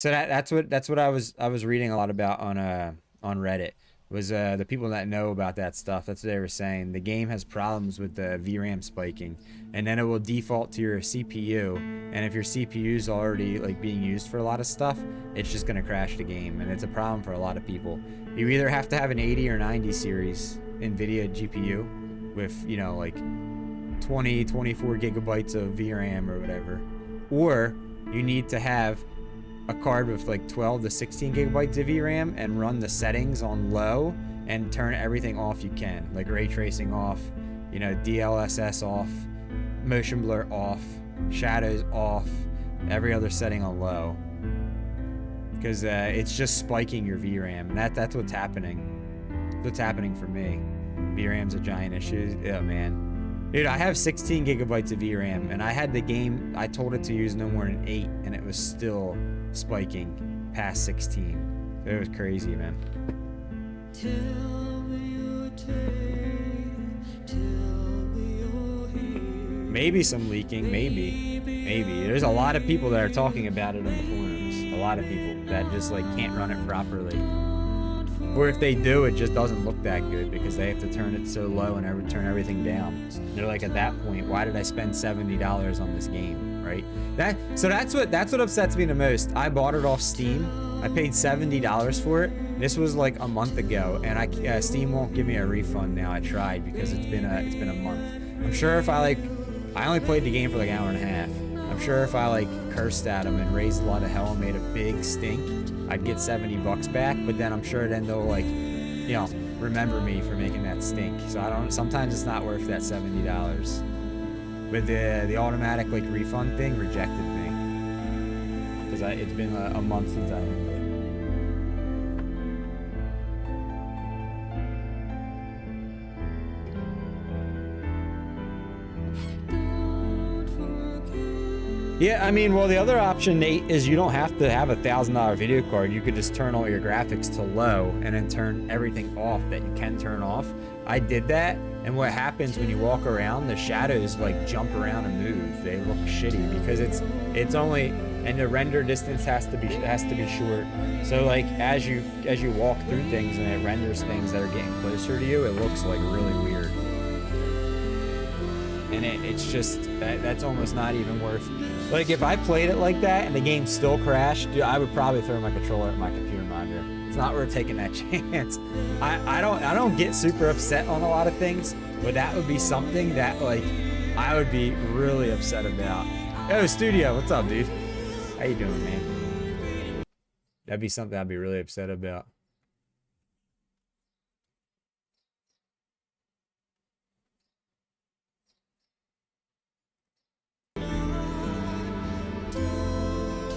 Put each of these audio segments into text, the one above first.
So that's what I was reading a lot about on Reddit was the people that know about that stuff. That's what they were saying. The game has problems with the VRAM spiking, and then it will default to your CPU. And if your CPU is already like being used for a lot of stuff, it's just gonna crash the game, and it's a problem for a lot of people. You either have to have an 80 or 90 series NVIDIA GPU with like 20, 24 gigabytes of VRAM or whatever, or you need to have a card with like 12 to 16 gigabytes of VRAM and run the settings on low and turn everything off you can, like ray tracing off, DLSS off, motion blur off, shadows off, every other setting on low, because it's just spiking your VRAM, and that's what's happening. What's happening for me. VRAM's a giant issue. Oh man. Dude, I have 16 gigabytes of VRAM, and I had the game, I told it to use no more than 8, and it was still spiking past 16. It was crazy, man. Tell me your tale, tell me your hero. Maybe some leaking, maybe. There's a lot of people that are talking about it on the forums. A lot of people that just like can't run it properly. Or if they do, it just doesn't look that good because they have to turn it so low and turn everything down. They're like, at that point, why did I spend $70 on this game, right? So that's what upsets me the most. I bought it off Steam. I paid $70 for it. This was like a month ago, and Steam won't give me a refund now. I tried because it's been a month. I'm sure if I only played the game for like an hour and a half. I'm sure if I cursed at them and raised a lot of hell and made a big stink, I'd get $70 back, but then I'm sure then they'll remember me for making that stink. So sometimes it's not worth that $70. But the automatic refund thing rejected me. Because it's been a month since I owned it. Yeah, I mean, well, the other option, Nate, is you don't have to have a $1,000 video card. You could just turn all your graphics to low and then turn everything off that you can turn off. I did that, and what happens when you walk around, the shadows jump around and move. They look shitty because it's only, and the render distance has to be short. So as you walk through things and it renders things that are getting closer to you, it looks really weird. And it's just that's almost not even worth. If I played it like that and the game still crashed, dude, I would probably throw my controller at my computer monitor. It's not worth taking that chance. I don't get super upset on a lot of things, but that would be something that I would be really upset about. Yo, Studio, what's up, dude? How you doing, man? That'd be something I'd be really upset about.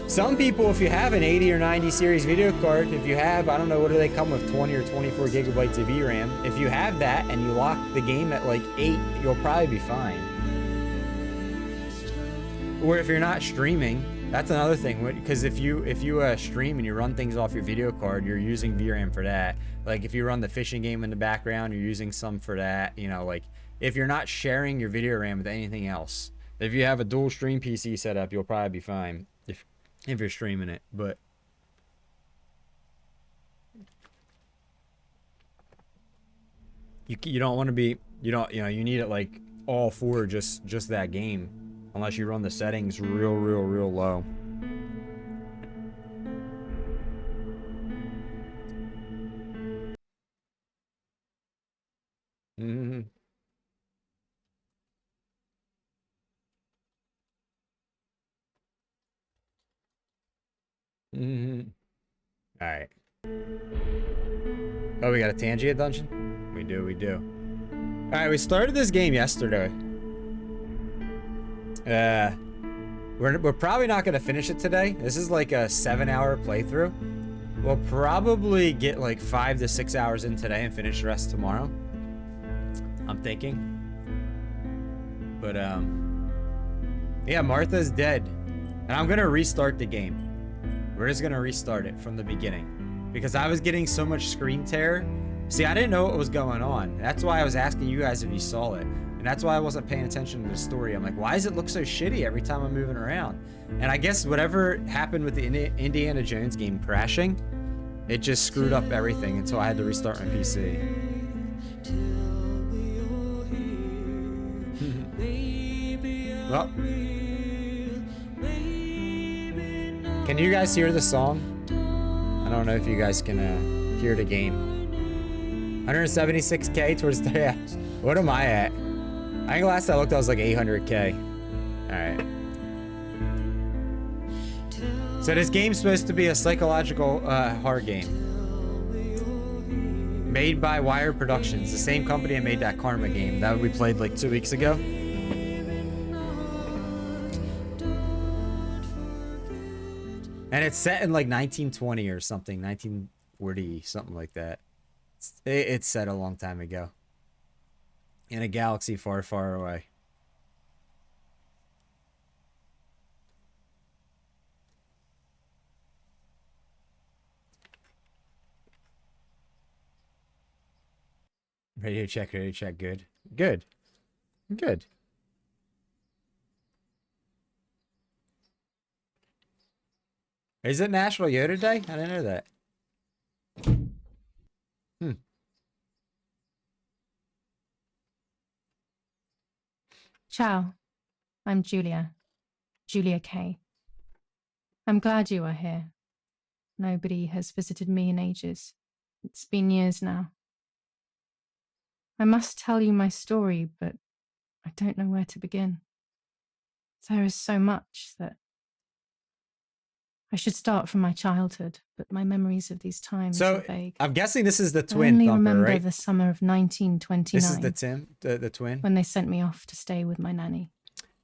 Some people, if you have an 80 or 90 series video card, if you have, I don't know, what do they come with, 20 or 24 gigabytes of VRAM? If you have that and you lock the game at 8, you'll probably be fine. Or if you're not streaming, that's another thing, because if you stream and you run things off your video card, you're using VRAM for that. If you run the fishing game in the background, you're using some for that. If you're not sharing your video RAM with anything else, if you have a dual stream PC set up, you'll probably be fine. If you're streaming it, but you don't want to be, you need it all for just that game, unless you run the settings real low. Mm-hmm. Mm-hmm. All right. Oh, we got a Tangia dungeon? We do. All right, we started this game yesterday. We're probably not gonna finish it today. This is a 7-hour playthrough. We'll probably get 5 to 6 hours in today and finish the rest tomorrow. I'm thinking. But yeah, Martha's dead, and I'm gonna restart the game. We're just gonna restart it from the beginning because I was getting so much screen tear. See, I didn't know what was going on. That's why I was asking you guys if you saw it. And that's why I wasn't paying attention to the story. I'm like, why does it look so shitty every time I'm moving around? And I guess whatever happened with the Indiana Jones game crashing, it just screwed up everything until I had to restart my PC. Well, can you guys hear the song? I don't know if you guys can hear the game. 176k towards the... Yeah. What am I at? I think last I looked I was like 800k. Alright. So this game's supposed to be a psychological horror game. Made by Wire Productions, the same company that made that Karma game that we played like 2 weeks ago. And it's set in like 1920 or something, 1940, something like that. It's set a long time ago. In a galaxy far, far away. Radio check, good. Good. Good. Is it National Yoda Day? I didn't know that. Ciao. I'm Julia. Julia Kay. I'm glad you are here. Nobody has visited me in ages. It's been years now. I must tell you my story, but I don't know where to begin. There is so much that... I should start from my childhood, but my memories of these times are vague. I'm guessing this is the twin I only Thumper, remember right? the summer of 1929. This is the twin. When they sent me off to stay with my nanny.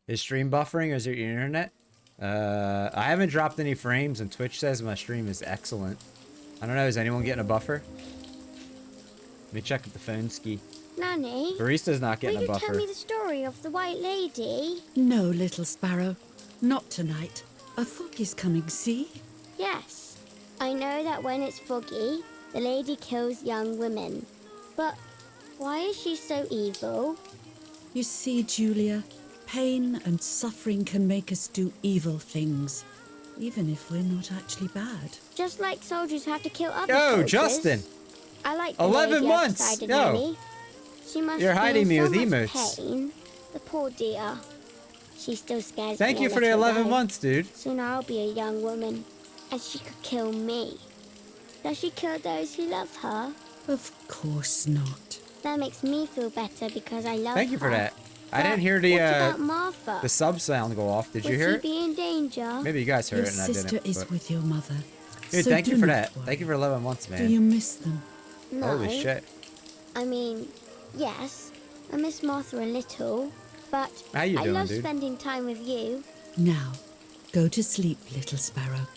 Is stream buffering or is it your internet? I haven't dropped any frames and Twitch says my stream is excellent. I don't know, is anyone getting a buffer? Let me check with the phone ski. Nanny? Barista's not getting a buffer. Will you tell me the story of the White Lady? No, little sparrow. Not tonight. A fog is coming, see? Yes. I know that when it's foggy, the lady kills young women. But why is she so evil? You see, Julia, pain and suffering can make us do evil things, even if we're not actually bad. Just like soldiers have to kill other Yo, soldiers. Justin! I like the 11 lady months! outside the Yo. nanny. She must You're hiding me feel with so much emotes. pain. The poor dear. She still scares Thank me you a for the little, 11 though. months, dude. Soon I'll be a young woman, and she could kill me. Does she kill those who love her? Of course not. That makes me feel better because I love her. Thank you for that. I But didn't hear what about Martha? the sub sound go off. Did you Would hear she it? be in danger? Maybe you guys heard Your it and I sister didn't. is but- with your mother. Dude, so thank you do for not that. worry. Thank you for 11 months, man. Do you miss them? No. Holy shit. I mean, yes, I miss Martha a little, but How you I doing, love dude? spending time with you. Now, go to sleep, little sparrow.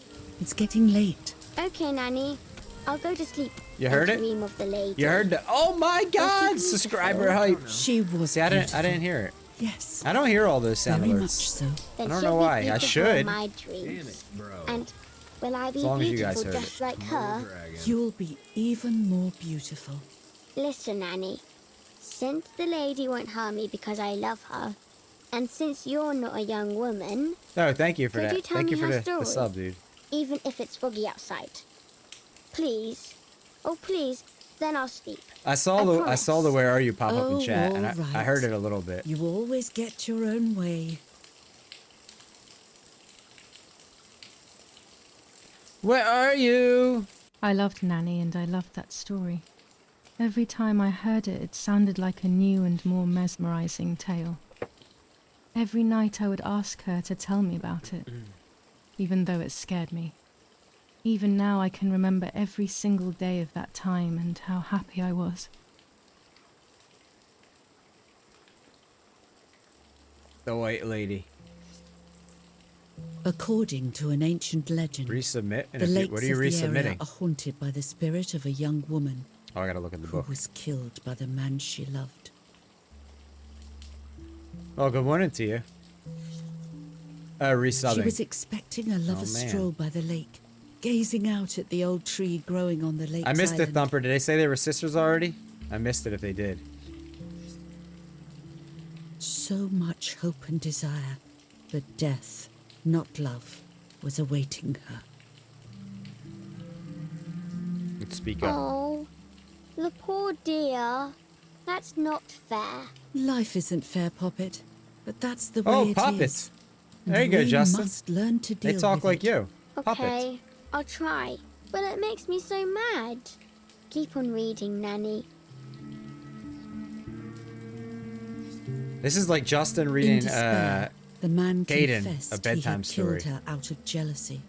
It's getting late. Okay, Nanny, I'll go to sleep. You heard and it? Dream of the lady. You heard the... Oh my god! beautiful? Subscriber hype. She was See, I beautiful. didn't hear it. Yes, I don't hear all those sound very alerts. much so. Then I don't she'll know be why. I beautiful should. in my dreams. And will I be As long as you guys beautiful heard just like her? You'll be even more beautiful. Listen, Nanny. Since the lady won't harm me because I love her, and since you're not a young woman, No, thank you for Could that. you tell Thank you me for her the story? sub, dude. even if it's foggy outside, please, oh please, then I'll sleep. I saw promise. the where are you pop up in Oh, chat, and I alright. heard it a little bit. You always get your own way. Where are you? I loved Nanny and I loved that story. Every time I heard it, it sounded like a new and more mesmerizing tale. Every night I would ask her to tell me about it, even though it scared me. Even now I can remember every single day of that time and how happy I was. The White Lady. According to an ancient legend, Resubmit. And the if you, lakes what are you of the area resubmitting? are haunted by the spirit of a young woman Oh, I gotta look at the who book. was killed by the man she loved. Oh, good morning to you. Resubbing. She was expecting a lover's man. stroll by the lake, gazing out at the old tree growing on the lake's I missed it, island. Thumper. Did they say they were sisters already? I missed it if they did. So much hope and desire, but death, not love, was awaiting her. Let's speak up. Oh, the poor dear. That's not fair. Life isn't fair, Poppet, but that's the way Oh, it is. Poppet. And There you go, we Justin. must learn to deal They talk with like it. you. Okay, Puppet. I'll try. But it makes me so mad. Keep on reading, Nanny. This is like Justin In reading despair, the man Caden, confessed a bedtime he had killed story. her out of jealousy.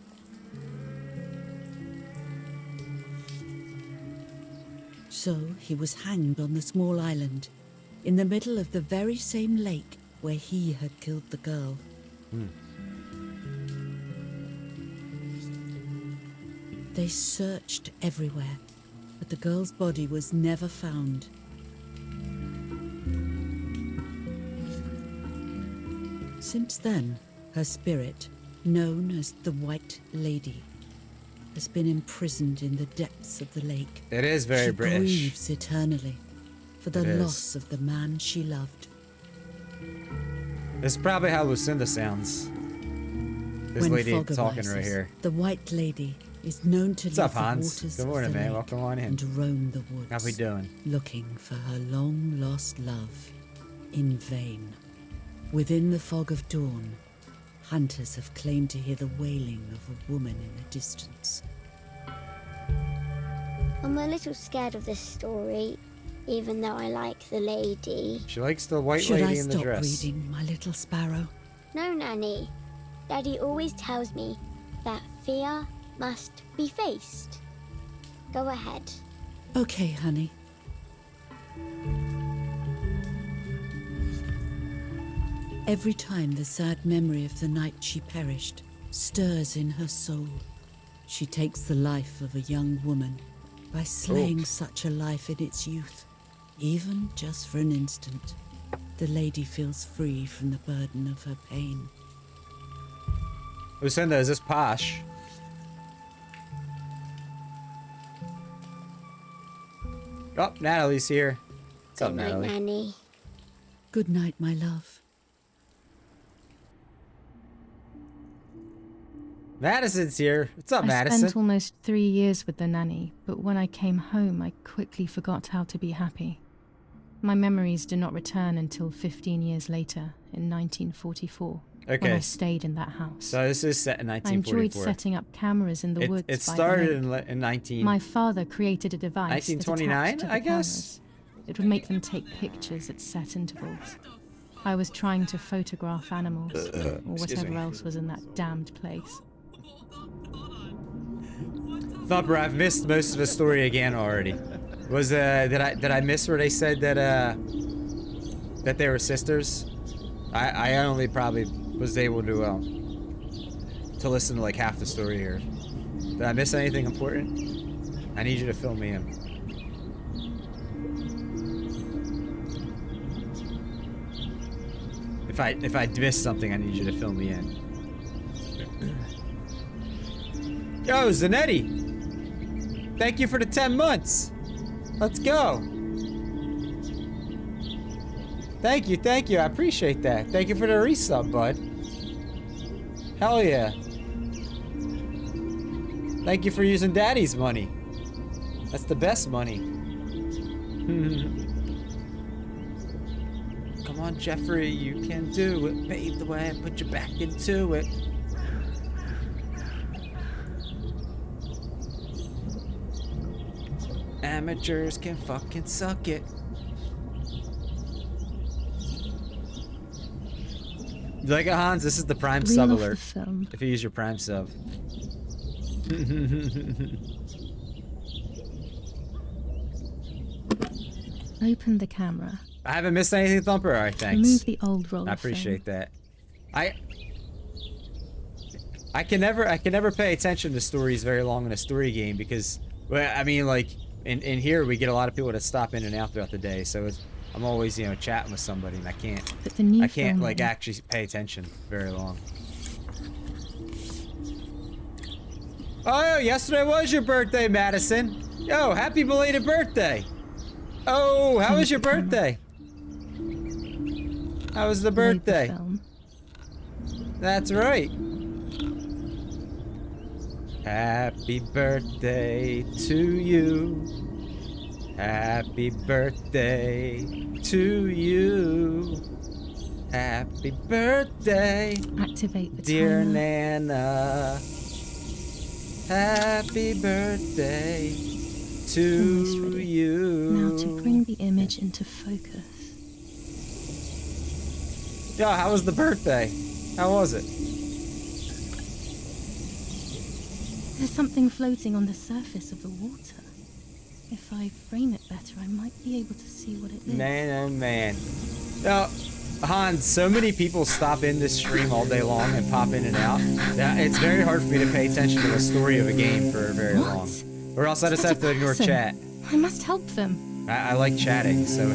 So he was hanged on the small island, in the middle of the very same lake where he had killed the girl. They searched everywhere, but the girl's body was never found. Since then, her spirit, known as the White Lady, has been imprisoned in the depths of the lake. It is very she British. grieves eternally for the It is. loss of the man she loved. This is probably how Lucinda sounds. This When lady fog talking arises, right here. the White Lady is known to What's leave up, Hans? the waters Good morning, of the man. lake Welcome on in. and roam the woods. How we doing? Looking for her long-lost love in vain. Within the fog of dawn, hunters have claimed to hear the wailing of a woman in the distance. I'm a little scared of this story, even though I like the lady. She likes the white Should I lady in the stop dress. reading, my little sparrow? No, Nanny. Daddy always tells me that fear must be faced. Go ahead. Okay, honey. Every time the sad memory of the night she perished stirs in her soul, she takes the life of a young woman by slaying such a life in its youth. Even just for an instant, the lady feels free from the burden of her pain. Lucinda, is this posh? Oh, Natalie's here. What's up, Good night, Natalie? Nanny. Good night, my love. Madison's here. What's up, I Madison? spent almost 3 years with the nanny, but when I came home, I quickly forgot how to be happy. My memories do not return until 15 years later, in 1944, when I Okay, stayed in that house. so this is set in I 1944. enjoyed setting up cameras in the woods. It by the started lake. in 19... My father created a device that 1929, attached to the I guess? cameras. It would make them take pictures at set intervals. I was trying to photograph animals, or excuse whatever me. else was in that damned place. Thumper, I've missed most of the story again already. Was did I miss where they said that that they were sisters? I only probably was able to listen to like half the story here. Did I miss anything important? I need you to fill me in. If I missed something, I need you to fill me in. Yo, Zanetti! Thank you for the 10 months! Let's go! Thank you, I appreciate that. Thank you for the resub, bud. Hell yeah. Thank you for using Daddy's money. That's the best money. Come on, Jeffrey, you can do it. Pave the way and put your back into it. Amateurs can fucking suck it. You like it, Hans? This is the Prime Reel sub off the alert. film. If you use your Prime sub. Open the camera. I haven't missed anything, Thumper. All right, thanks. Remove the old roll I of film. appreciate that. I can never pay attention to stories very long in a story game because, well, I mean, like in here we get a lot of people that stop in and out throughout the day, so I'm always chatting with somebody and I can't But the new like filming- actually pay attention very long. Oh, yesterday was your birthday, Madison. Yo, happy belated birthday. Oh, how was your birthday? How was the Played the birthday? film. That's right. Happy birthday to you. Happy birthday to you. Happy birthday, Activate the dear timer. Nana. Happy birthday to Almost ready. you. Now to bring the image into focus. Yo, how was the birthday? How was it? There's something floating on the surface of the water. If I frame it better, I might be able to see what it is. Man, oh man. Yo, Hans, so many people stop in this stream all day long and pop in and out. That it's very hard for me to pay attention to the story of a game for very What? long. Or else I just Is have that a to ignore person? chat. I must help them. I like chatting, so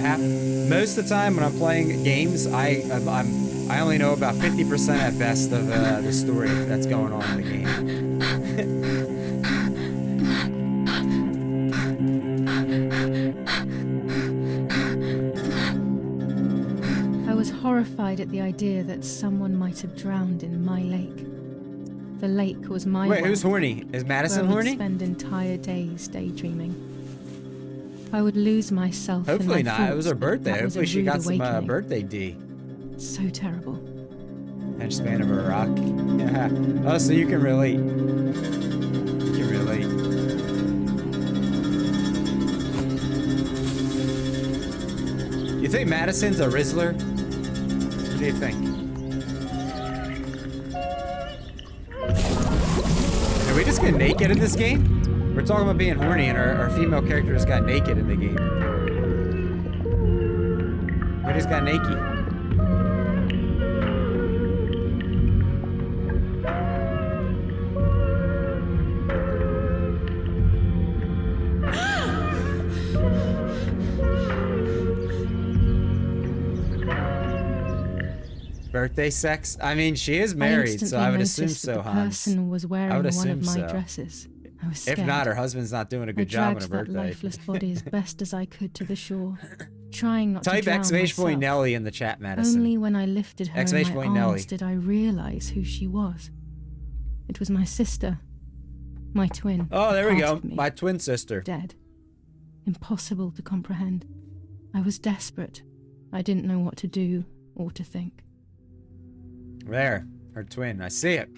most of the time when I'm playing games, I only know about 50% at best of the story that's going on in the game. I was horrified at the idea that someone might have drowned in my lake. The lake was my Wait, world, who's horny? Is where Madison I would horny? spend entire days daydreaming. I would lose myself Hopefully in my not. It was her thoughts, but birthday. that was a Hopefully she rude got some awakening. birthday D. So terrible. Attention span of a rock. Yeah. Oh, so you can relate. You can relate. You think Madison's a Rizzler? What do you think? Are we just getting naked in this game? We're talking about being horny and our female character just got naked in the game. We just got naked. Birthday sex? I mean, she is married, so I would assume noticed that so, the Hans. person was wearing I would one assume of my so. dresses. I was If scared. not, her husband's not doing a I good job on her dragged that birthday. lifeless body as best as I could to the shore, trying not Type to drown exclamation point myself. Nelly in the chat, Madison. Only when I lifted her in Exclamation my point Nelly. arms did I realize who she was. It was my sister, my twin. Oh, there we part go. of me, My twin sister. dead. Impossible to comprehend. I was desperate. I didn't know what to do or to think. There, her twin. I see it.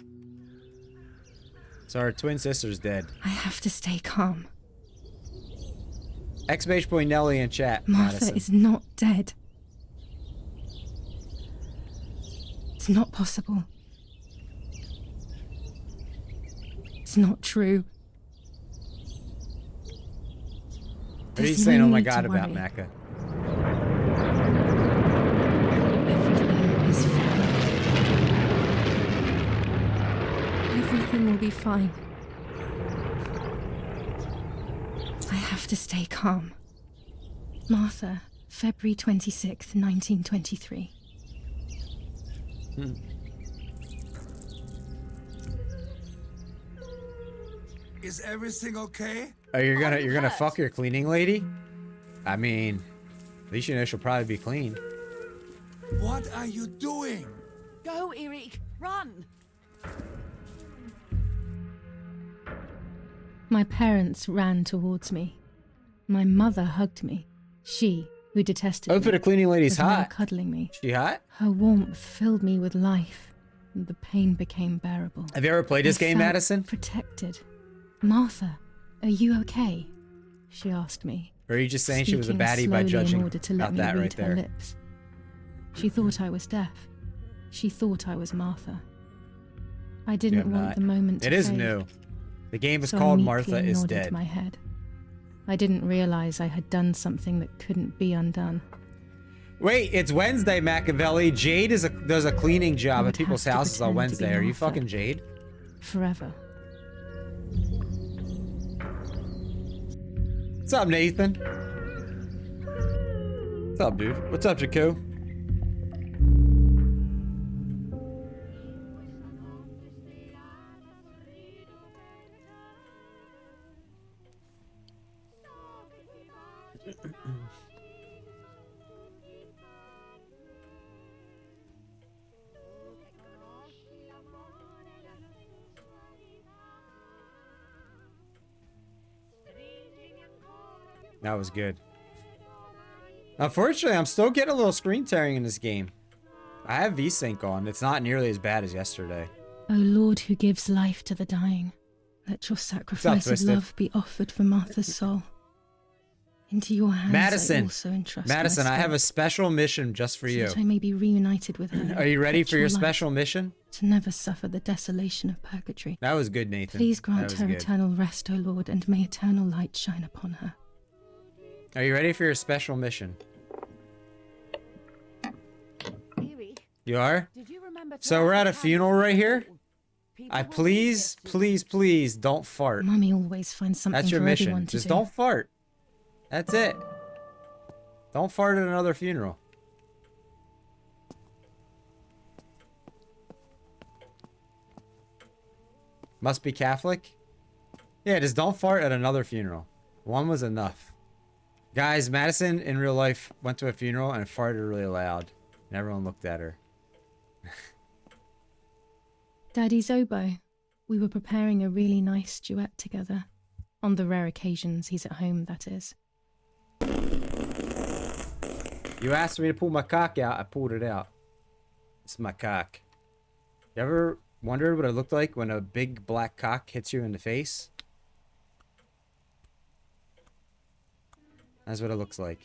So her twin sister's dead. I have to stay calm. Exclamation point Nelly in chat, Martha Madison. is not dead. It's not possible. It's not true. What are you There's saying, no oh my need to god, about worry. Mecca? Everything is fine. Everything will be fine. I have to stay calm. Martha, February 26th, 1923. Is everything okay? Oh, you're gonna fuck your cleaning lady? I mean, at least you know she'll probably be clean. What are you doing? Go, Eric, run! My parents ran towards me. My mother hugged me. She, who detested Hope me, the cleaning lady's was now hot. cuddling me. She hot? Her warmth filled me with life, and the pain became bearable. Have you ever played this I game, felt Madison? Protected. Martha, are you okay? She asked me. Or are you just saying she was a speaking baddie by slowly judging in order to let about me that read right her there? lips. She thought I was deaf. She thought I was Martha. I didn't I'm want not. the moment to It is fade, new. The game is so I called meekly Martha is nodded Dead. my head. I didn't realize I had done something that couldn't be undone. Wait, it's Wednesday, Machiavelli. Jade does a cleaning job would at people's have to houses on pretend to be Wednesday. Are you Martha. fucking Jade? Forever. What's up, Nathan? What's up, dude? What's up, Jaco? That was good. Unfortunately, I'm still getting a little screen tearing in this game. I have VSync on. It's not nearly as bad as yesterday. O Lord who gives life to the dying, let your sacrifice of Twisted? love be offered for Martha's soul. Into your hands I Madison, also entrust Madison, my I have a spirit, special mission just for so you. that I may be reunited with her. Are you ready and for your perpetual life, special mission? to never suffer the desolation of purgatory. That was good, Nathan. Please That grant was her good. eternal rest, O Lord, and may eternal light shine upon her. Are you ready for your special mission? Eric, You are? did you remember? So we're at a tonight? funeral right here? People I will please, forget to- please, please don't fart. Mummy always finds something That's your for mission. everyone to Just do. don't fart. That's it. Don't fart at another funeral. Must be Catholic? Yeah, just don't fart at another funeral. One was enough. Guys, Madison in real life went to a funeral and farted really loud. And everyone looked at her. Daddy Zobo, we were preparing a really nice duet together. On the rare occasions he's at home, that is. You asked me to pull my cock out, I pulled it out. It's my cock. You ever wondered what it looked like when a big black cock hits you in the face? That's what it looks like.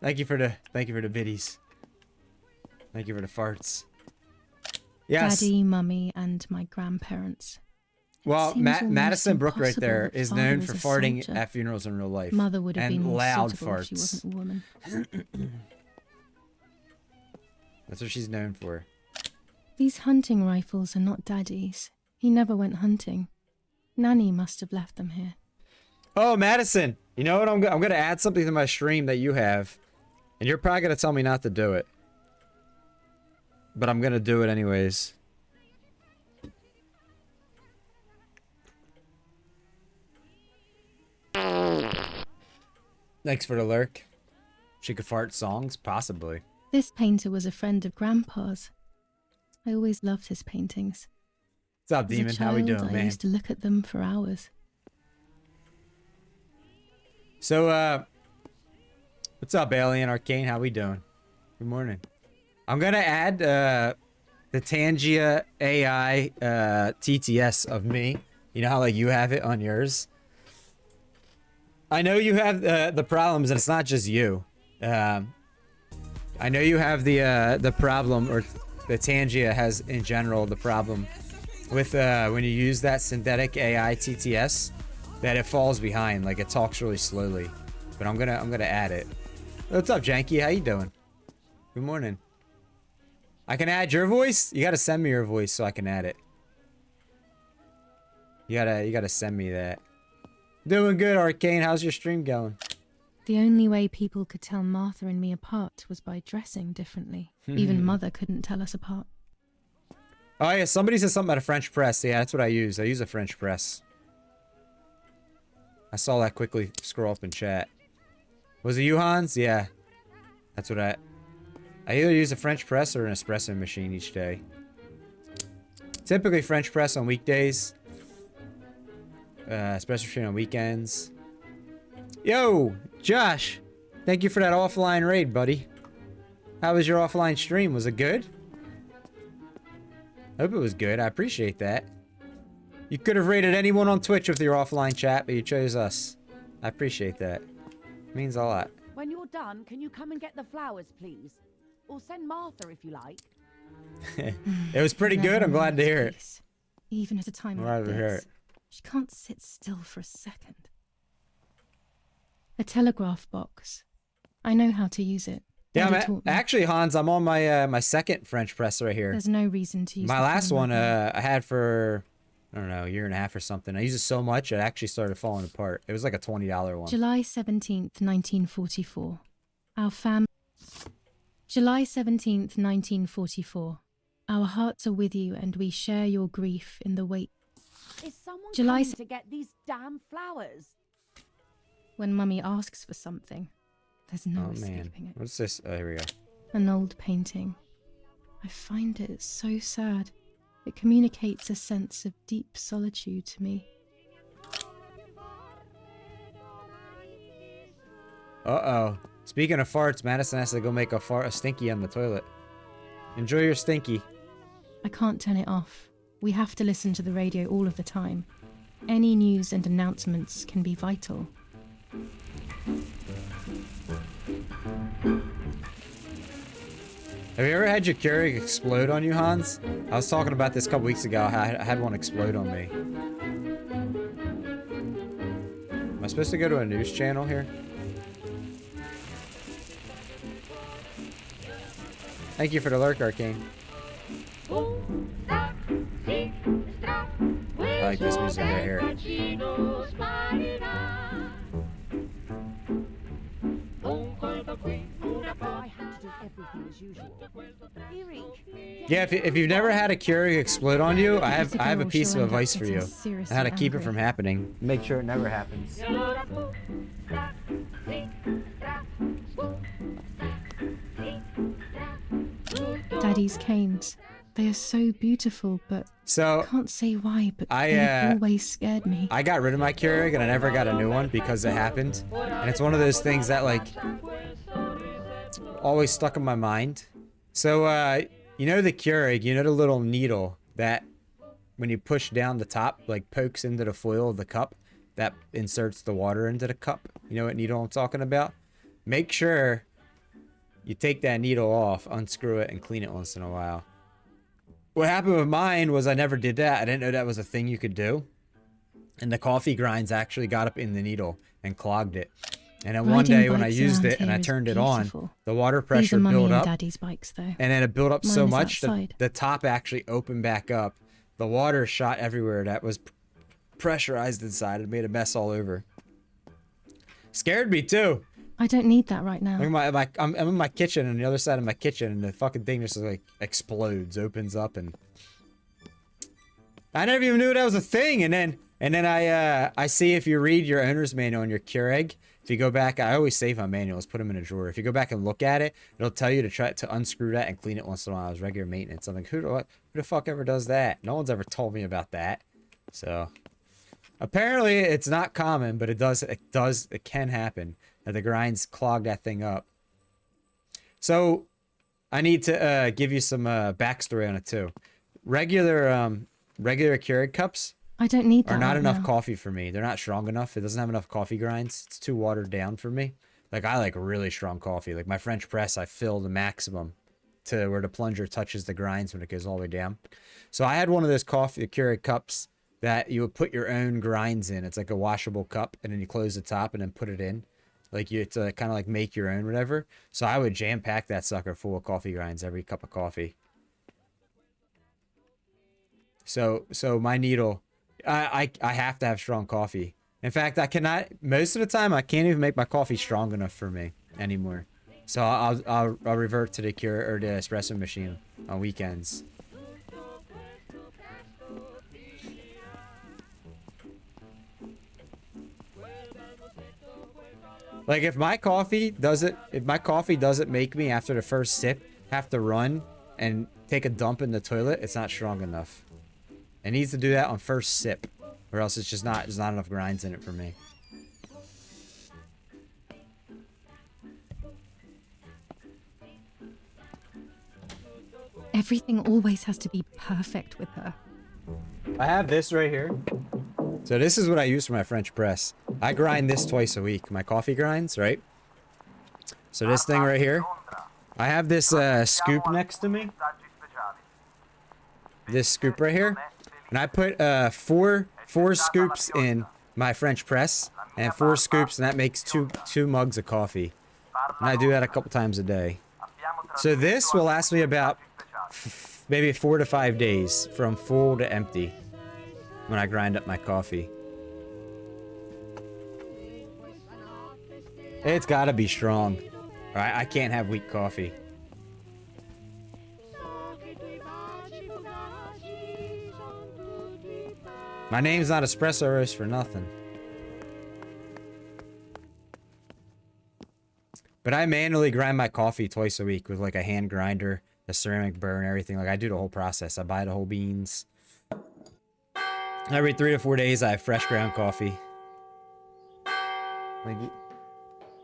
Thank you for the biddies. Thank you for the farts. Yes. Daddy, Mummy, and my grandparents. It Well, seems almost Madison Brook right impossible there that is Father known is for a farting soldier. at funerals in real life. Mother would have and been more loud suitable if farts. she wasn't a woman. That's what she's known for. These hunting rifles are not Daddy's. He never went hunting. Nanny must have left them here. Oh, Madison, you know what? I'm going to add something to my stream that you have. And you're probably going to tell me not to do it. But I'm going to do it anyways. Thanks for the lurk. She could fart songs? Possibly. This painter was a friend of Grandpa's. I always loved his paintings. What's up, As a Demon? How we child, doing, I man? used to look at them for hours. So, what's up, Alien Arcane? How we doing? Good morning. I'm gonna add the Tangia AI TTS of me. You know how like you have it on yours. I know you have the problems, and it's not just you. I know you have the problem, or the Tangia has in general the problem with when you use that synthetic AI TTS, that it falls behind, like it talks really slowly. But I'm gonna add it. What's up, Janky? How you doing? Good morning. I can add your voice? You gotta send me your voice so I can add it. You gotta send me that. Doing good, Arcane. How's your stream going? The only way people could tell Martha and me apart was by dressing differently. Even Mother couldn't tell us apart. Oh yeah, somebody said something about a French press. Yeah, that's what I use. I use a French press. I saw that quickly scroll up in chat. Was it you, Hans? Yeah. That's what I either use a French press or an espresso machine each day. Typically French press on weekdays. Espresso machine on weekends. Yo, Josh. Thank you for that offline raid, buddy. How was your offline stream? Was it good? I hope it was good. I appreciate that. You could have rated anyone on Twitch with your offline chat, but you chose us. I appreciate that. It means a lot. When you're done, can you come and get the flowers, please? Or send Martha if you like. It was pretty good. I'm glad to hear it. Peace. Even at a time Glad like to hear this, it. she can't sit still for a second. A telegraph box. I know how to use it. Yeah, Daddy taught me. actually, Hans, I'm on my my second French press right here. There's no reason to use My the last phone one, right now. I had for, I don't know, a year and a half or something. I used it so much, it actually started falling apart. It was like a $20 one. July 17th, 1944. Our July 17th, 1944. Our hearts are with you and we share your grief in the wait. Is someone July coming to get these damn flowers? When Mummy asks for something, there's no Oh man, escaping it. what's this? Oh, here we go. An old painting. I find it so sad. It communicates a sense of deep solitude to me. Uh-oh. Speaking of farts, Madison has to go make a stinky on the toilet. Enjoy your stinky. I can't turn it off. We have to listen to the radio all of the time. Any news and announcements can be vital. Have you ever had your Keurig explode on you, Hans? I was talking about this a couple weeks ago. I had one explode on me. Am I supposed to go to a news channel here? Thank you for the lurk, Arcane. I like this music right here. I had to do everything as usual. Erik, Yeah, if you've never had a Keurig explode on you, I have a Girl, piece she'll of end up advice for getting you. seriously How to keep it angry. from happening. Make sure it never happens. Daddy's canes. They are so beautiful, but So I can't say why, but I, they've always scared me. I got rid of my Keurig and I never got a new one because it happened. And it's one of those things that like always stuck in my mind. So you know the Keurig, you know the little needle that when you push down the top like pokes into the foil of the cup that inserts the water into the cup. You know what needle I'm talking about? Make sure you take that needle off, unscrew it, and clean it once in a while. What happened with mine was I never did that. I didn't know that was a thing you could do. And the coffee grinds actually got up in the needle and clogged it. And then one Riding day when I bikes used around it and here I is turned it on, beautiful. the water These are pressure Mummy built and up. Daddy's bikes, though. And then it built up so Mine is much that outside. the top actually opened back up. The water shot everywhere that was pressurized inside. It made a mess all over. Scared me too. I don't need that right now. Like I'm in my kitchen on the other side of my kitchen and the fucking thing just like explodes, opens up, and I never even knew that was a thing. And then I see if you read your owner's manual on your Keurig, if you go back, I always save my manuals, put them in a drawer. If you go back and look at it, it'll tell you to try to unscrew that and clean it once in a while as regular maintenance. I'm like, who the fuck ever does that? No one's ever told me about that. So apparently it's not common, but it can happen. That the grinds clog that thing up. So I need to give you some backstory on it too. Regular Keurig cups I don't need that are not right enough now. coffee for me. They're not strong enough. It doesn't have enough coffee grinds. It's too watered down for me. Like I like really strong coffee. Like my French press, I fill the maximum to where the plunger touches the grinds when it goes all the way down. So I had one of those Keurig cups that you would put your own grinds in. It's like a washable cup, and then you close the top and then put it in. Like you to kind of like make your own whatever. So I would jam pack that sucker full of coffee grinds every cup of coffee. So my needle, I have to have strong coffee. In fact, I cannot, most of the time I can't even make my coffee strong enough for me anymore. So I'll revert to the Keurig or the espresso machine on weekends. Like if my coffee doesn't make me after the first sip have to run and take a dump in the toilet, it's not strong enough. It needs to do that on first sip, or else it's just not there's not enough grinds in it for me. Everything always has to be perfect with her. I have this right here. So this is what I use for my French press. I grind this twice a week. My coffee grinds, right? So this thing right here. I have this scoop next to me. This scoop right here. And I put four scoops in my French press and 4 scoops, and that makes two mugs of coffee. And I do that a couple times a day. So this will last me about maybe 4 to 5 days from full to empty when I grind up my coffee. It's gotta be strong. I can't have weak coffee. My name's not Espresso Roast for nothing. But I manually grind my coffee twice a week with like a hand grinder the ceramic burr and everything. Like I do the whole process. I buy the whole beans. Every 3 to 4 days, I have fresh ground coffee. Like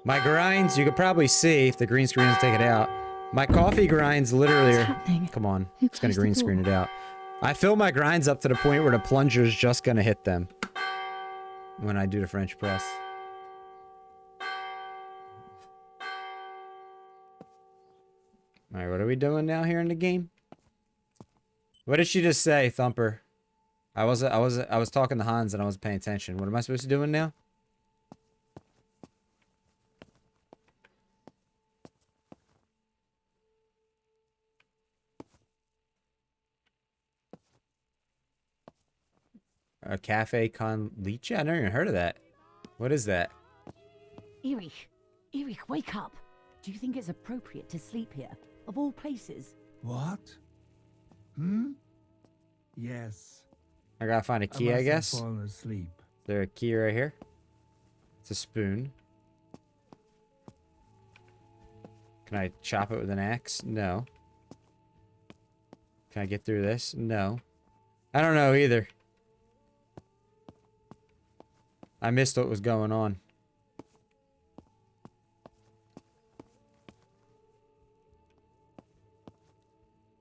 my grinds, you could probably see if the green screen doesn't take it out. My coffee grinds literally What's are. happening? Come on, Who it's gonna closed the green screen door? it out. I fill my grinds up to the point where the plunger's just gonna hit them when I do the French press. All right, what are we doing now here in the game? What did she just say, Thumper? I was talking to Hans and I wasn't paying attention. What am I supposed to be doing now? A cafe con leche? I never even heard of that. What is that? Erich, Erich, wake up. Do you think it's appropriate to sleep here, of all places? What? Hmm? Yes. I gotta find a key, I must have guess. fallen asleep. Is there a key right here? It's a spoon. Can I chop it with an axe? No. Can I get through this? No. I don't know either. I missed what was going on.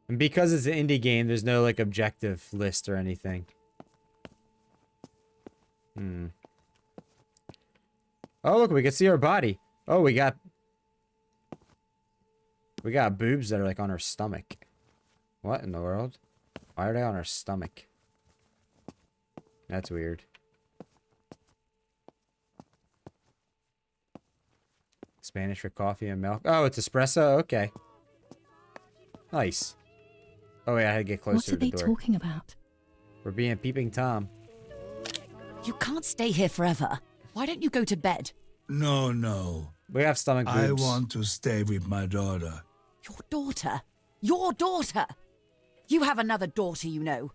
And because it's an indie game, there's no like objective list or anything. Oh, look, we can see our body. Oh, we got boobs that are like on our stomach. What in the world? Why are they on our stomach? That's weird. Spanish for coffee and milk. Oh, it's espresso? Okay. Nice. Oh, wait, I had to get closer What to are the they door. talking about? We're being peeping Tom. You can't stay here forever. Why don't you go to bed? No, no. We have stomach boobs. I want to stay with my daughter. Your daughter? Your daughter? You have another daughter, you know.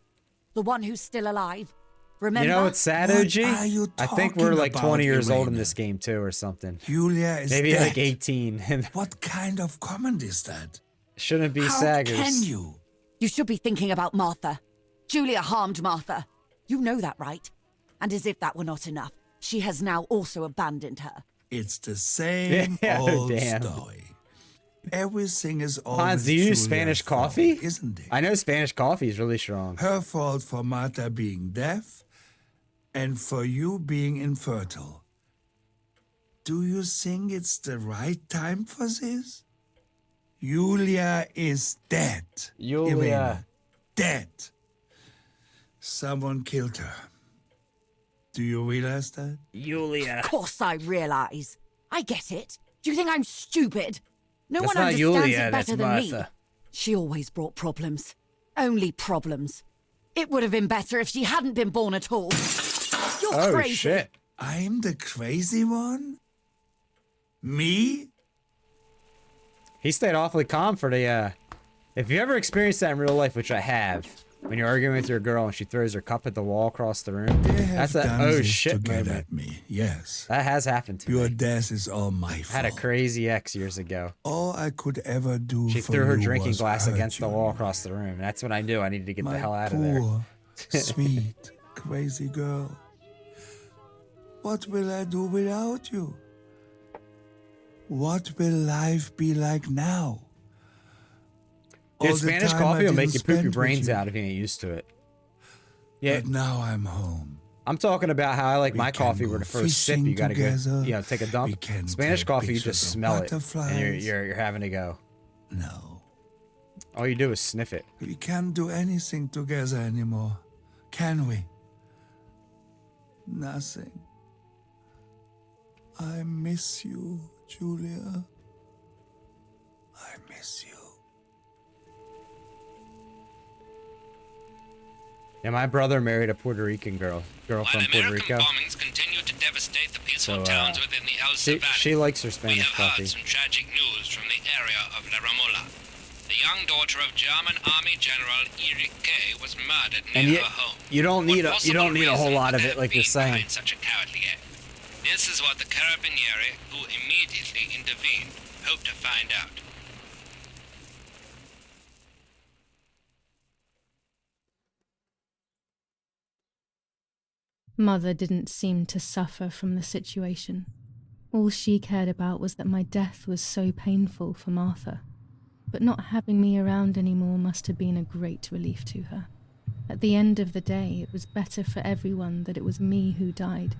The one who's still alive. Remember? You know what's sad, What OG? are you I think we're talking like about, 20 years old in Irene? this game too, or something. Julia is Maybe dead. like 18. And What kind of comment is that? shouldn't be How saggers. can you? You should be thinking about Martha. Julia harmed Martha. You know that, right? And as if that were not enough, she has now also abandoned her. It's the same Yeah, old damn. story. Everything is always Hans, do you use Julia's Spanish fault, coffee? isn't it? I know Spanish coffee is really strong. Her fault for Martha being deaf and for you being infertile. Do you think it's the right time for this? Julia is dead. Julia. Irene, dead. Someone killed her. Do you realize that? Julia. Of course I realize. I get it. Do you think I'm stupid? No That's one not understands Julia, it that's better than me. Martha. She always brought problems. Only problems. It would have been better if she hadn't been born at all. You're Oh, crazy. shit. I'm the crazy one? Me? He stayed awfully calm for the, If you ever experienced that in real life, which I have, when you're arguing with your girl and she throws her cup at the wall across the room, They have that's a done oh this shit to get moment. at me. Yes. That has happened to Your me. death is all my I fault. had a crazy ex years ago. All I could ever do She for threw her you drinking was glass hurt against the you. wall across the room. And that's when I knew I needed to get My the hell out of there. poor, sweet, crazy girl. What will I do without you? What will life be like now? Dude, All the Spanish time I coffee will make didn't you poop your spend with brains you. out if you ain't used to it. Yeah, But now I'm home. I'm talking about how I like We my can coffee go where the first sip fishing you gotta together. go, take a We dump. can Spanish take coffee, you pictures just of smell it, and butterflies. you're having to go. No. All you do is sniff it. We can't do anything together anymore, can we? Nothing. I miss you, Julia. I miss you. Yeah, my brother married a Puerto Rican girl from While Puerto American Rico. bombings continue to devastate the peaceful So, towns within the El She Valley, likes her we Spanish have coffee. heard some tragic news from the area of La Ramola. The young daughter of German Army General Erich K. was murdered near And yet, her home. you don't need What you don't possible need a whole reason lot could of there it, like have you're been saying. behind such a cowardly act? This is what the Carabinieri, who immediately intervened, hope to find out. Mother didn't seem to suffer from the situation. All she cared about was that my death was so painful for Martha. But not having me around anymore must have been a great relief to her. At the end of the day, it was better for everyone that it was me who died.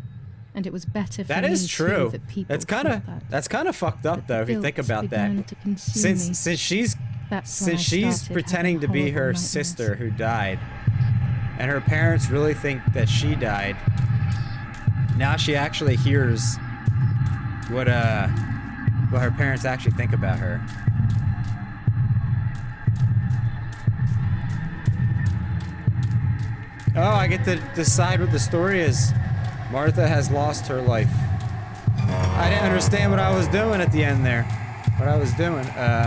And it was better for That me is too true. that people That's kind of thought that. that's kind of fucked up though if you think Guilt about that. began to consume me. Since she's That's when I since she's started pretending to having be horrible her nightmares. sister who died, and her parents really think that she died. Now she actually hears what her parents actually think about her. Oh, I get to decide what the story is. Martha has lost her life. I didn't understand what I was doing at the end there. What I was doing.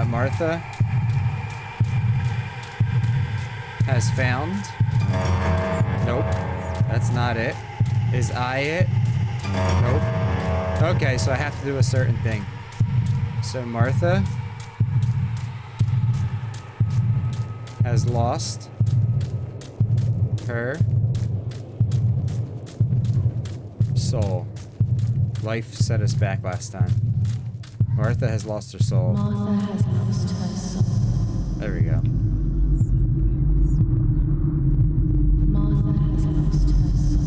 Martha has found. Nope. That's not it. Is I it? Nope. Okay, so I have to do a certain thing. So Martha has lost her soul. Life set us back last time. Martha has lost her soul. Martha has lost her soul. There we go. Martha has lost her soul.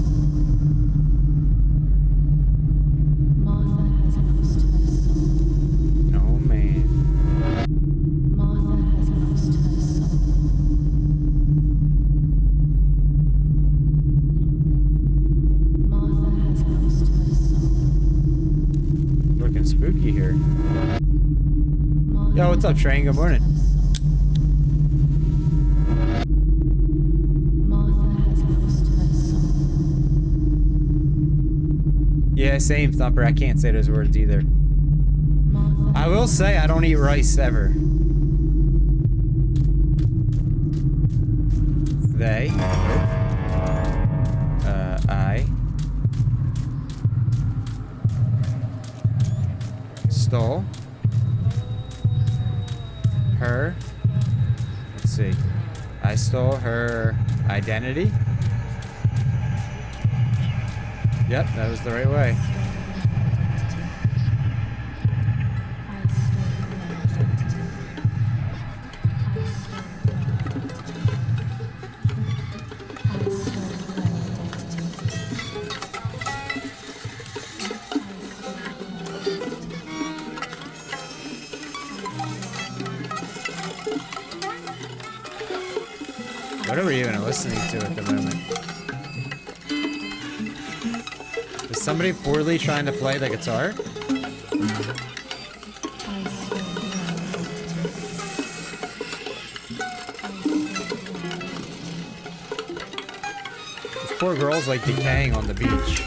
Martha has lost her soul. Oh man. Martha has lost her soul. Martha has lost her soul. Looking spooky here. Martha Yo, what's up, Train? Good morning. Martha has lost her soul. Yeah, same, Thumper. I can't say those words either. Martha I will say I don't eat rice ever. They. Nope. I. Stole. Her. Let's see. I stole her identity. Yep, that was the right way. What are we even listening to at the moment? Is somebody poorly trying to play the guitar? This poor girl's like decaying on the beach.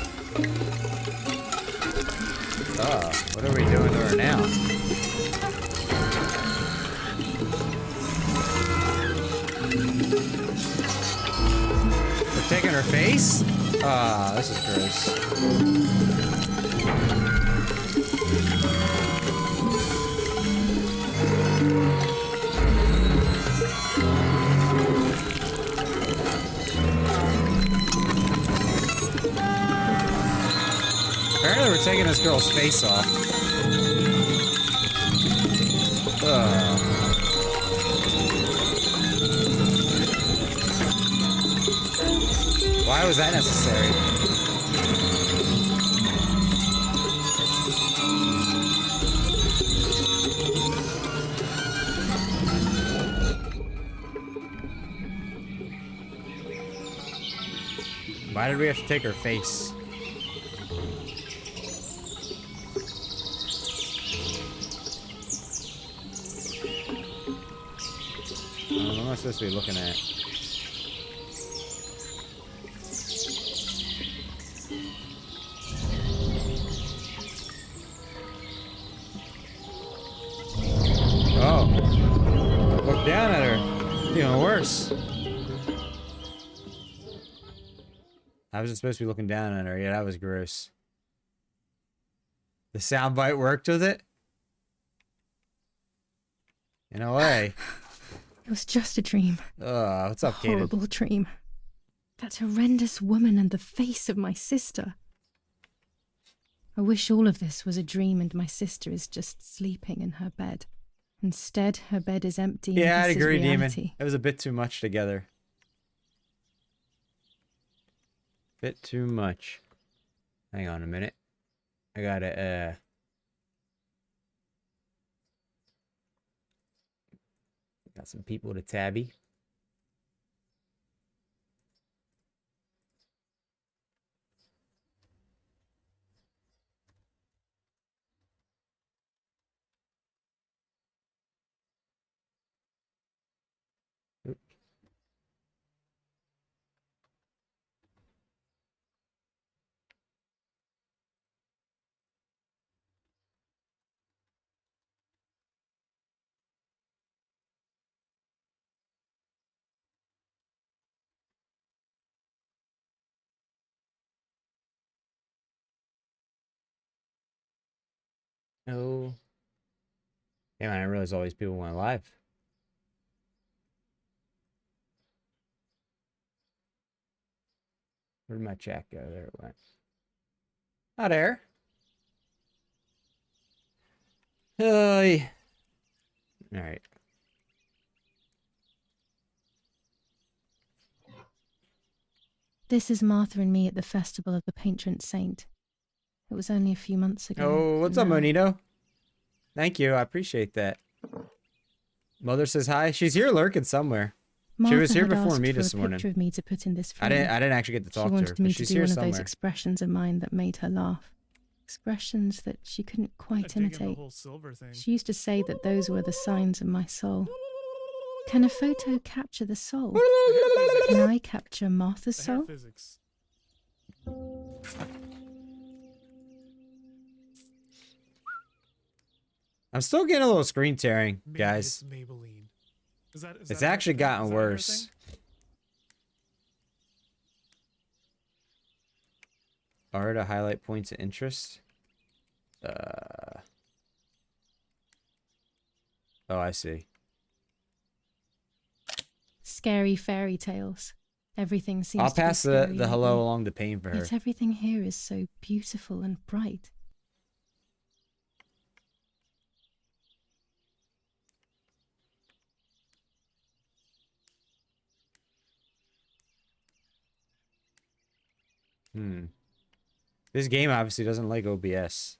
What are we doing to her now? We're taking her face? Ah, this is gross. Apparently we're taking this girl's face off. Why was that necessary? Why did we have to take her face? What am I supposed to be looking at? Oh. Look down at her. It's even worse. I wasn't supposed to be looking down at her. Yeah, that was gross. The soundbite worked with it? In a way. It was just a dream. What's up, A Kaden? horrible dream. That horrendous woman and the face of my sister. I wish all of this was a dream and my sister is just sleeping in her bed. Instead, her bed is empty. Yeah, and I'd this is agree, Demon. reality. It was a bit too much together. Bit too much. Hang on a minute. I gotta, got some people to tabby. Oh. Yeah, man, I didn't realize all these people went live. Where did my chat go? There it went. Hi there. Hey. All right. This is Martha and me at the festival of the patron saint. It was only a few months ago. Oh, what's up, and now- Monito? Thank you. I appreciate that. Mother says hi. She's here lurking somewhere. Martha she was here had before asked me for this a morning. picture of me to put in this frame. I didn't actually get to talk she to wanted her, me but to she's do here one of somewhere. those expressions of mine that made her laugh. Expressions that she couldn't quite imitate. She used to say that those were the signs of my soul. Can a photo capture the soul? Can I capture Martha's soul? I'm still getting a little screen tearing, Maybe guys. it's Maybelline. Is It's that actually her thing? gotten Is that her worse. thing? Are to highlight points of interest. Oh, I see. Scary fairy tales. Everything seems I'll to be pass scary the hello lately. along to Pain for her. Yet everything here is so beautiful and bright. This game obviously doesn't like OBS.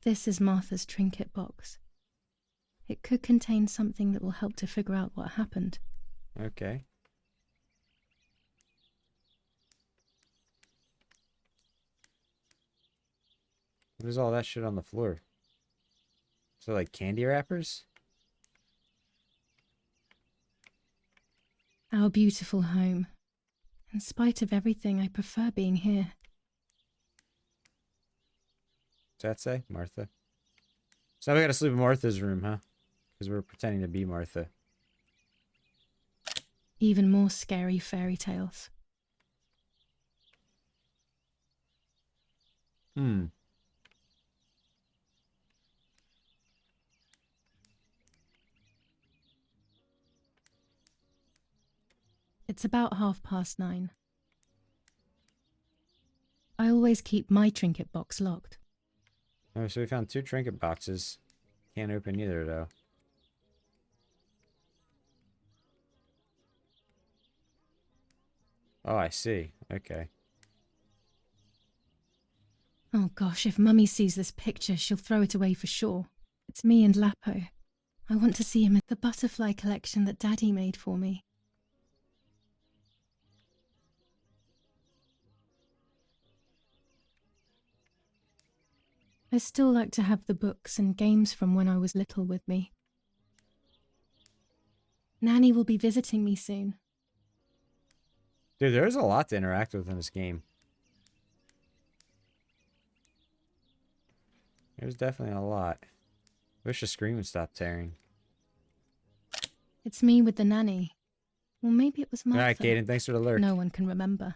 This is Martha's trinket box. It could contain something that will help to figure out what happened. Okay. What is all that shit on the floor? So like candy wrappers? Our beautiful home. In spite of everything, I prefer being here. What's that say? Martha? So we gotta sleep in Martha's room, huh? Because we're pretending to be Martha. Even more scary fairy tales. It's about 9:30. I always keep my trinket box locked. Oh, so we found 2 trinket boxes. Can't open either, though. Oh, I see. Okay. Oh gosh, if Mummy sees this picture, she'll throw it away for sure. It's me and Lapo. I want to see him at the butterfly collection that Daddy made for me. I still like to have the books and games from when I was little with me. Nanny will be visiting me soon. Dude, there's a lot to interact with in this game. There's definitely a lot. Wish the screen would stop tearing. It's me with the nanny. Well, maybe it was Martha. Alright, Kaden, thanks for the lurk. No one can remember.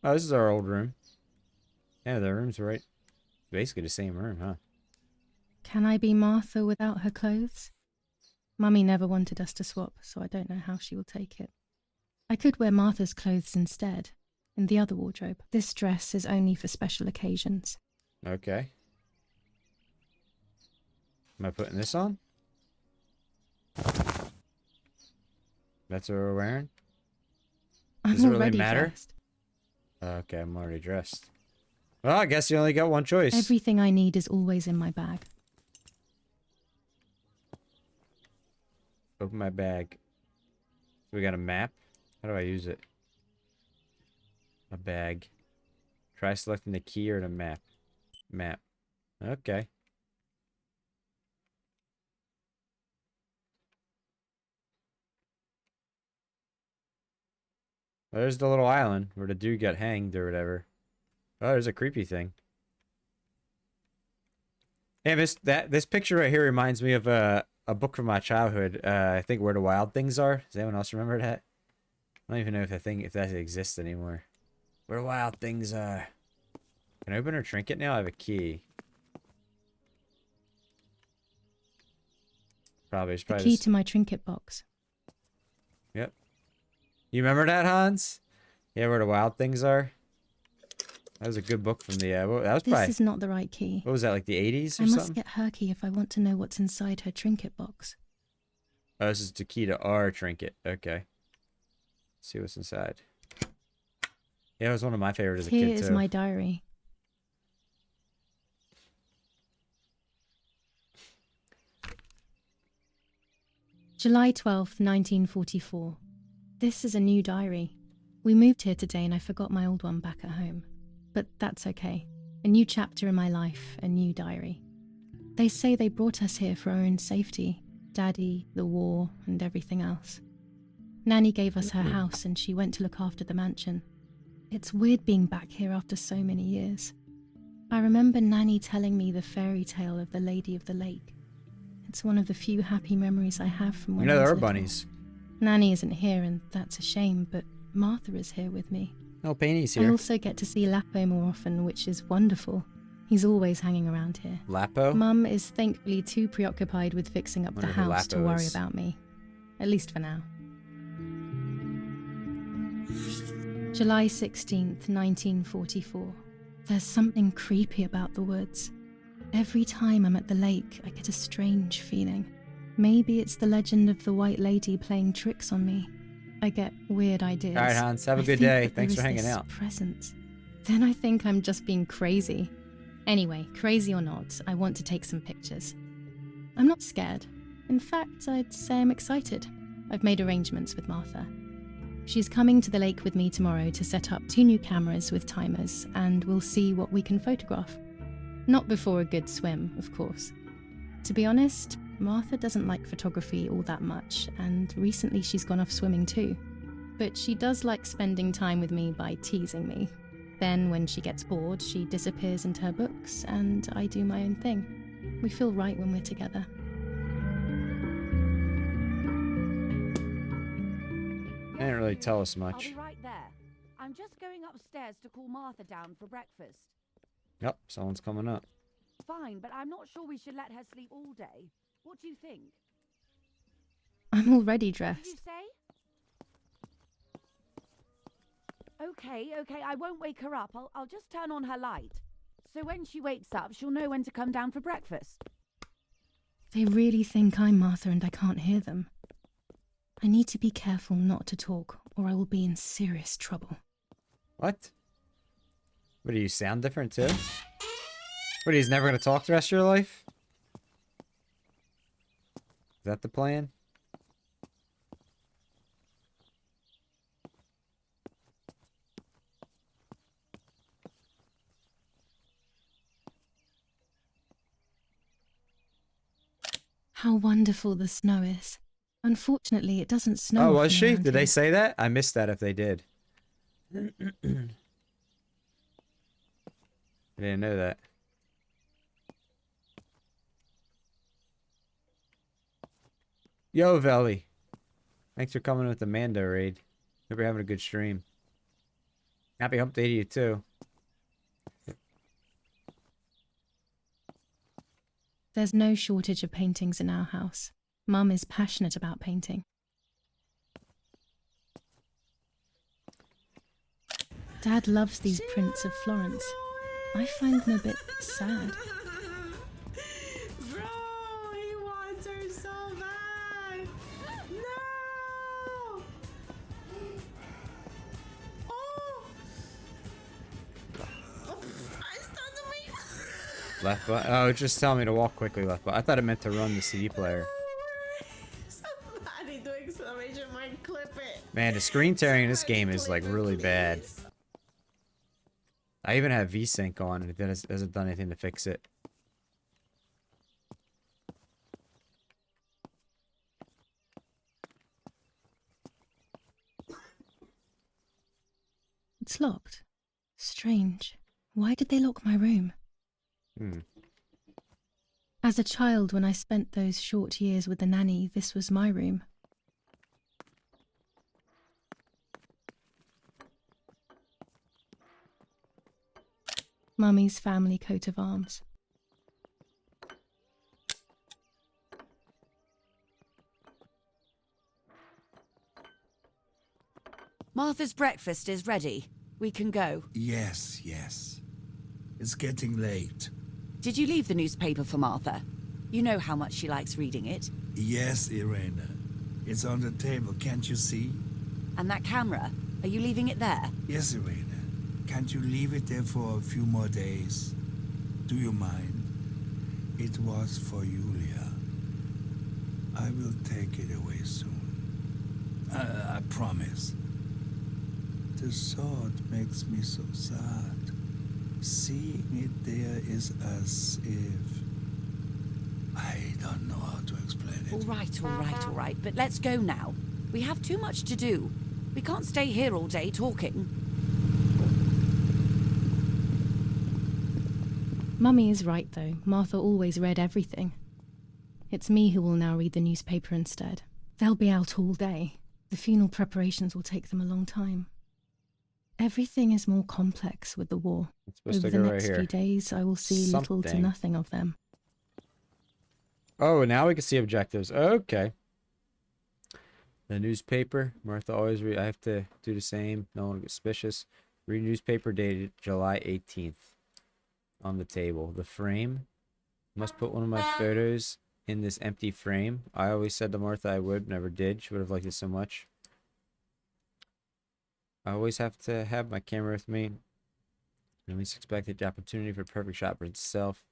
Oh, this is our old room. Yeah, the room's right. Basically the same room, huh? Can I be Martha without her clothes? Mummy never wanted us to swap, so I don't know how she will take it. I could wear Martha's clothes instead, in the other wardrobe. This dress is only for special occasions. Okay. Am I putting this on? That's what we're wearing? I'm Does it really already matter? dressed. Okay, I'm already dressed. Well, I guess you only got one choice. Everything I need is always in my bag. Open my bag. So we got a map. How do I use it? A bag. Try selecting the key or the map. Map. Okay. Well, there's the little island where the dude got hanged or whatever. Oh, there's a creepy thing. Damn, this picture right here reminds me of a book from my childhood. I think Where the Wild Things Are. Does anyone else remember that? I don't even know if that exists anymore. Where the Wild Things Are. Can I open her trinket now? I have a key. Probably. It's The probably key just... to my trinket box. Yep. You remember that, Hans? Yeah, Where the Wild Things Are. That was a good book from the. That was This probably. is not the right key. What was that, like the 80s or I must something? get her key if I want to know what's inside her trinket box. Oh, this is the key to our trinket. Okay. Let's see what's inside. Yeah, it was one of my favorites as a Here kid, is too. my diary. July 12th, 1944. This is a new diary. We moved here today and I forgot my old one back at home. But that's okay. A new chapter in my life, a new diary. They say they brought us here for our own safety. Daddy, the war, and everything else. Nanny gave us her house and she went to look after the mansion. It's weird being back here after so many years. I remember Nanny telling me the fairy tale of the Lady of the Lake. It's one of the few happy memories I have from when You know, I was there are little. bunnies. Nanny isn't here and that's a shame, but Martha is here with me. No, Painy's I here. also get to see Lapo more often, which is wonderful. He's always hanging around here. Lapo? Mum is thankfully too preoccupied with fixing up the Wonder who house to Lapo worry is. about me. At least for now. July 16th, 1944. There's something creepy about the woods. Every time I'm at the lake, I get a strange feeling. Maybe it's the legend of the White Lady playing tricks on me. I get weird ideas. All right, Hans. Have a I good think day. that there Thanks for is hanging this out. Presence. Then I think I'm just being crazy. Anyway, crazy or not, I want to take some pictures. I'm not scared. In fact, I'd say I'm excited. I've made arrangements with Martha. She's coming to the lake with me tomorrow to set up 2 new cameras with timers, and we'll see what we can photograph. Not before a good swim, of course. To be honest, Martha doesn't like photography all that much, and recently she's gone off swimming too. But she does like spending time with me by teasing me. Then, when she gets bored, she disappears into her books, and I do my own thing. We feel right when we're together. They didn't really tell us I'll much. be right there. I'm just going upstairs to call Martha down for breakfast. Yep, someone's coming up. Fine, but I'm not sure we should let her sleep all day. What do you think? I'm already What did you dressed. say? Okay, I won't wake her up. I'll just turn on her light. So when she wakes up, she'll know when to come down for breakfast. They really think I'm Martha and I can't hear them. I need to be careful not to talk, or I will be in serious trouble. What? What, do you sound different too? What, he's never going to talk the rest of your life? Is that the plan? How wonderful the snow is. Unfortunately, it doesn't snow. Oh, was often she? around Did they here. say that? I missed that if they did. I didn't know that. Yo, Veli. Thanks for coming with the Mando raid. Hope you're having a good stream. Happy hump day to you, too. There's no shortage of paintings in our house. Mum is passionate about painting. Dad loves these prints of Florence. I find them a bit sad. Bro, he wants her so bad. No! Oh! I started to make... Left button. Oh, it's just telling me to walk quickly left button. I thought it meant to run the CD player. Somebody do exclamation mark, clip it. Man, the screen tearing in this game is like really bad. I even have VSync on and it hasn't done anything to fix it. It's locked. Strange. Why did they lock my room? As a child, when I spent those short years with the nanny, this was my room. Mummy's family coat of arms. Martha's breakfast is ready. We can go. Yes, yes. It's getting late. Did you leave the newspaper for Martha? You know how much she likes reading it. Yes, Irena. It's on the table, can't you see? And that camera, are you leaving it there? Yes, Irena. Can't you leave it there for a few more days? Do you mind? It was for Julia. I will take it away soon. I promise. The thought makes me so sad. Seeing it there is as if... I don't know how to explain it. All right. But let's go now. We have too much to do. We can't stay here all day talking. Mummy is right, though. Martha always read everything. It's me who will now read the newspaper instead. They'll be out all day. The funeral preparations will take them a long time. Everything is more complex with the war. Over the next few days, I will see little to nothing of them. Oh, now we can see objectives. Okay. The newspaper. Martha always read. I have to do the same. No one gets suspicious. Read newspaper dated July 18th. On the table. The frame. Must put one of my photos in this empty frame. I always said to Martha I would. Never did. She would have liked it so much. I always have to have my camera with me. I least expected the opportunity for a perfect shot for itself.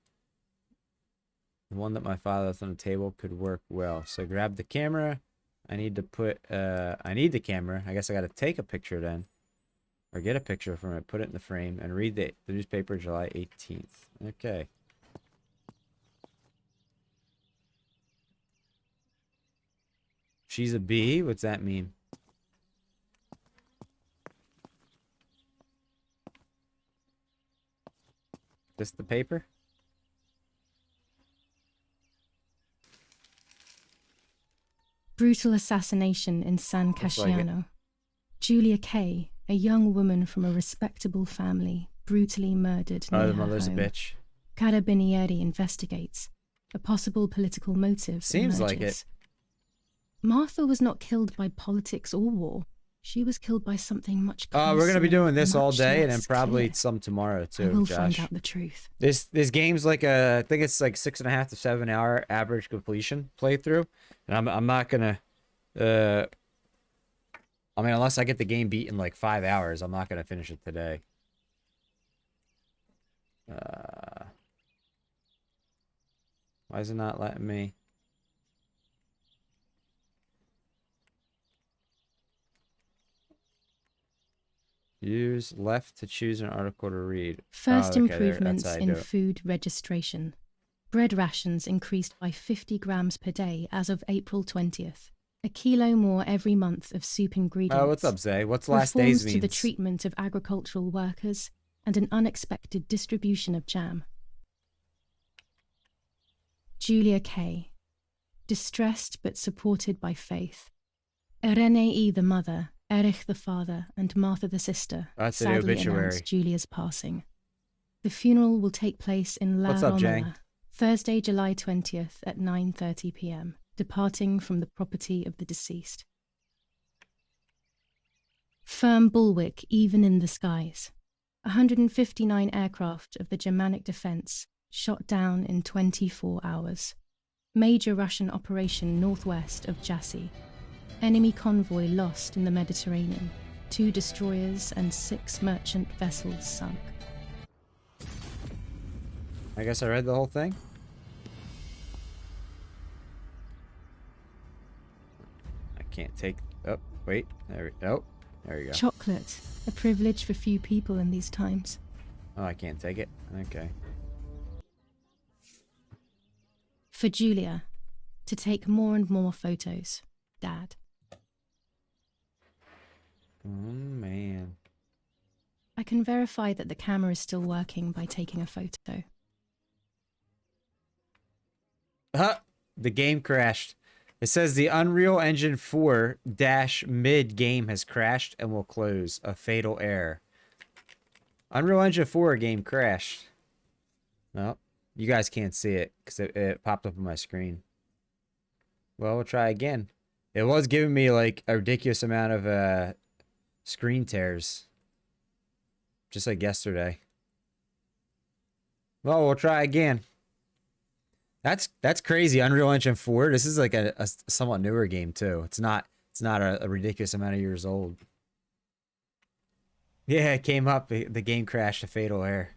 The one that my father left on the table could work well. So grab the camera. I need to put, I need the camera. I guess I got to take a picture then. Or get a picture from it, put it in the frame, and read the newspaper July 18th. Okay. She's a bee? What's that mean? This the paper? Brutal assassination in San Casciano. Julia Kay, a young woman from a respectable family, brutally murdered near the her mother's home. a bitch. Carabinieri investigates. A possible political motive Seems emerges. like it. Martha was not killed by politics or war. She was killed by something much closer. We're gonna be doing this all much day, and then less probably clear. some tomorrow I too. will Josh. find out the truth. This game's like I think it's like 6.5 to 7 hour average completion playthrough, and I'm not gonna. I mean, unless I get the game beat in like 5 hours, I'm not gonna finish it today. Why is it not letting me? Use left to choose an article to read. First Oh, okay, improvements that's how I in do it. food registration. Bread rations increased by 50 grams per day as of April 20th. A kilo more every month of soup ingredients. Oh, what's up, Zay? What's last Reforms days means? to the treatment of agricultural workers and an unexpected distribution of jam. Julia Kay. Distressed but supported by faith. Irenei the mother, Erich the father, and Martha the sister That's the sadly obituary. announced Julia's passing. The funeral will take place in La What's up, Romola, Jang? Thursday, July 20th at 9:30 p.m., departing from the property of the deceased. Firm bulwark even in the skies. 159 aircraft of the Germanic defense shot down in 24 hours. Major Russian operation northwest of Jassy. Enemy convoy lost in the Mediterranean. 2 destroyers and 6 merchant vessels sunk. I guess I read the whole thing. I can't take... Oh, wait. There we go. There you go. Chocolate, a privilege for few people in these times. Oh, I can't take it. Okay. For Julia, to take more and more photos. Dad. Oh, man. I can verify that the camera is still working by taking a photo. The game crashed. It says the Unreal Engine 4-mid game has crashed and will close. A fatal error. Unreal Engine 4 game crashed. Well, you guys can't see it because it popped up on my screen. Well, we'll try again. It was giving me like a ridiculous amount of screen tears. Just like yesterday. Well, we'll try again. That's crazy. Unreal Engine 4. This is like a somewhat newer game too. It's not a ridiculous amount of years old. Yeah, it came up. The game crashed. A fatal error.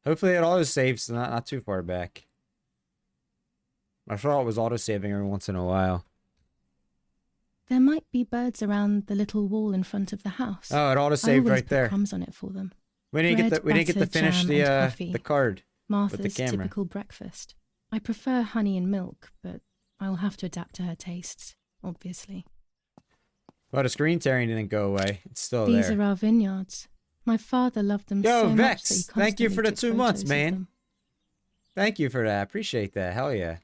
Hopefully it auto saves not too far back. I thought it was auto saving every once in a while. There might be birds around the little wall in front of the house. Oh, it auto I saved always right put there. crumbs on it for them. We didn't get to Bread, finish butter, jam, and the coffee. card Martha's with the camera. typical breakfast. I prefer honey and milk, but I'll have to adapt to her tastes, obviously. Well, the screen tearing didn't go away. It's still These there. are our vineyards. My father loved them Yo, so Vex, much that he thank you for the constantly 2 months, took photos of man. them. Thank you for that. I appreciate that. Hell yeah.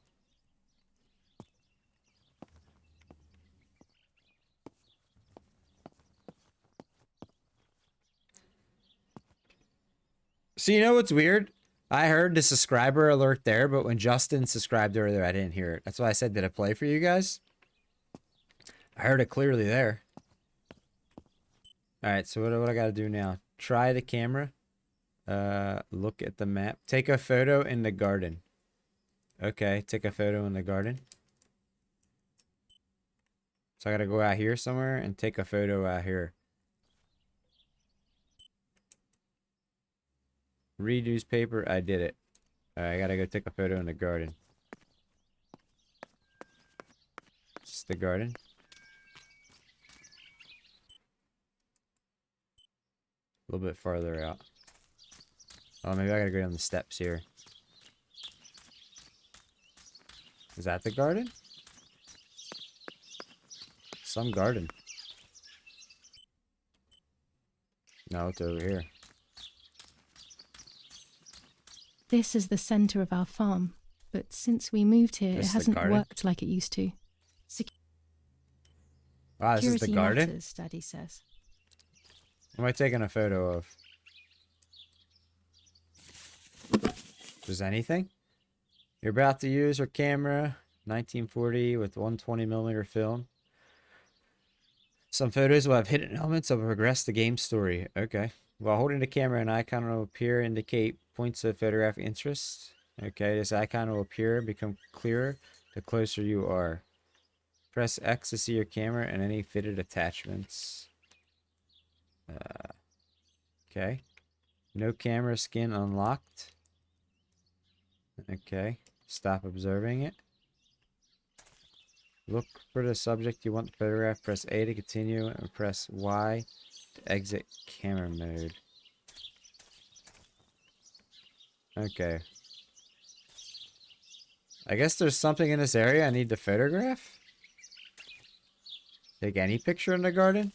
So you know what's weird? I heard the subscriber alert there, but when Justin subscribed earlier, I didn't hear it. That's why I said, did it play for you guys? I heard it clearly there. Alright, so what I gotta do now? Try the camera. Look at the map. Take a photo in the garden. Okay, take a photo in the garden. So I gotta go out here somewhere and take a photo out here. Read newspaper. I did it. Alright, I gotta go take a photo in the garden. It's the garden. A little bit farther out. Oh, maybe I gotta go down the steps here. Is that the garden? Some garden. No, it's over here. This is the centre of our farm, but since we moved here, This it is the hasn't garden? worked like it used to. Wow, this is the Security garden? matters, Daddy says. What am I taking a photo of? Does anything? You're about to use your camera, 1940 with 120mm film. Some photos will have hidden elements that will progress the game story. Okay. While holding the camera, an icon will appear indicate points of photographic interest. Okay, this icon will appear and become clearer the closer you are. Press X to see your camera and any fitted attachments. Okay. No camera skin unlocked. Okay. Stop observing it. Look for the subject you want to photograph. Press A to continue and press Y to exit camera mode. Okay. I guess there's something in this area I need to photograph. Take any picture in the garden.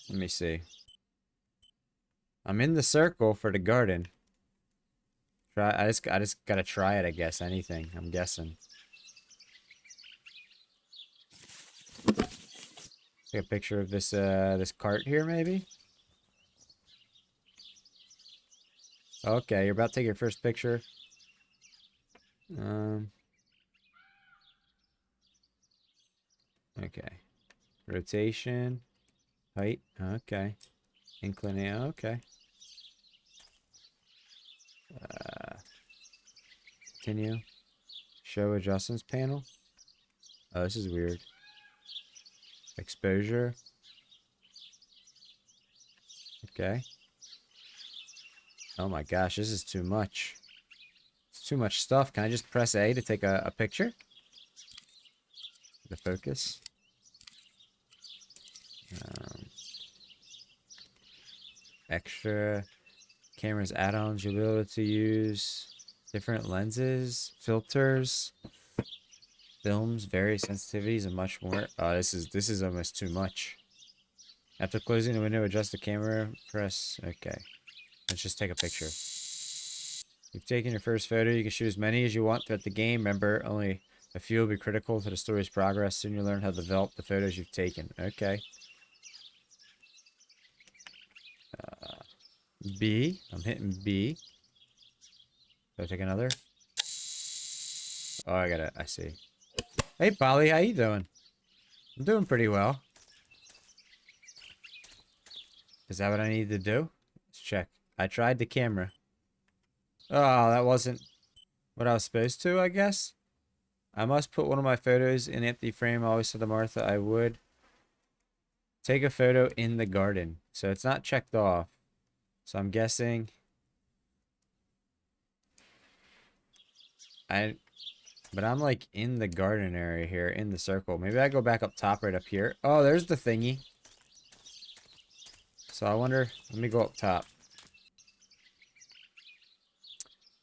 Let me see. I'm in the circle for the garden. I just gotta try it, I guess. Anything, I'm guessing. Take a picture of this this cart here, maybe. Okay, you're about to take your first picture. Okay. Rotation. Height. Okay. Inclination. Okay. Continue. Show adjustments panel. Oh, this is weird. Exposure. Okay. Oh my gosh, this is too much. It's too much stuff. Can I just press A to take a picture? The focus. Extra cameras add-ons you'll be able to use. Different lenses, filters, films, various sensitivities, and much more. Oh, this is almost too much. After closing the window, adjust the camera. Press. Okay. Let's just take a picture. You've taken your first photo. You can shoot as many as you want throughout the game. Remember, only a few will be critical to the story's progress. Soon you'll learn how to develop the photos you've taken. Okay. B. I'm hitting B. Do I take another? Oh, I see. Hey, Polly, how you doing? I'm doing pretty well. Is that what I need to do? Let's check. I tried the camera. Oh, that wasn't what I was supposed to, I guess. I must put one of my photos in empty frame. I always said to Martha I would. Take a photo in the garden. So it's not checked off. So I'm guessing... But I'm like in the garden area here, in the circle. Maybe I go back up top, right up here. Oh, there's the thingy. So I wonder, let me go up top.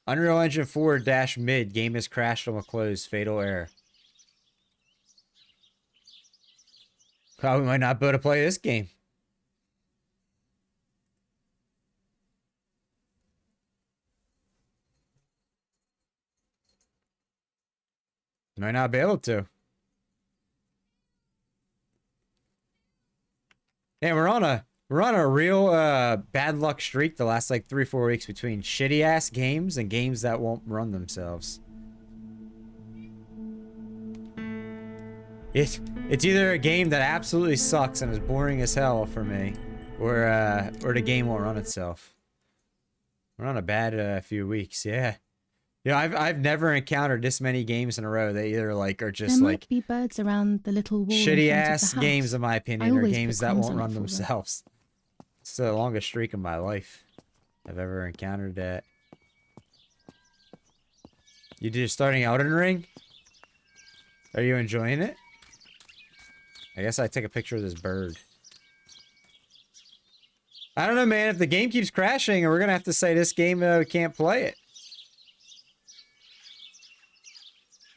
Unreal Engine 4 - mid. Game has crashed and will close. Fatal error. Oh, we might not be able to play this game. Might not be able to. Yeah, we're on a real bad luck streak the last like 3-4 weeks between shitty ass games and games that won't run themselves. It's either a game that absolutely sucks and is boring as hell for me, or the game won't run itself. We're on a bad few weeks, yeah. Yeah, I've never encountered this many games in a row that either like are just there like might be birds around the little wall in shitty front of ass the house. games, in my I opinion, or always games put that crumbs won't on it run for them. themselves. It's the longest streak of my life I've ever encountered that. You just starting Elden Ring? Are you enjoying it? I guess I take a picture of this bird. I don't know, man. If the game keeps crashing, we're gonna have to say this game we can't play it.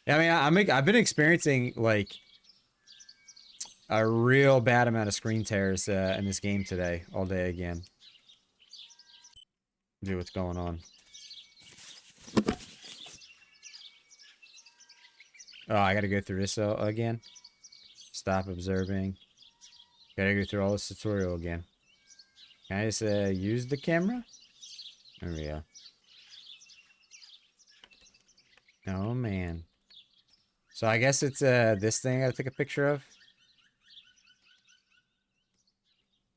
I mean, I've been experiencing like a real bad amount of screen tears in this game today, all day again. See what's going on. Oh, I gotta go through this again. Stop observing. Gotta go through all this tutorial again. Can I just use the camera? There we go. Oh man. So I guess it's this thing I gotta take a picture of.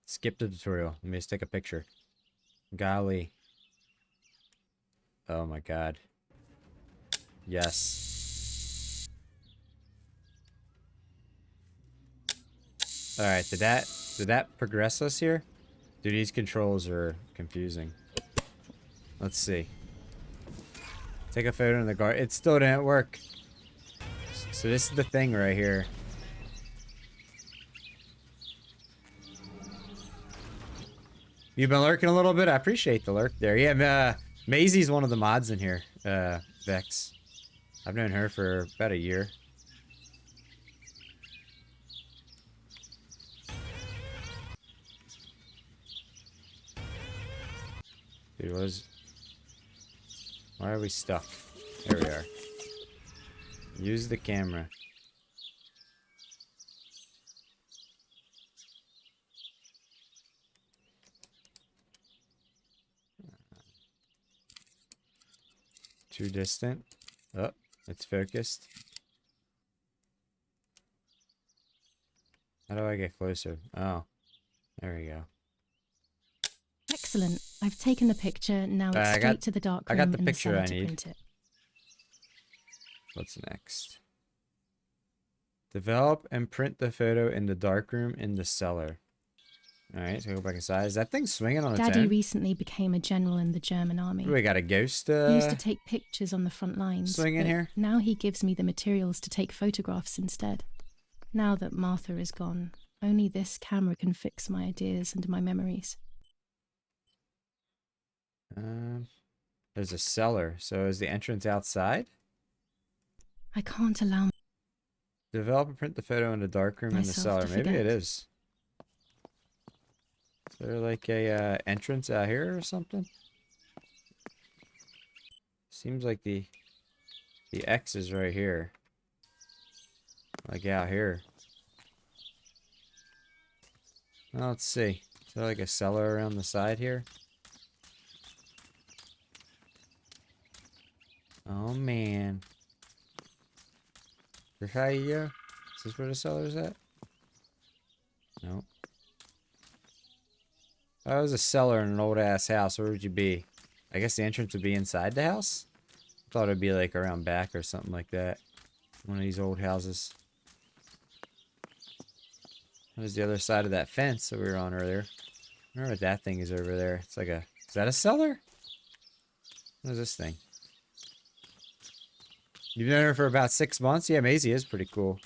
Skip the tutorial. Let me just take a picture. Golly. Oh my god. Yes. Alright, did that progress us here? Dude, these controls are confusing. Let's see. Take a photo in the garden. It still didn't work. So this is the thing right here. You've been lurking a little bit? I appreciate the lurk there. Yeah, Maisie's one of the mods in here. Vex. I've known her for about a year. Dude, Why are we stuck? There we are. Use the camera. Too distant. Oh, it's focused. How do I get closer? Oh, there we go. Excellent. I've taken the picture. Now it's straight to the dark room. I got the in picture cellar I to need. print it. What's next? Develop and print the photo in the darkroom in the cellar. Alright, so go back inside. Is that thing swinging on its Daddy own? recently became a general in the German army. We got a ghost He used to take pictures on the front lines. swinging but here? Now he gives me the materials to take photographs instead. Now that Martha is gone, only this camera can fix my ideas and my memories. There's a cellar. So is the entrance outside? I can't allow Develop and print the photo in the darkroom in the myself cellar. to Maybe it forget. is. Is there like a entrance out here or something? Seems like the X is right here. Like out here. Well, let's see. Is there like a cellar around the side here? Oh man. Is this where the cellar is at? Nope. If I was a cellar in an old ass house, where would you be? I guess the entrance would be inside the house? I thought it'd be like around back or something like that. One of these old houses. That was the other side of that fence that we were on earlier. I wonder what that thing is over there. It's like a... Is that a cellar? What is this thing? You've known her for about 6 months? Yeah, Maisie is pretty cool.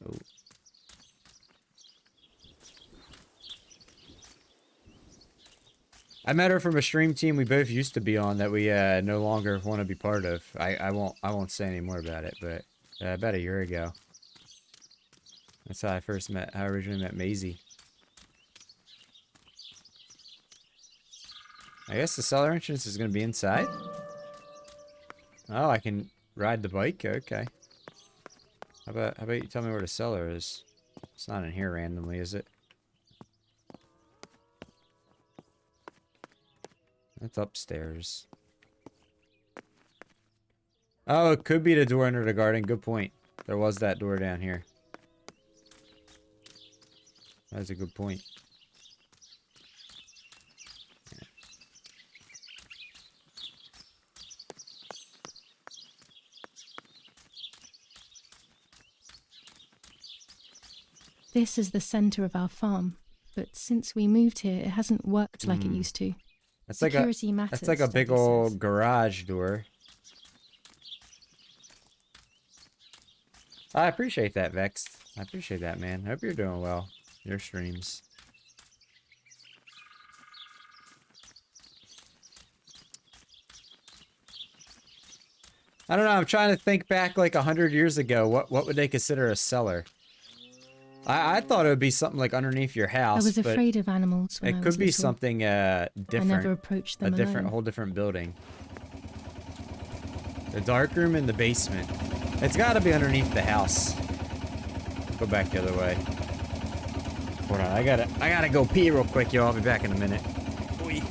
Oh. I met her from a stream team we both used to be on that we no longer want to be part of. I won't say any more about it, but about a year ago. That's how I originally met Maisie. I guess the cellar entrance is going to be inside. Oh, I can ride the bike? Okay. How about you tell me where the cellar is? It's not in here randomly, is it? That's upstairs. Oh, it could be the door under the garden. Good point. There was that door down here. That's a good point. This is the center of our farm, but since we moved here, it hasn't worked like it used to. That's Security matters, that's like a big Daddy old says. garage door. I appreciate that, Vexed. I appreciate that, man. I hope you're doing well. Your streams. I don't know. I'm trying to think back like 100 years ago. What would they consider a cellar? I thought it would be something like underneath your house. I was but afraid of animals when I it was could be little. something different. I never approached them alone. whole different building. The dark room in the basement. It's got to be underneath the house. Go back the other way. Hold on, I gotta go pee real quick, y'all. I'll be back in a minute. Oy.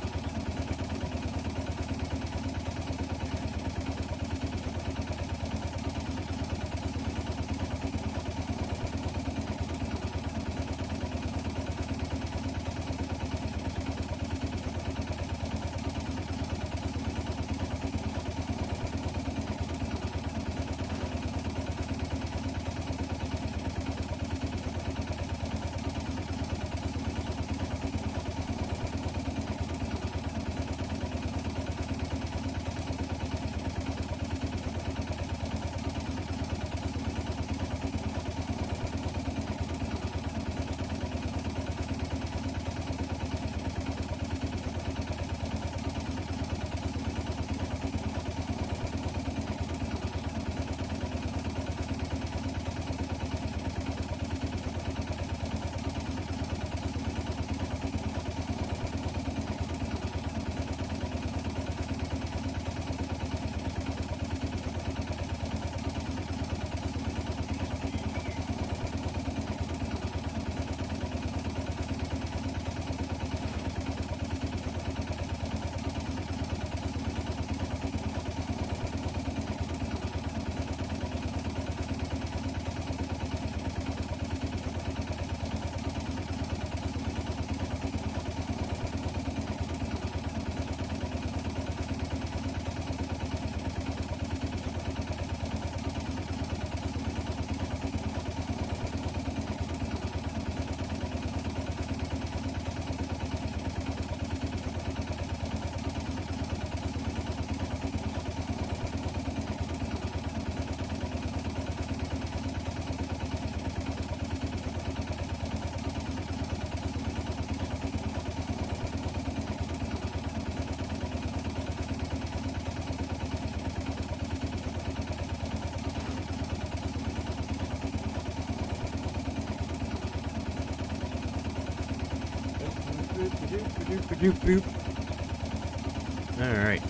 Alright.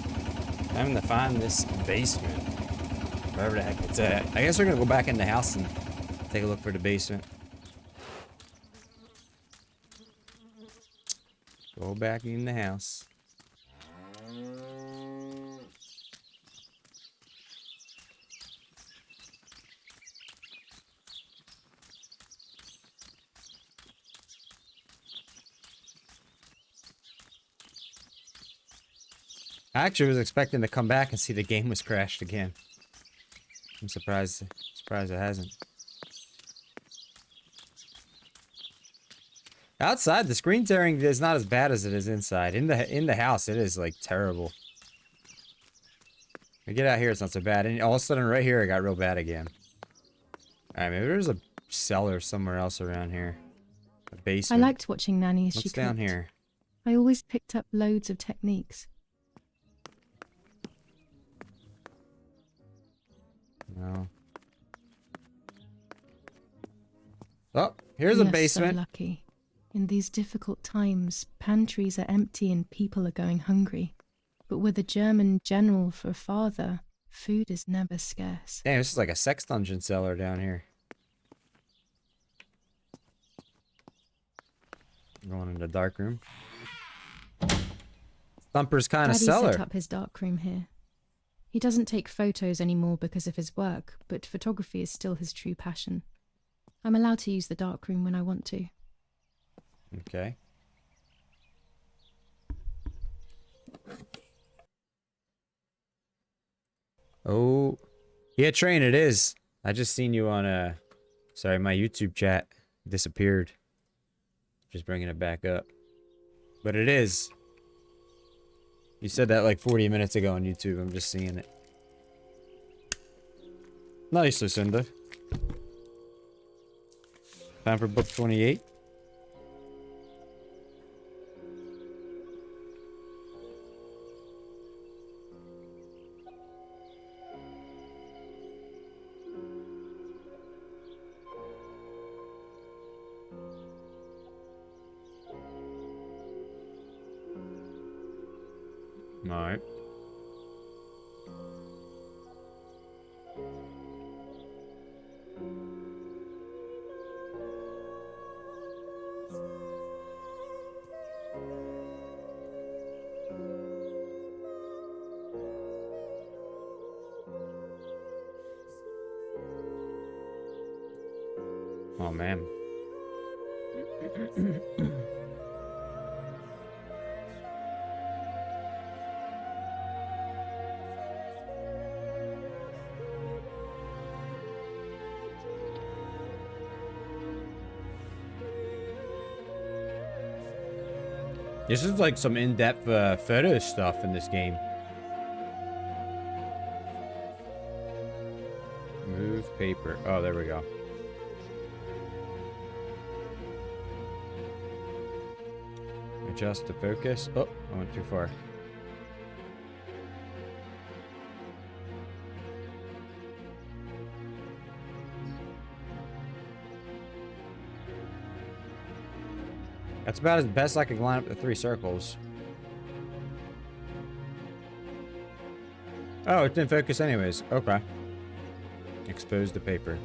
Time to find this basement. Wherever the heck it's at. I guess we're gonna go back in the house and take a look for the basement. Go back in the house. I actually was expecting to come back and see the game was crashed again. I'm surprised it hasn't. Outside, the screen tearing is not as bad as it is inside. In the house, it is like terrible. I get out here, it's not so bad. And all of a sudden, right here, it got real bad again. All right, maybe there's a cellar somewhere else around here. A I basement. liked watching Nanny as she What's down cooked. here? I always picked up loads of techniques. No. Oh, here's We a are basement. So lucky. In these difficult times, pantries are empty and people are going hungry. But with a German general for a father, food is never scarce. Damn, this is like a sex dungeon cellar down here. Going in the dark room. Thumper's kind of Daddy cellar. set up his dark room here. He doesn't take photos anymore because of his work, but photography is still his true passion. I'm allowed to use the dark room when I want to. Okay. Oh, yeah, Train, it is. I just seen you on sorry, my YouTube chat disappeared. Just bringing it back up. But it is. You said that like 40 minutes ago on YouTube. I'm just seeing it. Nice, Lucinda. Time for book 28. Alright. Oh man. This is like some in-depth photo stuff in this game. Move paper. Oh, there we go. Adjust the focus. Oh, I went too far. That's about as best I could line up the 3 circles. Oh, it didn't focus anyways. Okay. Expose the paper.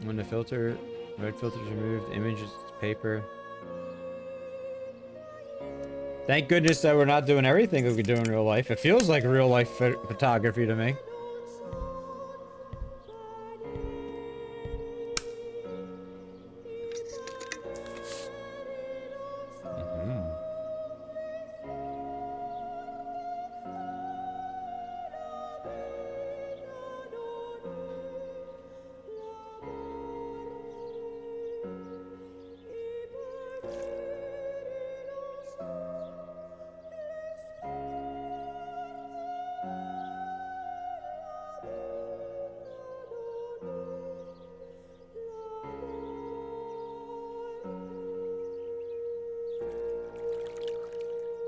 When the red filter is removed, images, paper. Thank goodness that we're not doing everything we could do in real life. It feels like real life photography to me.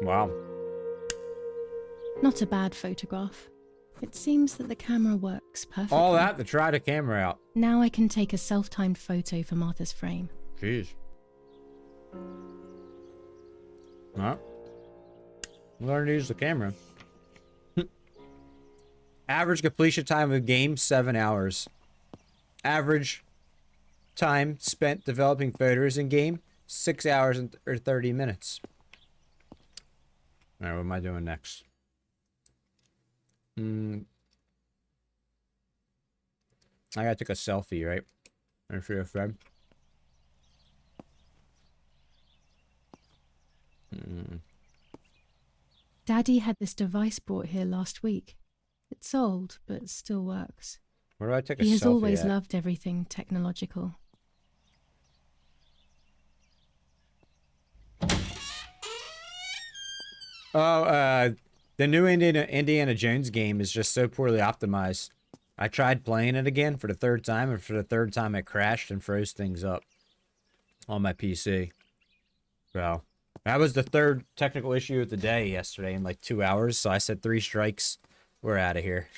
Wow. Not a bad photograph. It seems that the camera works perfectly. All that to try the camera out. Now I can take a self-timed photo for Martha's frame. Jeez. Well, learn to use the camera. Average completion time of game, 7 hours. Average time spent developing photos in game, 6 hours or 30 minutes. Alright, what am I doing next? I gotta take a selfie, right? And show a friend. Daddy had this device brought here last week. It's old, but still works. Where do I take a selfie He has always at? loved everything technological. Oh, the new Indiana Jones game is just so poorly optimized. I tried playing it again for the 3rd time, and for the 3rd time it crashed and froze things up on my PC. So, that was the 3rd technical issue of the day yesterday in like 2 hours, so I said 3 strikes. We're out of here.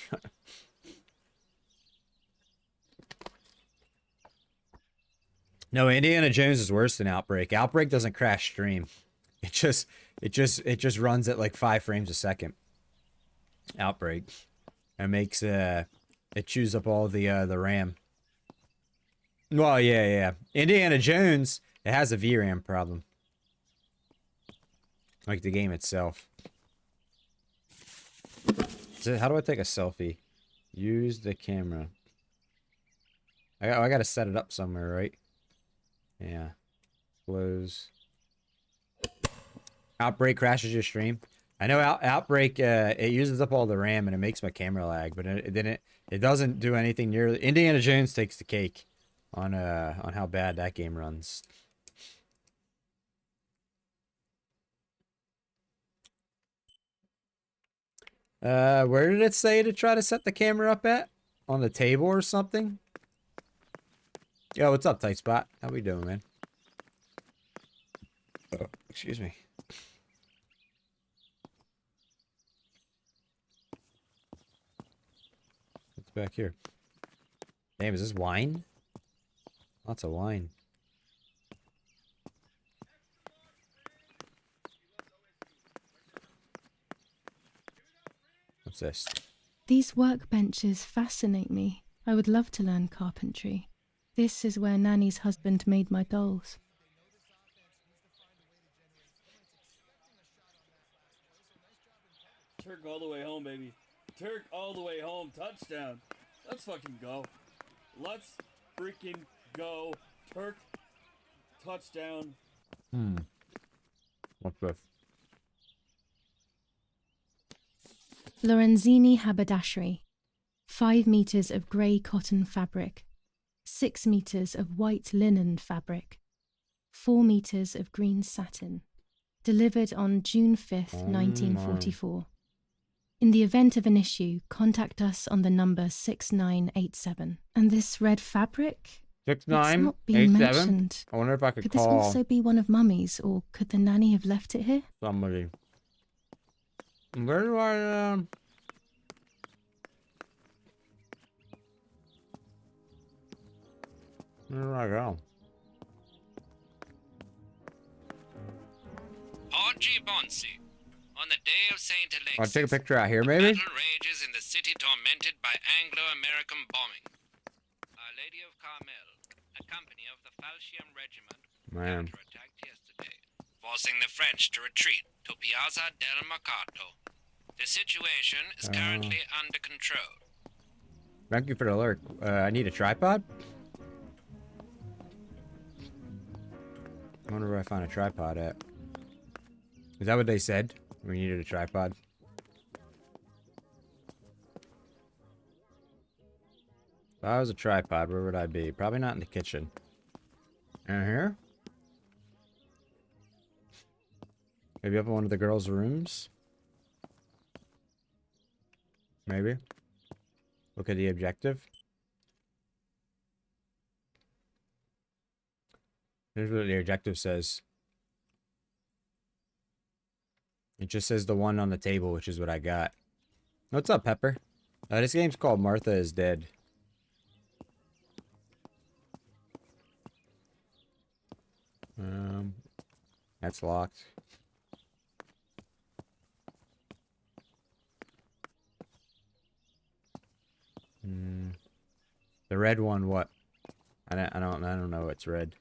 No, Indiana Jones is worse than Outbreak. Outbreak doesn't crash stream. It just runs at like 5 frames a second. Outbreak. It makes it chews up all the RAM. Well, yeah. Indiana Jones, it has a VRAM problem. Like the game itself. So how do I take a selfie? Use the camera. I gotta set it up somewhere, right? Yeah. Close. Outbreak crashes your stream. I know Outbreak it uses up all the RAM and it makes my camera lag, but it doesn't do anything near. Indiana Jones takes the cake on how bad that game runs. Where did it say to try to set the camera up at? On the table or something? Yo, what's up, Tight Spot? How we doing, man? Oh, excuse me. What's back here? Damn, is this wine? Lots of wine. What's this? These workbenches fascinate me. I would love to learn carpentry. This is where Nanny's husband made my dolls. Turk all the way home, baby. Turk all the way home. Touchdown. Let's fucking go. Let's freaking go. Turk. Touchdown. What's this? Lorenzini haberdashery. 5 meters of grey cotton fabric. 6 meters of white linen fabric. 4 meters of green satin. Delivered on June 5th, 1944. In the event of an issue, contact us on the number 6987. And this red fabric? It's not being 6987. mentioned. I wonder if I could Could call this also be one of Mummy's, or could the nanny have left it here? somebody. Where do I Where do I go? R.G. Bonsi. On the day of St. Alexis, I'll take a picture out here, the maybe? battle rages in the city tormented by Anglo-American bombing. Our Lady of Carmel, a company of the Falchium Regiment, Man. counterattacked yesterday, forcing the French to retreat to Piazza del Mercato. The situation is currently under control. Thank you for the alert. I need a tripod? I wonder where I find a tripod at. Is that what they said? We needed a tripod. If I was a tripod, where would I be? Probably not in the kitchen. In here? Maybe up in one of the girls' rooms? Maybe. Look at the objective. Here's what the objective says. It just says the one on the table, which is what I got. What's up, Pepper? This game's called Martha is Dead. That's locked. The red one, what? I don't know what's red.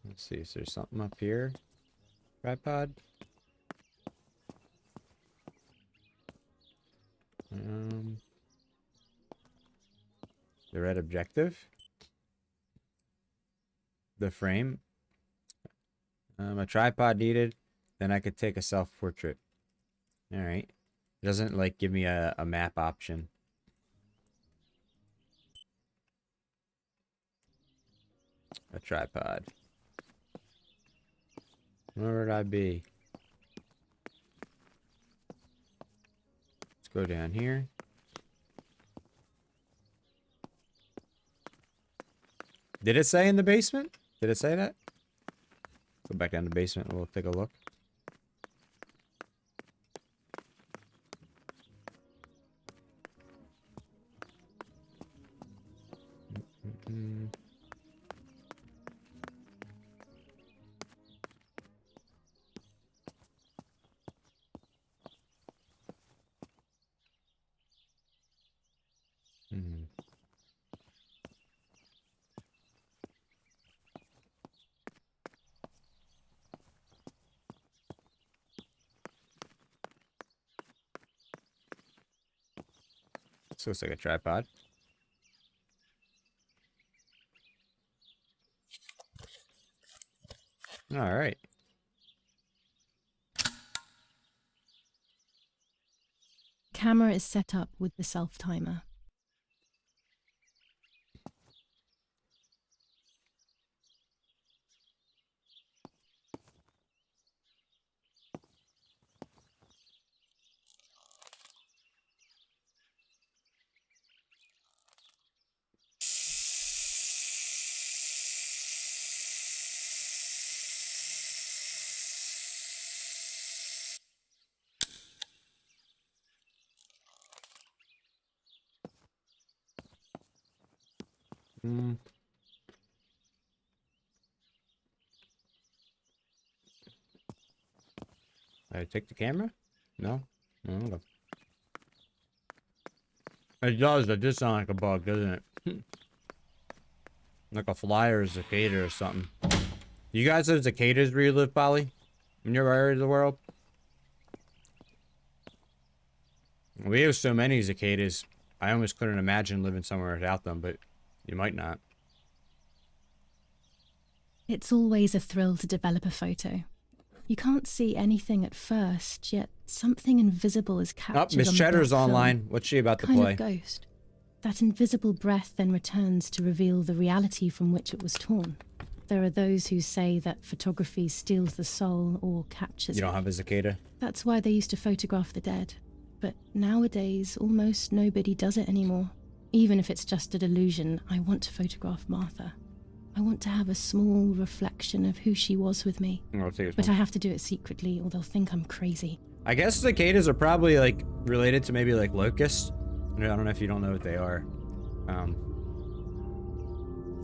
Let's see, is there something up here? Tripod? The red objective? The frame? A tripod needed. Then I could take a self-portrait. Alright. It doesn't, like, give me a map option. A tripod. Where would I be? Let's go down here. Did it say in the basement? Did it say that? Go back down to the basement and we'll take a look. This looks like a tripod. All right. Camera is set up with the self-timer. I take the camera? No? No. It does. That does sound like a bug, doesn't it? Like a fly or a cicada or something. You guys have cicadas where you live, Polly? In your area of the world? We have so many cicadas. I almost couldn't imagine living somewhere without them, but you might not. It's always a thrill to develop a photo. You can't see anything at first, yet something invisible is captured. Oh, Miss Cheddar's online. What's she about to play? Kind of ghost. That invisible breath then returns to reveal the reality from which it was torn. There are those who say that photography steals the soul or captures it. You don't have a cicada? That's why they used to photograph the dead. But nowadays, almost nobody does it anymore. Even if it's just a delusion, I want to photograph Martha. I want to have a small reflection of who she was with me. But I have to do it secretly or they'll think I'm crazy. I guess cicadas are probably like related to maybe like locusts. I don't know if you don't know what they are.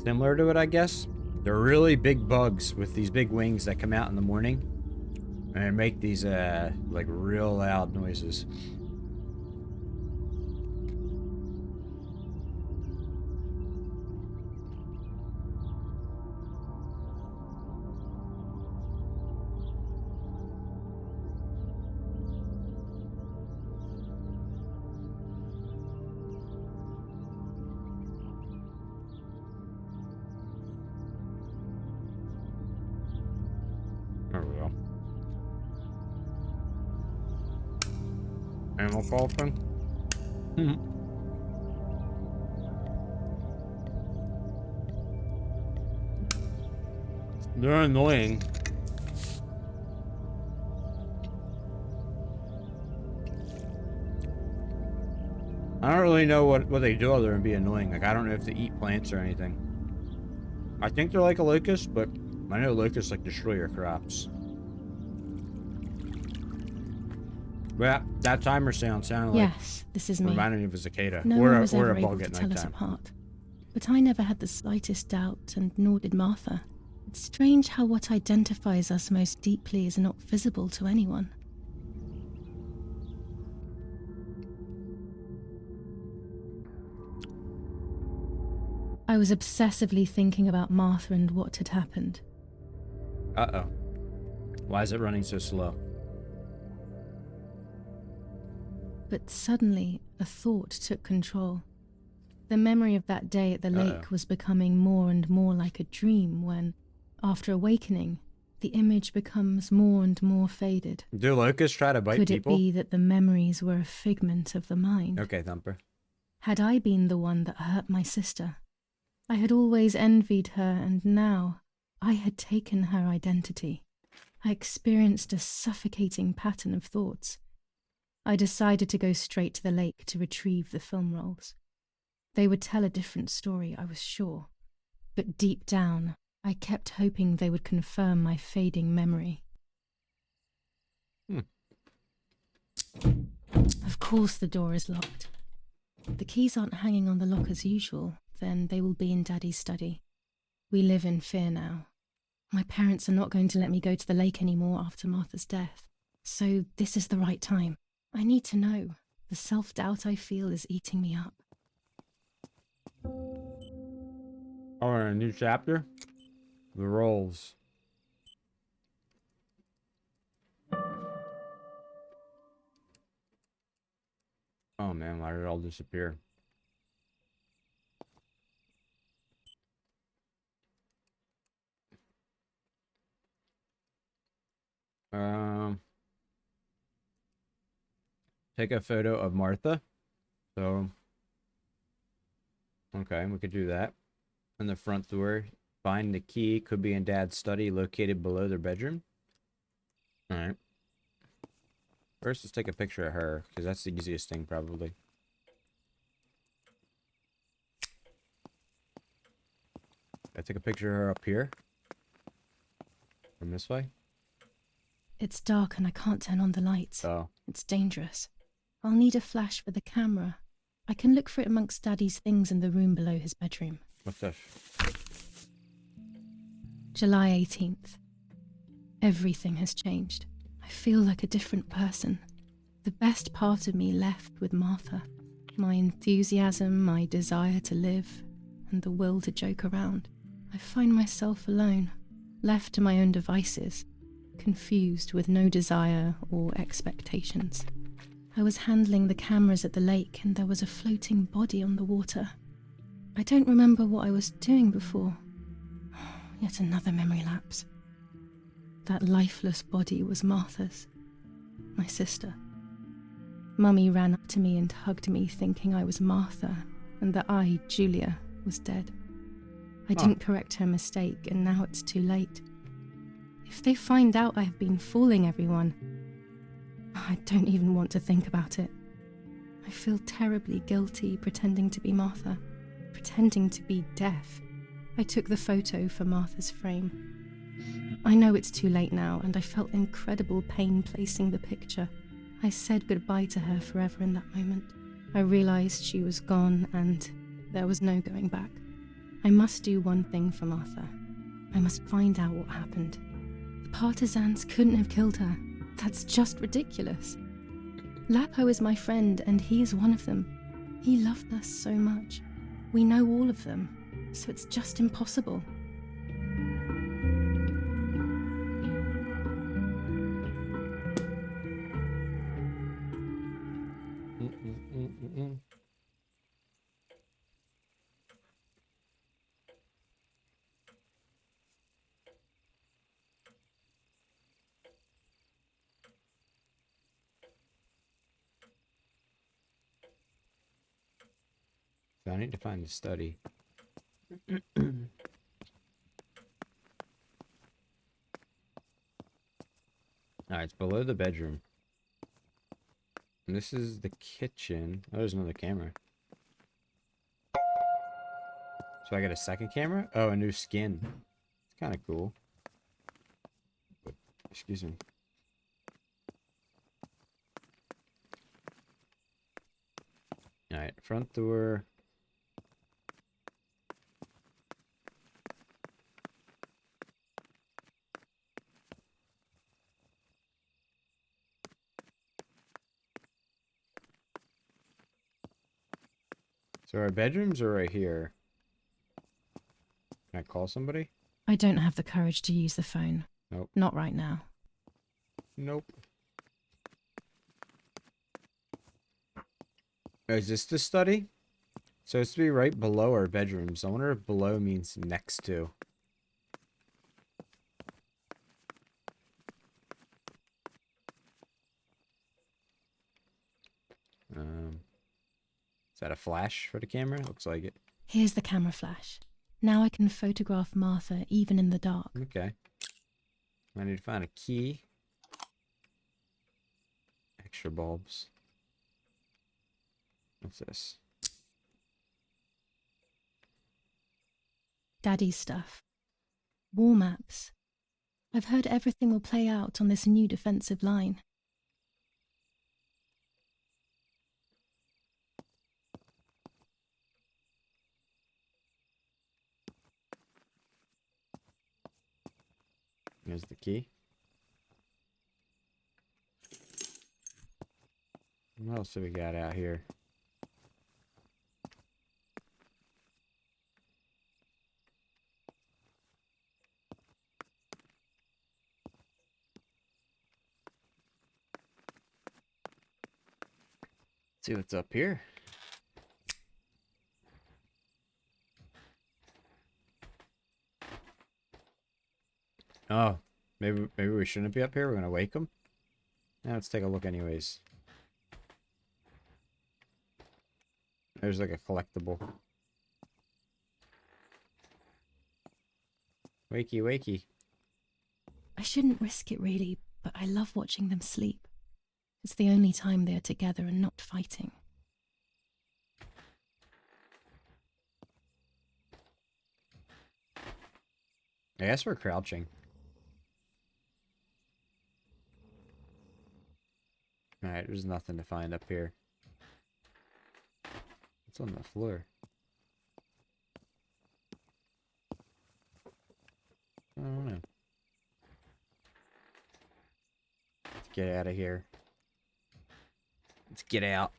Similar to it, I guess. They're really big bugs with these big wings that come out in the morning and make these like real loud noises. Animal Falcon. They're annoying. I don't really know what they do other than be annoying. Like, I don't know if they eat plants or anything. I think they're like a locust, but I know locusts like destroy your crops. Well, that timer sounded like Yes, this is me. reminded me of a cicada No or one a, was or ever a able bug to at tell us nighttime. apart. But I never had the slightest doubt, and nor did Martha. It's strange how what identifies us most deeply is not visible to anyone. I was obsessively thinking about Martha and what had happened. Uh-oh. Why is it running so slow? But suddenly, a thought took control. The memory of that day at the lake was becoming more and more like a dream when, after awakening, the image becomes more and more faded. Do locusts try to bite Could people? it be that the memories were a figment of the mind? Okay, Thumper. Had I been the one that hurt my sister? I had always envied her, and now I had taken her identity. I experienced a suffocating pattern of thoughts. I decided to go straight to the lake to retrieve the film rolls. They would tell a different story, I was sure. But deep down, I kept hoping they would confirm my fading memory. Of course the door is locked. The keys aren't hanging on the lock as usual, then they will be in Daddy's study. We live in fear now. My parents are not going to let me go to the lake anymore after Martha's death. So this is the right time. I need to know. The self-doubt I feel is eating me up. Oh, and a new chapter? The rolls. Oh man, why did it all disappear? Take a photo of Martha. So, okay, we could do that. On the front door, find the key. Could be in Dad's study, located below their bedroom. All right. First, let's take a picture of her, because that's the easiest thing, probably. I take a picture of her up here. From this way. It's dark and I can't turn on the lights. Oh. It's dangerous. I'll need a flash for the camera. I can look for it amongst Daddy's things in the room below his bedroom. What's this? July 18th. Everything has changed. I feel like a different person. The best part of me left with Martha. My enthusiasm, my desire to live, and the will to joke around. I find myself alone, left to my own devices, confused with no desire or expectations. I was handling the cameras at the lake and there was a floating body on the water. I don't remember what I was doing before. Yet another memory lapse. That lifeless body was Martha's, my sister. Mummy ran up to me and hugged me, thinking I was Martha and that I, Julia, was dead. I didn't correct her mistake, and now it's too late. If they find out I have been fooling everyone, I don't even want to think about it. I feel terribly guilty pretending to be Martha, pretending to be deaf. I took the photo for Martha's frame. I know it's too late now, and I felt incredible pain placing the picture. I said goodbye to her forever in that moment. I realized she was gone, and there was no going back. I must do one thing for Martha. I must find out what happened. The partisans couldn't have killed her. That's just ridiculous. Lapo is my friend, and he is one of them. He loved us so much. We know all of them, so it's just impossible. So I need to find the study. Alright, it's below the bedroom. And this is the kitchen. Oh, there's another camera. So I got a second camera? Oh, a new skin. It's kind of cool. Excuse me. Alright, front door. So our bedrooms are right here. Can I call somebody? I don't have the courage to use the phone. Nope. Not right now. Nope. Is this the study? So it's to be right below our bedrooms. I wonder if below means next to. Is that a flash for the camera? Looks like it. Here's the camera flash. Now I can photograph Martha even in the dark. Okay. I need to find a key. Extra bulbs. What's this? Daddy's stuff. War maps. I've heard everything will play out on this new defensive line. Here's the key. What else do we got out here? See what's up here. Oh, maybe we shouldn't be up here. We're gonna wake them. Now let's take a look anyways. There's like a collectible. Wakey, wakey. I shouldn't risk it really, but I love watching them sleep. It's the only time they are together and not fighting. I guess we're crouching. Alright, there's nothing to find up here. What's on the floor? I don't know. Let's get out of here. Let's get out.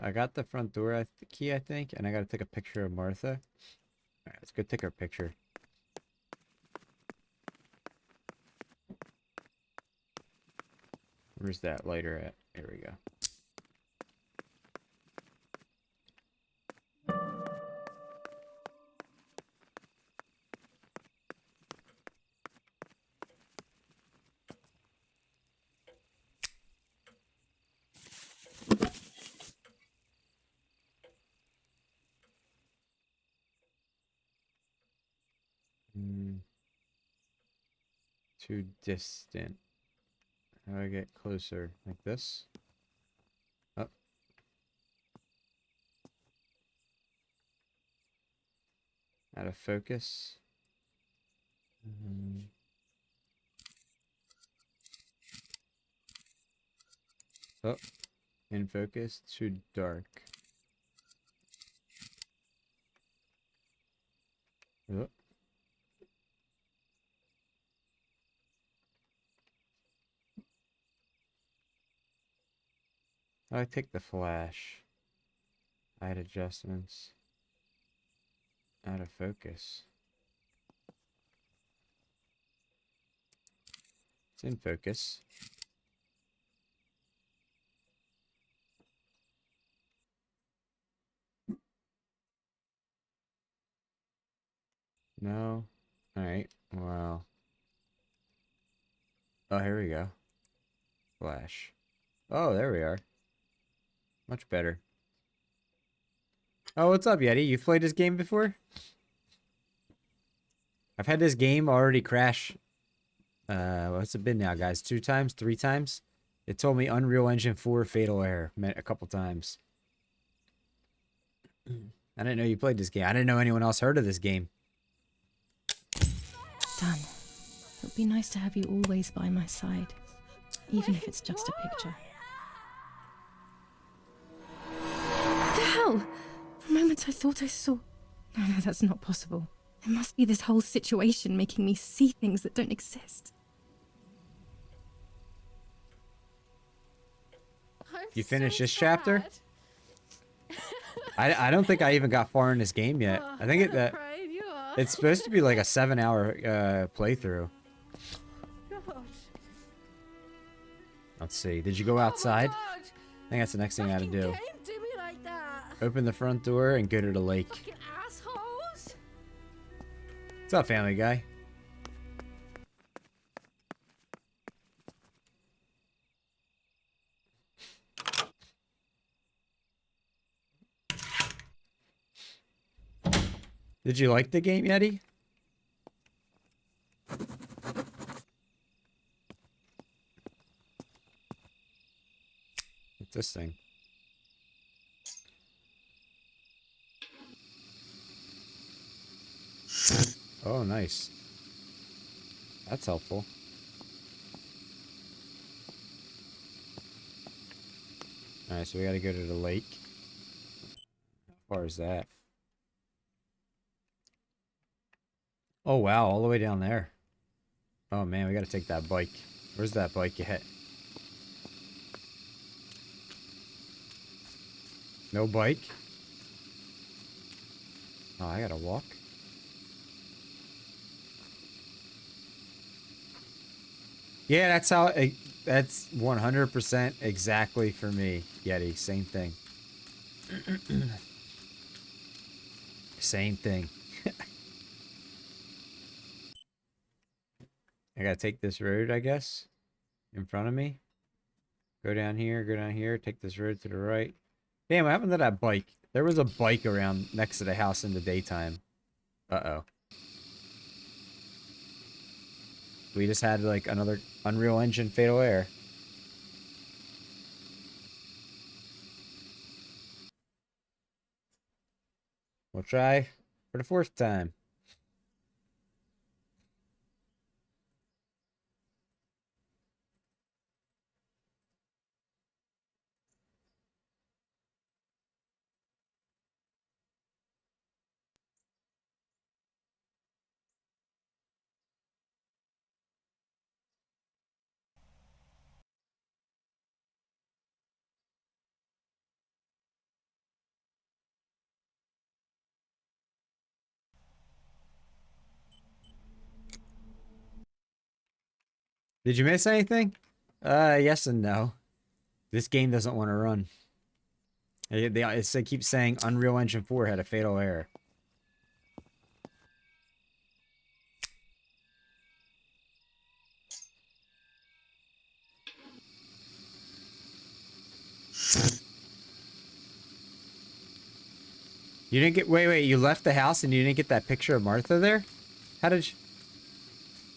I got the front door key, I think, and I gotta take a picture of Martha. Alright, let's go take her picture. Where's that lighter at? Here we go. Too distant. How do I get closer? Like this? Up. Out of focus. Oh, in focus. Too dark. Oh. I take the flash. Hide adjustments. Out of focus. It's in focus. No. Alright. Well. Oh, here we go. Flash. Oh, there we are. Much better. Oh, what's up, Yeti? You've played this game before? I've had this game already crash. What's it been now, guys? 2 times? 3 times? It told me Unreal Engine 4 fatal error. Meant a couple times. I didn't know you played this game. I didn't know anyone else heard of this game. Done. It would be nice to have you always by my side, even if it's just a picture. What the hell? For a moment I thought I saw... No, that's not possible. It must be this whole situation making me see things that don't exist. You finished this chapter? I don't think I even got far in this game yet. I think it's supposed to be like a 7-hour playthrough. Let's see. Did you go outside? I think that's the next thing I gotta do. Open the front door and go to the lake. What's up, Family Guy? Did you like the game, Yeti? What's this thing? Oh, nice. That's helpful. Alright, so we gotta go to the lake. How far is that? Oh, wow, all the way down there. Oh, man, we gotta take that bike. Where's that bike at? No bike? Oh, I gotta walk. Yeah, that's how... That's 100% exactly for me, Yeti. Same thing. Same thing. I gotta take this road, I guess, in front of me. Go down here, take this road to the right. Damn, what happened to that bike? There was a bike around next to the house in the daytime. Uh-oh. We just had, like, another Unreal Engine Fatal Error. We'll try for the 4th time. Did you miss anything? Yes and no. This game doesn't want to run. It keeps saying Unreal Engine 4 had a fatal error. You didn't get... Wait, you left the house and you didn't get that picture of Martha there? How did you...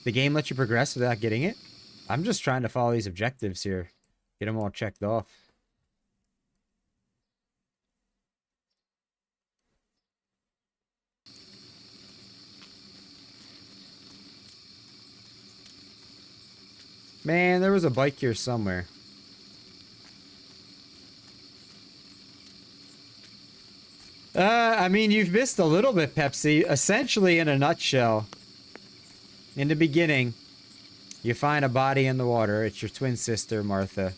The game let you progress without getting it? I'm just trying to follow these objectives here. Get them all checked off. Man, there was a bike here somewhere. I mean, you've missed a little bit, Pepsi. Essentially, in a nutshell, in the beginning, you find a body in the water. It's your twin sister, Martha.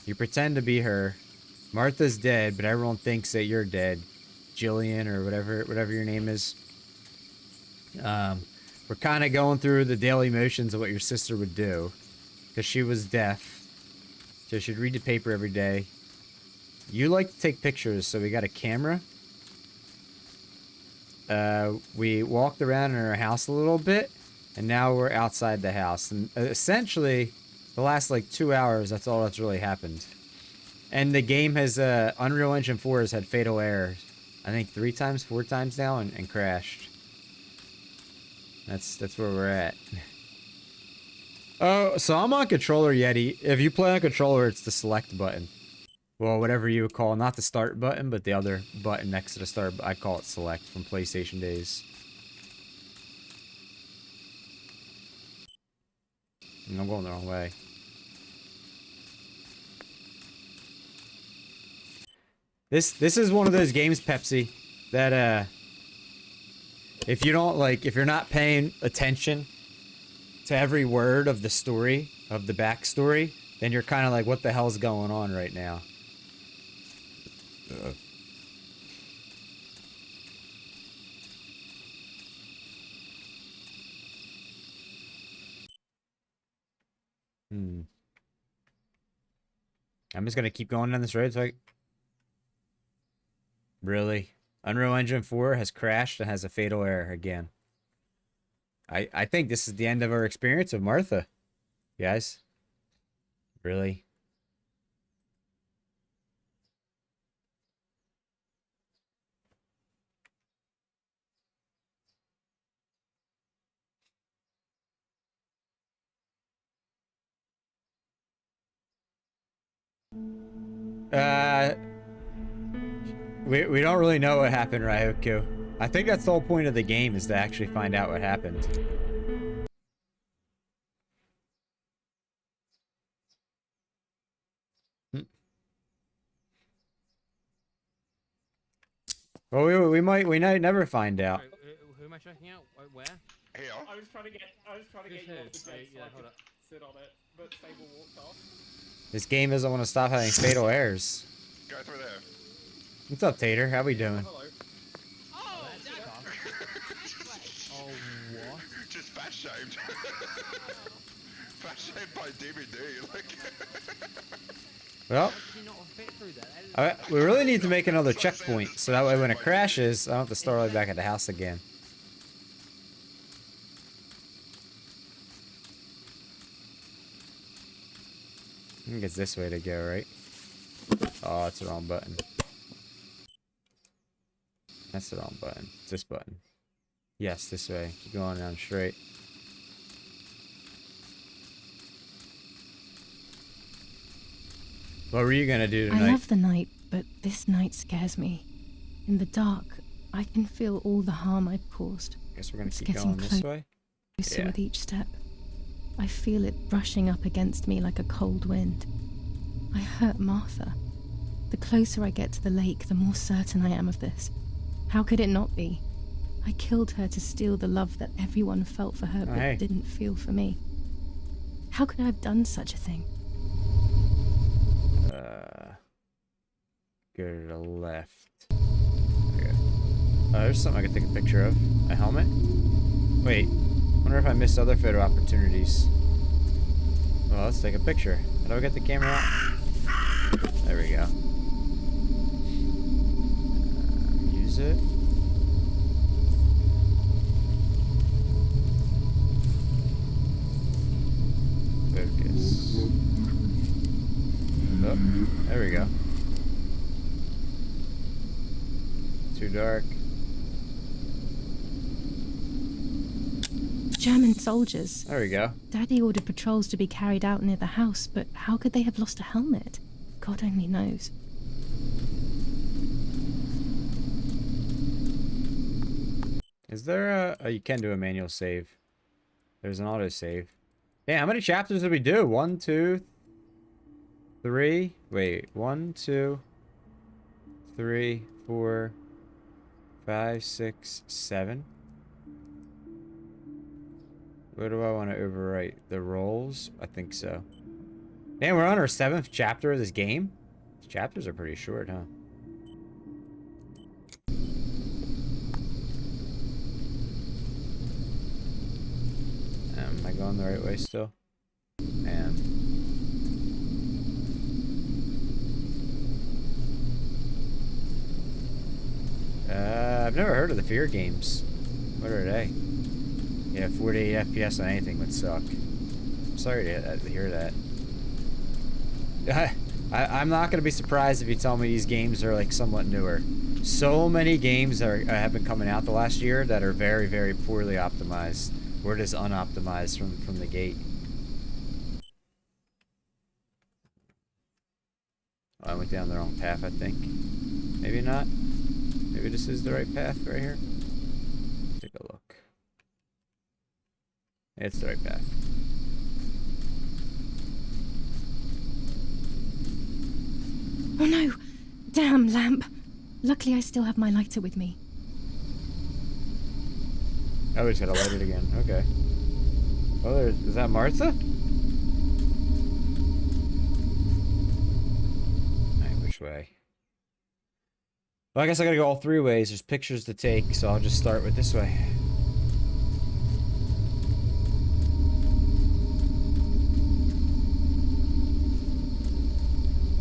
You pretend to be her. Martha's dead, but everyone thinks that you're dead. Jillian, or whatever your name is. We're kind of going through the daily motions of what your sister would do. Because she was deaf. So she'd read the paper every day. You like to take pictures, so we got a camera. We walked around in our house a little bit. And now we're outside the house. And essentially, the last like 2 hours, that's all that's really happened. And the game has, Unreal Engine 4 has had fatal errors. I think 4 times now, and crashed. That's where we're at. Oh, so I'm on controller, Yeti. If you play on controller, it's the select button. well, whatever you would call, not the start button, but the other button next to the start. I call it select from PlayStation days. And I'm going the wrong way. This is one of those games, Pepsi, that if you don't if you're not paying attention to every word of the story, of the backstory, then you're kind of like, what the hell's going on right now? I'm just gonna keep going down this road. So really, Unreal Engine 4 has crashed and has a fatal error again. I think this is the end of our experience of Martha, guys. Really. We don't really know what happened, Ryoku. I think that's the whole point of the game, is to actually find out what happened. Well, we might never find out. Who am I checking out? Where? Here. I was trying to get you off the bed so I could sit on it, but Sable walked off. This game doesn't want to stop having fatal errors. Go through there. What's up, Tater? How we doing? Hello. Oh, oh, what? Just fat shamed. Fat shamed by DVD. Like. Well, we really need to make another checkpoint, so that way when it crashes, I don't have to start all the way back at the house again. I think it's this way to go, right? Oh, that's the wrong button. That's the wrong button. It's this button. Yes, this way. Keep going down straight. What were you gonna do tonight? I love the night, but this night scares me. In the dark, I can feel all the harm I've caused. Guess we're gonna It's keep getting going this way. Closer Yeah. with each step. I feel it brushing up against me like a cold wind. I hurt Martha. The closer I get to the lake, the more certain I am of this. How could it not be? I killed her to steal the love that everyone felt for her, but hey. didn't feel for me. How could I have done such a thing? Go to the left. There we go. Oh, there's something I can take a picture of. A helmet? Wait. Wonder if I missed other photo opportunities. Well, let's take a picture. How do I get the camera out? There we go. Use it. Focus. Oh, there we go. Too dark. German soldiers. There we go. Daddy ordered patrols to be carried out near the house, but how could they have lost a helmet? God only knows. Is there a... Oh, you can do a manual save. There's an auto save. Damn, how many chapters did we do? 1, 2, 3. Wait, 1, 2, 3, 4, 5, 6, 7. What do I want to overwrite? The roles? I think so. Man, we're on our 7th chapter of this game. These chapters are pretty short, huh? Am I going the right way still? Man. I've never heard of the Fear games. What are they? Yeah, 48 FPS on anything would suck. I'm sorry to hear that. I'm not going to be surprised if you tell me these games are like somewhat newer. So many games have been coming out the last year that are very, very poorly optimized. Or just unoptimized from the gate. Oh, I went down the wrong path, I think. Maybe not. Maybe this is the right path right here. Take a look. It's the right path. Oh no! Damn lamp! Luckily I still have my lighter with me. Oh, we just gotta light it again. Okay. Oh, is that Martha? Alright, which way? Well, I guess I gotta go all three ways. There's pictures to take, so I'll just start with this way.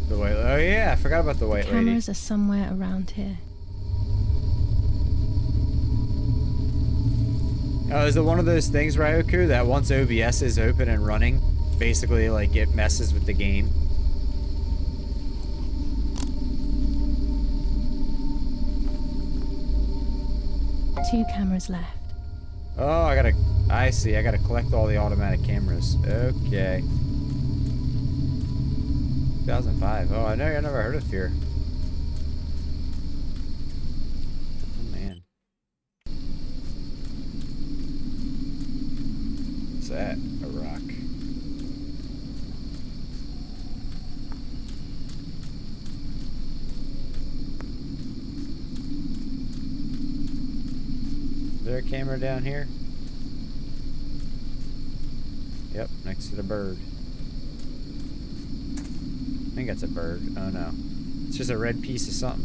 The white. Oh yeah, I forgot about the white lady. Cameras are somewhere around here. Oh, is it one of those things, Ryoku, that once OBS is open and running, basically, like, it messes with the game? Two cameras left. Oh, I see, I gotta collect all the automatic cameras. Okay. 2005. Oh, I never heard of Fear. Oh, man. What's that? A rock. Is there a camera down here? Yep, next to the bird. I think that's a bird. Oh no. It's just a red piece of something.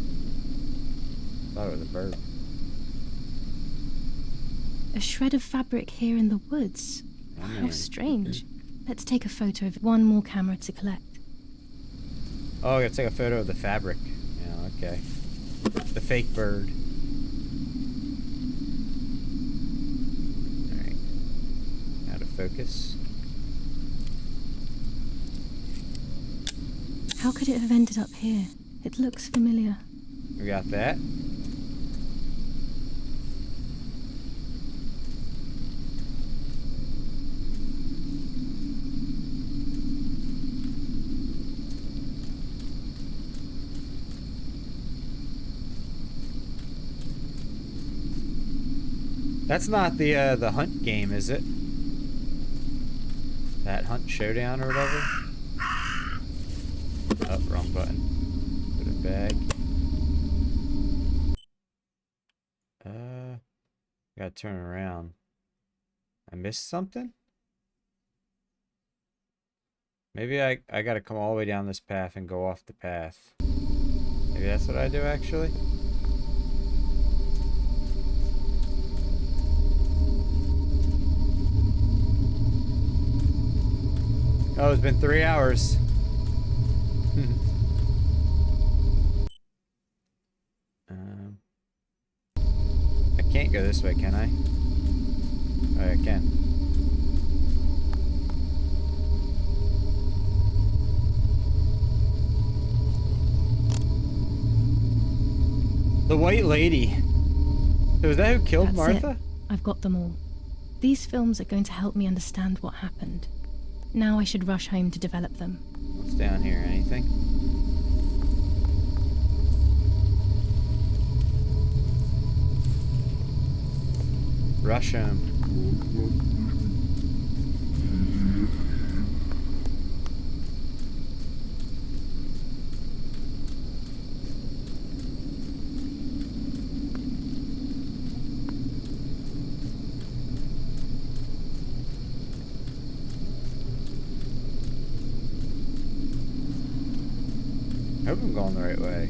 Thought it was a bird. A shred of fabric here in the woods. Oh, How man. strange. Let's take a photo of it. One more camera to collect. Oh, I gotta take a photo of the fabric. Yeah, okay. The fake bird. Alright. Now to focus. How could it have ended up here? It looks familiar. We got that. That's not the hunt game, is it? That Hunt Showdown or whatever? Oh, wrong button. Put it back. Gotta turn around. I missed something? Maybe I gotta come all the way down this path and go off the path. Maybe that's what I do actually? Oh, it's been 3 hours. I can't go this way, can I? Oh, I can. The White Lady. So is that who killed That's Martha? it. I've got them all. These films are going to help me understand what happened. Now I should rush home to develop them. What's down here? Anything? Rush home. I hope I'm going the right way.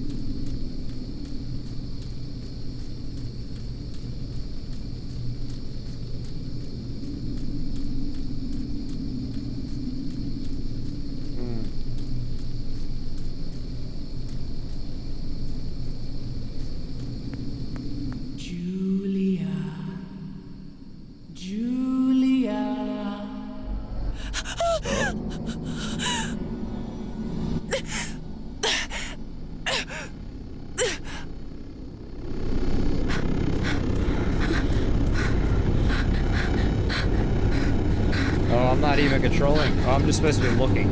Oh, I'm not even controlling. Oh, I'm just supposed to be looking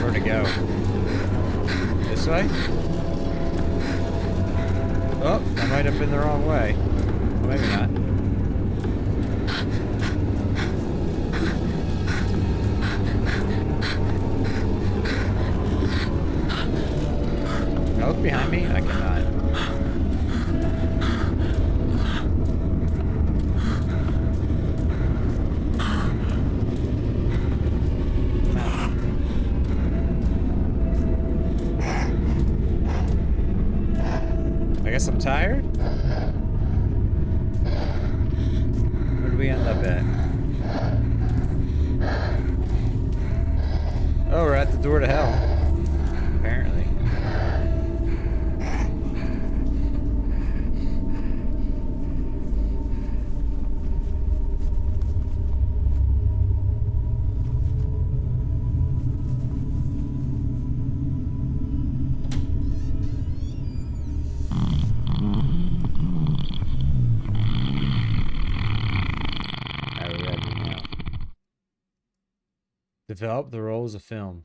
where to go. This This way? Oh, I might have been the wrong way. Well, maybe not. Can I look behind me? I cannot. I guess I'm tired? Where do we end up at? Oh, we're at the door to hell. Apparently. Develop the roles of film.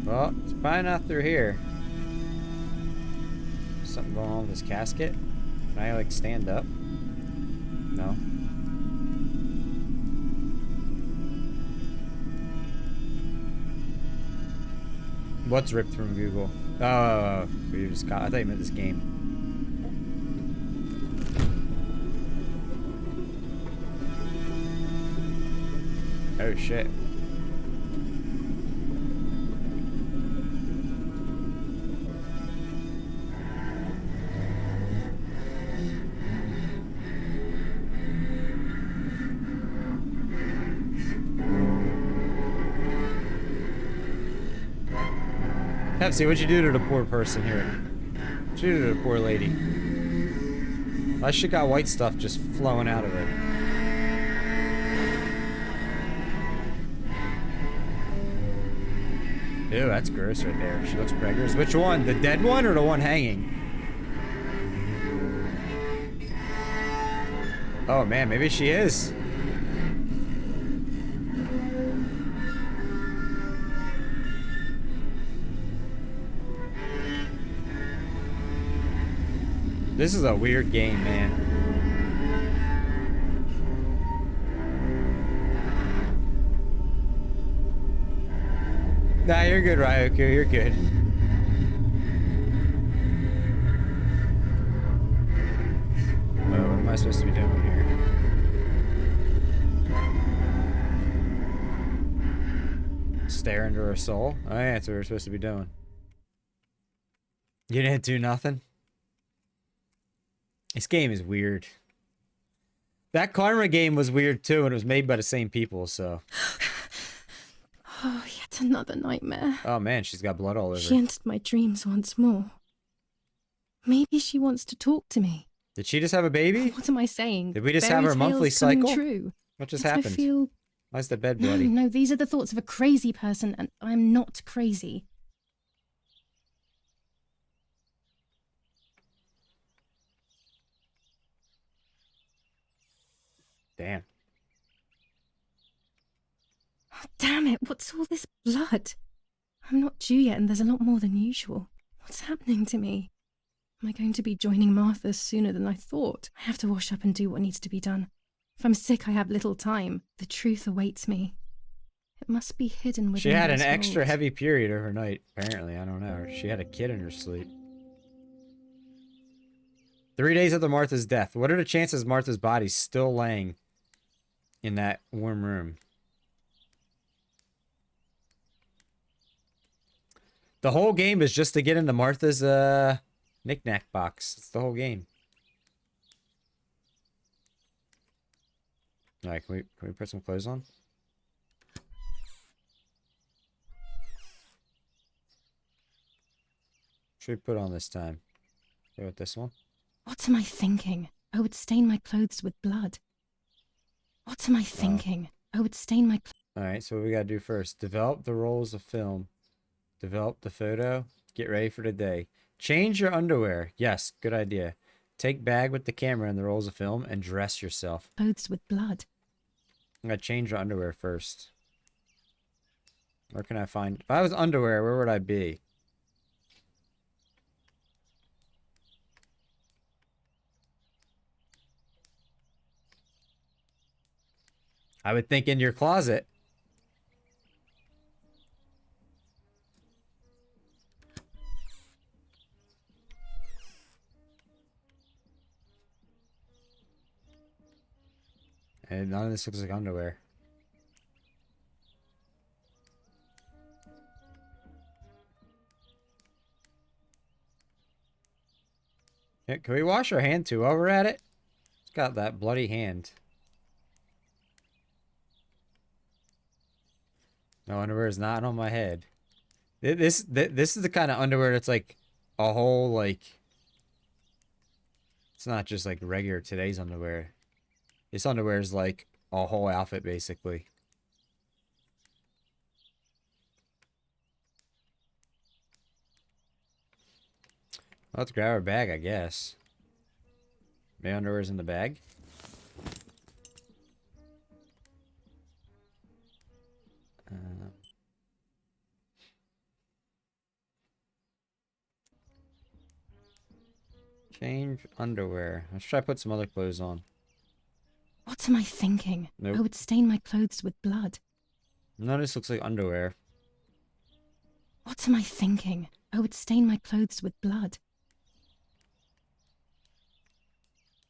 Well, it's probably not through here. Something going on with this casket? Can I, like, stand up? No. What's ripped from Google? Oh, you just got. I thought you meant this game. Oh shit. Pepsi, what'd you do to the poor person here? What'd you do to the poor lady? That shit got white stuff just flowing out of it. Ew, that's gross right there. She looks preggers. Which one? The dead one or the one hanging? Oh man, maybe she is. This is a weird game, man. Nah, you're good, Ryoko. You're good. What am I supposed to be doing here? Stare into her soul? Oh, yeah, that's what we're supposed to be doing. You didn't do nothing? This game is weird. That Karma game was weird too, and it was made by the same people, so. Oh, yet another nightmare. Oh man, she's got blood all over. She entered my dreams once more. Maybe she wants to talk to me. Did she just have a baby? What am I saying? Did we just Fairy have her monthly tales coming cycle? True. What just Yet happened? I feel... Why is the bed No, bloody? no, these are the thoughts of a crazy person, and I'm not crazy. Damn. Oh, damn it, what's all this blood? I'm not due yet, and there's a lot more than usual. What's happening to me? Am I going to be joining Martha sooner than I thought? I have to wash up and do what needs to be done. If I'm sick, I have little time. The truth awaits me. It must be hidden within She had an those extra walls. heavy period overnight, apparently. I don't know. Or she had a kid in her sleep. 3 days after Martha's death. What are the chances Martha's body's still laying in that warm room? The whole game is just to get into Martha's knick-knack box. It's the whole game. Alright, can we put some clothes on? What should we put on this time? Go with this one. What am I thinking? I would stain my clothes with blood. What am I thinking? I would stain my clothes. Alright, so what we gotta do first. Develop the rolls of film. Develop the photo. Get ready for the day. Change your underwear. Yes, good idea. Take bag with the camera and the rolls of film and dress yourself. Clothes with blood. I'm gonna change your underwear first. Where can I find... If I was underwear, where would I be? I would think in your closet. And none of this looks like underwear. Yeah, can we wash our hand too while we're at it? It's got that bloody hand. No, underwear is not on my head. This is the kind of underwear that's like a whole, like... It's not just like regular today's underwear. This underwear is like a whole outfit, basically. Let's grab our bag, I guess. My underwear's in the bag. Change underwear. Let's try to put some other clothes on. What am I thinking? Nope. I would stain my clothes with blood. None of this looks like underwear. What am I thinking? I would stain my clothes with blood.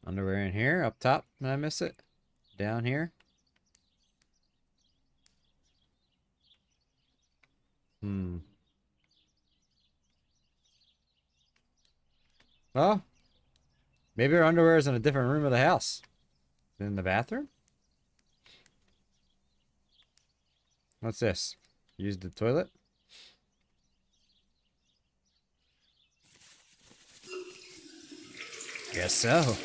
Underwear in here, up top. Did I miss it? Down here. Well, maybe our underwear is in a different room of the house. In the bathroom? What's this? Use the toilet? Guess so.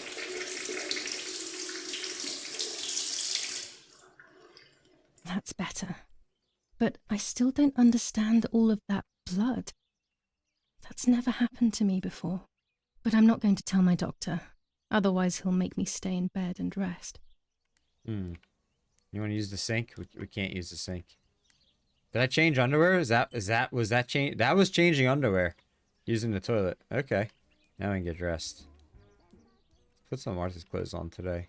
That's better. But I still don't understand all of that blood. That's never happened to me before. But I'm not going to tell my doctor. Otherwise, he'll make me stay in bed and rest. You want to use the sink? We can't use the sink. Did I change underwear? Was that change? That was changing underwear. Using the toilet. Okay. Now we can get dressed. Put some Martha's clothes on today.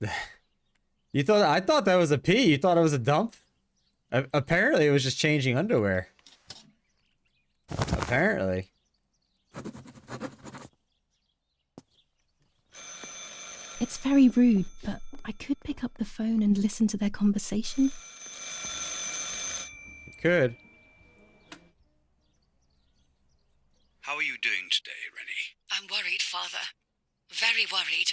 I thought that was a pee. You thought it was a dump? Apparently it was just changing underwear. Apparently. It's very rude, but I could pick up the phone and listen to their conversation. You could. How are you doing today, Rennie? I'm worried, Father. Very worried.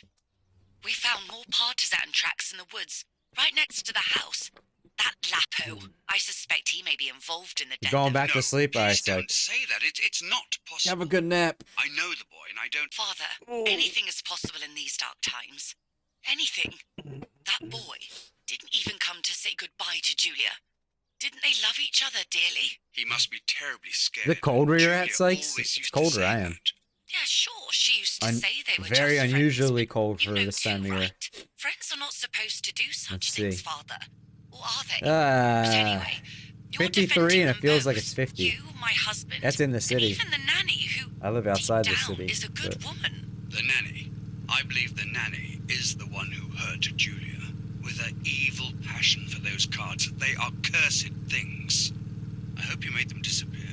We found more partisan tracks in the woods, right next to the house. That Lapo, I suspect he may be involved in the death Going of... back to sleep, I Please said. don't say that. It's not possible. Have a good nap. I know the boy, and I don't... Father, anything is possible in these dark times. Anything. That boy didn't even come to say goodbye to Julia. Didn't they love each other dearly? He must be terribly scared. Is it cold where you're at, Julia Sykes? always It's used to colder say where I am. that. Yeah, sure, she used to say they were Very just unusually friends, cold but for you know this too, time of year. right? Friends are not supposed to do such Let's things, see. Father. Or are they? But anyway, you're 53 defending and it them feels both. like it's 50. You, my husband, That's in the and city. even the nanny who I live outside the down city. is a good but- woman. The nanny. I believe the nanny is the one who hurt Julia. With her evil passion for those cards. They are cursed things. I hope you made them disappear.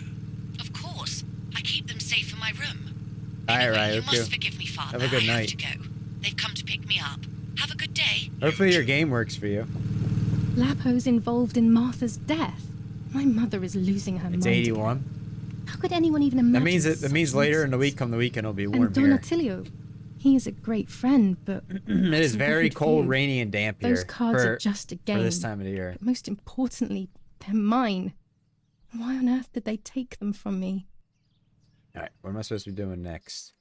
Of course. I keep them safe in my room. Alright, Anyway, right, you okay. must forgive me, Father. Have a good I night. have to go. They've come to pick me up. Have a good day. Hopefully your game works for you. Lapo's involved in Martha's death. My mother is losing her It's mind. 81. How could anyone even imagine That means such later in the nonsense? week, come the weekend, it'll be warm And here. Don Attilio, he is a great friend, but It is that's a very weird cold, view. rainy, and damp here. Those cards are just a game. For this time of the year. But most importantly, they're mine. Why on earth did they take them from me? Alright, what am I supposed to be doing next?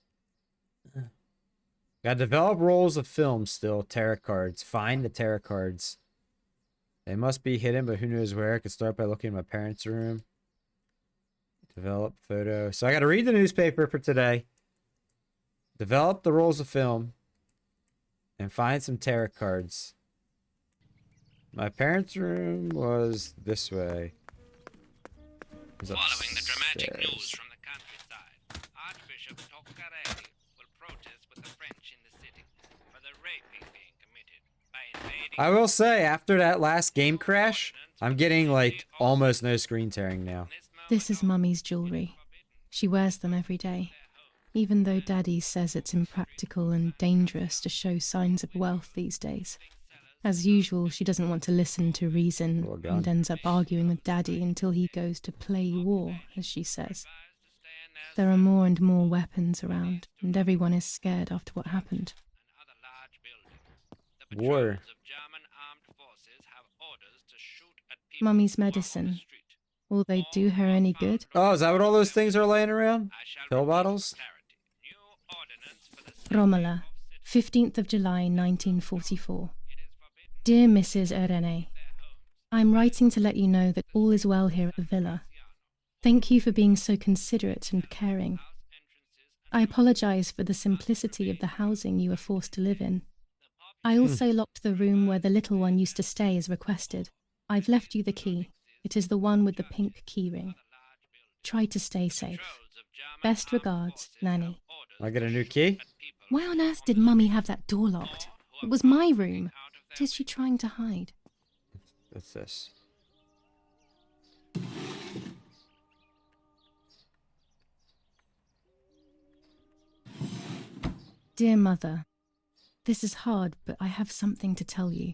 Gotta develop rolls of film still. Tarot cards. Find the tarot cards. They must be hidden, but who knows where. I could start by looking in my parents' room. Develop photo. So I gotta read the newspaper for today. Develop the rolls of film. And find some tarot cards. My parents' room was this way. It was Following the dramatic upstairs. news from the countryside, Archbishop Toccarelli will protest with the French in the city for the raping being committed by invading. I will say, after that last game crash, I'm getting like almost no screen tearing now. This is Mummy's jewellery. She wears them every day, even though Daddy says it's impractical and dangerous to show signs of wealth these days. As usual, she doesn't want to listen to reason and ends up arguing with Daddy until he goes to play war, as she says. There are more and more weapons around, and everyone is scared after what happened. War. Mummy's medicine. Will they do her any good? Oh, is that what all those things are laying around? Pill bottles? Romola, 15th of July 1944. Dear Mrs. Irene, I'm writing to let you know that all is well here at the villa. Thank you for being so considerate and caring. I apologise for the simplicity of the housing you were forced to live in. I also locked the room where the little one used to stay as requested. I've left you the key. It is the one with the pink keyring. Try to stay safe. Best regards, Nanny. I get a new key? Why on earth did Mummy have that door locked? It was my room. What is she trying to hide? What's this? Dear Mother, this is hard, but I have something to tell you.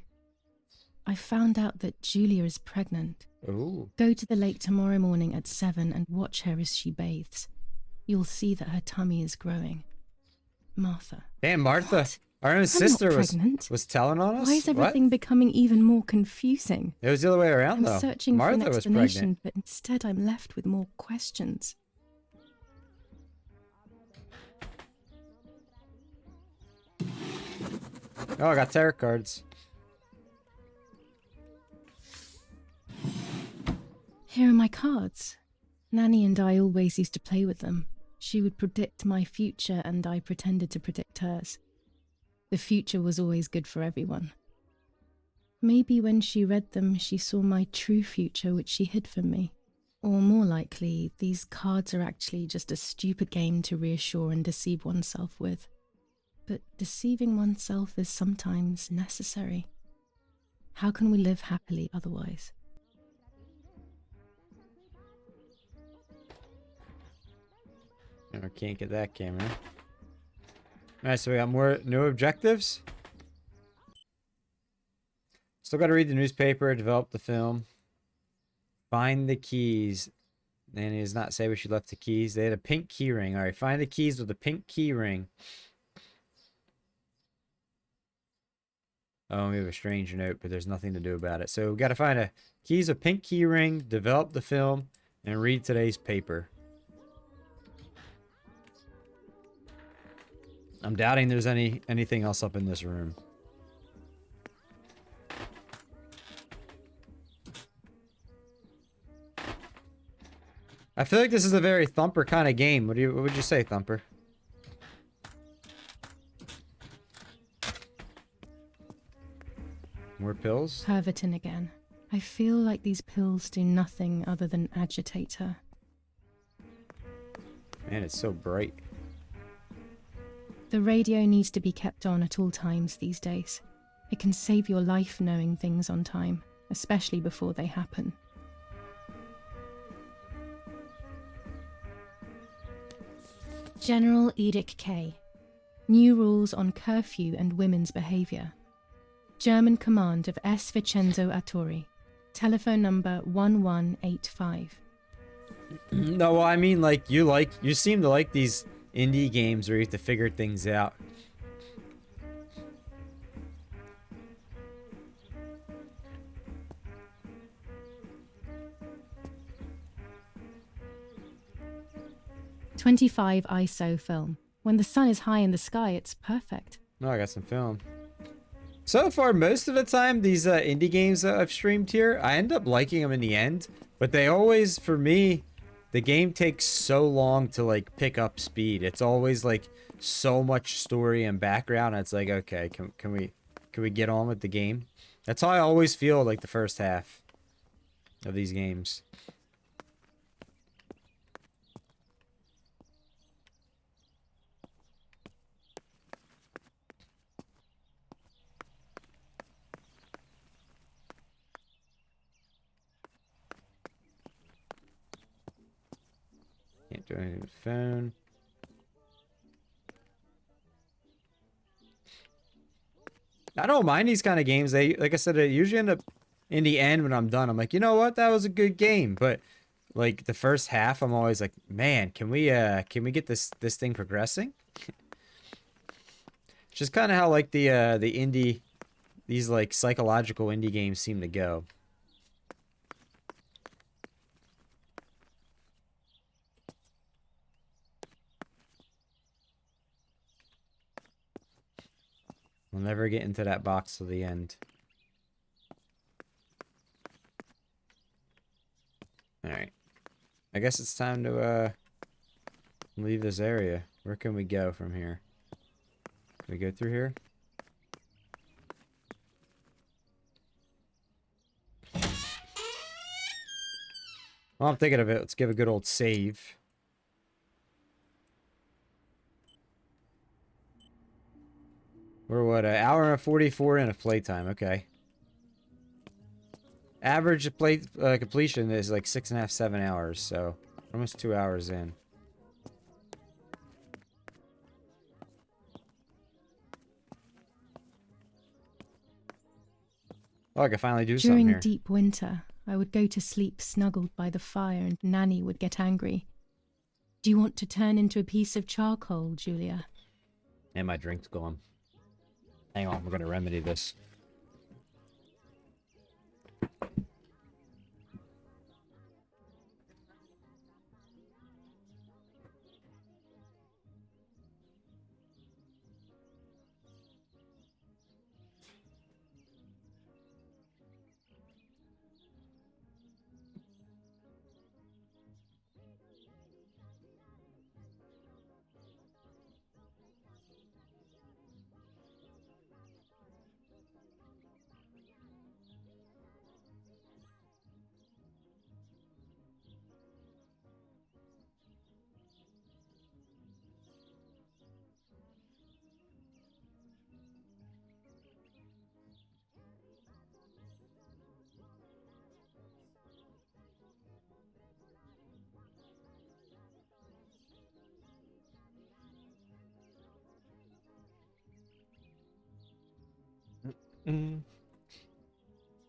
I found out that Julia is pregnant. Ooh. Go to the lake tomorrow morning at 7 and watch her as she bathes. You'll see that her tummy is growing. Martha. Damn, Martha. What? Our own I'm sister not was pregnant. telling on us? Why is everything becoming even more confusing? It was the other way around, I'm though. searching Martha for an was explanation, pregnant. but instead I'm left with more questions. Oh, I got tarot cards. Here are my cards. Nanny and I always used to play with them. She would predict my future and I pretended to predict hers. The future was always good for everyone. Maybe when she read them, she saw my true future, which she hid from me. Or more likely, these cards are actually just a stupid game to reassure and deceive oneself with. But deceiving oneself is sometimes necessary. How can we live happily otherwise? I can't get that camera. Alright, so we got more new objectives. Still got to read the newspaper, develop the film. Find the keys. Nanny does not say where she left the keys. They had a pink key ring. Alright, find the keys with a pink key ring. Oh, we have a strange note, but there's nothing to do about it. So we got to find a keys, a pink key ring, develop the film, and read today's paper. I'm doubting there's anything else up in this room. I feel like this is a very Thumper kind of game. What would you say, Thumper? More pills? Herverton again. I feel like these pills do nothing other than agitate her. Man, it's so bright. The radio needs to be kept on at all times these days. It can save your life knowing things on time, especially before they happen. General Edict K. New rules on curfew and women's behaviour. German command of S. Vincenzo Attori. Telephone number 1185. No, well, I mean, you seem to like these indie games where you have to figure things out. .25 ISO film. When the sun is high in the sky, it's perfect. No, I got some film. So far, most of the time, these indie games that I've streamed here, I end up liking them in the end. But they always, for me, the game takes so long to, like, pick up speed. It's always, like, so much story and background. It's like, okay, can we get on with the game? That's how I always feel like the first half of these games. Can't do anything with the phone. I don't mind these kind of games. They, like I said, they usually end up in the end when I'm done. I'm like, you know what? That was a good game. But like the first half, I'm always like, man, can we get this thing progressing? It's just kind of how like the indie, these like psychological indie games seem to go. We'll never get into that box till the end. Alright. I guess it's time to leave this area. Where can we go from here? Can we go through here? Well, I'm thinking of it. Let's give a good old save. We're what, an hour and 44 in of playtime. Okay. Average play completion is like 6.5, 7 hours. So almost 2 hours in. Oh, I can finally do something here. During deep winter, I would go to sleep snuggled by the fire and Nanny would get angry. Do you want to turn into a piece of charcoal, Julia? And my drink's gone. Hang on, we're gonna remedy this.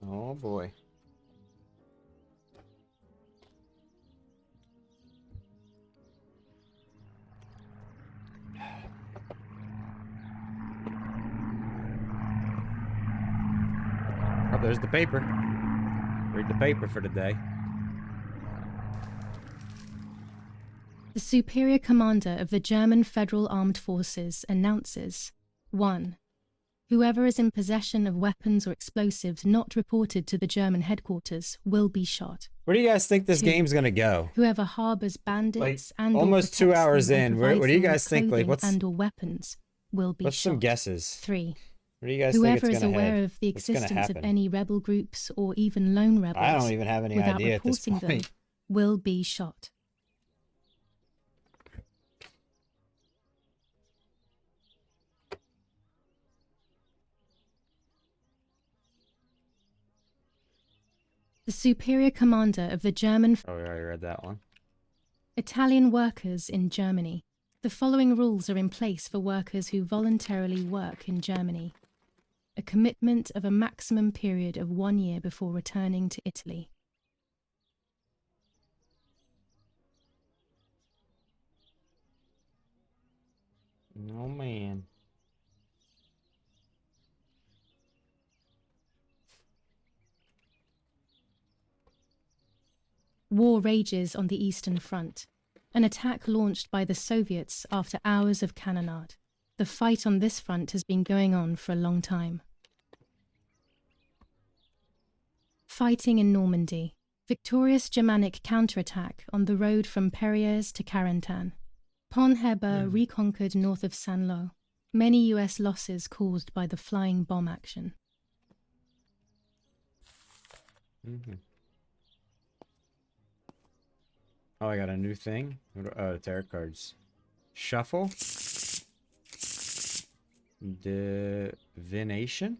Oh boy. Oh, there's the paper. Read the paper for today. The Superior Commander of the German Federal Armed Forces announces 1. Whoever is in possession of weapons or explosives not reported to the German headquarters will be shot. Where do you guys think this 2. game's gonna go? Whoever harbors bandits and almost 2 hours in. What do you guys think? Like, what's and or weapons will be what's shot. some guesses? 3. Where do you guys Whoever think is it's gonna aware head? of the What's gonna existence of happen? any rebel groups or even lone rebels I don't even have any without idea at this reporting them point. will be shot. The Superior Commander of the German Oh, we already read that one. Italian workers in Germany. The following rules are in place for workers who voluntarily work in Germany. A commitment of a maximum period of 1 year before returning to Italy. Oh man. War rages on the Eastern Front. An attack launched by the Soviets after hours of cannonade. The fight on this front has been going on for a long time. Fighting in Normandy. Victorious Germanic counterattack on the road from Perriers to Carentan. Pont Heber reconquered north of Saint-Lô. Many US losses caused by the flying bomb action. Mm-hmm. Oh, I got a new thing. Oh, tarot cards. Shuffle. Divination.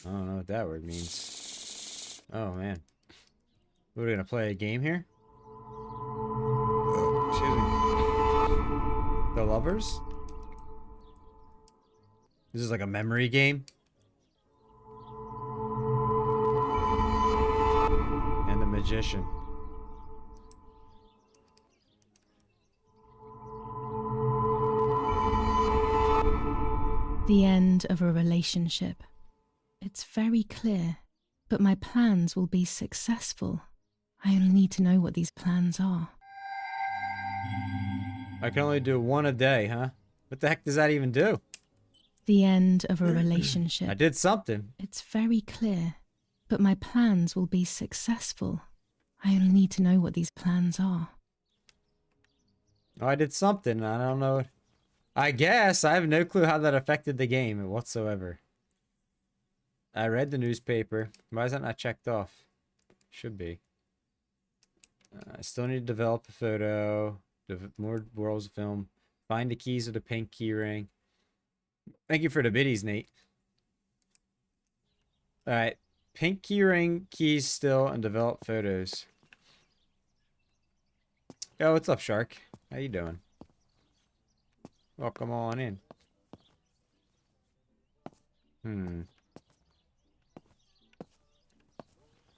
I don't know what that word means. Oh man. We're gonna play a game here. Excuse me. The Lovers. This is like a memory game. And the Magician. The end of a relationship. It's very clear, but my plans will be successful. I only need to know what these plans are. I can only do one a day, huh? What the heck does that even do? The end of a relationship. I did something. It's very clear, but my plans will be successful. I only need to know what these plans are. Oh, I did something. I don't know. I guess. I have no clue how that affected the game whatsoever. I read the newspaper. Why is that not checked off? Should be. I still need to develop a photo. More worlds of film. Find the keys of the pink key ring. Thank you for the biddies, Nate. Alright. Pink key ring, keys still, and develop photos. Yo, what's up, Shark? How you doing? Welcome on in.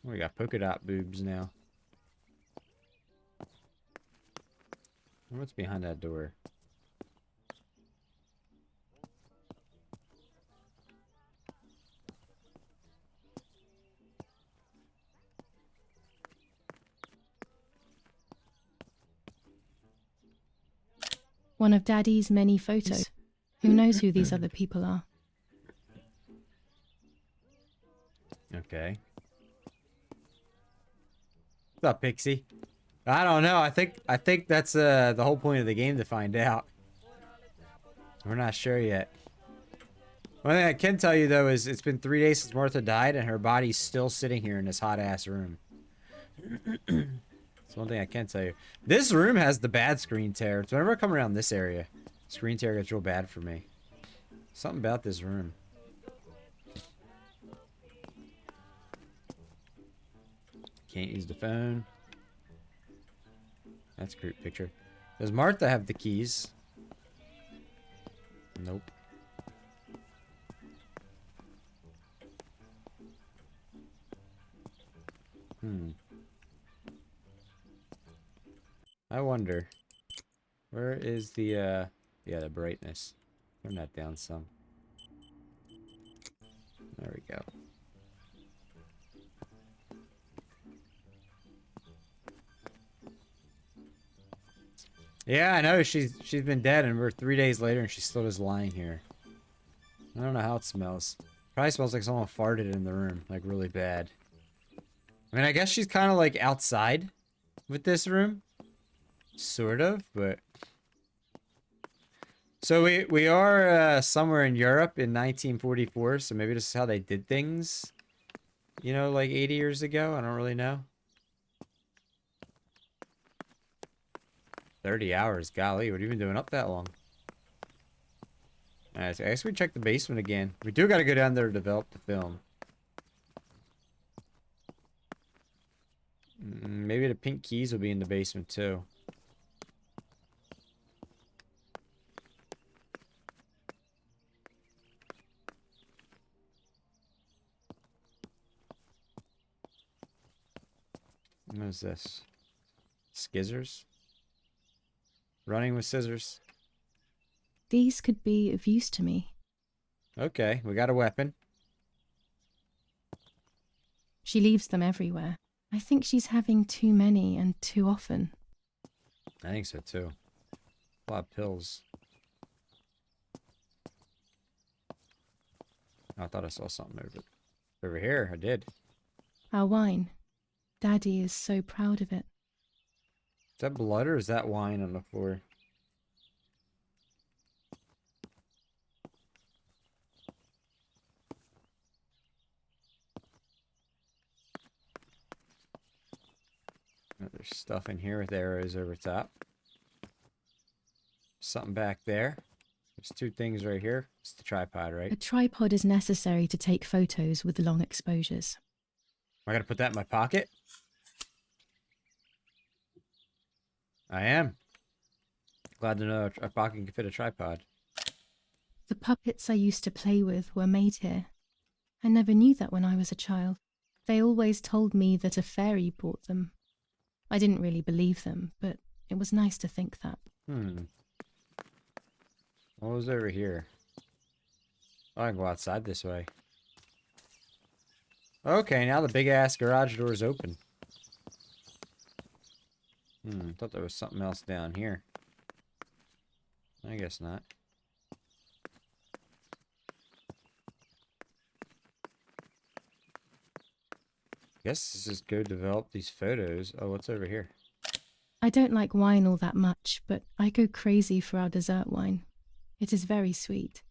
We got polka dot boobs now. What's behind that door? One of Daddy's many photos. Who knows who these other people are? Okay. What's up, Pixie? I don't know. I think that's the whole point of the game, to find out. We're not sure yet. One thing I can tell you though is it's been 3 days since Martha died, and her body's still sitting here in this hot ass room. That's one thing I can tell you. This room has the bad screen tear. It's whenever I come around this area, screen tear gets real bad for me. Something about this room. Can't use the phone. That's a group picture. Does Martha have the keys? Nope. I wonder. Where is the, yeah, the brightness. Turn that down some. There we go. Yeah, I know. She's been dead, and we're 3 days later, and she's still just lying here. I don't know how it smells. Probably smells like someone farted in the room, like really bad. I mean, I guess she's kind of like outside with this room, sort of, but. So we are somewhere in Europe in 1944, so maybe this is how they did things. You know, like 80 years ago. I don't really know. 30 hours, golly, what have you been doing up that long? Alright, so I guess we check the basement again. We do gotta go down there to develop the film. Maybe the pink keys will be in the basement too. What is this? Skizzers? Running with scissors. These could be of use to me. Okay, we got a weapon. She leaves them everywhere. I think she's having too many and too often. I think so too. A lot of pills. I thought I saw something over here. I did. Our wine. Daddy is so proud of it. Is that blood or is that wine on the floor? There's stuff in here with arrows over top. Something back there. There's two things right here. It's the tripod, right? A tripod is necessary to take photos with long exposures. Am I gonna put that in my pocket? I am. Glad to know a pocket can fit a tripod. The puppets I used to play with were made here. I never knew that when I was a child. They always told me that a fairy brought them. I didn't really believe them, but it was nice to think that. What was over here? Oh, I can go outside this way. Okay, now the big-ass garage door is open. Thought there was something else down here. I guess not. Guess let's just go develop these photos. Oh, what's over here? I don't like wine all that much, but I go crazy for our dessert wine. It is very sweet.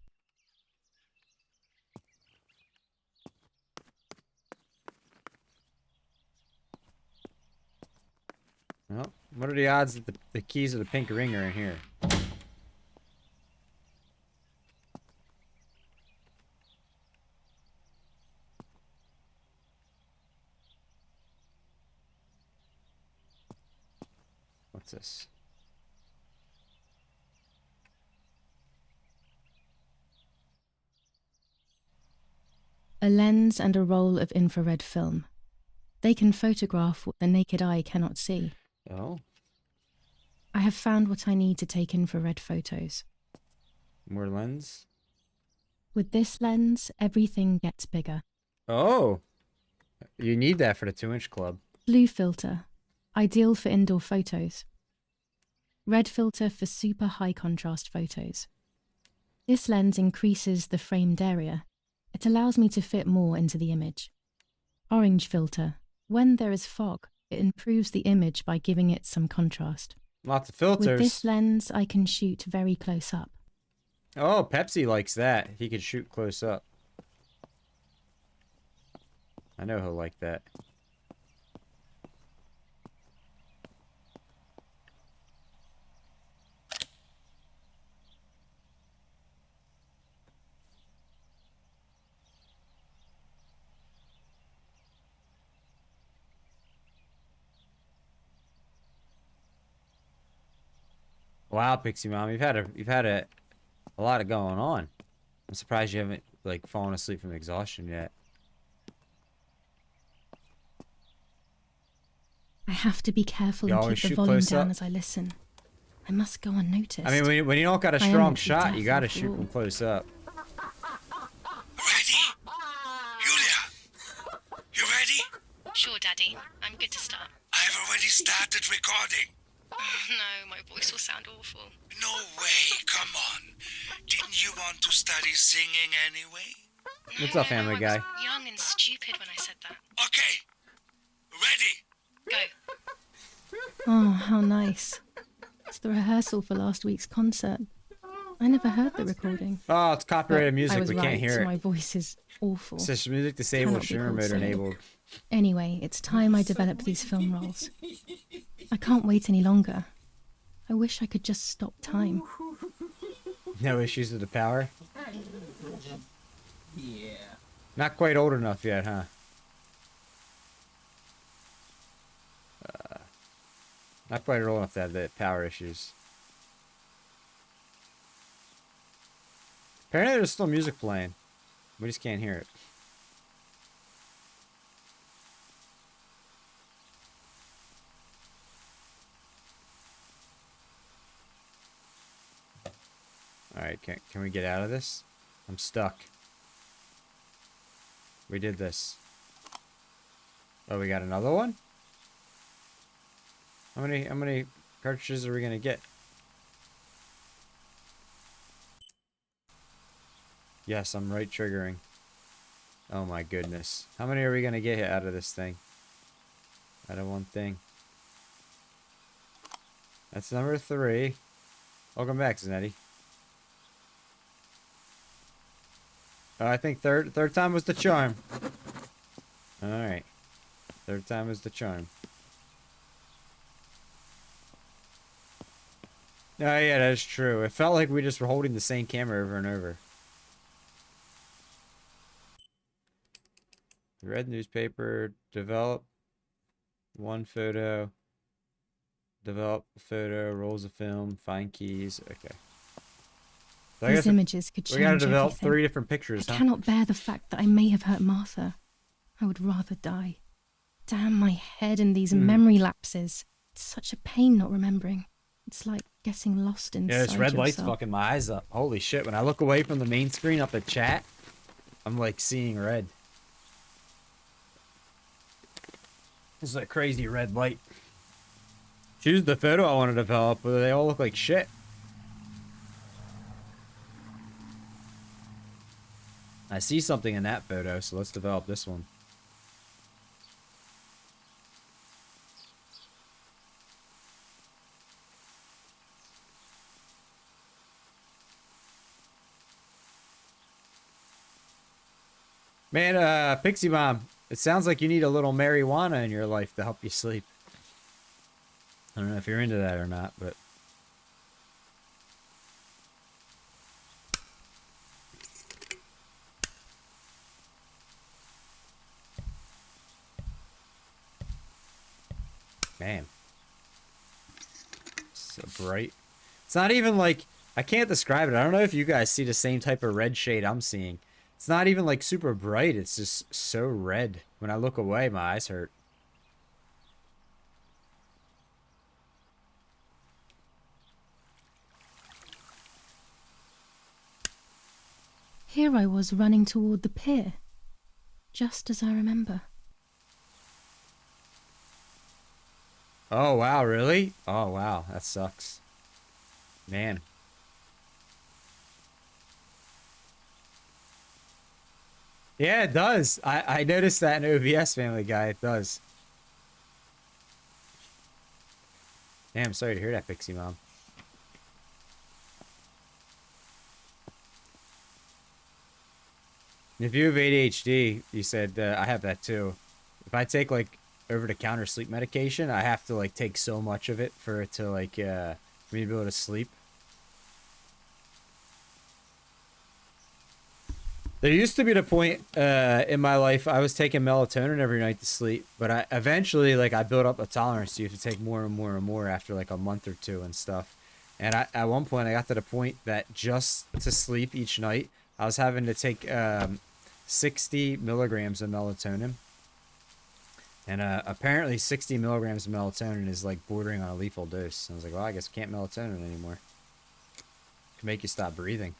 Well, what are the odds that the keys of the pink ring are in here? What's this? A lens and a roll of infrared film. They can photograph what the naked eye cannot see. Oh. I have found what I need to take infrared photos. More lens? With this lens, everything gets bigger. Oh! You need that for the 2-inch club. Blue filter, ideal for indoor photos. Red filter for super high contrast photos. This lens increases the framed area. It allows me to fit more into the image. Orange filter. When there is fog, it improves the image by giving it some contrast. Lots of filters. With this lens, I can shoot very close up. Oh, Pepsi likes that. He can shoot close up. I know he'll like that. Wow, Pixie Mom, you've had a lot of going on. I'm surprised you haven't like fallen asleep from exhaustion yet. I have to be careful You and always keep the shoot volume close down up? as I listen. I must go unnoticed. I mean, when you don't got a I am strong literally shot, deaf you gotta after shoot all. from close up. You ready? Sure, Daddy. I'm good to start. I've already started recording. Oh, no, my voice will sound awful. No way, come on. Didn't you want to study singing anyway? What's up, Family Guy? I was young and stupid when I said that. Okay, ready? Go. Oh, how nice. It's the rehearsal for last week's concert. I never heard the recording. Oh, it's copyrighted But music. I was We right, can't hear it. My voice is awful. It says music disabled, Cannot be streamer called mode singing. enabled. Anyway, it's time I develop these film rolls. I can't wait any longer. I wish I could just stop time. No issues with the power? Yeah. Not quite old enough yet, huh? Not quite old enough to have the power issues. Apparently there's still music playing. We just can't hear it. Alright, can we get out of this? I'm stuck. We did this. Oh, we got another one? How many cartridges are we gonna get? Yes, I'm right triggering. Oh my goodness. How many are we gonna get out of this thing? Out of one thing. That's number 3. Welcome back, Zanetti. Oh, I think third time was the charm. Alright. Third time was the charm. Oh yeah, that's true. It felt like we just were holding the same camera over and over. Red newspaper, develop one photo, develop a photo, rolls of film, find keys. Okay. So These images could change we gotta develop everything. 3 different pictures, I huh? cannot bear the fact that I may have hurt Martha. I would rather die. Damn my head and these memory lapses. It's such a pain not remembering. It's like getting lost inside Yeah, this red light's yourself. fucking my eyes up. Holy shit, when I look away from the main screen up at chat, I'm like seeing red. This is a crazy red light. Choose the photo I want to develop, but they all look like shit. I see something in that photo, so let's develop this one. Man, Pixie Mom, it sounds like you need a little marijuana in your life to help you sleep. I don't know if you're into that or not, but... Man. So bright. It's not even like... I can't describe it. I don't know if you guys see the same type of red shade I'm seeing. It's not even like super bright. It's just so red. When I look away, my eyes hurt. Here I was running toward the pier, just as I remember. Oh, wow, really? Oh, wow, that sucks. Man. Yeah, it does. I noticed that in OBS Family Guy. It does. Damn, sorry to hear that, Pixie Mom. If you have ADHD, you said, I have that too. If I take, like, over-the-counter sleep medication, I have to, like, take so much of it for it to, like, for me to be able to sleep. There used to be the point in my life I was taking melatonin every night to sleep, but I eventually, like, I built up a tolerance. You have to take more and more and more after, like, a month or two and stuff. And at one point, I got to the point that just to sleep each night, I was having to take 60 milligrams of melatonin. And apparently 60 milligrams of melatonin is like bordering on a lethal dose. I was like, well, I guess I can't melatonin anymore. It can make you stop breathing.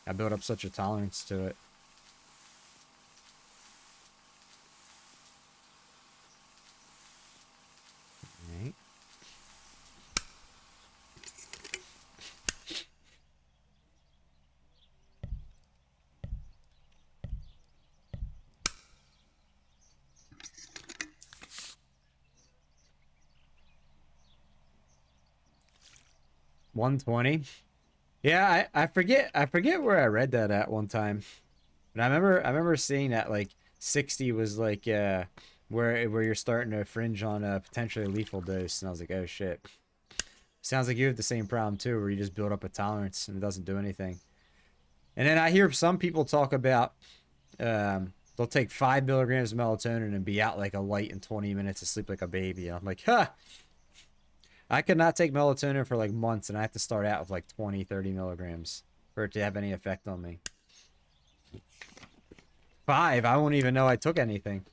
I built up such a tolerance to it. Right. $120. Yeah, I forget where I read that at one time. But I remember seeing that like 60 was like where you're starting to fringe on a potentially lethal dose, and I was like, oh shit. Sounds like you have the same problem too, where you just build up a tolerance and it doesn't do anything. And then I hear some people talk about they'll take 5 milligrams of melatonin and be out like a light in 20 minutes and sleep like a baby. And I'm like, huh. I could not take melatonin for like months, and I have to start out with like 20, 30 milligrams for it to have any effect on me. 5? I won't even know I took anything.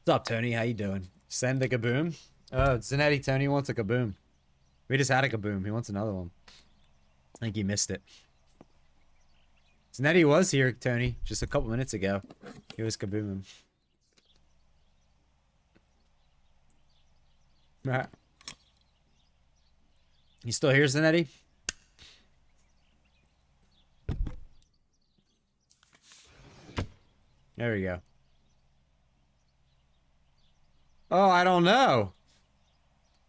What's up, Tony? How you doing? Send a kaboom? Oh, Zanetti Tony wants a kaboom. We just had a kaboom. He wants another one. I think he missed it. Zanetti was here, Tony, just a couple minutes ago. He was kabooming. Right. You still here, Zanetti? There we go. Oh, I don't know.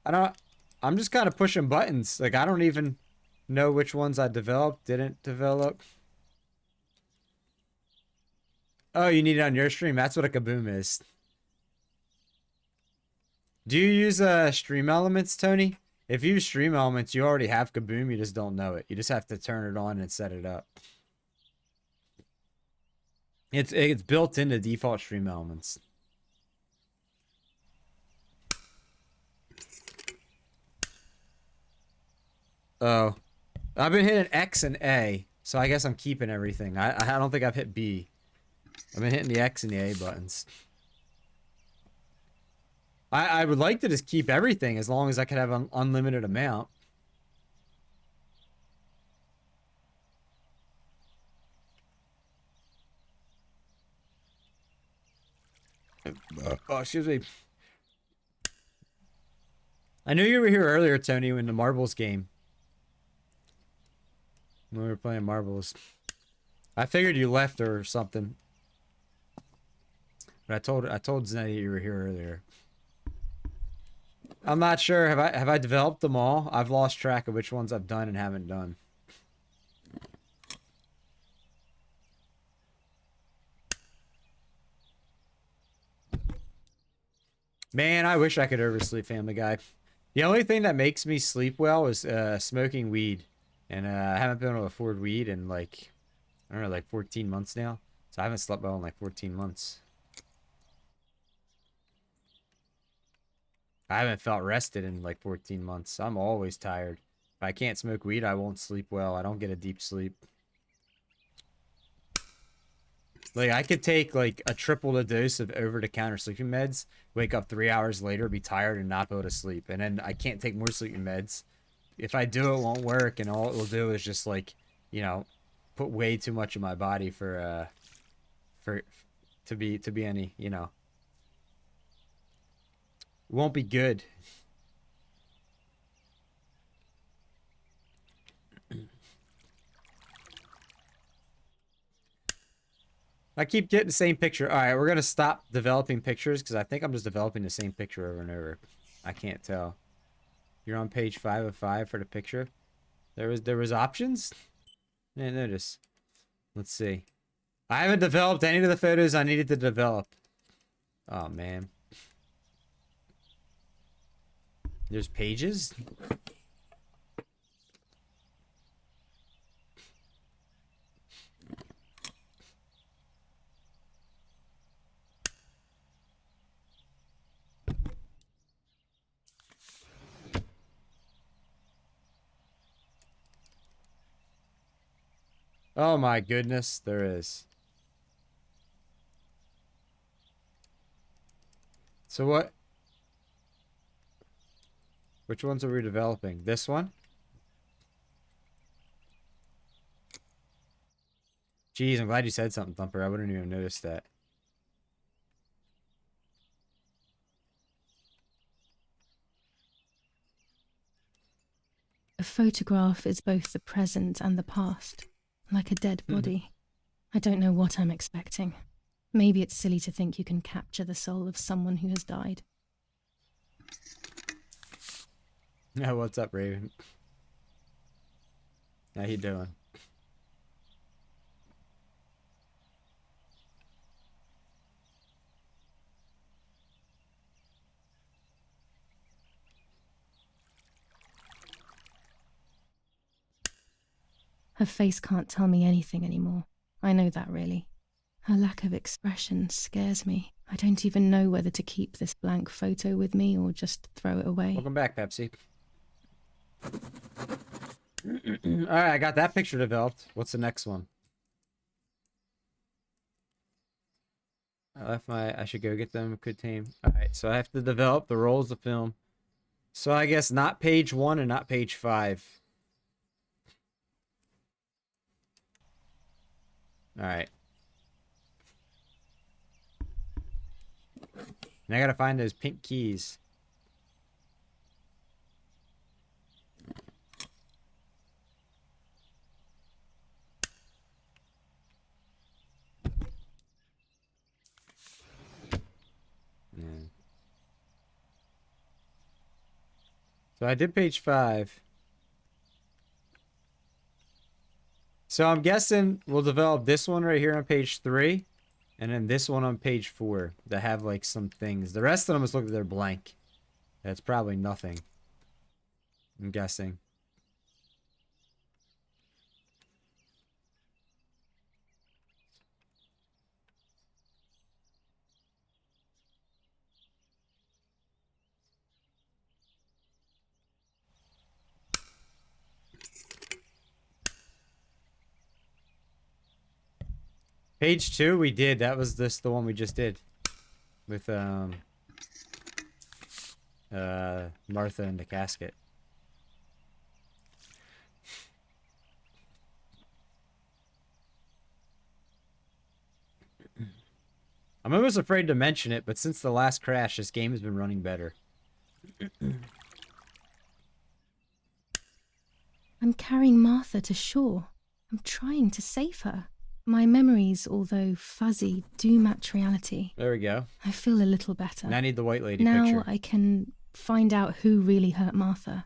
I'm just kind of pushing buttons. Like, I don't even know which ones I developed, didn't develop. Oh, you need it on your stream? That's what a kaboom is. Do you use Stream Elements, Tony? If you use Stream Elements, you already have Kaboom. You just don't know it. You just have to turn it on and set it up. It's built into default Stream Elements. Oh, I've been hitting X and A, so I guess I'm keeping everything. I don't think I've hit B. I've been hitting the X and the A buttons. I would like to just keep everything as long as I could have an unlimited amount. Oh, excuse me. I knew you were here earlier, Tony, in the marbles game. When we were playing marbles. I figured you left or something. But I told Zenny you were here earlier. I'm not sure. Have I developed them all? I've lost track of which ones I've done and haven't done. Man, I wish I could oversleep, Family Guy. The only thing that makes me sleep well is smoking weed. And I haven't been able to afford weed in like, I don't know, like 14 months now. So I haven't slept well in like 14 months. I haven't felt rested in like 14 months. I'm always tired. If I can't smoke weed, I won't sleep well. I don't get a deep sleep. Like, I could take like a triple the dose of over-the-counter sleeping meds, wake up 3 hours later, be tired, and not be able to sleep. And then I can't take more sleeping meds. If I do, it won't work, and all it will do is just like, you know, put way too much in my body to be any, you know. It won't be good. I keep getting the same picture. All right, we're gonna stop developing pictures because I think I'm just developing the same picture over and over. I can't tell. You're on page 5 of 5 for the picture. There was options. I didn't notice. Let's see. I haven't developed any of the photos I needed to develop. Oh man. There's pages. Oh my goodness, there is. So what? Which ones are we developing? This one? Jeez, I'm glad you said something, Thumper. I wouldn't even noticed that. A photograph is both the present and the past, like a dead body. I don't know what I'm expecting. Maybe it's silly to think you can capture the soul of someone who has died. Yeah, what's up, Raven? How you doing? Her face can't tell me anything anymore. I know that, really. Her lack of expression scares me. I don't even know whether to keep this blank photo with me or just throw it away. Welcome back, Pepsi. Alright, I got that picture developed. What's the next one? I should go get them. Good team. Alright, so I have to develop the rolls of film. So I guess not page 1 and not page 5. Alright. And I gotta find those pink keys. Yeah. So I did page 5. So I'm guessing we'll develop this one right here on page 3. And then this one on page 4 that have like some things. The rest of them just look like they're blank. That's probably nothing. I'm guessing. Page 2 we did. That was the one we just did. With Martha in the casket. I'm almost afraid to mention it, but since the last crash, this game has been running better. I'm carrying Martha to shore. I'm trying to save her. My memories, although fuzzy, do match reality. There we go. I feel a little better. And I need the white lady now picture. I can find out who really hurt Martha.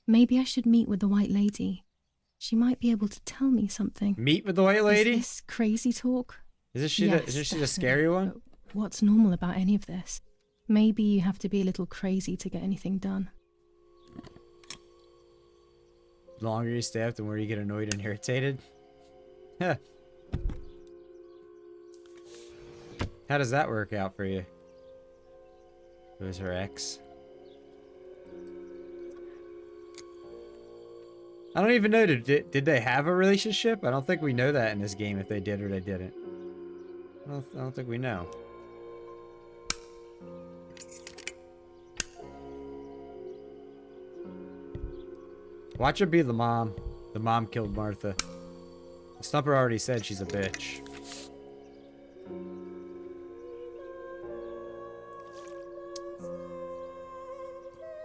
Maybe I should meet with the white lady. She might be able to tell me something. Meet with the white lady? Is this crazy talk? Is she the scary one? But what's normal about any of this? Maybe you have to be a little crazy to get anything done. The longer you stay up, the more you get annoyed and irritated. Huh. How does that work out for you? Who is her ex? I don't even know. Did they have a relationship? I don't think we know that in this game, if they did or they didn't. I don't think we know. Watch her be the mom. The mom killed Martha. Stumper already said she's a bitch.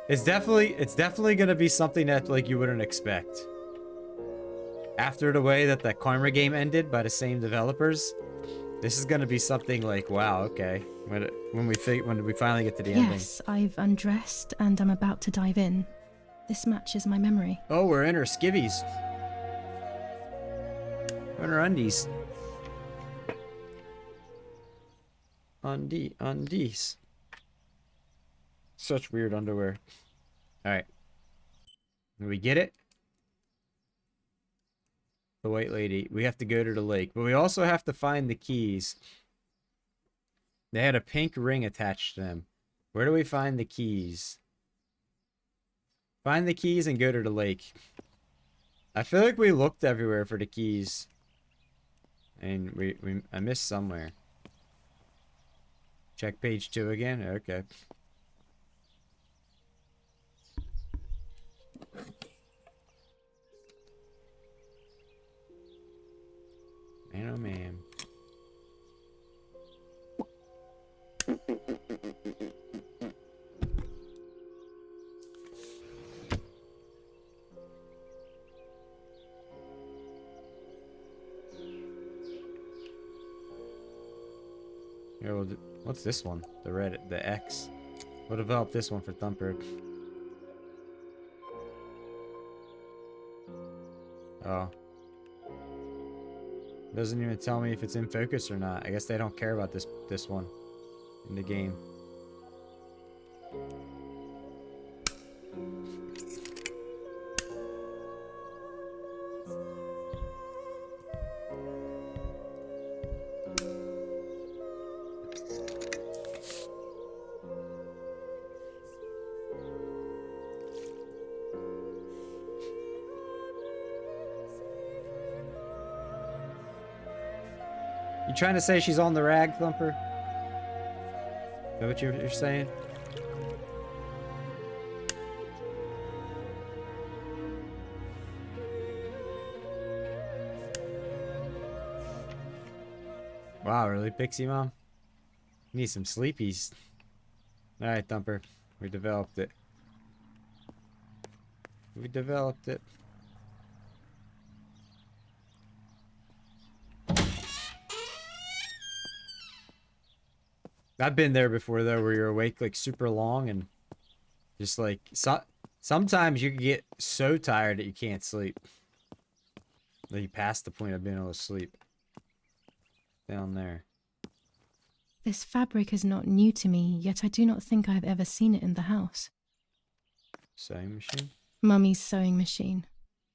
It's definitely gonna be something that like you wouldn't expect. After the way that the Karma game ended by the same developers, this is gonna be something like, wow, okay. When we finally get to the ending. Yes, I've undressed and I'm about to dive in. This matches my memory. Oh, we're in her skivvies. We're in her undies. Undies. Such weird underwear. Alright. Did we get it? The white lady. We have to go to the lake. But we also have to find the keys. They had a pink ring attached to them. Where do we find the keys? Find the keys and go to the lake. I feel like we looked everywhere for the keys. And I missed somewhere. Check page 2 again? Okay. Man, oh man. Here, what's this one? The X. We'll develop this one for Thumper. Oh. Doesn't even tell me if it's in focus or not. I guess they don't care about this one in the game. You trying to say she's on the rag, Thumper? Is that what you're saying? Wow, really, Pixie Mom? You need some sleepies. Alright, Thumper. We developed it. We developed it. I've been there before though, where you're awake like super long and just like sometimes you can get so tired that you can't sleep. That you pass the point of being able to sleep. Down there. This fabric is not new to me, yet I do not think I have ever seen it in the house. Sewing machine? Mummy's sewing machine.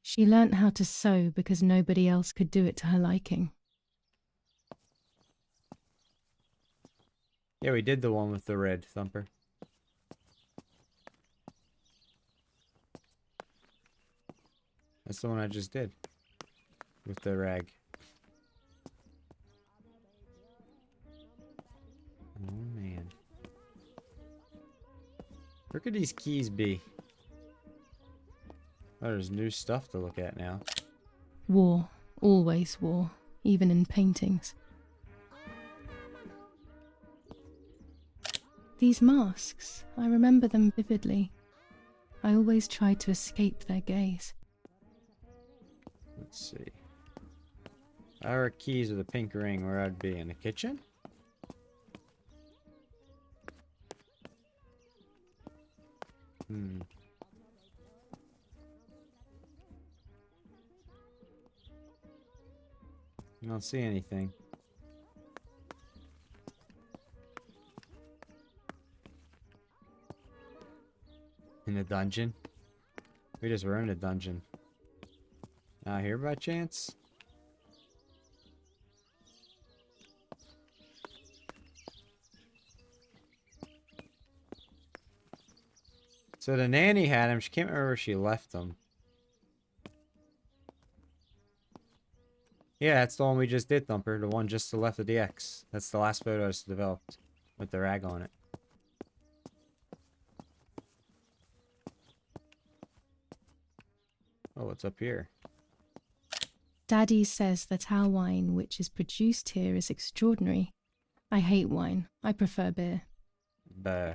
She learnt how to sew because nobody else could do it to her liking. Yeah, we did the one with the red thumper. That's the one I just did. With the rag. Oh, man. Where could these keys be? Oh, there's new stuff to look at now. War. Always war. Even in paintings. These masks, I remember them vividly. I always tried to escape their gaze. Let's see. Our keys with a pink ring, where I'd be in the kitchen? I don't see anything. In the dungeon? We just were in a dungeon. Not here by chance? So the nanny had him. She can't remember if she left him. Yeah, that's the one we just did, Thumper. The one just to the left of the X. That's the last photo I just developed. With the rag on it. Oh, what's up here? Daddy says that our wine, which is produced here, is extraordinary. I hate wine. I prefer beer. Bah.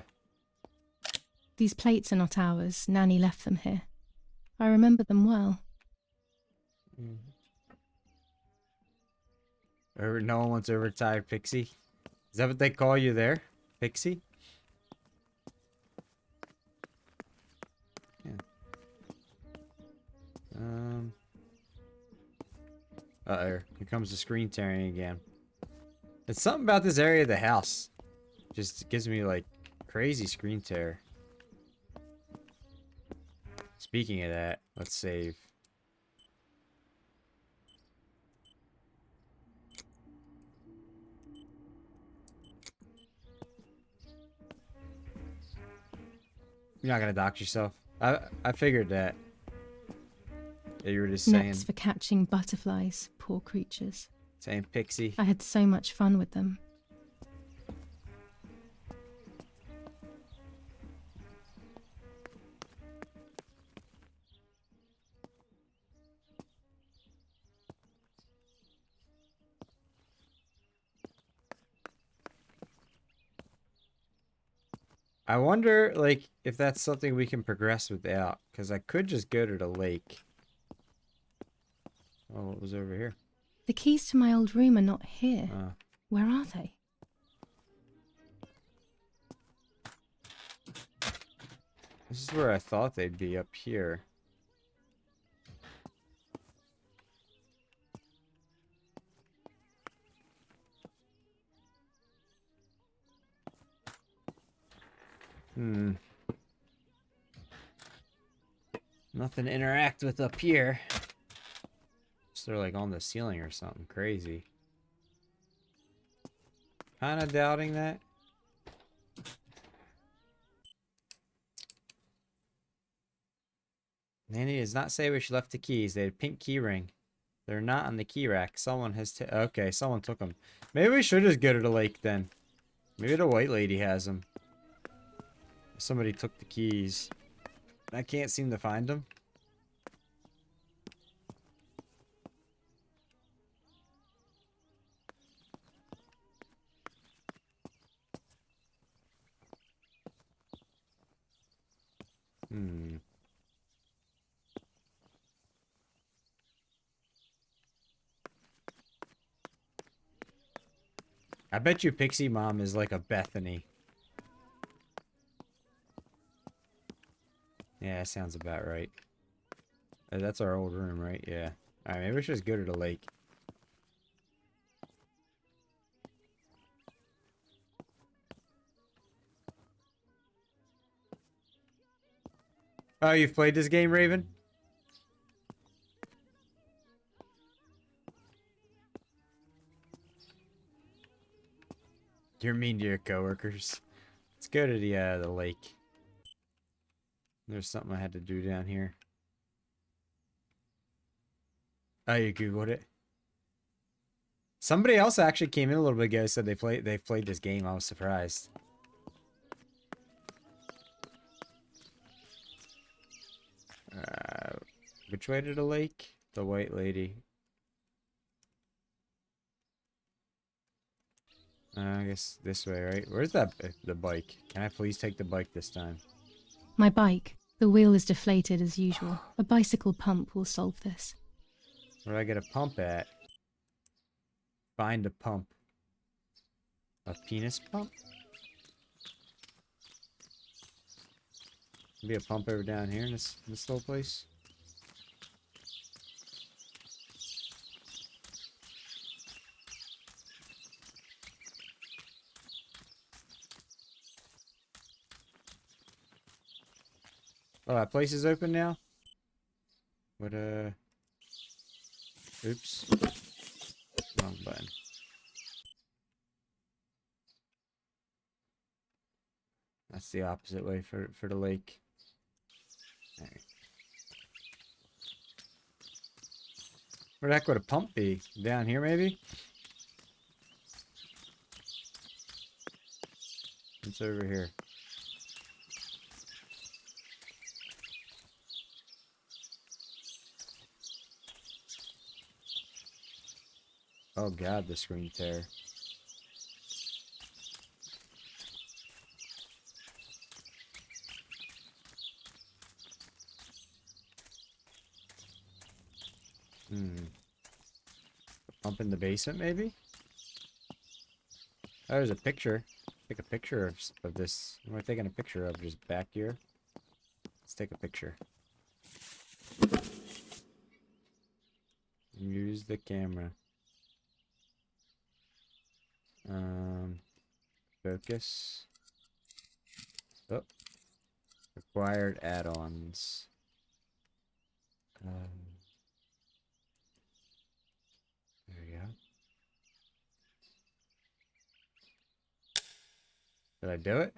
These plates are not ours. Nanny left them here. I remember them well. No one wants a retired pixie. Is that what they call you there? Pixie? Yeah. Uh-oh. Here comes the screen tearing again. It's something about this area of the house. Just gives me, like, crazy screen tear. Speaking of that, let's save. You're not gonna dox yourself. I figured that. Yeah, you were just saying. Nets for catching butterflies, poor creatures. Saying pixie. I had so much fun with them. I wonder, like, if that's something we can progress without. Because I could just go to the lake. Oh, what was over here? The keys to my old room are not here. Where are they? This is where I thought they'd be, up here. Nothing to interact with up here. So they're like on the ceiling or something crazy. Kinda doubting that. Nanny does not say where she left the keys. They had a pink key ring. They're not on the key rack. Someone has okay, someone took them. Maybe we should just go to the lake then. Maybe the white lady has them. Somebody took the keys. I can't seem to find them. I bet you Pixie Mom is like a Bethany. Yeah, that sounds about right. That's our old room, right? Yeah. Alright, maybe we should just go to the lake. Oh, you've played this game, Raven? You're mean to your coworkers. Let's go to the lake. There's something I had to do down here. Oh, you googled it. Somebody else actually came in a little bit ago, said they've played this game. I was surprised. Which way to the lake? The white lady. I guess this way, right? Where's the bike? Can I please take the bike this time? My bike. The wheel is deflated as usual. A bicycle pump will solve this. Where do I get a pump at? Find a pump. A penis pump? Maybe a pump over down here in this little place? Oh, that place is open now? What, oops. Wrong button. That's the opposite way for the lake. Alright. Where the heck would a pump be? Down here, maybe? It's over here. Oh god, the screen tear. Pump in the basement, maybe? Oh, there's a picture. Take a picture of this. What am I taking a picture of? Just back here? Let's take a picture. Use the camera. Focus. Oh. Required add-ons. There we go. Did I do it?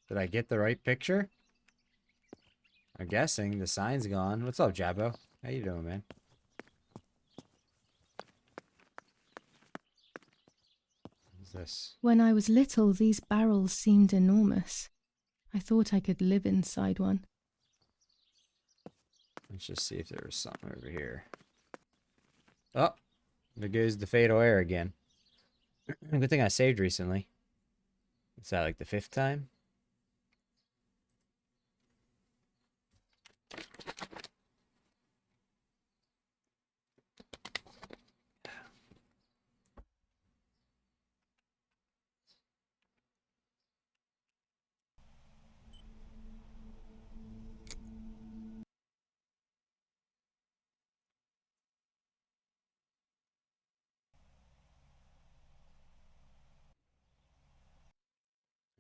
Did I get the right picture? I'm guessing the sign's gone. What's up, Jabbo? How you doing, man? What's this? When I was little, these barrels seemed enormous. I thought I could live inside one. Let's just see if there was something over here. Oh, there goes the fatal error again. Good thing I saved recently. Is that like the 5th time?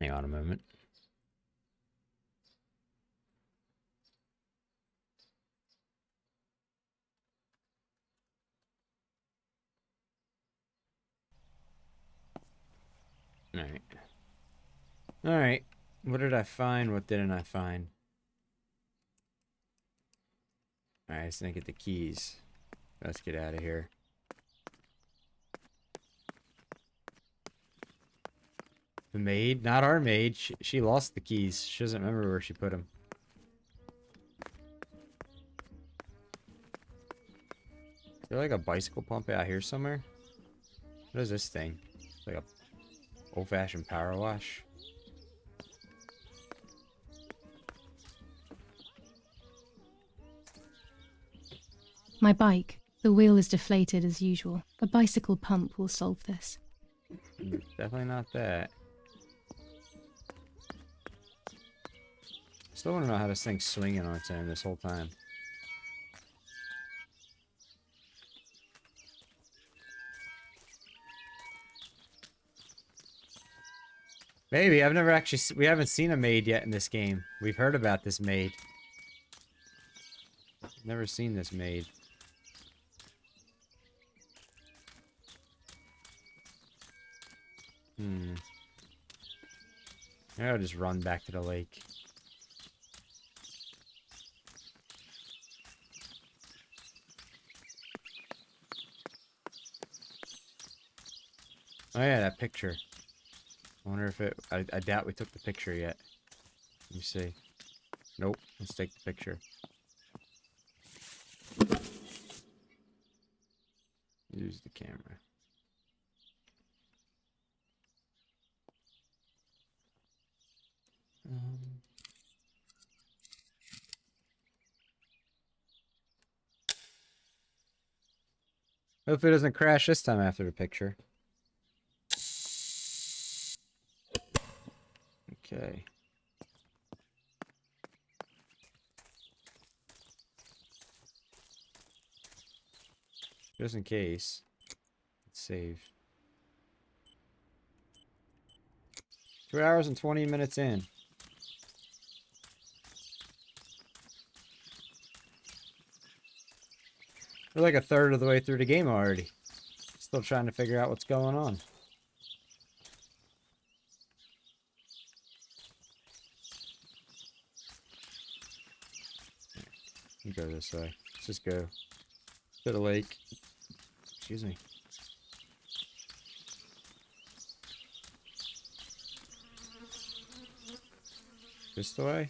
Hang on a moment. Alright. Alright. What did I find? What didn't I find? Alright, let's get the keys. Let's get out of here. The maid? Not our maid. She lost the keys. She doesn't remember where she put them. Is there like a bicycle pump out here somewhere? What is this thing? It's like a old-fashioned power wash. My bike. The wheel is deflated as usual. A bicycle pump will solve this. Definitely not that. Still want to know how this thing's swinging on its own this whole time. Maybe. I've never actually... We haven't seen a maid yet in this game. We've heard about this maid. Never seen this maid. I'll just run back to the lake. Oh yeah, that picture. I wonder if it... I doubt we took the picture yet. Let me see. Nope. Let's take the picture. Use the camera. Hopefully it doesn't crash this time after the picture. Okay. Just in case. Let's save. 2 hours and 20 minutes in. We're like a third of the way through the game already. Still trying to figure out what's going on. You go this way. Let's just go to the lake. Excuse me. This the way?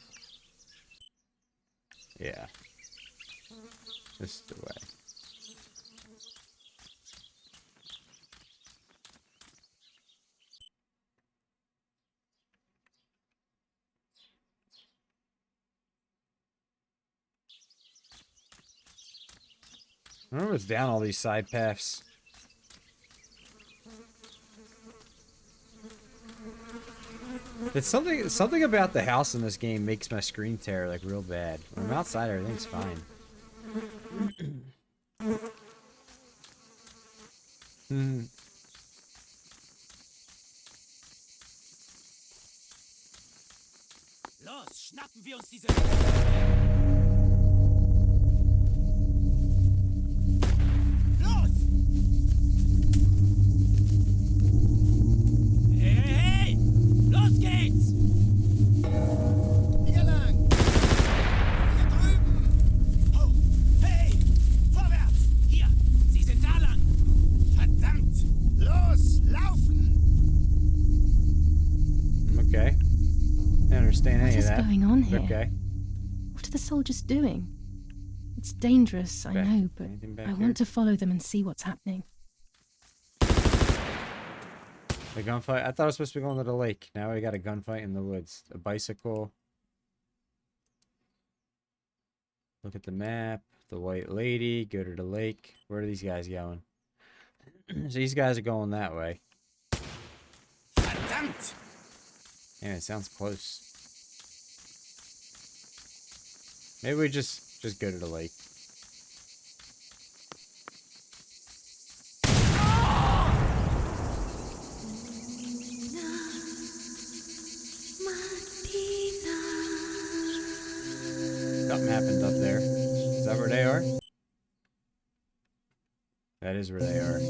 Yeah. This is the way. I don't know what's down all these side paths. It's something about the house in this game makes my screen tear like real bad. When I'm outside, everything's fine. Los, schnappen wir uns diese... Okay. What are the soldiers doing? It's dangerous, I know, but I want to follow them and see what's happening. The gunfight? I thought I was supposed to be going to the lake. Now we got a gunfight in the woods. A bicycle. Look at the map. The white lady. Go to the lake. Where are these guys going? So these guys are going that way. Verdammt! Yeah, it sounds close. Maybe we just go to the lake. Something happened up there. Is that where they are? That is where they are.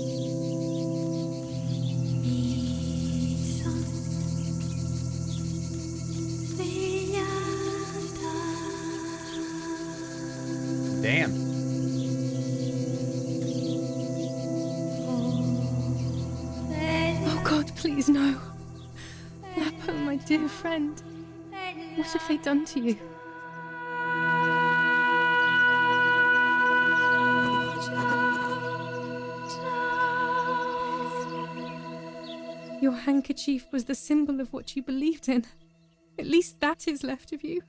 Damn. Oh God, please no. Lapo, my dear friend. What have they done to you? Your handkerchief was the symbol of what you believed in. At least that is left of you.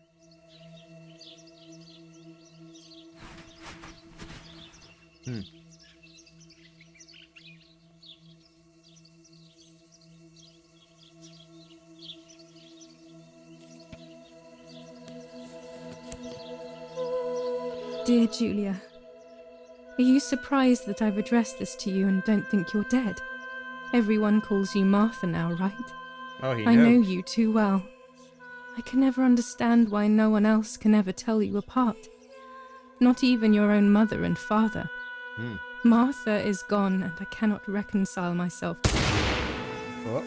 Dear Julia, are you surprised that I've addressed this to you and don't think you're dead? Everyone calls you Martha now, right? Oh, he I knew. know you too well. I can never understand why no one else can ever tell you apart. Not even your own mother and father. Hmm. Martha is gone, and I cannot reconcile myself. Oh.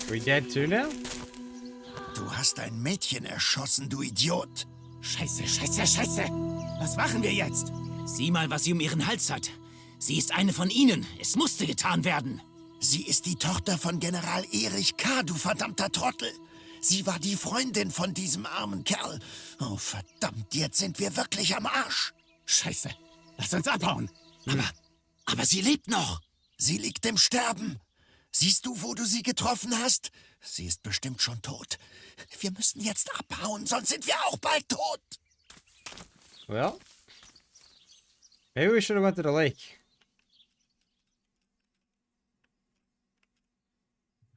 We dead too now? Du hast ein Mädchen erschossen, du Idiot. Scheiße, scheiße, scheiße. Was machen wir jetzt? Sieh mal, was sie um ihren Hals hat. Sie ist eine von ihnen. Es musste getan werden. Sie ist die Tochter von General Erich K., du verdammter Trottel. Sie war die Freundin von diesem armen Kerl. Oh, verdammt, jetzt sind wir wirklich am Arsch. Scheiße. Lass uns abhauen. Aber sie lebt noch. Sie liegt im Sterben. Siehst du, wo du sie getroffen hast? Sie ist bestimmt schon tot. Wir müssen jetzt abhauen, sonst sind wir auch bald tot. Well, maybe we should have went to the lake.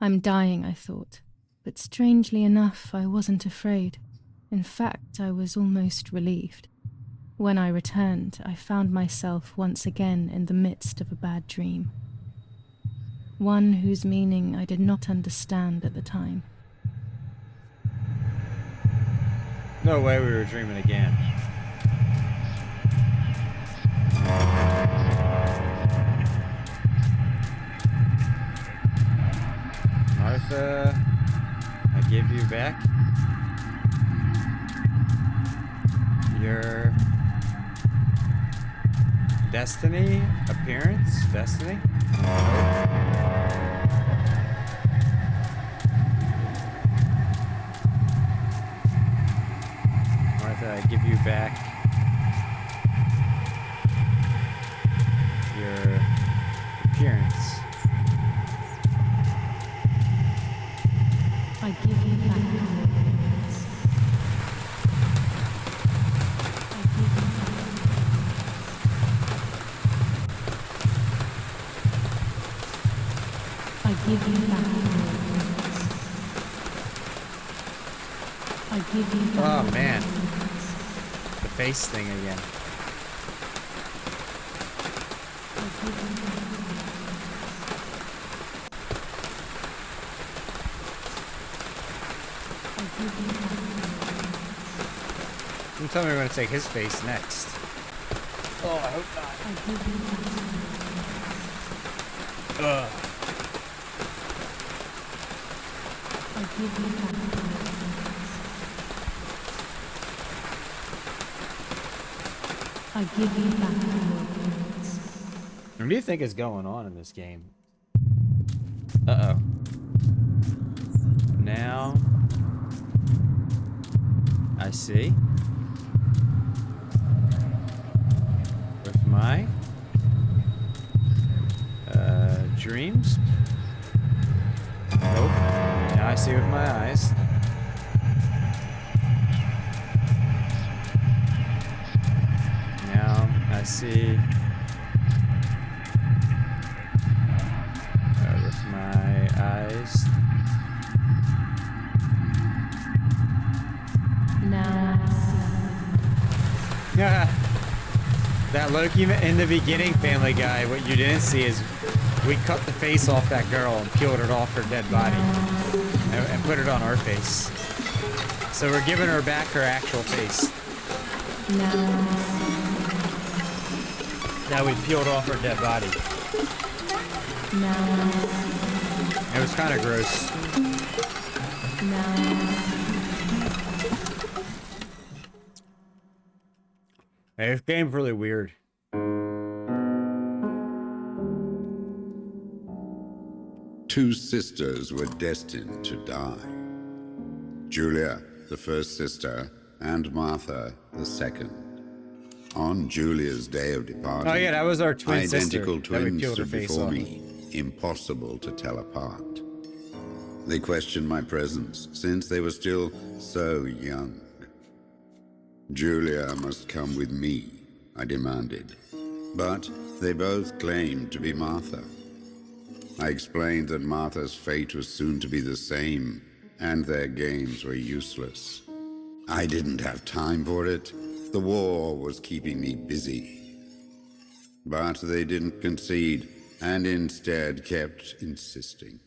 I'm dying, I thought. But strangely enough, I wasn't afraid. In fact, I was almost relieved. When I returned, I found myself once again in the midst of a bad dream. One whose meaning I did not understand at the time. No way we were dreaming again. Martha, I give you back your destiny appearance. Destiny? Martha, I give you back your appearance. I give you back your words. I give you back your words. I give you back. Oh man, the face thing again. Don't tell me we're gonna take his face next. Oh, I hope not. Ugh. I give you back your words. What do you think is going on in this game? Uh-oh. Now I see. With my dreams. Nope. Now I see with my eyes. Now I see with my eyes. Now Yeah. That Loki in the beginning, Family Guy, what you didn't see is we cut the face off that girl and peeled it off her dead body and put it on our face. So we're giving her back her actual face. Now we peeled off her dead body. It was kind of gross. Hey, this game's really weird. Two sisters were destined to die. Julia, the first sister, and Martha, the second. On Julia's day of departure, Oh yeah, that was our twin identical sister that we twins peeled her stood face before off. me, impossible to tell apart. They questioned my presence, since they were still so young. Julia must come with me, I demanded. But they both claimed to be Martha. I explained that Martha's fate was soon to be the same, and their games were useless. I didn't have time for it. The war was keeping me busy. But they didn't concede, and instead kept insisting.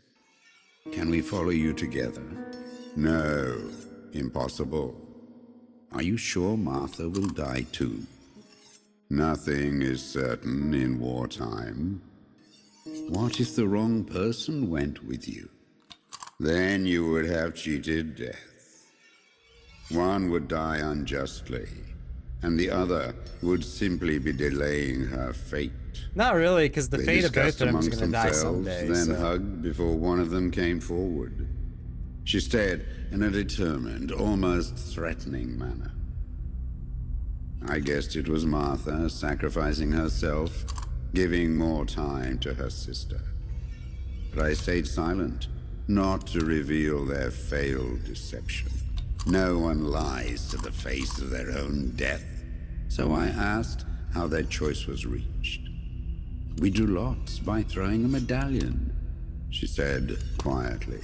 Can we follow you together? No, impossible. Are you sure Martha will die too? Nothing is certain in wartime. What if the wrong person went with you? Then you would have cheated death. One would die unjustly, and the other would simply be delaying her fate. Not really, because the They fate of both discussed of them is amongst going to die themselves, someday. then so. hugged before one of them came forward. She stared in a determined, almost threatening manner. I guessed it was Martha sacrificing herself, giving more time to her sister. But I stayed silent, not to reveal their failed deception. No one lies to the face of their own death. So I asked how their choice was reached. We drew lots by throwing a medallion, she said quietly.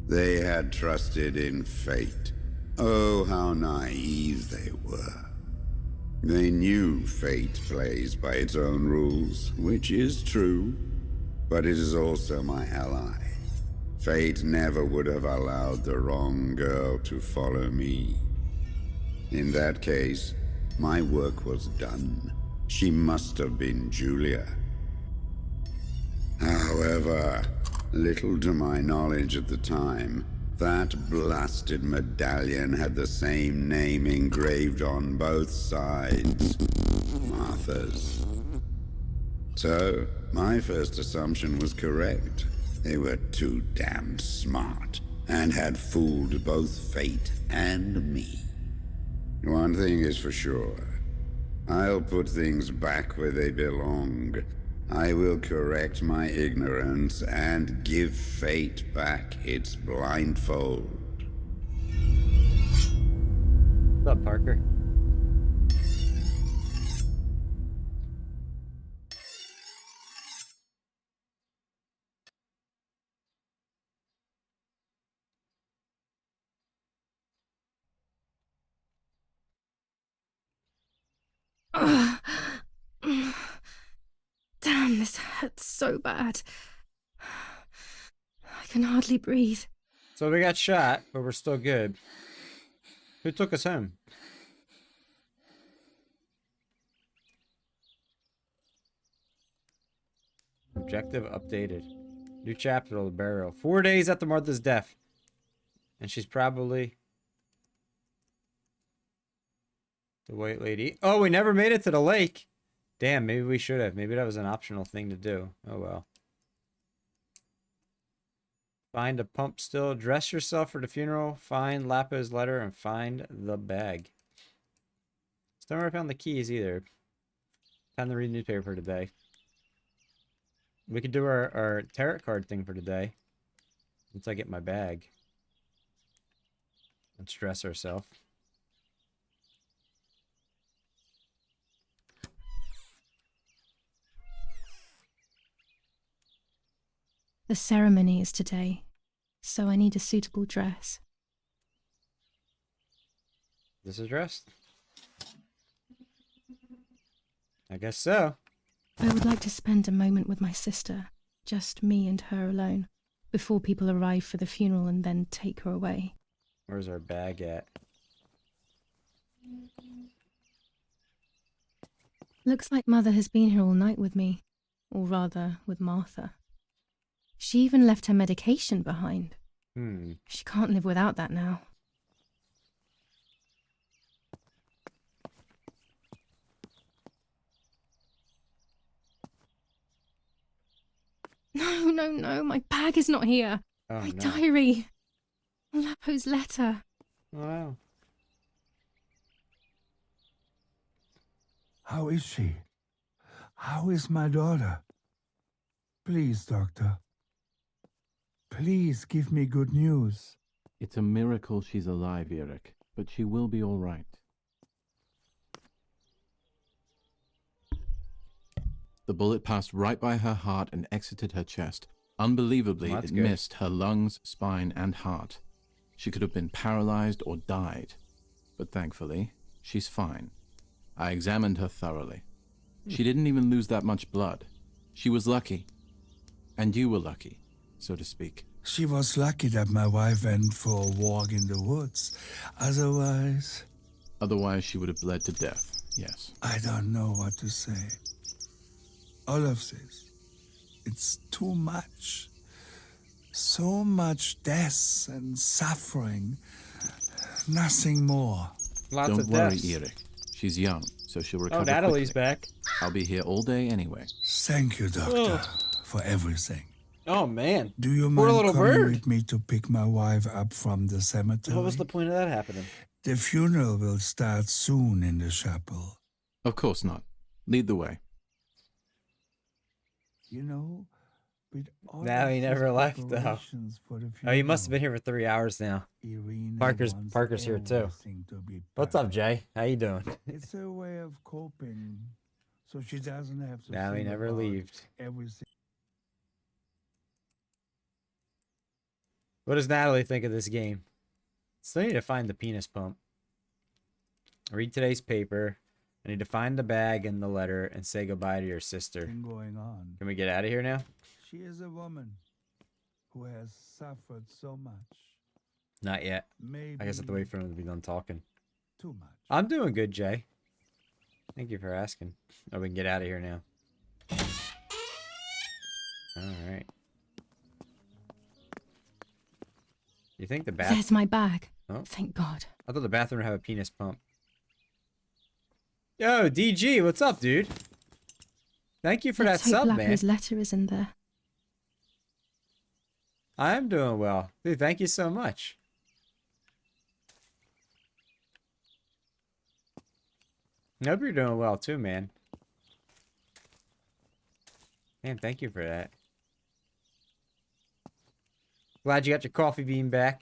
They had trusted in fate. Oh, how naive they were. They knew fate plays by its own rules, which is true, but it is also my ally. Fate never would have allowed the wrong girl to follow me. In that case, my work was done. She must have been Julia. However, little to my knowledge at the time, that blasted medallion had the same name engraved on both sides. Martha's. So, my first assumption was correct. They were too damn smart, and had fooled both fate and me. One thing is for sure. I'll put things back where they belong. I will correct my ignorance and give fate back its blindfold. What's up, Parker? Damn, this hurts so bad. I can hardly breathe. So we got shot, but we're still good. Who took us home? Objective updated. New chapter of the burial. 4 days after Martha's death. And she's probably the white lady. Oh, we never made it to the lake. Damn, maybe we should have. Maybe that was an optional thing to do. Oh well. Find a pump still. Dress yourself for the funeral. Find Lapo's letter and find the bag. Still never found the keys either. Time to read the newspaper for today. We could do our tarot card thing for today. Once I get my bag. Let's dress ourselves. The ceremony is today, so I need a suitable dress. This is dressed? I guess so. I would like to spend a moment with my sister, just me and her alone, before people arrive for the funeral and then take her away. Where's our bag at? Looks like Mother has been here all night with me, or rather, with Martha. She even left her medication behind. She can't live without that now. No, my bag is not here. Oh, My no. diary. Lapo's letter. Wow. How is she? How is my daughter? Please, doctor. Please give me good news. It's a miracle she's alive, Eric, but she will be all right. The bullet passed right by her heart and exited her chest. Unbelievably, Well, that's it good. missed her lungs, spine, and heart. She could have been paralyzed or died. But thankfully, she's fine. I examined her thoroughly. She didn't even lose that much blood. She was lucky. And you were lucky, so to speak. She was lucky that my wife went for a walk in the woods. Otherwise... Otherwise, she would have bled to death, yes. I don't know what to say. All of this. It's too much. So much death and suffering. Nothing more. Lots Don't worry, Erik. She's young, so she'll recover Natalie's quickly. back. I'll be here all day anyway. Thank you, Doctor, for everything. Oh, man. Do you Poor mind little coming bird. with me to pick my wife up from the cemetery? What was the point of that happening? The funeral will start soon in the chapel. Of course not. Lead the way. You know, with all Now he of never these left, though. preparations for the Oh, he must have funeral, been here for 3 hours now. Irina Parker's wants here, too. everything to be What's up, Jay? How you doing? It's a way of coping, so she doesn't have to Now he think never about left. everything. What does Natalie think of this game? Still need to find the penis pump. Read today's paper. I need to find the bag and the letter and say goodbye to your sister. Thing going on. Can we get out of here now? She is a woman who has suffered so much. Not yet. Maybe I guess I have to wait for him to be done talking. too much. I'm doing good, Jay. Thank you for asking. Oh, we can get out of here now. Alright. You think the bath... There's my bag. Oh. Thank God. I thought the bathroom would have a penis pump. Yo, DG, what's up, dude? Thank you for Let's that hope sub, man. Lapo's letter is in there. I am doing well. Dude, thank you so much. I hope you're doing well too, man. Man, thank you for that. Glad you got your coffee bean back.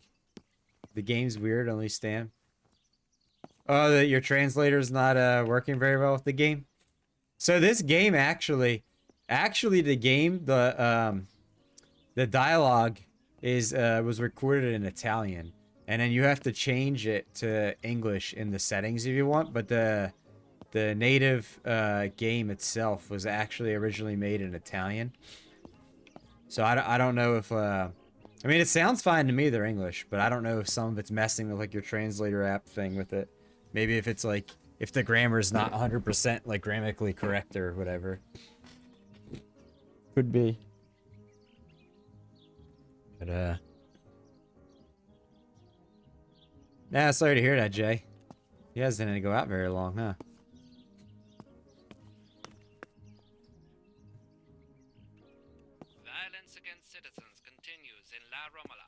The game's weird, only Stan. Oh, that your translator's not working very well with the game. So this game actually the game, the dialogue is was recorded in Italian, and then you have to change it to English in the settings if you want. But the native game itself was actually originally made in Italian. So I don't know if I mean, it sounds fine to me, they're English, but I don't know if some of it's messing with like your translator app thing with it. Maybe if it's like if the grammar is not 100% like grammatically correct or whatever. Could be. But yeah, sorry to hear that, Jay. You guys didn't go out very long, huh? Violence against citizens continues in La Romola.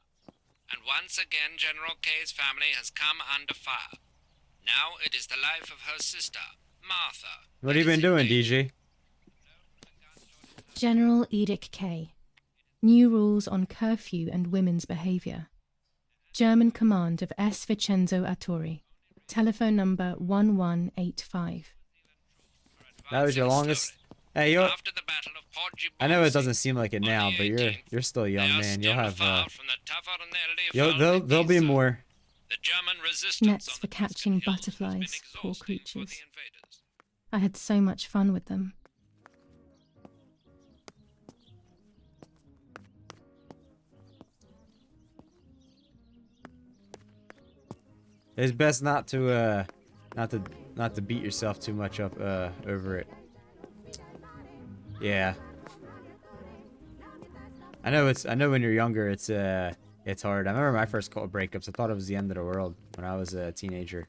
And once again, General K's family has come under fire. Now it is the life of her sister, Martha. What have you been doing, DG? General Edict K. New rules on curfew and women's behavior. German command of S. Vincenzo Arturi. Telephone number 1185. That was your longest. Hey, you. I know it doesn't seem like it now, but you're still a young man. You'll have there'll be more. Nets for catching butterflies, poor creatures. I had so much fun with them. It's best not to beat yourself too much up over it. Yeah. I know when you're younger it's hard. I remember my first couple breakups. I thought it was the end of the world when I was a teenager.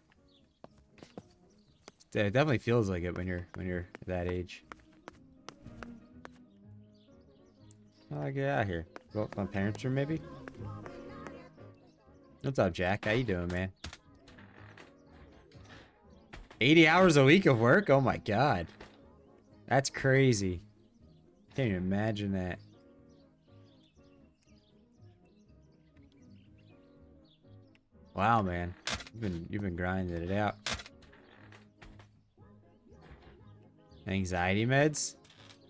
It definitely feels like it when you're that age. I'll get out of here. Go up to my parents' room maybe? What's up, Jack? How you doing, man? 80 hours a week of work? Oh my god. That's crazy. Can't even imagine that. Wow, man. You've been grinding it out. Anxiety meds?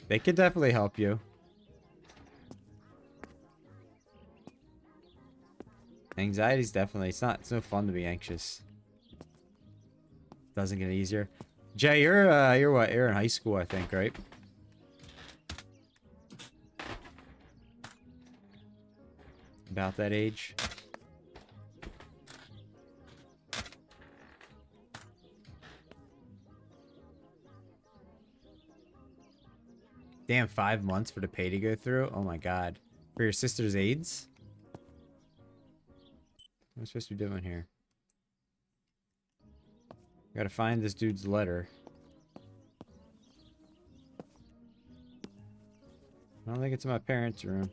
They could definitely help you. Anxiety's definitely, it's no fun to be anxious. Doesn't get easier. Jay, you're what? You're in high school, I think, right? About that age. Damn, 5 months for the pay to go through? Oh my god. For your sister's AIDS? What am I supposed to be doing here? Gotta find this dude's letter. I don't think it's in my parents' room.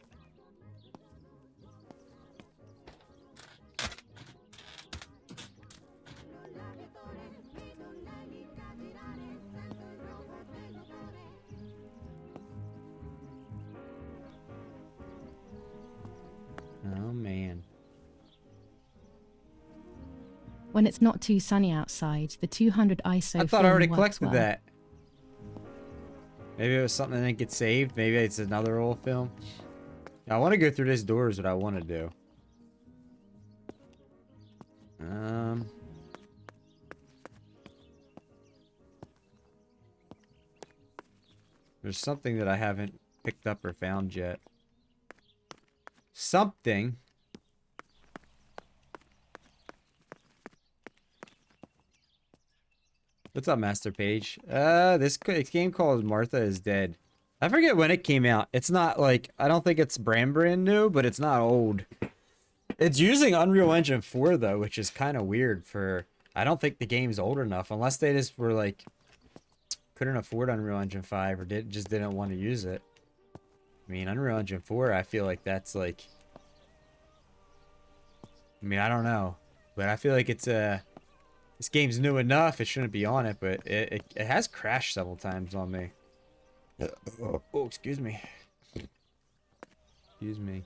Oh man. When it's not too sunny outside, the 200 ISO I thought I already film works collected well. that. Maybe it was something that didn't get saved. Maybe it's another old film. I want to go through this door is what I want to do. There's something that I haven't picked up or found yet. Something. What's up, Master Page? This game called Martha is Dead. I forget when it came out. It's not like, I don't think it's brand new, but it's not old. It's using Unreal Engine 4 though, which is kind of weird for, I don't think the game's old enough, unless they just were like, couldn't afford Unreal Engine 5 or just didn't want to use it. I mean, Unreal Engine 4, I feel like that's like, I mean, I don't know, but I feel like it's this game's new enough, it shouldn't be on it, but it has crashed several times on me. Oh, excuse me. Excuse me.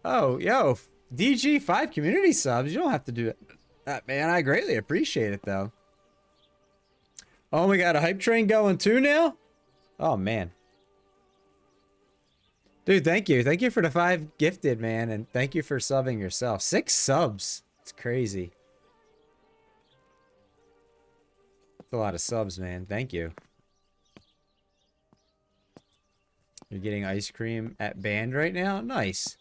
Oh, yo, DG 5 community subs. You don't have to do that, man. I greatly appreciate it, though. Oh, we got a hype train going too now? Oh, man. Dude, thank you. Thank you for the 5 gifted, man. And thank you for subbing yourself. 6 subs. It's crazy. That's a lot of subs, man. Thank you. You're getting ice cream at band right now? Nice.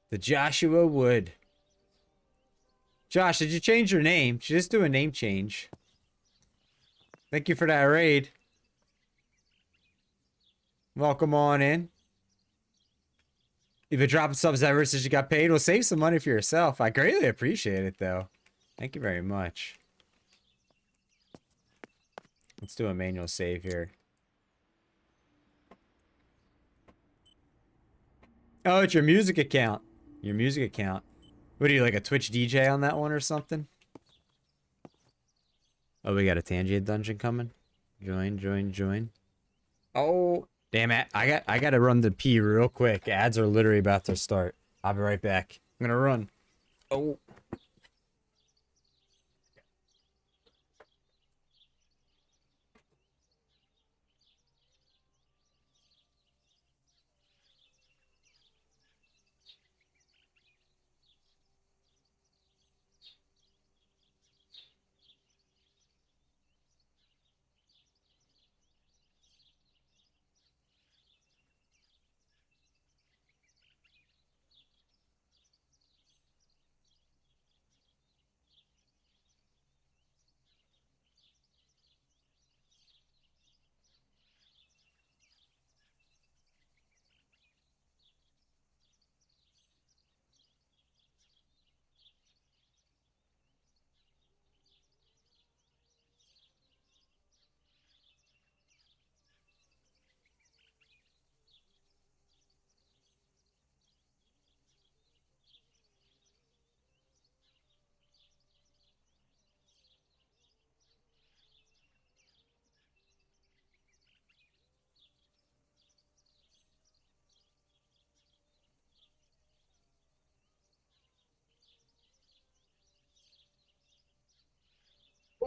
The Joshua Wood. Josh, did you change your name? Did you just do a name change? Thank you for that raid. Welcome on in. You've been dropping subs ever since you got paid. Well, save some money for yourself. I greatly appreciate it, though. Thank you very much. Let's do a manual save here. Oh, it's your music account. Your music account. What are you, like a Twitch DJ on that one or something? Oh, we got a Tangia dungeon coming. Join. Oh, damn it. I gotta run to pee real quick. Ads are literally about to start. I'll be right back. I'm gonna run. Oh.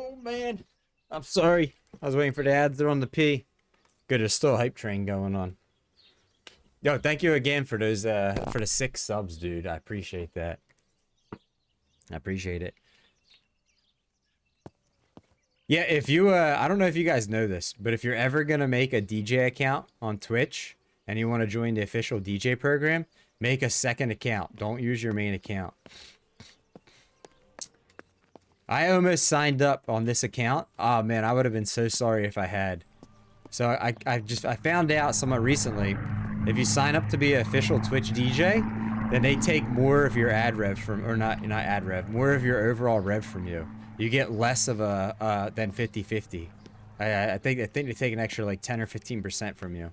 Oh, man. I'm sorry. I was waiting for the ads. They're on the P. Good, there's still a hype train going on. Yo, thank you again for those for the 6 subs, dude. I appreciate that. I appreciate it. Yeah, if you I don't know if you guys know this, but if you're ever gonna make a DJ account on Twitch and you want to join the official DJ program, make a second account. Don't use your main account. I almost signed up on this account. Oh man, I would have been so sorry if I had. So I found out somewhat recently, if you sign up to be an official Twitch DJ, then they take more of your ad rev from, or not ad rev, more of your overall rev from you. You get less of a than 50-50. I think they take an extra like 10 or 15% from you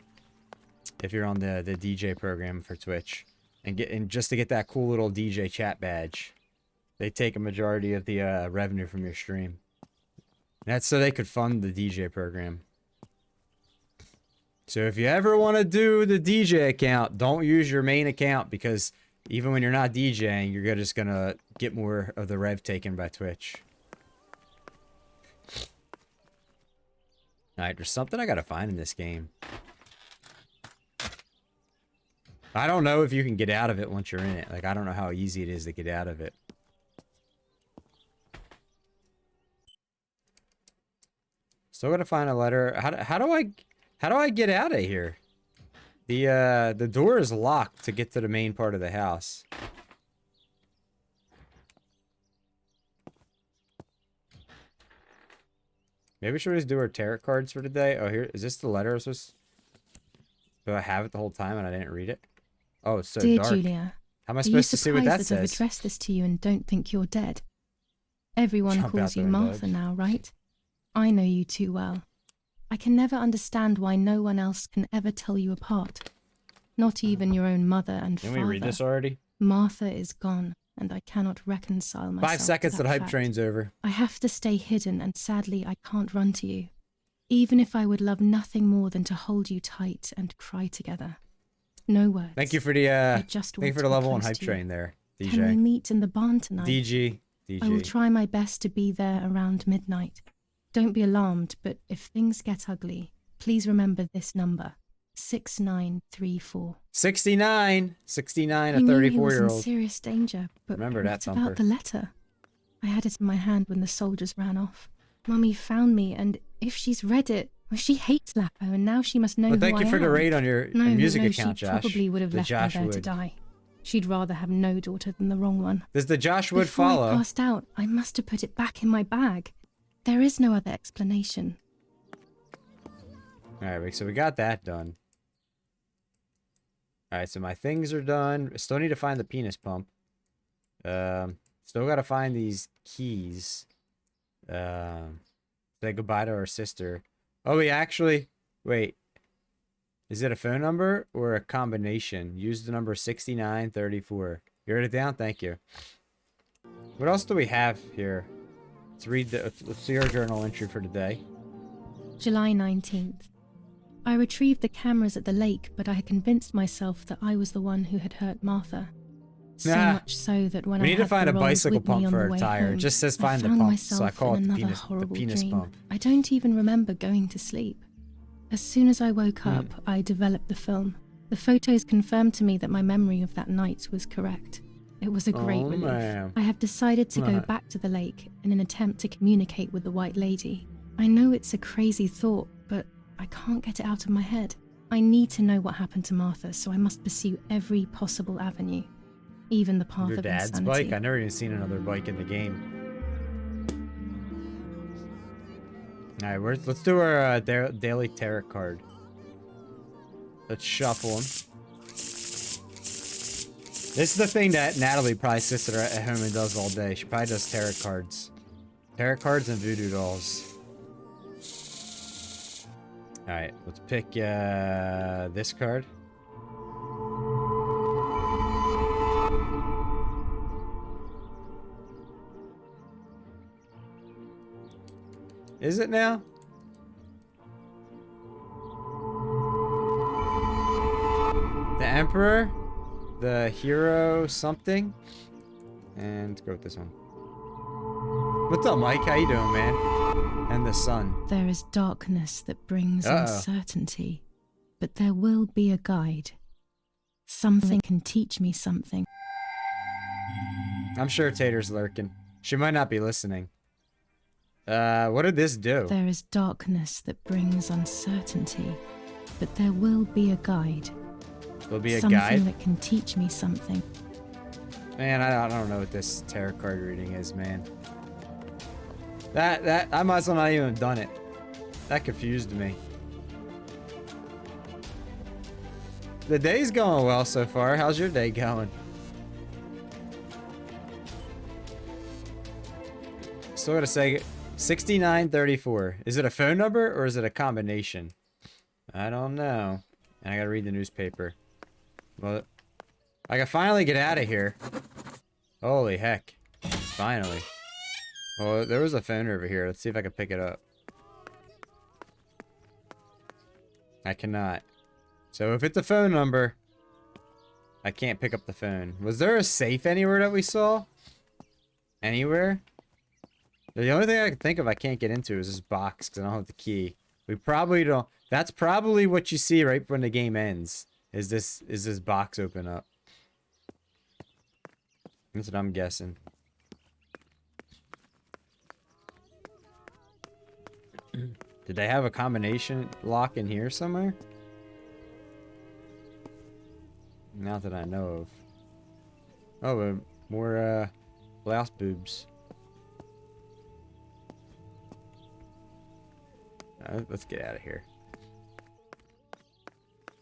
if you're on the DJ program for Twitch, and just to get that cool little DJ chat badge, they take a majority of the revenue from your stream. That's so they could fund the DJ program. So if you ever want to do the DJ account, don't use your main account, because even when you're not DJing, you're just gonna get more of the rev taken by Twitch. Alright, there's something I gotta find in this game. I don't know if you can get out of it once you're in it. Like, I don't know how easy it is to get out of it. Still gotta find a letter. How do I get out of here? The door is locked to get to the main part of the house. Maybe we should just do our tarot cards for today. Oh, here is this the letter I was supposed? Do I have it the whole time and I didn't read it? Oh, it's so Dear dark. Julia, How am I supposed to see what that I've says? addressed this to you and don't think you're dead. Everyone Jump out calls you there and Martha dodge. now, right? I know you too well. I can never understand why no one else can ever tell you apart. Not even your own mother and Can father. we read this already? Martha is gone, and I cannot reconcile myself 5 seconds to till the that hype fact. train's over. I have to stay hidden, and sadly I can't run to you. Even if I would love nothing more than to hold you tight and cry together. No words. Thank you for the just thank you want for to the be level 1 close hype to you. train there, Can we DJ. meet in the barn tonight? DG. I will DG. try my best to be there around midnight. Don't be alarmed, but if things get ugly, please remember this number. 6934. 69. 69, a I knew he was in 34-year-old. serious danger, but Remember what that, Thumper. about the letter? I had it in my hand when the soldiers ran off. Mummy found me, and if she's read it, well, she hates Lapo, and now she must know Well, who thank you I for the am. raid on your No, music no, account, she Josh. probably would have The left Josh me there Wood. to die. She'd rather have no daughter than the wrong one. Does the Josh Wood Before follow? I passed out, I must have put it back in my bag. There is no other explanation. Alright, so we got that done. Alright, so my things are done. Still need to find the penis pump. Still gotta find these keys. Say goodbye to our sister. Oh, we actually... Wait. Is it a phone number or a combination? Use the number 6934. You wrote it down? Thank you. What else do we have here? Let's see our journal entry for today. July 19th. I retrieved the cameras at the lake, but I had convinced myself that I was the one who had hurt Martha. So Nah. much so that when We I need to had find the a rolls bicycle with me pump on for the our way tire. It home, just says I find the found pump, so I myself call in it the another penis- the horrible penis dream. pump. I don't even remember going to sleep. As soon as I woke Hmm. up, I developed the film. The photos confirmed to me that my memory of that night was correct. It was a great Oh, relief. man. I have decided to go back to the lake in an attempt to communicate with the White Lady. I know it's a crazy thought, but I can't get it out of my head. I need to know what happened to Martha, so I must pursue every possible avenue, even the path Your of dad's insanity. bike? I never even seen another bike in the game. Alright, let's do our daily tarot card. Let's shuffle them. This is the thing that Natalie probably sits at home and does all day. She probably does tarot cards. Tarot cards and voodoo dolls. Alright, let's pick this card. Is it now? The Emperor, the Hero something, and go with this one. What's up, Mike? How you doing, man? And the Sun. There is darkness that brings Uh-oh. uncertainty, but there will be a guide. Something can teach me something. I'm sure Tater's lurking. She might not be listening. What did this do? There is darkness that brings uncertainty, but there will be a guide. There'll be a something guide? that can teach me something. Man, I don't know what this tarot card reading is, man. That I might as well not even have done it. That confused me. The day's going well so far. How's your day going? Still gotta say 6934. Is it a phone number or is it a combination? I don't know. And I gotta read the newspaper. Well, I can finally get out of here. Holy heck. Finally. Well, there was a phone over here. Let's see if I can pick it up. I cannot. So if it's a phone number, I can't pick up the phone. Was there a safe anywhere that we saw? Anywhere? The only thing I can think of I can't get into is this box because I don't have the key. We probably don't. That's probably what you see right when the game ends. Is this box open up? That's what I'm guessing. Did they have a combination lock in here somewhere? Not that I know of. Oh, more blouse boobs. Let's get out of here.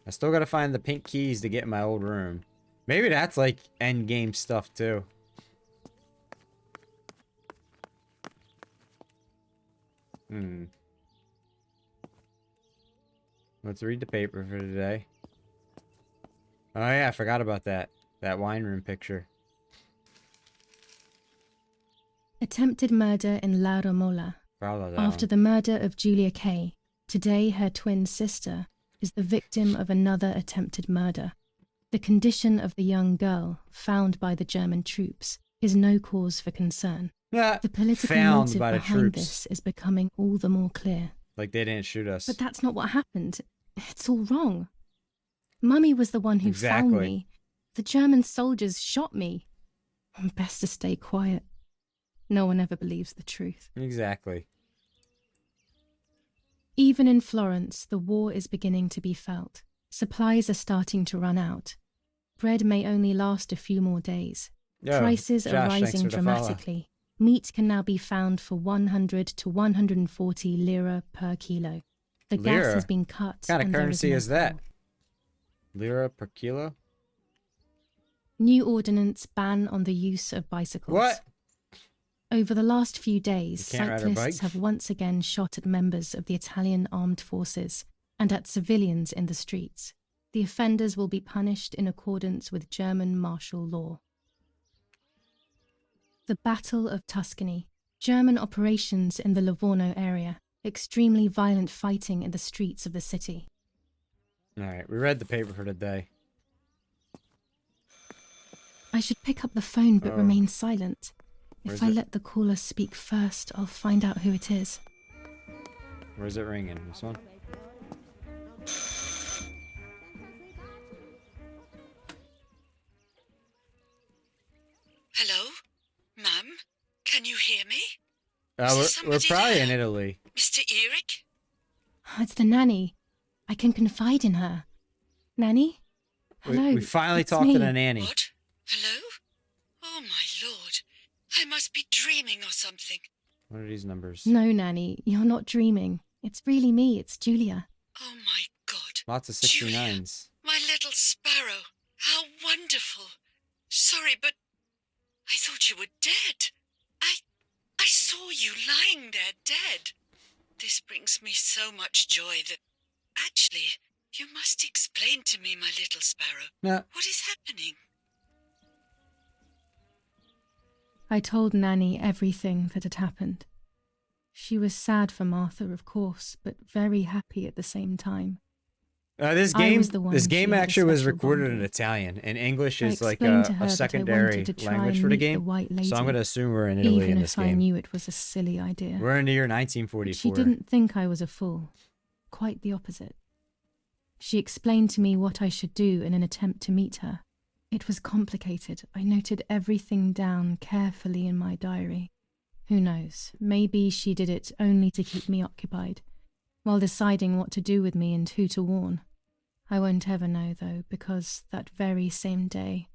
I still gotta find the pink keys to get in my old room. Maybe that's like end game stuff too. Let's read the paper for today. Oh yeah, I forgot about that. That wine room picture. Attempted murder in La Romola. After the murder of Julia Kay, today her twin sister is the victim of another attempted murder. The condition of the young girl, found by the German troops, is no cause for concern. Yeah, the political found motive by the behind troops. this is becoming all the more clear. Like they didn't shoot us. But that's not what happened. It's all wrong. Mummy was the one who found me. The German soldiers shot me. Best to stay quiet. No one ever believes the truth. Exactly. Even in Florence, the war is beginning to be felt. Supplies are starting to run out. Bread may only last a few more days. Yo, Prices Josh, are thanks rising for the follow. dramatically. Meat can now be found for 100 to 140 lira per kilo. The gas Lira? has been cut. What kind of and there currency no is that? fuel. Lira per kilo? New ordinance ban on the use of bicycles. What? Over the last few days, You can't ride a cyclists bike? have once again shot at members of the Italian armed forces and at civilians in the streets. The offenders will be punished in accordance with German martial law. The Battle of Tuscany. German operations in the Livorno area. Extremely violent fighting in the streets of the city. Alright, we read the paper for today. I should pick up the phone but Oh. remain silent. Where's If I it? let the caller speak first, I'll find out who it is. Where's it ringing? This one? Hello? Ma'am? Can you hear me? We're somebody probably there? in Italy. Mr. Eric? It's the nanny. I can confide in her. Nanny? Hello. We finally it's talked me. to the nanny. What? Hello? Oh my lord. I must be dreaming or something. What are these numbers? No, Nanny, you're not dreaming. It's really me. It's Julia. Oh my god. Lots of 69s. My little sparrow. How wonderful. Sorry, but I thought you were dead. I saw you lying there dead. This brings me so much joy that... Actually, you must explain to me, my little sparrow. No. What is happening? I told Nanny everything that had happened. She was sad for Martha, of course, but very happy at the same time. This I game, was the one this she game had a actually was special recorded bond in with. Italian, and English I is like explained to her a that I secondary wanted to try language and for the meet the game. white So I'm lady, going to assume we're in Italy even in if this I game. knew it was a silly idea. We're in the year But 1944. she didn't think I was a fool. Quite the opposite. She explained to me what I should do in an attempt to meet her. It was complicated. I noted everything down carefully in my diary. Who knows, maybe she did it only to keep me occupied, while deciding what to do with me and who to warn. I won't ever know, though, because that very same day,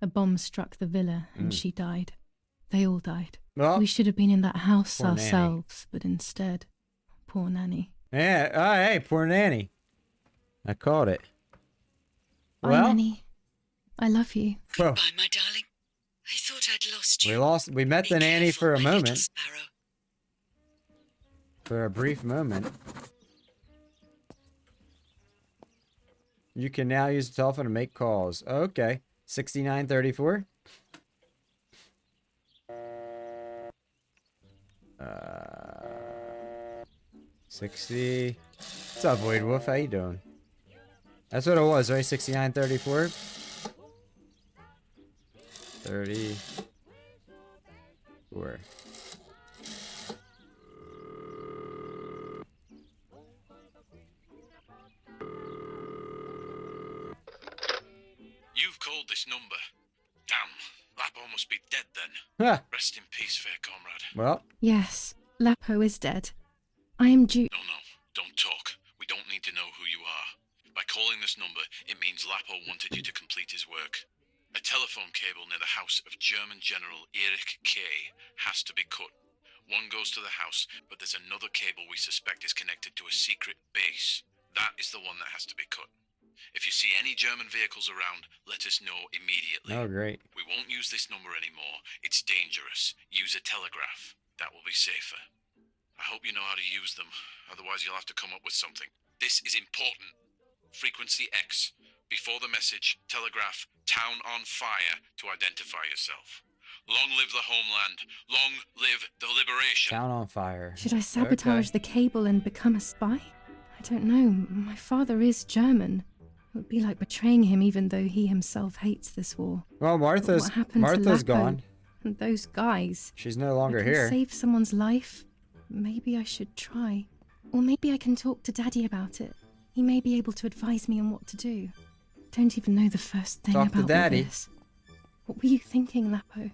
a bomb struck the villa and she died. They all died. Well, we should have been in that house poor ourselves, but instead, poor Nanny. Yeah, oh, hey, poor Nanny. I caught it. Bye, Well, Nanny. I love you. Well, Goodbye, my darling. I thought I'd lost you. we met the nanny for a my little moment. sparrow. For a brief moment. You can now use the telephone to make calls. Okay. 6934. 60. What's up, Void Wolf? How you doing? That's what it was, right? 6934. 34. You've called this number. Damn, Lapo must be dead then. Huh. Rest in peace, fair comrade. Well, Yes, Lapo is dead. I am due. No, don't talk. We don't need to know who you are. By calling this number, it means Lapo wanted you to complete his work. A telephone cable near the house of German General Erich K. has to be cut. One goes to the house, but there's another cable we suspect is connected to a secret base. That is the one that has to be cut. If you see any German vehicles around, let us know immediately. oh, great. We won't use this number anymore. It's dangerous. Use a telegraph. That will be safer. I hope you know how to use them. Otherwise, you'll have to come up with something. This is important. Frequency X. Before the message, telegraph "Town on fire" to identify yourself. Long live the homeland. Long live the liberation. Town on fire. Should I sabotage Okay. the cable and become a spy? I don't know. My father is German. It would be like betraying him even though he himself hates this war. Well, But what happened to Martha's Lapo gone. And those guys. She's no longer I can here. save someone's life. Maybe I should try. Or maybe I can talk to Daddy about it. He may be able to advise me on what to do. Don't even know the first thing Talk to about all Daddy. this. What were you thinking, Lapo?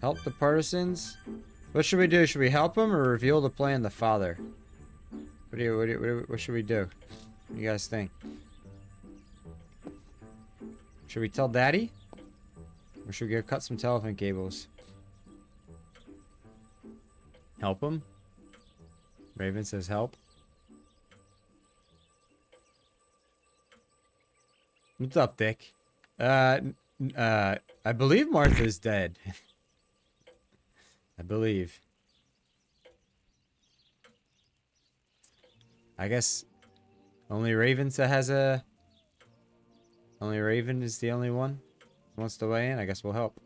Help the partisans. What should we do? Should we help him or reveal the plan to father? What should we do? What do you guys think? Should we tell Daddy? Or should we go cut some telephone cables? Help him? Raven says help. What's up, Dick? I believe Martha's dead. I believe. I guess only Raven has a... Only Raven is the only one who wants to weigh in. I guess we'll help.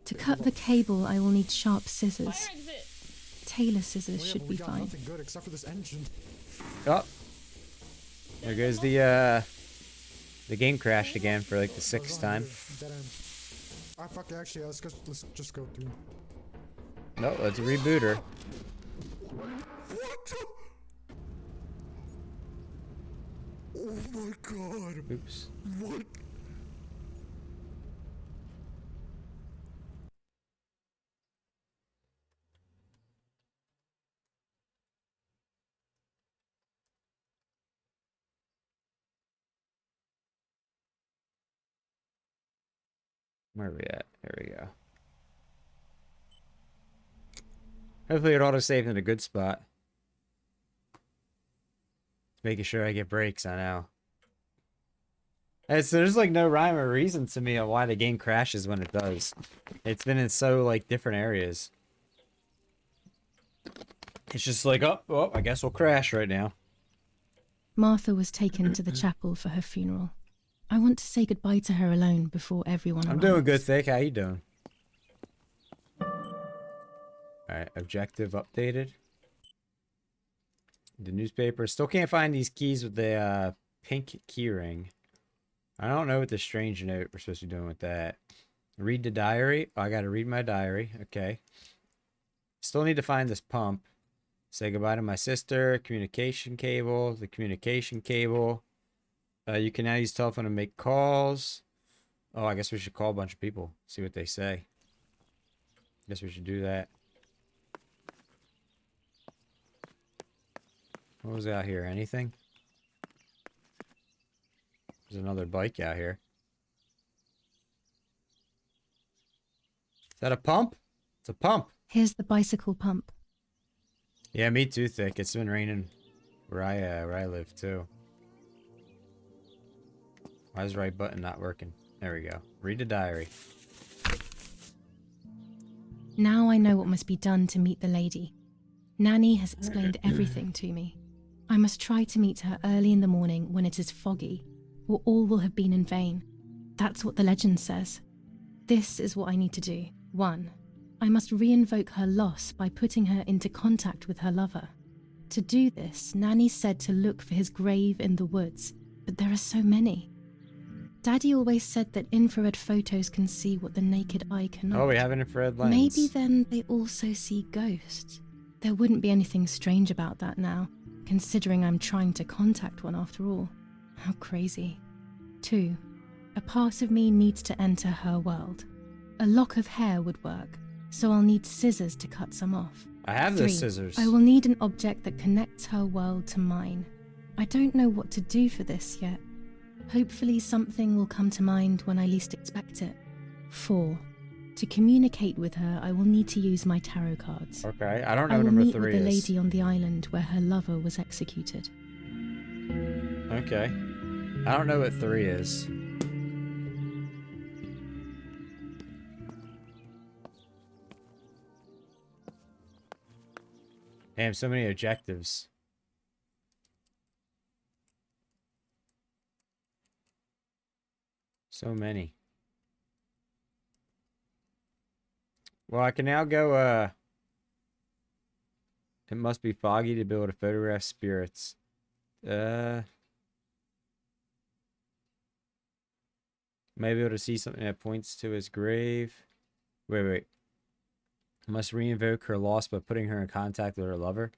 To cut the cable, I will need sharp scissors. Tailor scissors should be fine. Nothing good except for this engine. Oh. There goes the game crashed again for like the 6th time. Dead end. Ah, fuck it, actually, let's just go through. No, let's reboot her. What? Oh my god. Oops. What? Where are we at? There we go. Hopefully it auto-saved in a good spot. Making sure I get breaks, I know. There's like no rhyme or reason to me on why the game crashes when it does. It's been in so like different areas. It's just like, oh, I guess we'll crash right now. Martha was taken to the chapel for her funeral. I want to say goodbye to her alone before everyone I'm arrives. doing good, Thick. How you doing? Alright, objective updated. The newspaper. Still can't find these keys with the pink keyring. I don't know what the strange note we're supposed to be doing with that. Read the diary. Oh, I gotta read my diary. Okay. Still need to find this pump. Say goodbye to my sister. Communication cable. The communication cable. You can now use telephone to make calls. Oh, I guess we should call a bunch of people. See what they say. Guess we should do that. What was out here? Anything? There's another bike out here. Is that a pump? It's a pump. Here's the bicycle pump. Yeah, me too, Thick. It's been raining where I live too. Why is the right button not working? There we go. Read the diary. Now I know what must be done to meet the lady. Nanny has explained everything to me. I must try to meet her early in the morning when it is foggy, or all will have been in vain. That's what the legend says. This is what I need to do. 1. I must re-invoke her loss by putting her into contact with her lover. To do this, Nanny said to look for his grave in the woods, but there are so many. Daddy always said that infrared photos can see what the naked eye cannot. Oh, we have an infrared lens. Maybe then they also see ghosts. There wouldn't be anything strange about that now, considering I'm trying to contact one after all. How crazy. 2. A part of me needs to enter her world. A lock of hair would work, so I'll need scissors to cut some off. I have 3. those scissors. I will need an object that connects her world to mine. I don't know what to do for this yet. Hopefully something will come to mind when I least expect it. 4. To communicate with her, I will need to use my tarot cards. Okay, I don't know I what will number meet 3 with the is. lady on the island where her lover was executed. Okay. I don't know what 3 is. Damn, so many objectives. So many. Well, I can now go, it must be foggy to be able to photograph spirits. Maybe able to see something that points to his grave. Wait. Must re-invoke her loss by putting her in contact with her lover.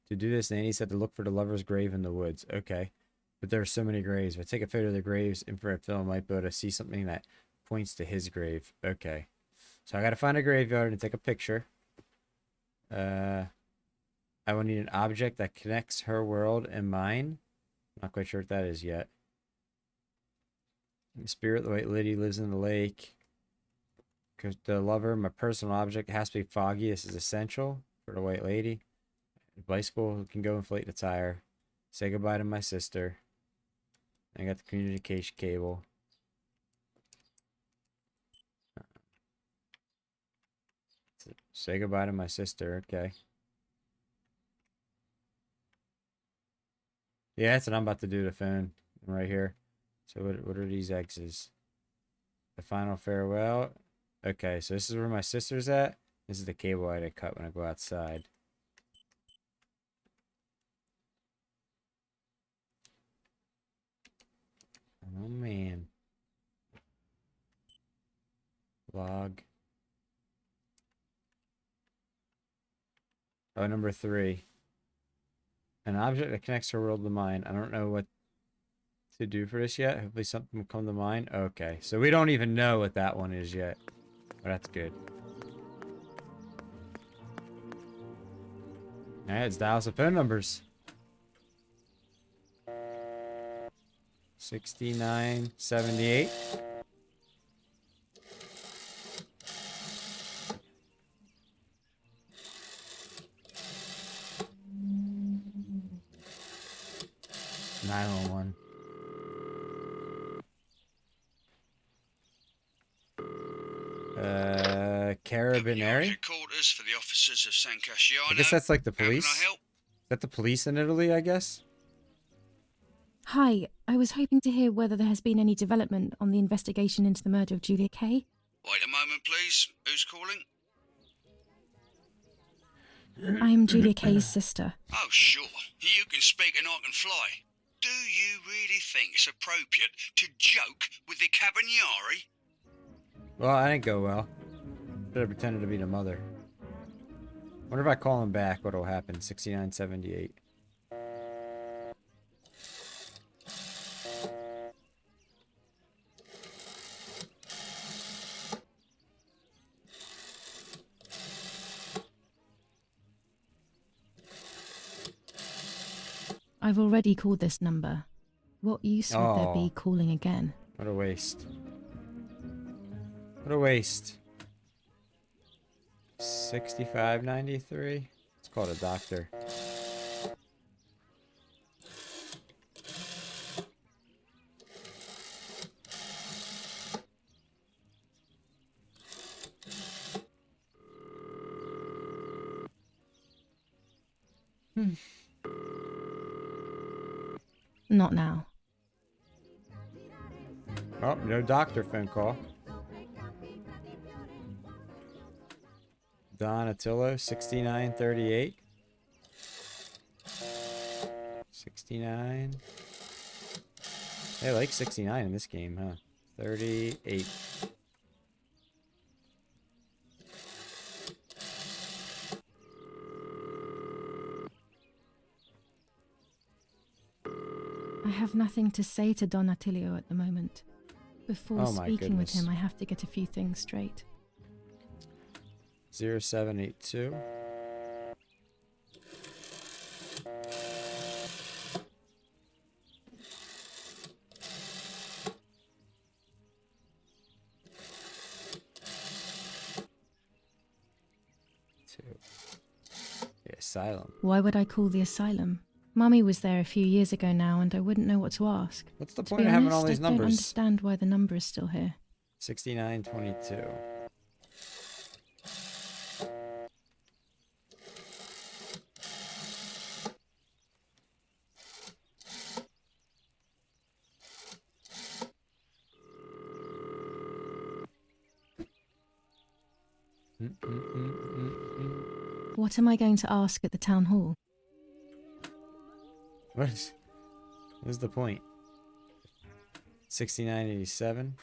To do this, Nanny said to look for the lover's grave in the woods. Okay. But there are so many graves. If I take a photo of the graves, infrared film might be able to see something that points to his grave. Okay. So I gotta find a graveyard and take a picture. I will need an object that connects her world and mine. Not quite sure what that is yet. The spirit, the white lady, lives in the lake. Because the lover, my personal object, has to be foggy. This is essential for the white lady. The bicycle can go inflate the tire. Say goodbye to my sister. I got the communication cable. Say goodbye to my sister. Okay. Yeah, that's what I'm about to do to the phone. Right here. So what are these X's? The final farewell. Okay, so this is where my sister's at. This is the cable I had to cut when I go outside. Oh man. Log. Oh, number 3. An object that connects her world to mine. I don't know what to do for this yet. Hopefully something will come to mind. Okay, so we don't even know what that one is yet. But that's good. Alright, let's dial some phone numbers. 6978. (911). Carabinieri? Quarters for the officers of San Casciano. I guess that's like the How can I police. help? Is that the police in Italy, I guess? Hi, I was hoping to hear whether there has been any development on the investigation into the murder of Julia Kay. Wait a moment, please. Who's calling? I am Julia Kay's sister. Oh, sure. You can speak and I can fly. Do you really think it's appropriate to joke with the Cabanieri? Well, I didn't go well. Should have pretended to be the mother. Wonder if I call him back, what'll happen? 6978. I've already called this number. What use would there be calling again? What a waste. What a waste. 6593. Let's call it a doctor. Not now. Oh, no doctor phone call. Donatello, 6938. 69. They like 69 in this game, huh? 38. I have nothing to say to Don Attilio at the moment. Before Oh my speaking with goodness. him, I have to get a few things straight. 0782. The asylum. Why would I call the asylum? Mummy was there a few years ago now, and I wouldn't know what to ask. What's the To point be of having honest, all these I numbers? don't understand why the number is still here. 6922. What am I going to ask at the town hall? What's the point? 6987.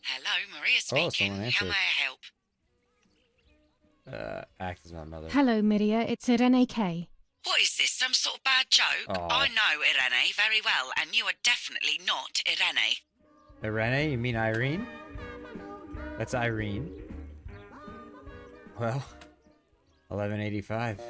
Hello, Maria Oh, speaking. someone How answered. may I help? Act as my mother. Hello, Miria. It's Irene K. What is this, some sort of bad joke? Oh. I know Irene very well, and you are definitely not Irene. Irene? You mean Irene? That's Irene. Well, 1185.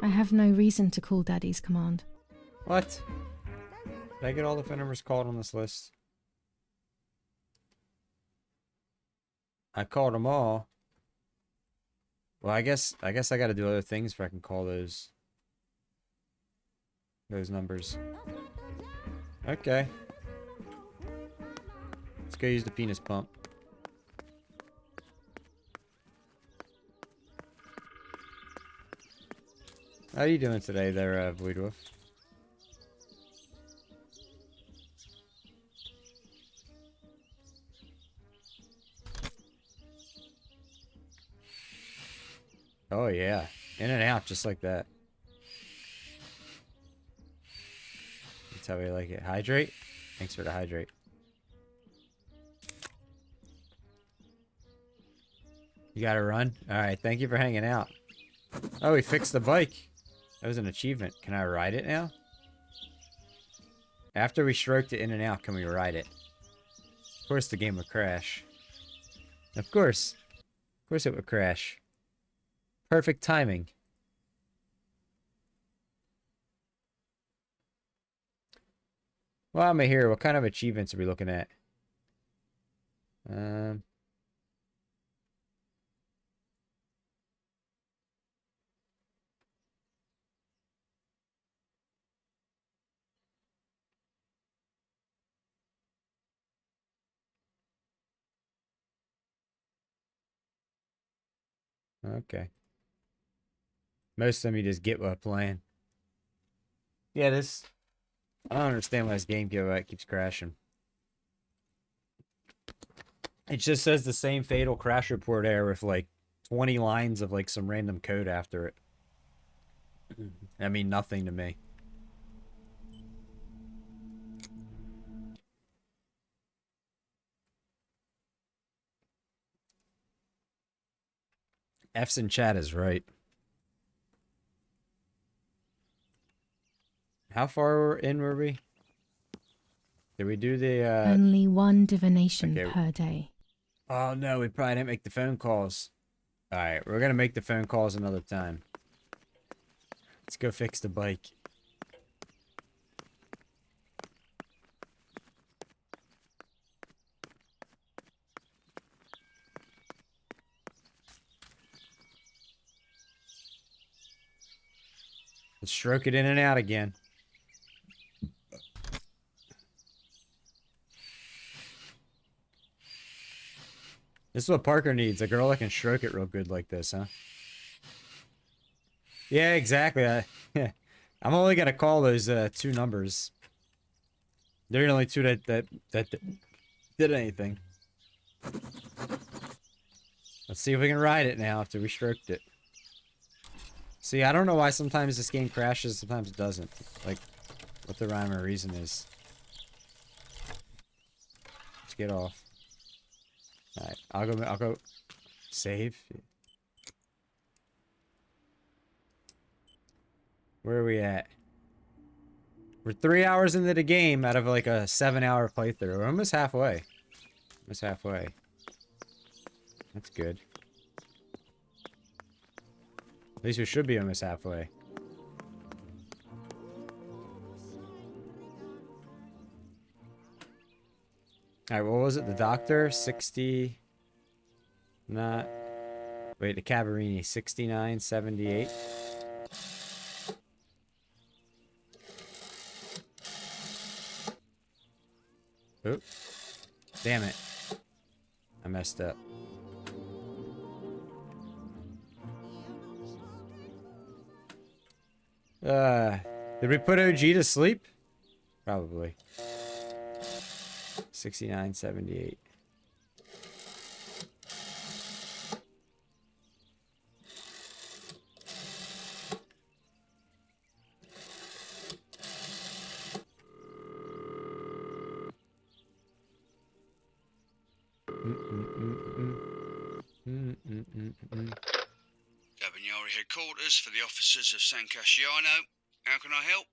I have no reason to call Daddy's command. What? Did I get all the phone numbers called on this list? I called them all. Well, I guess I got to do other things before I can call those numbers. Okay. Let's go use the penis pump. How are you doing today there, Void Wolf? Oh yeah, in and out just like that. That's how we like it. Hydrate? Thanks for the hydrate. You gotta run? Alright, thank you for hanging out. Oh, we fixed the bike. That was an achievement. Can I ride it now? After we stroked it in and out, can we ride it? Of course the game would crash. Of course. Of course it would crash. Perfect timing. Well, I'm here. What kind of achievements are we looking at? Okay. Most of them you just get while playing. Yeah, this... I don't understand why this game keeps crashing. It just says the same fatal crash report error with like 20 lines of like some random code after it. I mean, nothing to me. F's in chat is right. How far in were we? Did we do the Only one divination okay. per day. Oh no, we probably didn't make the phone calls. Alright, we're gonna make the phone calls another time. Let's go fix the bike. Let's stroke it in and out again. This is what Parker needs. A girl that can stroke it real good like this, huh? Yeah, exactly. I'm only gonna call those 2 numbers. They're the only 2 that did anything. Let's see if we can ride it now after we stroked it. See, I don't know why sometimes this game crashes, sometimes it doesn't. Like, what the rhyme or reason is. Let's get off. Alright, I'll go save. Where are we at? We're 3 hours into the game out of like a 7-hour playthrough. We're almost halfway. Almost halfway. That's good. At least we should be almost halfway. Alright, what was it? The doctor? 60... Not... Wait, the Cabarini. 69.78. Oop. Damn it. I messed up. Did we put OG to sleep? Probably. 69.78. Cabanari headquarters for the officers of San Casciano. How can I help?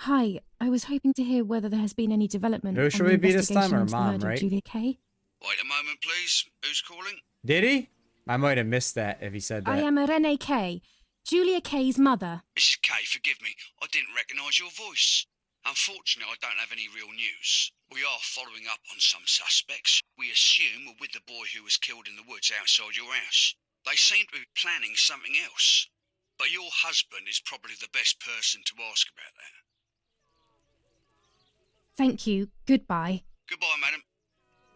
Hi, I was hoping to hear whether there has been any development Who on should the we be this time? investigation Our into the mom, murder of right? Julia Kay. Wait a moment, please. Who's calling? Did he? I might have missed that if he said that. I am Irene Kay, Julia Kay's mother. Mrs. Kay, forgive me. I didn't recognise your voice. Unfortunately, I don't have any real news. We are following up on some suspects. We assume we're with the boy who was killed in the woods outside your house. They seem to be planning something else. But your husband is probably the best person to ask about that. Thank you. Goodbye. Goodbye, madam.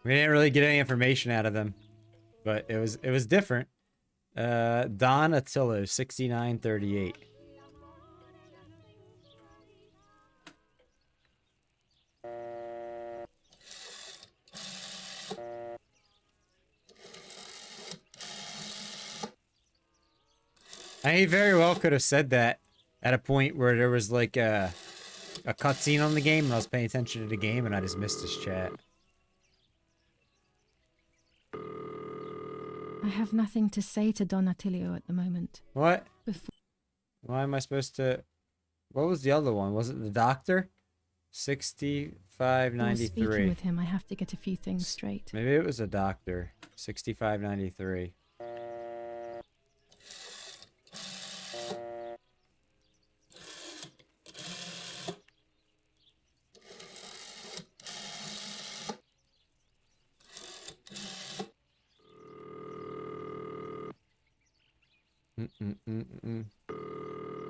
We didn't really get any information out of them, but it was different. Don Attillo, 69.38. He very well could have said that at a point where there was like a cutscene on the game and I was paying attention to the game and I just missed his chat. I have nothing to say to Don Attilio at the moment. What? Before Why am I supposed to... What was the other one? Was it the doctor? 65.93. speaking with him, I have to get a few things straight. Maybe it was a doctor. 65.93.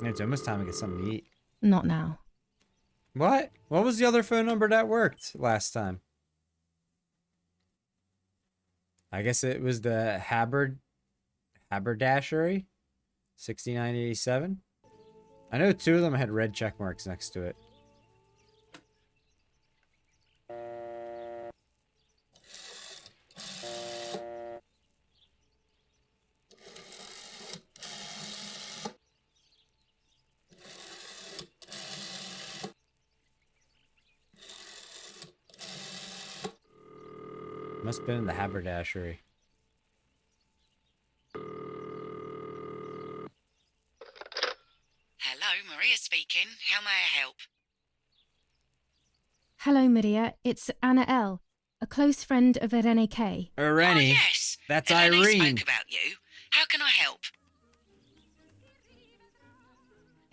It's almost time to get something to eat. Not now. What? What was the other phone number that worked last time? I guess it was the haberdashery, 6987. I know 2 of them had red check marks next to it. Must have been in the haberdashery. Hello, Maria speaking. How may I help? Hello, Maria. It's Anna L., a close friend of Irene K. Irene? Oh, yes. That's Irene Irene. spoke about you. How can I help?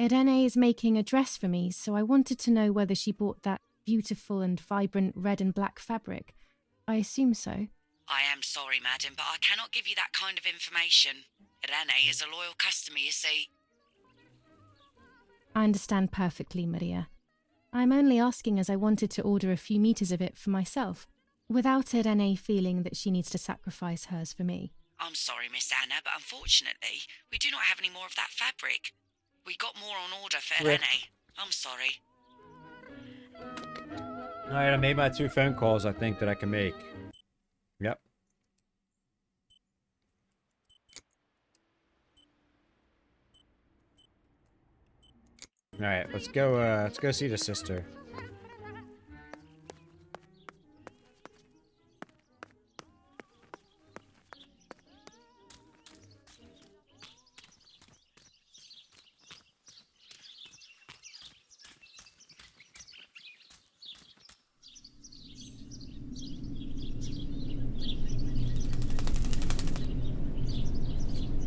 Irene is making a dress for me, so I wanted to know whether she bought that beautiful and vibrant red and black fabric. I assume so. I am sorry, madam, but I cannot give you that kind of information. Irene is a loyal customer, you see. I understand perfectly, Maria. I'm only asking as I wanted to order a few meters of it for myself, without Irene feeling that she needs to sacrifice hers for me. I'm sorry, Miss Anna, but unfortunately, we do not have any more of that fabric. We got more on order for Rip. Irene. I'm sorry. Alright, I made my 2 phone calls, I think, that I can make. Yep. Alright, let's go see the sister.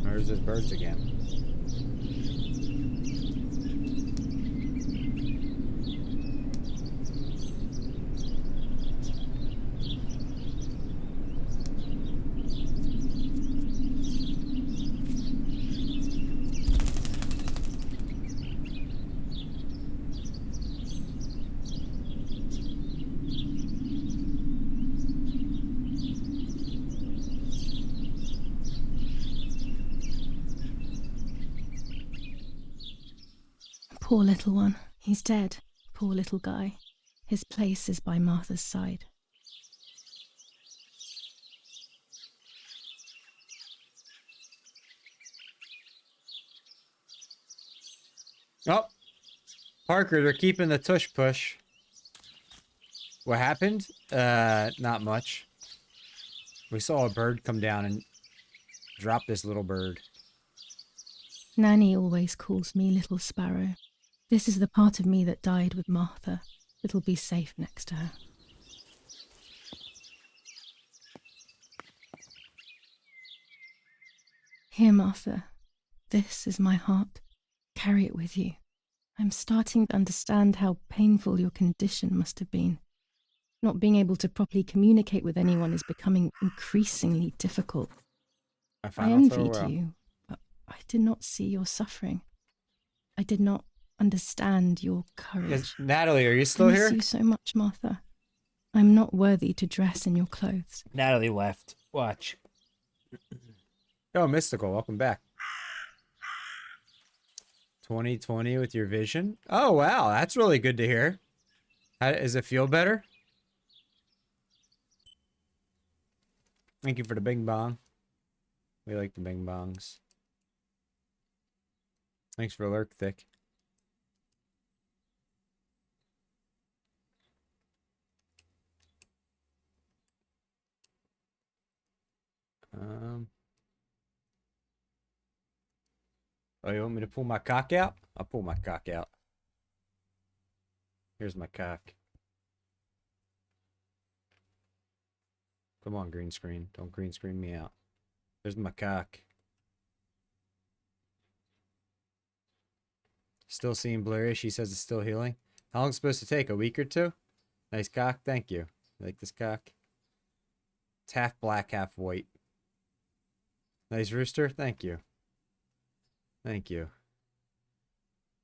There's those birds again. Poor little one. He's dead. Poor little guy. His place is by Martha's side. Oh, Parker, they're keeping the tush push. What happened? Not much. We saw a bird come down and drop this little bird. Nanny always calls me Little Sparrow. This is the part of me that died with Martha. It'll be safe next to her. Here, Martha. This is my heart. Carry it with you. I'm starting to understand how painful your condition must have been. Not being able to properly communicate with anyone is becoming increasingly difficult. I envied you, but I did not see your suffering. I did not understand your courage. Natalie, are you still I miss here? you so much, Martha. I'm not worthy to dress in your clothes. Natalie left. Watch. Oh, Mystical, welcome back. 2020 with your vision. Oh, wow, that's really good to hear. Does it feel better? Thank you for the bing bong. We like the bing bongs. Thanks for lurk thick. Oh, you want me to pull my cock out? I'll pull my cock out. Here's my cock. Come on, green screen. Don't green screen me out. There's my cock. Still seeing blurry. She says it's still healing. How long is it supposed to take? A week or 2? Nice cock. Thank you. You like this cock? It's half black, half white. Nice rooster. Thank you. Thank you.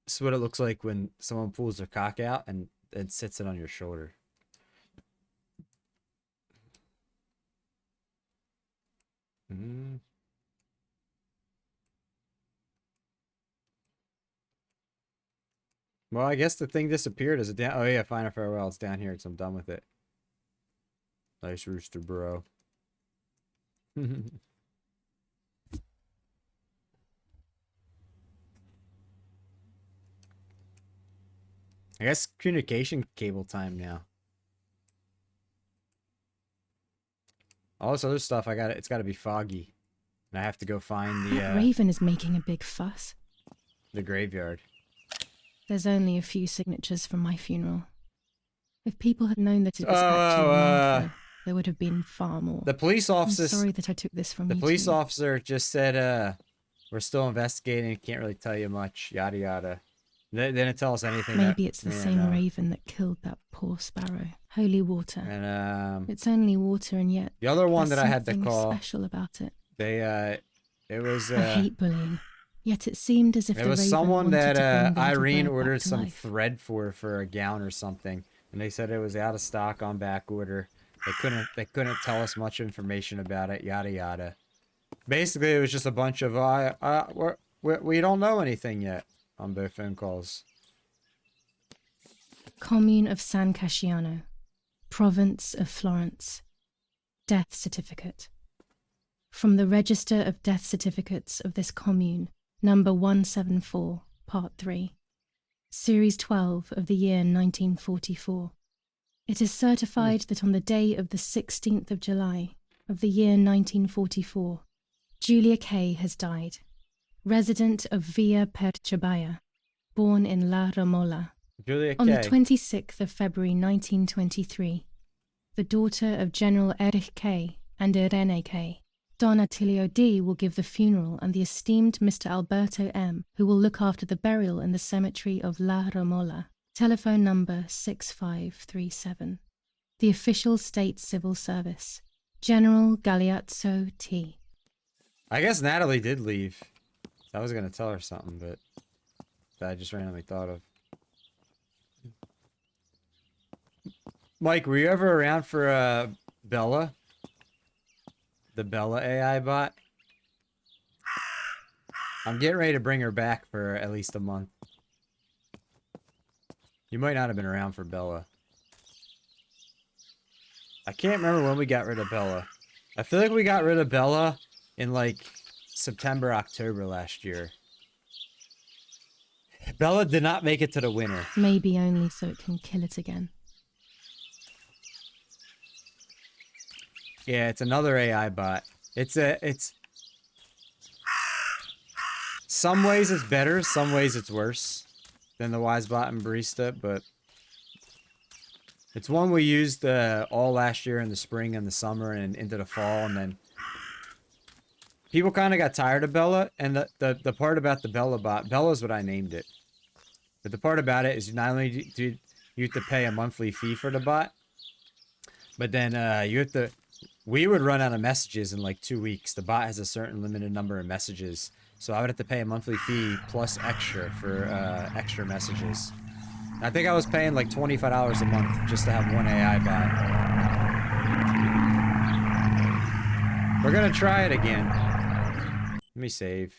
This is what it looks like when someone pulls their cock out and sits it on your shoulder. Well, I guess the thing disappeared. Is it down? Oh yeah, final farewell. It's down here, so I'm done with it. Nice rooster, bro. I guess communication cable time now. All this other stuff, it's got to be foggy, and I have to go find the That raven is making a big fuss. the graveyard. There's only a few signatures from my funeral. If people had known that it was actually Martha, there would have been far more. The police officer. I'm sorry that I took this from the you. police officer just said, "We're still investigating. Can't really tell you much. Yada yada." They didn't tell us anything. Maybe it's the same raven that killed that poor sparrow. Holy water. And it's only water, and yet the other one there's that I had to something call. special about it. It was. I hate bullying. Yet it seemed as if It the was raven someone wanted that to bring the little Irene bird back ordered to some life. thread for a gown or something, and they said it was out of stock on back order. They couldn't tell us much information about it. Yada yada. Basically, it was just a bunch of we don't know anything yet on both phone calls. Commune of San Casciano, Province of Florence. Death certificate. From the Register of Death Certificates of this commune, number 174, part 3, series 12 of the year 1944. It is certified that on the day of the 16th of July of the year 1944, Julia Kay has died, resident of Via Perchabaya, born in La Romola. Julia On the Kay. 26th of February 1923, the daughter of General Erich Kay and Irene Kay, Don Attilio D. will give the funeral, and the esteemed Mr. Alberto M., who will look after the burial in the cemetery of La Romola. Telephone number 6537. The official state civil service. General Galeazzo T. I guess Natalie did leave. I was gonna tell her something, but that I just randomly thought of. Mike, were you ever around for Bella? The Bella AI bot? I'm getting ready to bring her back for at least a month. You might not have been around for Bella. I can't remember when we got rid of Bella. I feel like we got rid of Bella in like September, October last year. Bella did not make it to the winter. Maybe only so it can kill it again. Yeah, it's another AI bot. It's some ways it's better, some ways it's worse than the WiseBot and Barista, but it's one we used all last year in the spring and the summer and into the fall, and then people kind of got tired of Bella, and the part about the Bella bot, Bella's what I named it, but the part about it is not only do you have to pay a monthly fee for the bot, but then we would run out of messages in like 2 weeks. The bot has a certain limited number of messages, so I would have to pay a monthly fee plus extra for extra messages. I think I was paying like $25 a month just to have one AI bot. We're gonna try it again. Let me save.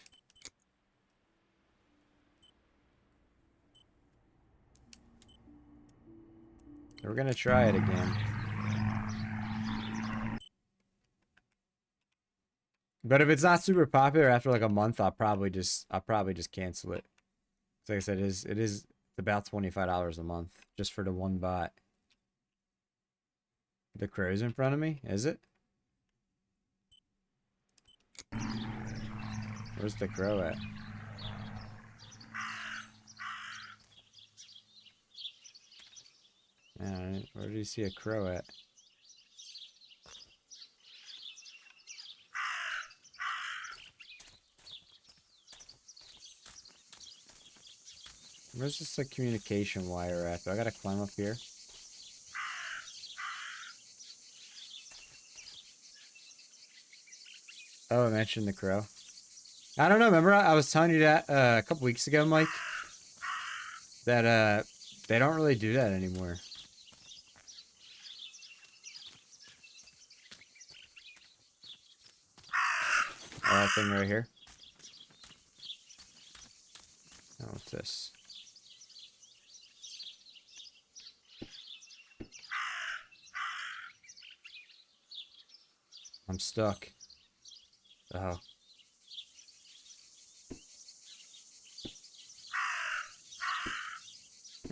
We're gonna try it again. But if it's not super popular after like a month, I'll probably just cancel it. Like I said, it is about $25 a month just for the one bot. The crow's in front of me, is it? Where's the crow at? Alright, where do you see a crow at? Where's this a communication wire at? Do I gotta climb up here? Oh, I mentioned the crow. I don't know, remember I was telling you that a couple weeks ago, Mike? That they don't really do that anymore. Oh, that thing right here. Oh, what's this? I'm stuck. Oh.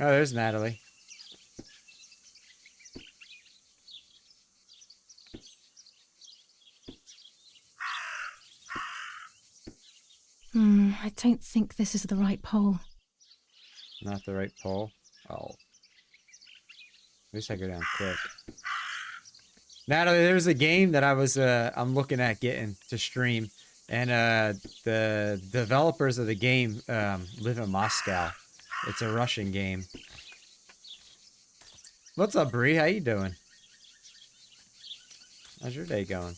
Oh, there's Natalie. I don't think this is the right pole. Not the right pole. Oh. At least I go down quick. Natalie, there's a game that I'm looking at getting to stream, and the developers of the game live in Moscow. It's a Russian game. What's up, Bree? How you doing? How's your day going?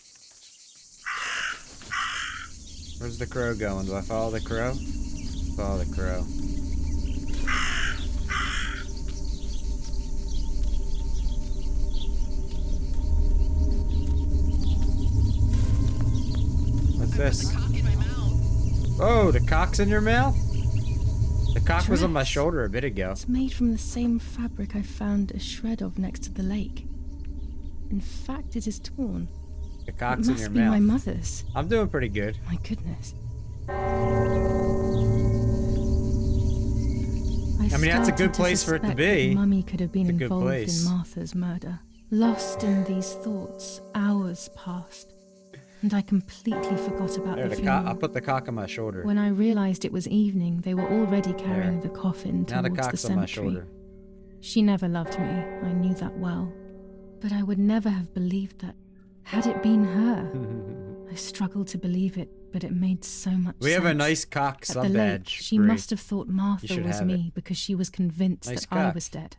Where's the crow going? Do I follow the crow? Follow the crow. What's this? Oh, the cock's in your mouth? The cock was on my shoulder a bit ago. It's made from the same fabric I found a shred of next to the lake. In fact, it is torn. The cock's It in your must be mouth. my mother's. I'm doing pretty good. My goodness. I mean, that's a good started place for it to suspect be. that Mummy could have been It's a good involved place. in Martha's murder. Lost in these thoughts, hours passed, and I completely forgot about There, the the funeral. cock. I'll put the cock on my shoulder. When I realized it was evening, they were already carrying There. the coffin Now the towards cock's the on my cemetery. shoulder. She never loved me, I knew that well. But I would never have believed that, had it been her. I struggled to believe it, but it made so much sense. We have a nice cock At the sub lake, badge. she Bree. must have thought You Martha should was have me it. because she was convinced Nice that I cock. was dead.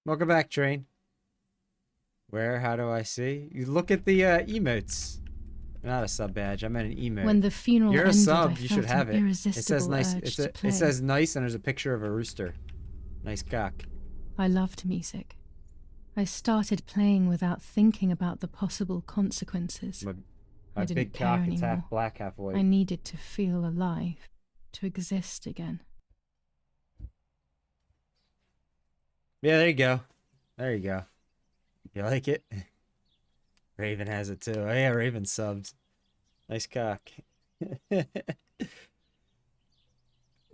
Welcome back, Train. Where? How do I see? You look at the emotes. Not a sub badge. I meant an emote. When the funeral You're a ended, sub. I You felt should have an it. It irresistible says nice. urge to It play. says nice, and there's a picture of a rooster. Nice cock. I loved music. I started playing without thinking about the possible consequences. My I didn't big care cock is anymore. half black, half white. I needed to feel alive, to exist again. Yeah, there you go. There you go. You like it? Raven has it too. Oh yeah, Raven subs. Nice cock.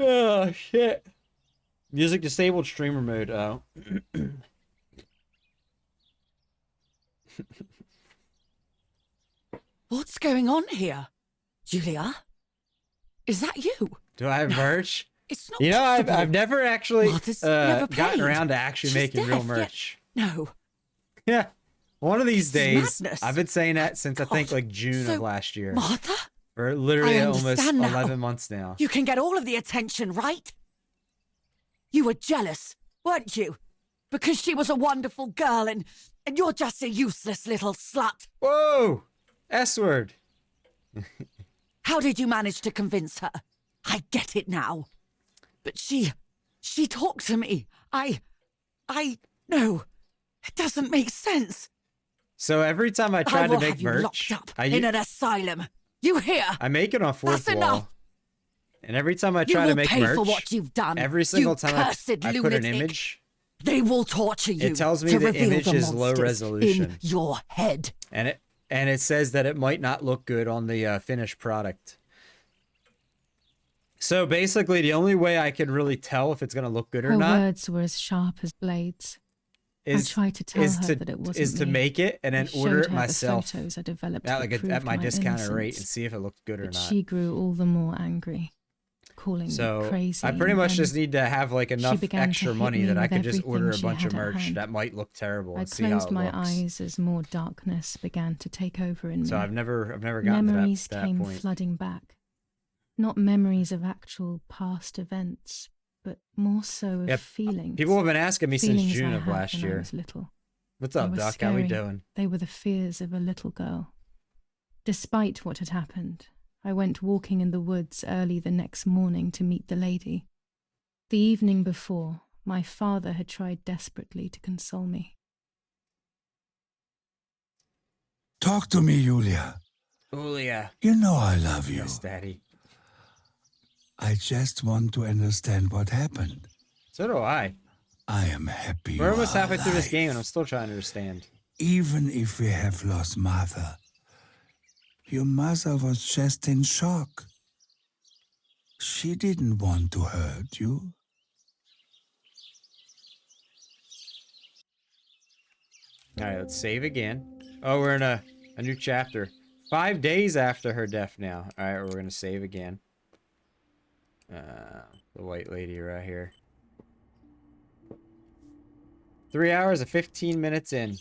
Oh shit. Music disabled streamer mode. Oh. What's going on here? Julia? Is that you? Do I have merch? It's not You know, possible. I've never actually Martha's never gotten paid. around to actually She's making real deaf, yet- merch. No. Yeah. One of these This is days, madness. I've been saying that since I think God. like June So, of last year. Martha? For literally I almost understand now. 11 months now. You can get all of the attention, right? You were jealous, weren't you? Because she was a wonderful girl and you're just a useless little slut. Whoa! S-word. How did you manage to convince her? I get it now. But she talked to me. No. It doesn't make sense. So every time I I try will to make have you merch, locked up I, in an asylum. You hear? I make it on fourth That's wall. enough. And every time I You try will to make pay merch, for what you've done. every single you time cursed I put an lunatic. image, They will torture you. it tells me to the reveal image the is low monsters resolution. in your head. and it says that it might not look good on the finished product. So basically, the only way I can really tell if it's gonna look good or Her not words were as sharp as blades. is I tried to tell her that it wasn't to me. make it and then I order showed it her myself the photos I developed at that at proved my discounted rate innocence. and see if it looked good or But not. she grew all the more angry, calling So me crazy. I pretty and much then just need to have like she enough began to extra hit money me that I with could just everything order a she bunch of had at merch hand. that might look terrible I and see how closed it my looks. eyes as more darkness began to take over in me. So I've never gotten Memories to that came point. flooding back. Not memories of actual past events, but more so of Yep. feelings. People have been asking me since Feelings June I of had last when I year. was little. What's They up, were Doc? How we scary. doing? They were the fears of a little girl. Despite what had happened, I went walking in the woods early the next morning to meet the lady. The evening before, my father had tried desperately to console me. Talk to me, Julia. Julia. You know I love you. Yes, Daddy. I just want to understand what happened. So do I. I am happy We're you almost are halfway through this alive. game, and I'm still trying to understand. Even if we have lost Martha, your mother was just in shock. She didn't want to hurt you. All right, let's save again. Oh, we're in a new chapter. 5 days after her death now. All right, we're going to save again. The white lady right here. 3 hours and 15 minutes in.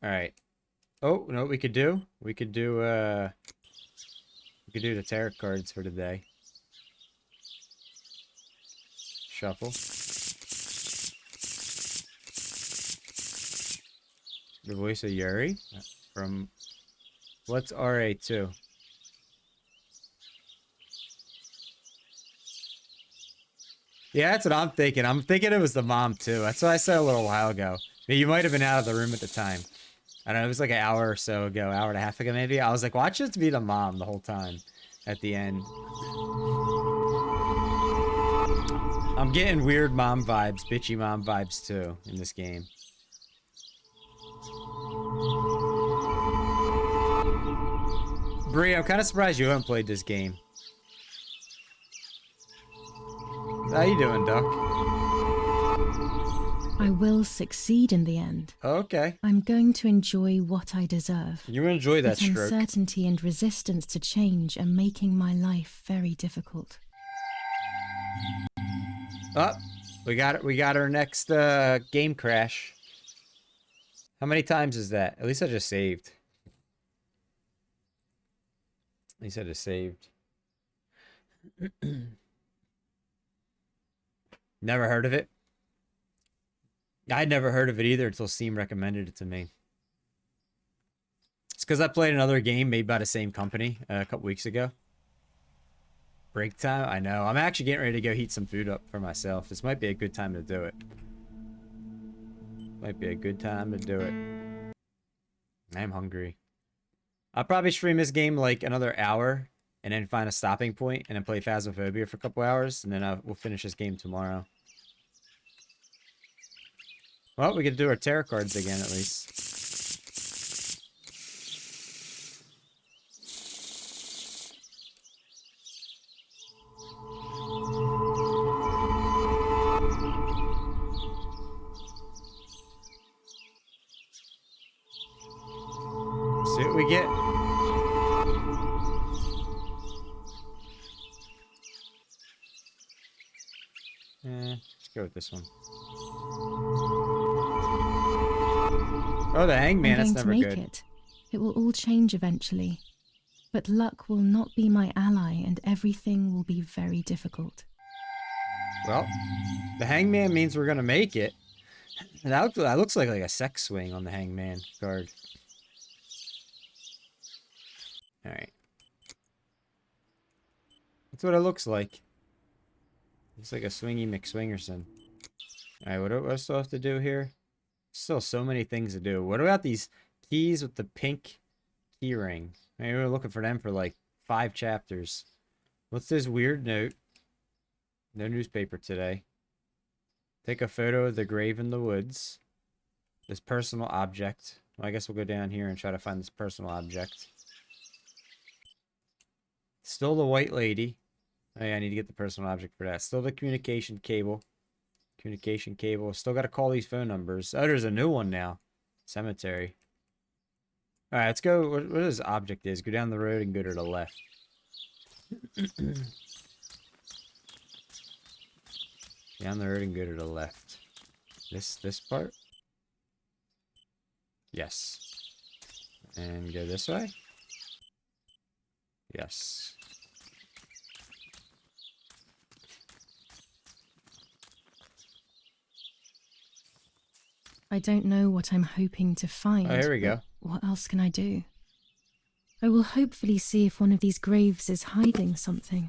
All right. Oh, no, we could do? We could do the tarot cards for today. Shuffle. The voice of Yuri from what's RA2? Yeah, that's what I'm thinking. I'm thinking it was the mom too. That's what I said a little while ago. You might have been out of the room at the time. I don't know, it was like an hour or so ago, hour and a half ago maybe. I was like, watch it be the mom the whole time at the end. I'm getting weird mom vibes, bitchy mom vibes too in this game. Bree, I'm kind of surprised you haven't played this game. How you doing, Duck? I will succeed in the end. Okay. I'm going to enjoy what I deserve. You enjoy that But stroke. uncertainty and resistance to change are making my life very difficult. Oh, we got it. We got our next game crash. How many times is that? At least I just saved. At least I just saved. Never heard of it. I'd never heard of it either until Steam recommended it to me. It's because I played another game made by the same company a couple weeks ago. Break time? I know. I'm actually getting ready to go heat some food up for myself. This might be a good time to do it. Might be a good time to do it. I'm hungry. I'll probably stream this game like another hour and then find a stopping point and then play Phasmophobia for a couple hours and then we'll finish this game tomorrow. Well, we could do our tarot cards again at least. See what we get. Let's go with this one. Oh, the Hangman, that's never I'm going to good. make it. It will all change eventually. But luck will not be my ally and everything will be very difficult. Well, the Hangman means we're going to make it. And that looks like a sex swing on the Hangman card. Alright. That's what it looks like. Looks like a swingy McSwingerson. Alright, what do I still have to do here? Still so many things to do. What about these keys with the pink key ring? Maybe we're looking for them for like 5 chapters. What's this weird note? No newspaper today. Take a photo of the grave in the woods. This personal object. Well, I guess we'll go down here and try to find this personal object. Still the white lady. Oh yeah, I need to get the personal object for that. Still the communication cable. Communication cable. Still got to call these phone numbers. Oh, there's a new one now. Cemetery. Alright, let's go. What this object is? Go down the road and go to the left. Down the road and go to the left. This part? Yes. And go this way? Yes. I don't know what I'm hoping to find. Oh, here we go. but What else can I do? I will hopefully see if one of these graves is hiding something.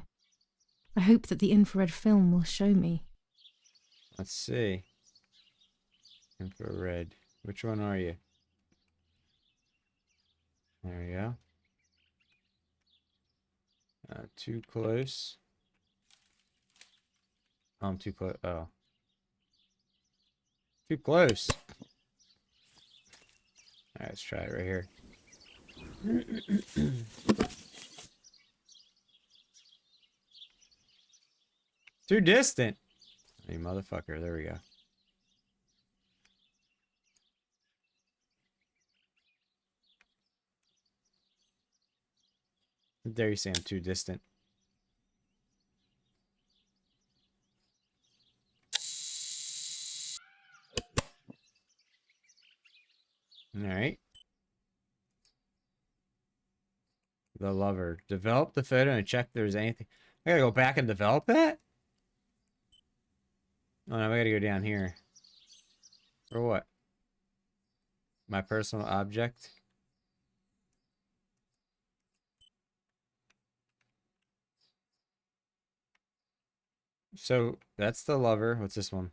I hope that the infrared film will show me. Let's see. Infrared. Which one are you? There we go. Too close. I'm too close. Oh. Too close. Alright, let's try it right here. Too distant. You motherfucker. There we go. How dare you say I'm too distant? Alright. The lover. Develop the photo and check if there's anything. I gotta go back and develop that? Oh no, I gotta go down here. For what? My personal object? So, that's the lover. What's this one?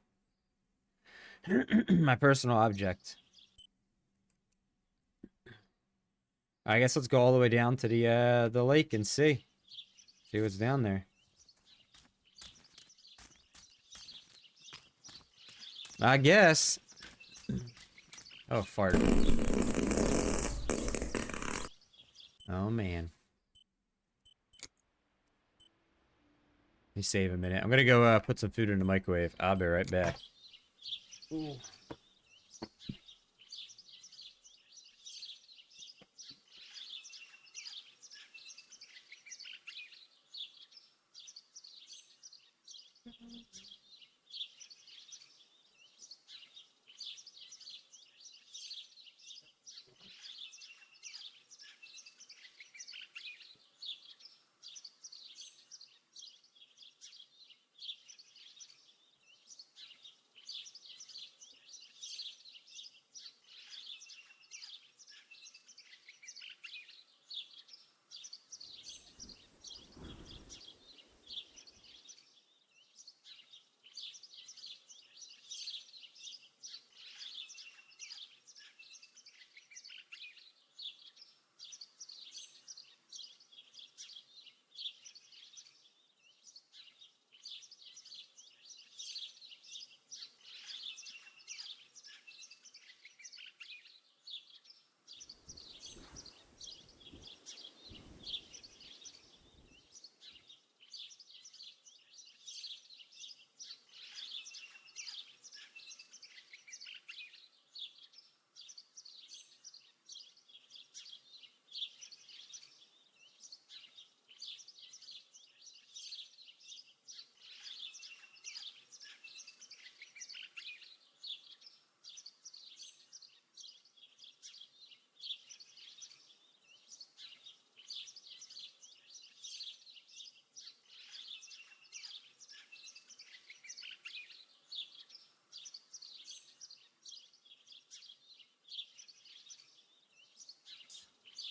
My personal object. I guess let's go all the way down to the lake and see. See what's down there. I guess. Oh, fart. Oh, man. Let me save a minute. I'm gonna go put some food in the microwave. I'll be right back. Ooh.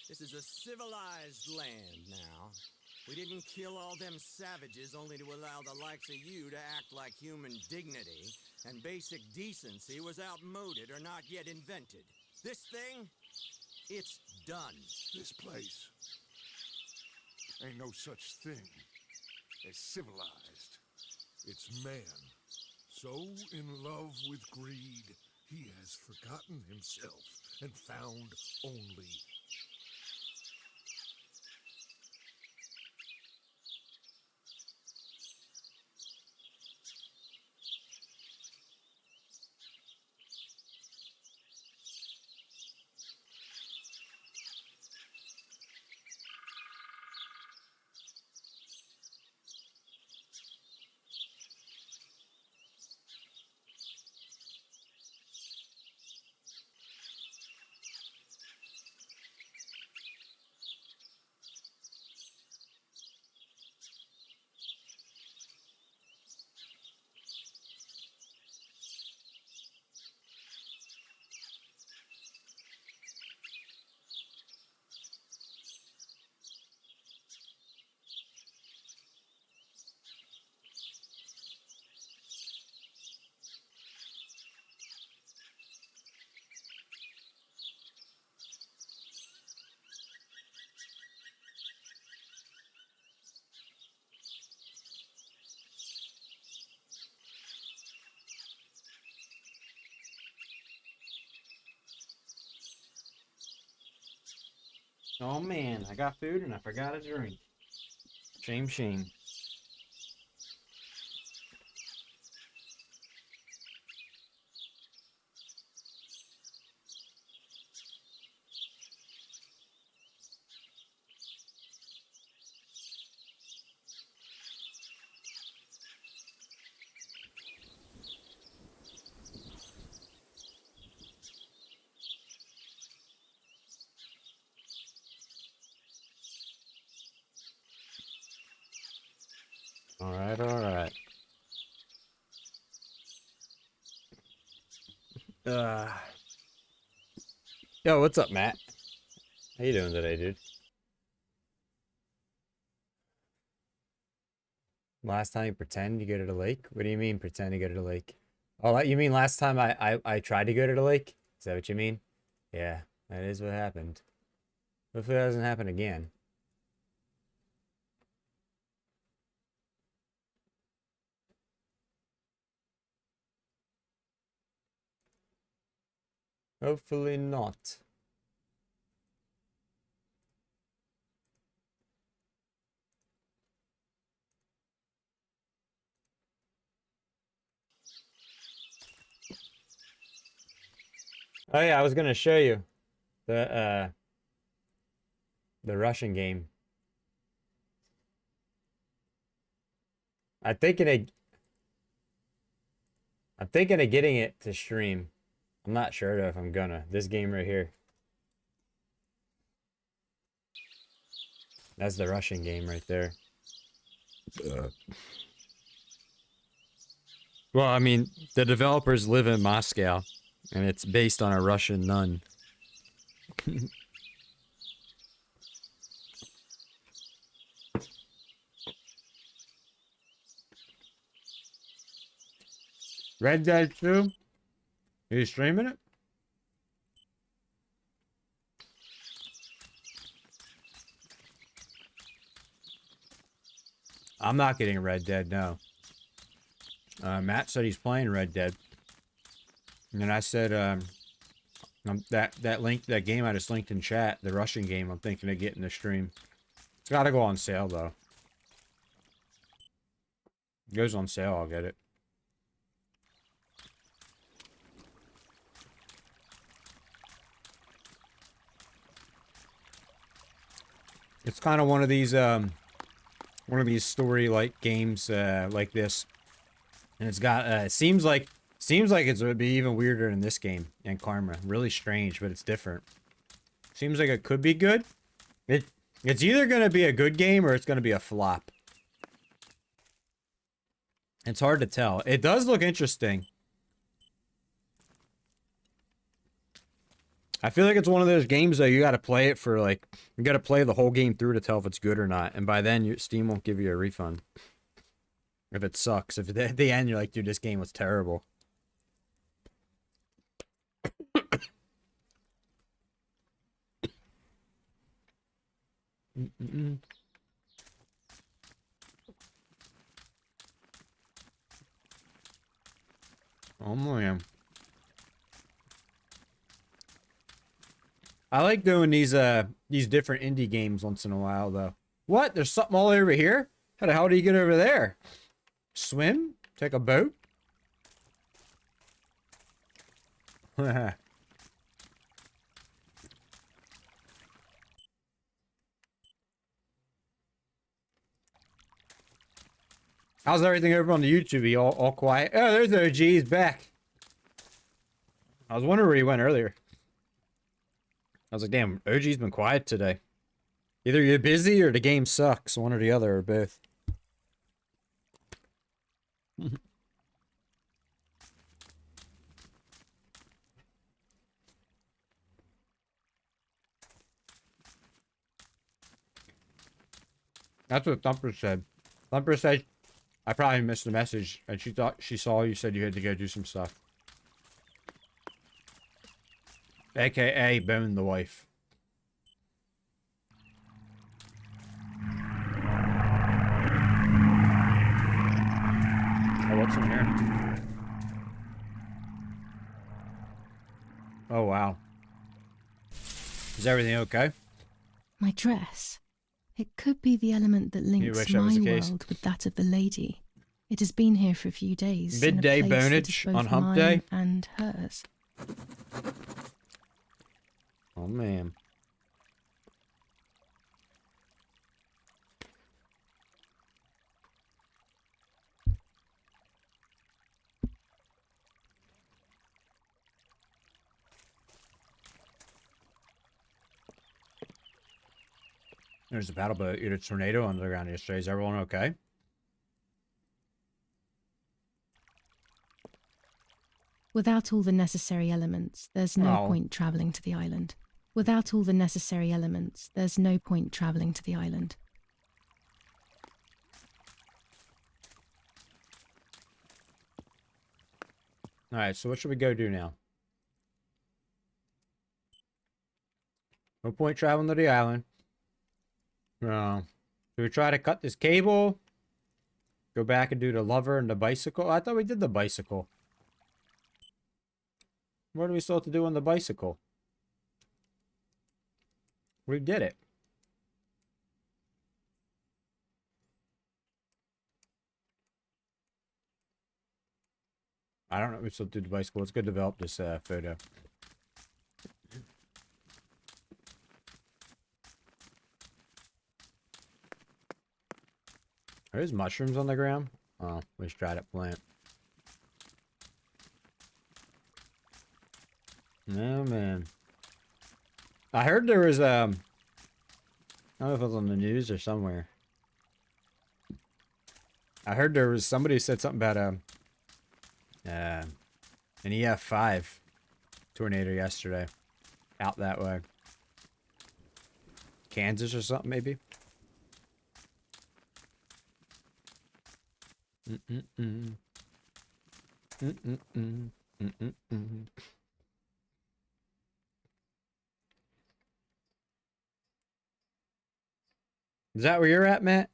This is a civilized land now. We didn't kill all them savages only to allow the likes of you to act like human dignity, and basic decency was outmoded or not yet invented. This thing, it's done. This place ain't no such thing as civilized. It's man, so in love with greed, he has forgotten himself and found only Oh man, I got food and I forgot a drink. Shame, shame. Alright, alright. Yo, what's up, Matt? How you doing today, dude? Last time you pretend you go to the lake? What do you mean pretend to go to the lake? Oh, you mean last time I tried to go to the lake? Is that what you mean? Yeah, that is what happened. Hopefully that doesn't happen again. Hopefully not. Oh yeah, I was gonna show you the Russian game. I'm thinking of getting it to stream. I'm not sure though if I'm gonna. This game right here. That's the Russian game right there. Well, I mean, the developers live in Moscow, and it's based on a Russian nun. Red Dead 2? Are you streaming it? I'm not getting Red Dead, no. Matt said he's playing Red Dead. And I said, that link, that game I just linked in chat, the Russian game, I'm thinking of getting the stream. It's gotta go on sale, though. It goes on sale, I'll get it. It's kind of one of these story-like games, like this. And it's got, seems like it would be even weirder in this game, and Karma. Really strange, but it's different. Seems like it could be good. It's either going to be a good game or it's going to be a flop. It's hard to tell. It does look interesting. I feel like it's one of those games, though, you got to play it for, like, you got to play the whole game through to tell if it's good or not. And by then, Steam won't give you a refund. If it sucks. If at the end, you're like, dude, this game was terrible. Oh, man. I like doing these different indie games once in a while, though. What? There's something all over here? How the hell do you get over there? Swim? Take a boat? How's everything over on the YouTube? All quiet? Oh, there's OG. He's back. I was wondering where he went earlier. I was like, damn, OG's been quiet today. Either you're busy or the game sucks. One or the other, or both. That's what Thumper said. Thumper said, I probably missed the message, and she thought she saw you said you had to go do some stuff. AKA bone the wife. Oh, what's in here? Oh, wow. Is everything okay? My dress. It could be the element that links wish that my was the case? world with that of the lady. It has been here for a few days. Midday in a place that is bonage both on hump mine day? and hers. Oh, man. There's a battle boat. You had a tornado on the ground yesterday. Is everyone okay? Without all the necessary elements, there's no Oh. point travelling to the island. Without all the necessary elements, there's no point travelling to the island. Alright, so what should we go do now? No point traveling to the island. Should we try to cut this cable? Go back and do the lover and the bicycle? I thought we did the bicycle. What do we still have to do on the bicycle? We did it. I don't know if we still do the bicycle. Let's go develop this photo. Are those mushrooms on the ground? Oh, we just dried up plant. No, man. I heard there was, I don't know if it was on the news or somewhere. I heard there was somebody said something about an EF5 tornado yesterday. Out that way. Kansas or something, maybe? Mm-mm-mm. Mm-mm-mm. Mm-mm-mm. Is that where you're at, Matt?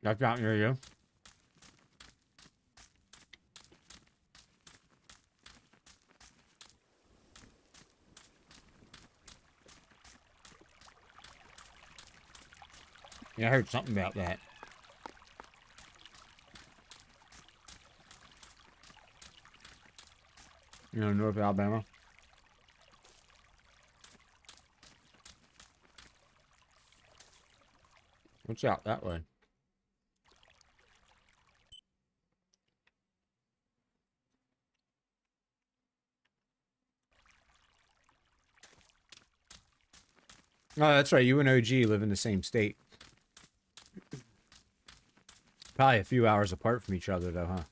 That's not near you. Yeah, I heard something about that. You know, North Alabama. What's out that way? Oh, that's right. You and OG live in the same state. Probably a few hours apart from each other, though, huh?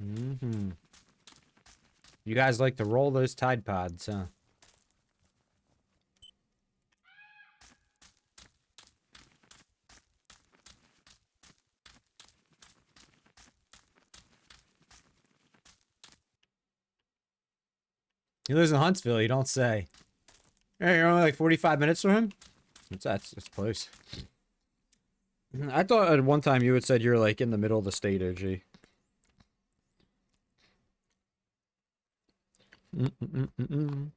Mm-hmm. You guys like to roll those Tide Pods, huh? He lives in Huntsville, you don't say. Hey, you're only like 45 minutes from him? That's close. I thought at one time you had said you're like in the middle of the state, OG. Mm-mm-mm-mm.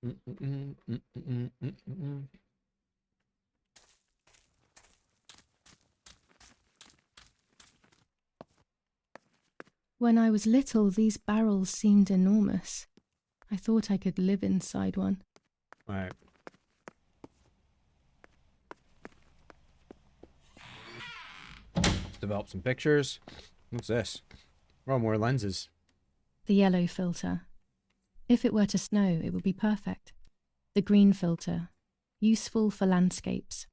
Mm-mm-mm-mm-mm-mm-mm. When I was little, these barrels seemed enormous. I thought I could live inside one. Alright. Let's develop some pictures. What's this? Oh, more lenses. The yellow filter. If it were to snow, it would be perfect. The green filter. Useful for landscapes.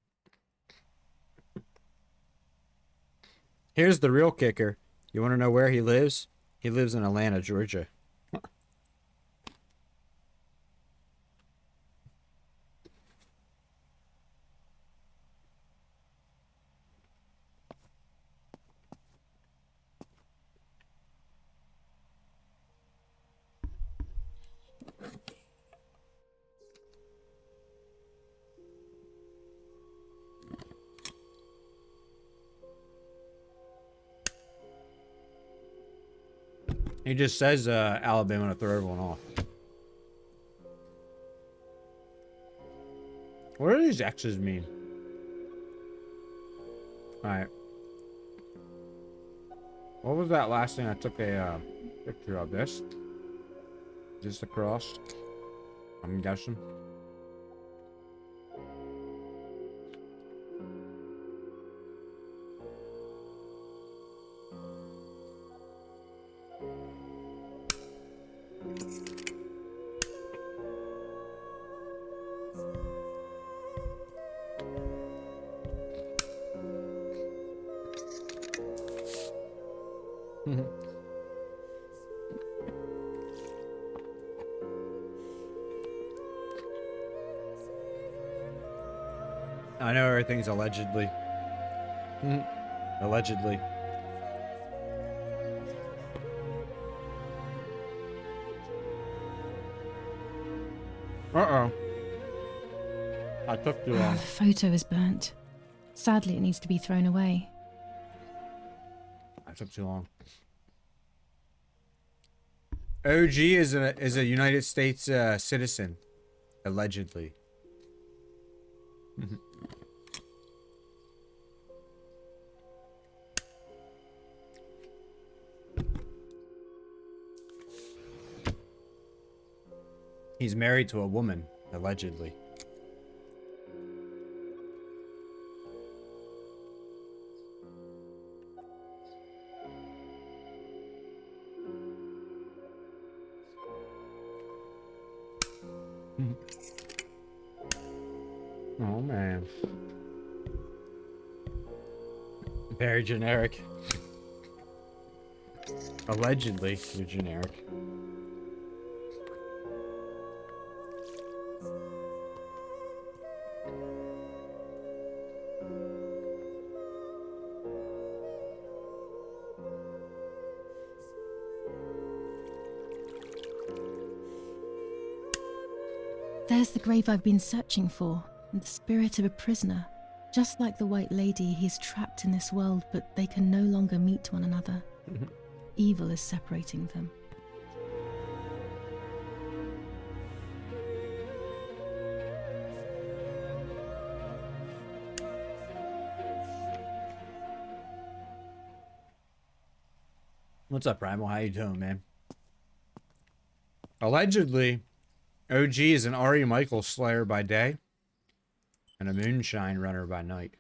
Here's the real kicker. You want to know where he lives? He lives in Atlanta, Georgia. He just says Alabama to throw everyone off. What do these X's mean? Alright. What was that last thing I took a picture of? This? Just across? I'm guessing. I know everything's allegedly. Allegedly. Uh-oh. I took too long. The photo is burnt. Sadly, it needs to be thrown away. I took too long. OG is a United States citizen, allegedly. He's married to a woman, allegedly. Oh man. Very generic. Allegedly, you're generic. There's the grave I've been searching for, and the spirit of a prisoner. Just like the White Lady, he's trapped in this world, but they can no longer meet one another. Evil is separating them. What's up, Primal? How you doing, man? Allegedly, OG is an Ari Michael slayer by day and a moonshine runner by night.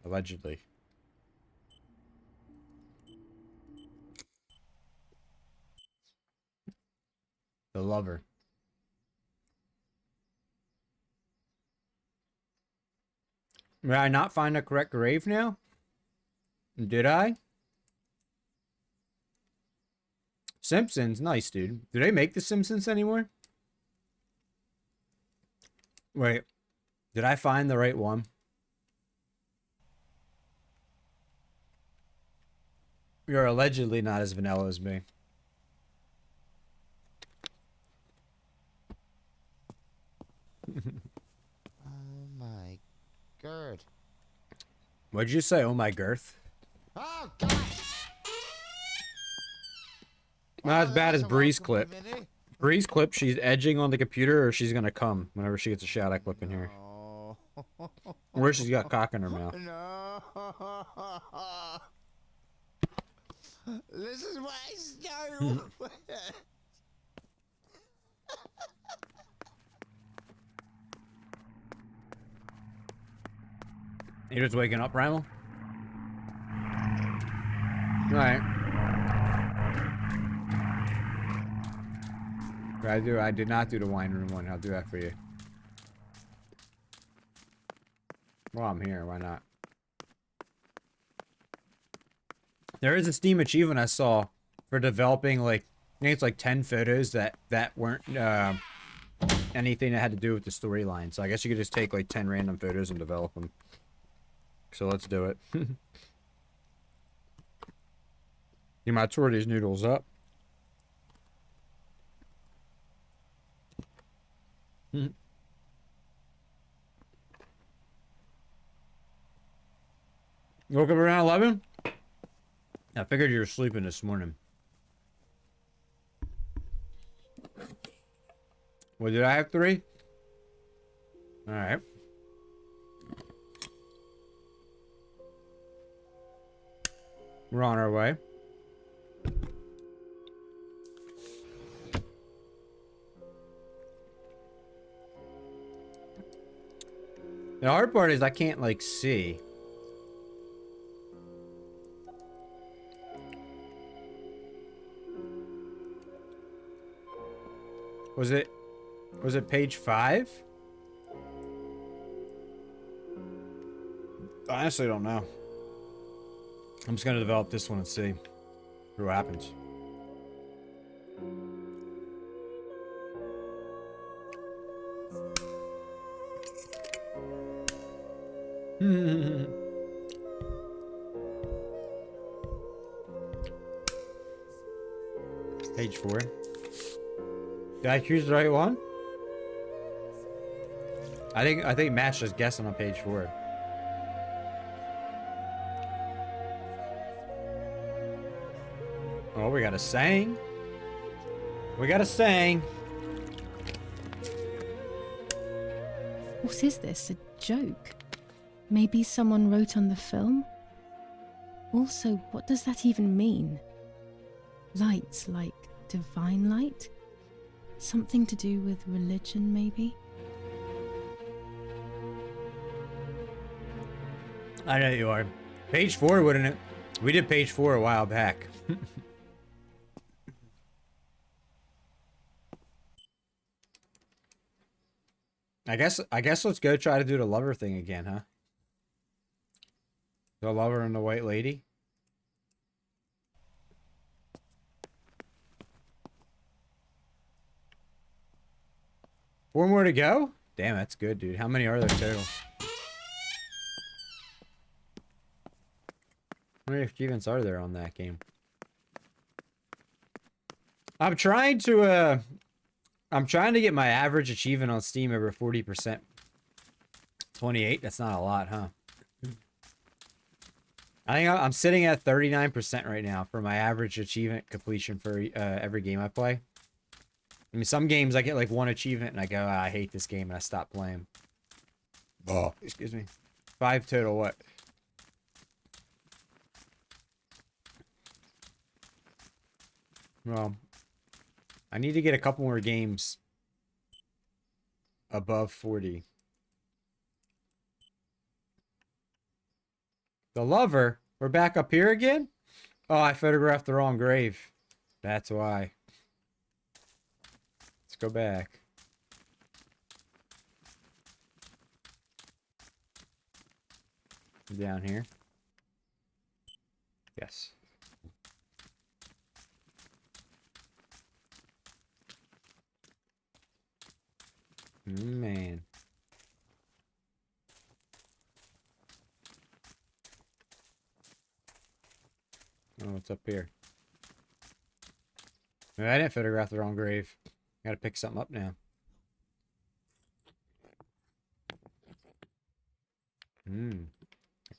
Allegedly. The lover. Did I not find the correct grave now? Did I? Simpsons, nice, dude. Do they make The Simpsons anymore? Wait, did I find the right one? You're allegedly not as vanilla as me. Oh my gird. What'd you say? Oh my girth? Oh God! Not as bad as Bree's clip. Bree's clip, she's edging on the computer or she's gonna come whenever she gets a shot at clip in here. Or she's got cock in her mouth. No. This is what I started with. You're just waking up, Primal? Alright. I did not do the wine room one. I'll do that for you. Well, I'm here. Why not? There is a Steam achievement I saw for developing, like, I think it's like 10 photos that weren't anything that had to do with the storyline. So I guess you could just take like 10 random photos and develop them. So let's do it. You might tour these noodles up. Woke up around 11? I figured you were sleeping this morning. Well, did I have 3? All right. We're on our way. The hard part is I can't, like, see. Was it page 5? I honestly don't know. I'm just gonna develop this one and see what happens. Page 4. Did I choose the right one? I think Matt's just guessing on page 4. Oh, we got a saying. We got a saying. What is this? A joke? Maybe someone wrote on the film? Also, what does that even mean? Light, like divine light? Something to do with religion, maybe? I know you are. Page 4, wouldn't it? We did page 4 a while back. I guess let's go try to do the lover thing again, huh? The lover and the white lady. Four more to go? Damn, that's good, dude. How many are there total? How many achievements are there on that game? I'm trying to get my average achievement on Steam over 40%. 28, that's not a lot, huh? I think I'm sitting at 39% right now for my average achievement completion for every game I play. I mean, some games I get like 1 achievement and I go, I hate this game, and I stop playing. Oh, excuse me. 5 total what? Well, I need to get a couple more games above 40. The lover? We're back up here again? Oh, I photographed the wrong grave. That's why. Let's go back. Down here. Yes. Man. Oh, what's up here? Maybe I didn't photograph the wrong grave. Gotta pick something up now.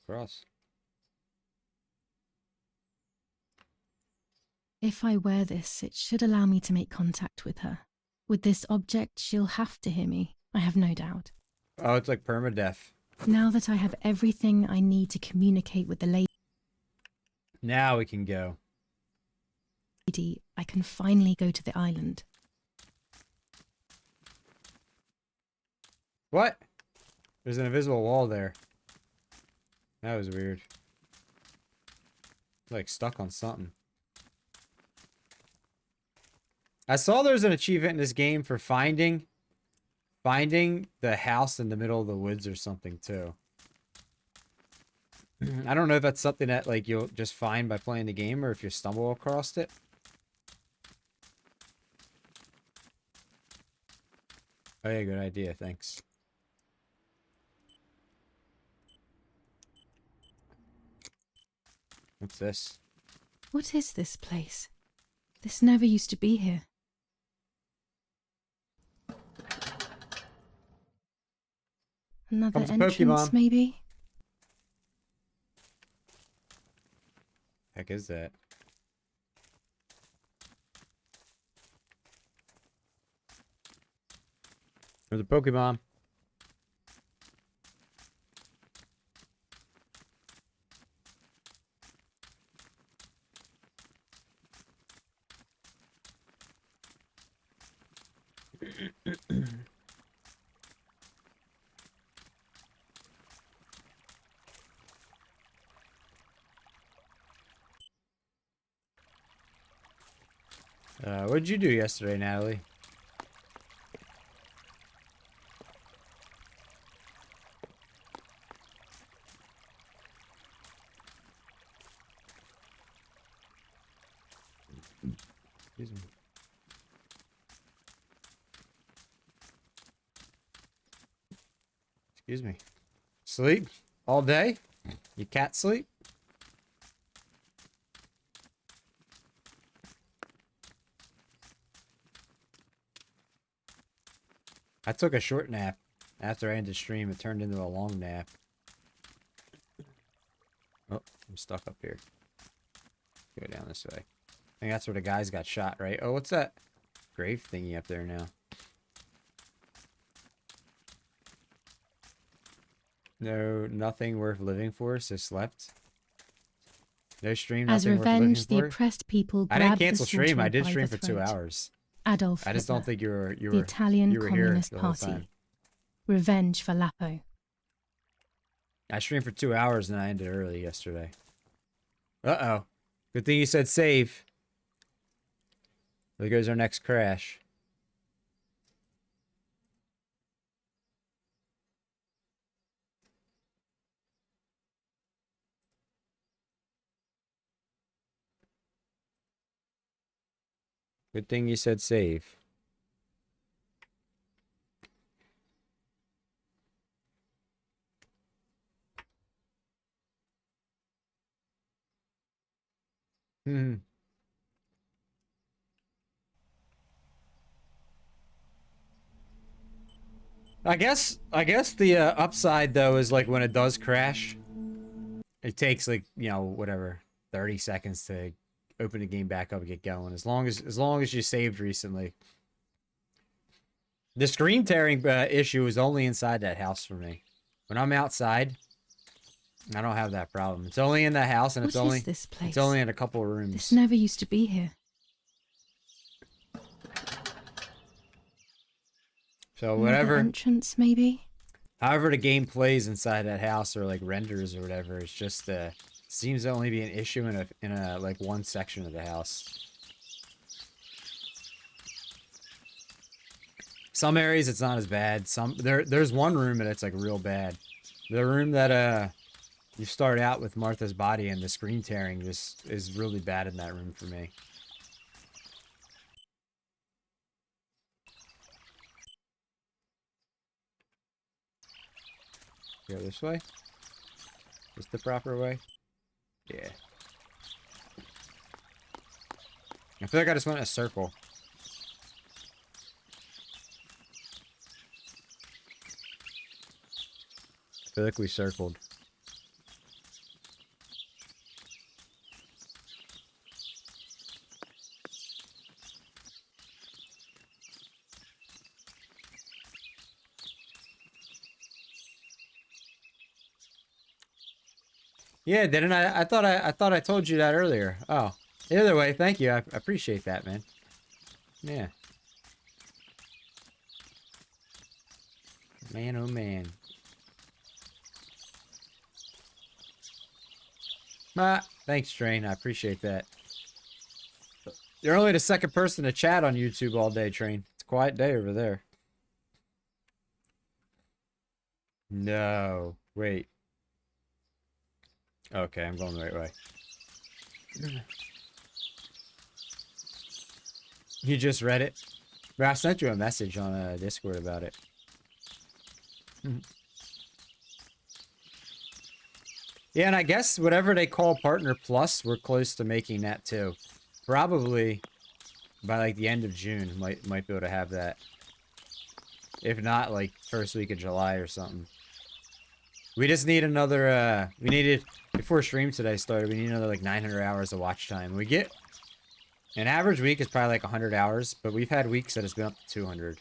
Across. If I wear this, it should allow me to make contact with her. With this object, she'll have to hear me, I have no doubt. Oh, it's like permadeath. Now that I have everything I need to communicate with the lady, Now we can go. I can finally go to the island. What? There's an invisible wall there. That was weird. Like stuck on something. I saw there's an achievement in this game for finding the house in the middle of the woods or something too. I don't know if that's something that like you'll just find by playing the game or if you stumble across it. Oh yeah, good idea, thanks. What's this? What is this place? This never used to be here. Another Comes entrance, Pokemon. maybe? Heck is that? There's a Pokemon. What did you do yesterday, Natalie? Excuse me. Excuse me. Sleep all day? You cat sleep? I took a short nap. After I ended stream, it turned into a long nap. Oh, I'm stuck up here. Go down this way. I think that's where the guys got shot, right? Oh, what's that grave thingy up there now? No, nothing worth living for, so slept. No stream, As nothing revenge, worth the living for. oppressed people I didn't grabbed the cancel stream. I slaughtered did by stream the for 2 throat. hours. Adolf I just don't Hitler, think you were the Italian you were Communist here the whole Party. time. Revenge for Lapo. I streamed for 2 hours and I ended early yesterday. Uh-oh. Good thing you said save. There goes our next crash. Good thing you said save. Hmm. I guess the upside though is like when it does crash, it takes like, you know, whatever, 30 seconds to open the game back up and get going. As long as you saved recently. The screen tearing issue is only inside that house for me. When I'm outside, I don't have that problem. It's only in the house, and What it's is only this place? it's only in a couple of rooms. This never used to be here. So Another whatever, entrance, maybe? however the game plays inside that house or like renders or whatever, it's just seems to only be an issue in a like one section of the house. Some areas it's not as bad. There's one room that it's like real bad. The room that you start out with Martha's body and the screen tearing just is really bad in that room for me. Go this way? Is the proper way? Yeah. I feel like I just went in a circle. I feel like we circled. Yeah, didn't I? I thought I told you that earlier. Oh, either way, thank you. I appreciate that, man. Yeah. Man, oh man. Thanks, Train. I appreciate that. You're only the second person to chat on YouTube all day, Train. It's a quiet day over there. No. Wait. Okay, I'm going the right way. You just read it? But I sent you a message on Discord about it. Yeah, and I guess whatever they call Partner Plus, we're close to making that too. Probably by like the end of June, might be able to have that. If not, like first week of July or something. We just need another, we needed, before stream today started, we need another like 900 hours of watch time. We get, an average week is probably like 100 hours, but we've had weeks that it's been up to 200.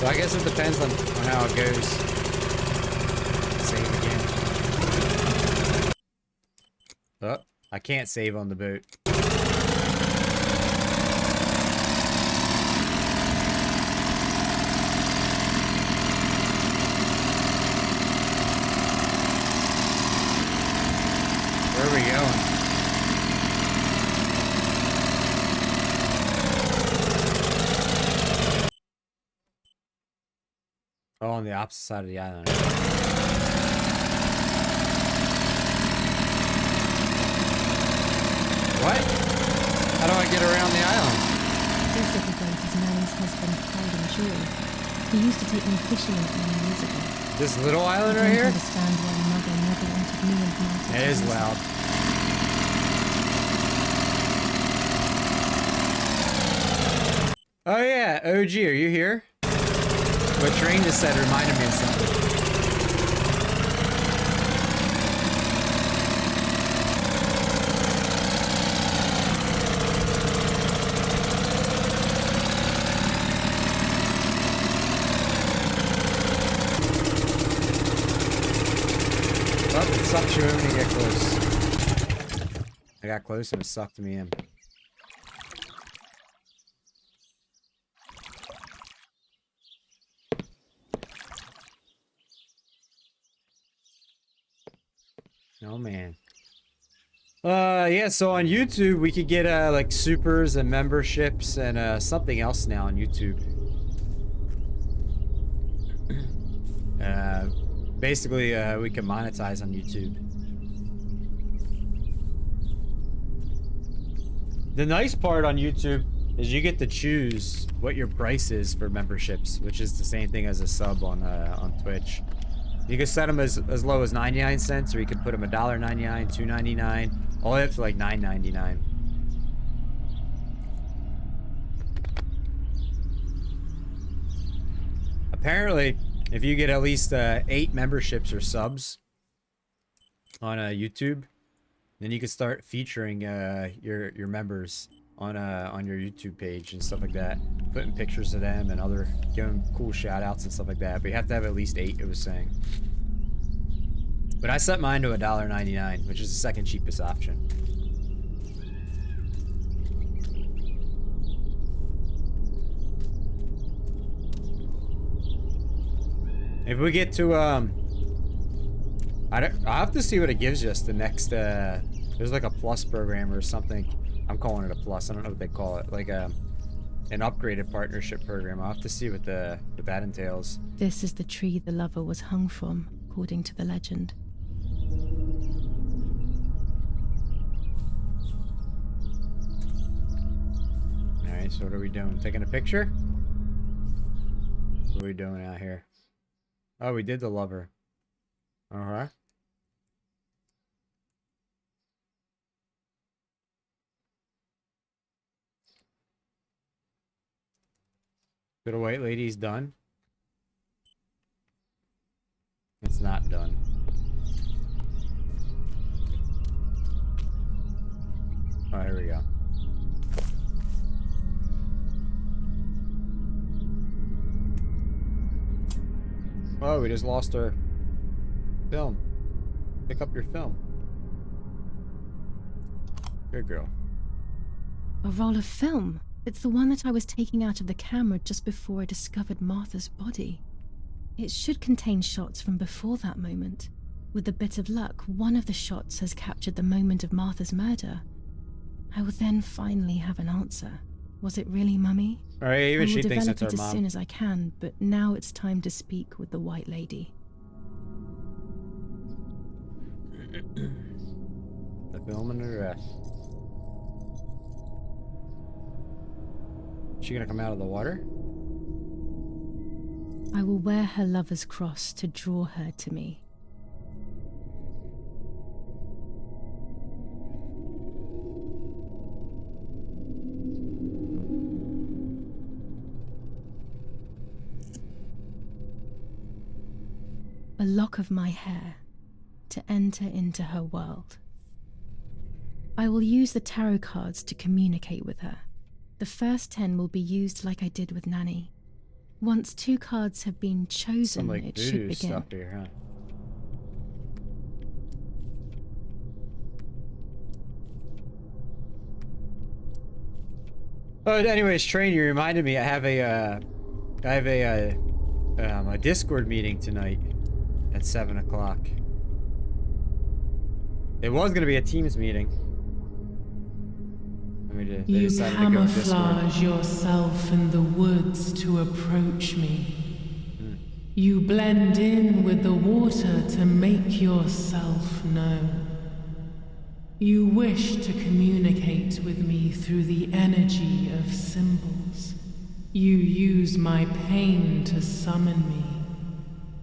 So I guess it depends on how it goes. Save again. Oh, I can't save on the boat. Where are we going? Oh, on the opposite side of the island. What? How do I get around the island? This little boat is Nanny's husband, Calvin Joy. He used to take me fishing in it many years ago. This little island I right don't here? understand why Mother never wanted me and Martha. It is loud. Oh yeah, OG, are you here? What Train just said reminded me of something. Oh, it sucks you in when you get close. I got close and it sucked me in. Oh man. Yeah, so on YouTube we could get like supers and memberships and something else now on YouTube. Basically we can monetize on YouTube. The nice part on YouTube is you get to choose what your price is for memberships, which is the same thing as a sub on Twitch. You can set them as low as 99 cents, or you can put them $1.99, $2.99, all the way up to like $9.99. Apparently, if you get at least 8 memberships or subs on YouTube, then you can start featuring your members on your YouTube page and stuff like that, putting pictures of them and giving cool shout outs and stuff like that. But you have to have at least 8, it was saying. But I set mine to $1.99, which is the second cheapest option. If we get to I'll have to see what it gives us the next there's like a plus program or something. I'm calling it a plus. I don't know what they call it. Like an upgraded partnership program. I'll have to see what that entails. This is the tree the lover was hung from, according to the legend. Alright, so what are we doing? Taking a picture? What are we doing out here? Oh, we did the lover. Uh-huh. Little white lady's done. It's not done. Oh, here we go. Oh, we just lost our film. Pick up your film. Good girl. A roll of film. It's the one that I was taking out of the camera just before I discovered Martha's body. It should contain shots from before that moment. With a bit of luck, one of the shots has captured the moment of Martha's murder. I will then finally have an answer. Was it really Mummy? Alright, even she thinks it's I her will develop it mom. as soon as I can, but now it's time to speak with the White Lady. The film and the rest. Is she gonna come out of the water? I will wear her lover's cross to draw her to me. A lock of my hair to enter into her world. I will use the tarot cards to communicate with her. The first 10 will be used like I did with Nanny. Once 2 cards have been chosen, Some like it should voodoo begin. stuff here, huh? Oh, anyways, Train, you reminded me. I have a Discord meeting tonight at 7 o'clock. It was gonna be a Teams meeting. They You decided to go with Discord. camouflage yourself in the woods to approach me. You blend in with the water to make yourself known. You wish to communicate with me through the energy of symbols. You use my pain to summon me.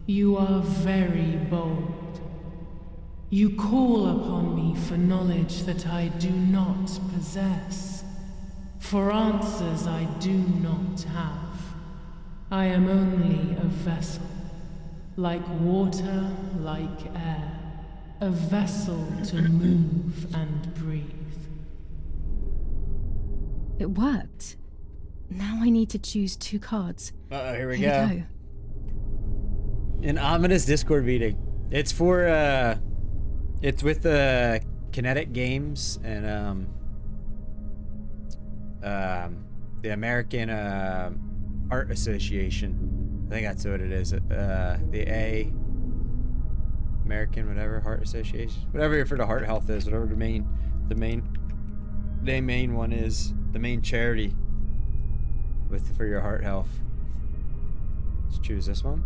You are very bold. You call upon me for knowledge that I do not possess, for answers I do not have. I am only a vessel, like water, like air, a vessel to move and breathe. It worked. Now I need to choose 2 cards. Uh-oh, here we Here go. An ominous Discord meeting. It's for, it's with Kinetic Games and, the American, Art Association. I think that's what it is. The American whatever Heart Association. Whatever for the heart health is, whatever the main one is. The main charity for your heart health. Let's choose this one.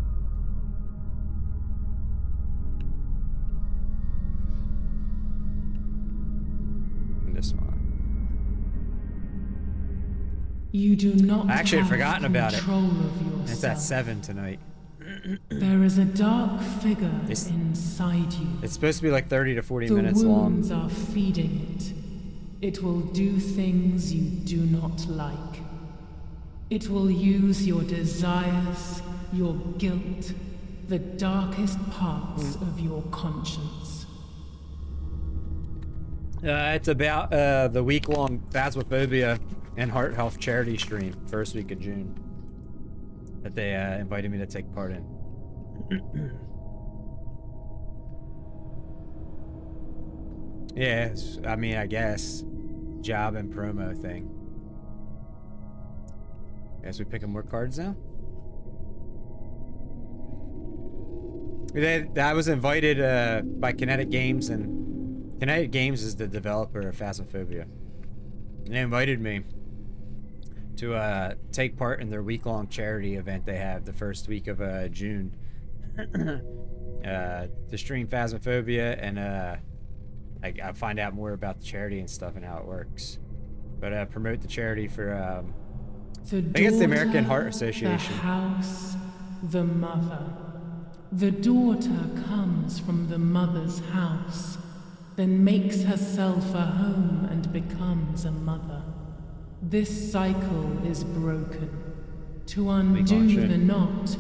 And this one. You do not I actually had have forgotten about it. control of yourself. It's at 7 tonight. There is a dark figure inside you. It's supposed to be like 30 to 40 The minutes long. wounds are feeding it. It will do things you do not like. It will use your desires, your guilt, the darkest parts of your conscience. It's about the week-long Phasmophobia and Heart Health charity stream, first week of June, that they invited me to take part in. Yeah, I mean, I guess job and promo thing. Guess we picking more cards now. I was invited by Kinetic Games, and Kinetic Games is the developer of Phasmophobia. And they invited me to take part in their week-long charity event they have the first week of June. To stream Phasmophobia and I find out more about the charity and stuff and how it works. But promote the charity for I think it's the American Heart Association. The house, the mother. The daughter comes from the mother's house, then makes herself a home and becomes a mother. This cycle is broken. To undo the knot,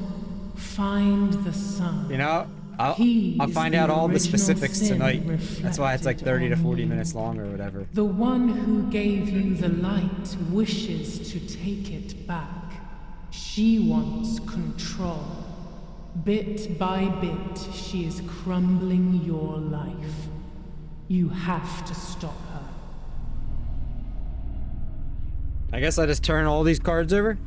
find the sun. You know, I'll find out all the specifics tonight. That's why it's like 30 to 40 minutes long or whatever. The one who gave you the light wishes to take it back. She wants control. Bit by bit, she is crumbling your life. You have to stop her. I guess I just turn all these cards over.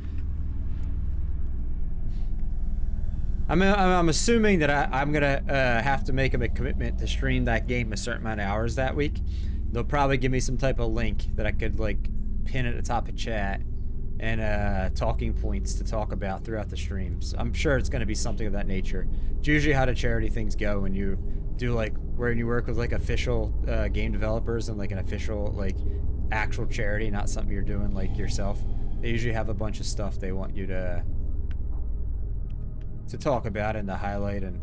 I'm assuming that I'm gonna have to make a commitment to stream that game a certain amount of hours that week. They'll probably give me some type of link that I could like pin at the top of chat and talking points to talk about throughout the streams. I'm sure it's gonna be something of that nature. It's usually how the charity things go when you do like when you work with like official game developers and like an official like actual charity, not something you're doing like yourself. They usually have a bunch of stuff they want you to talk about and to highlight. And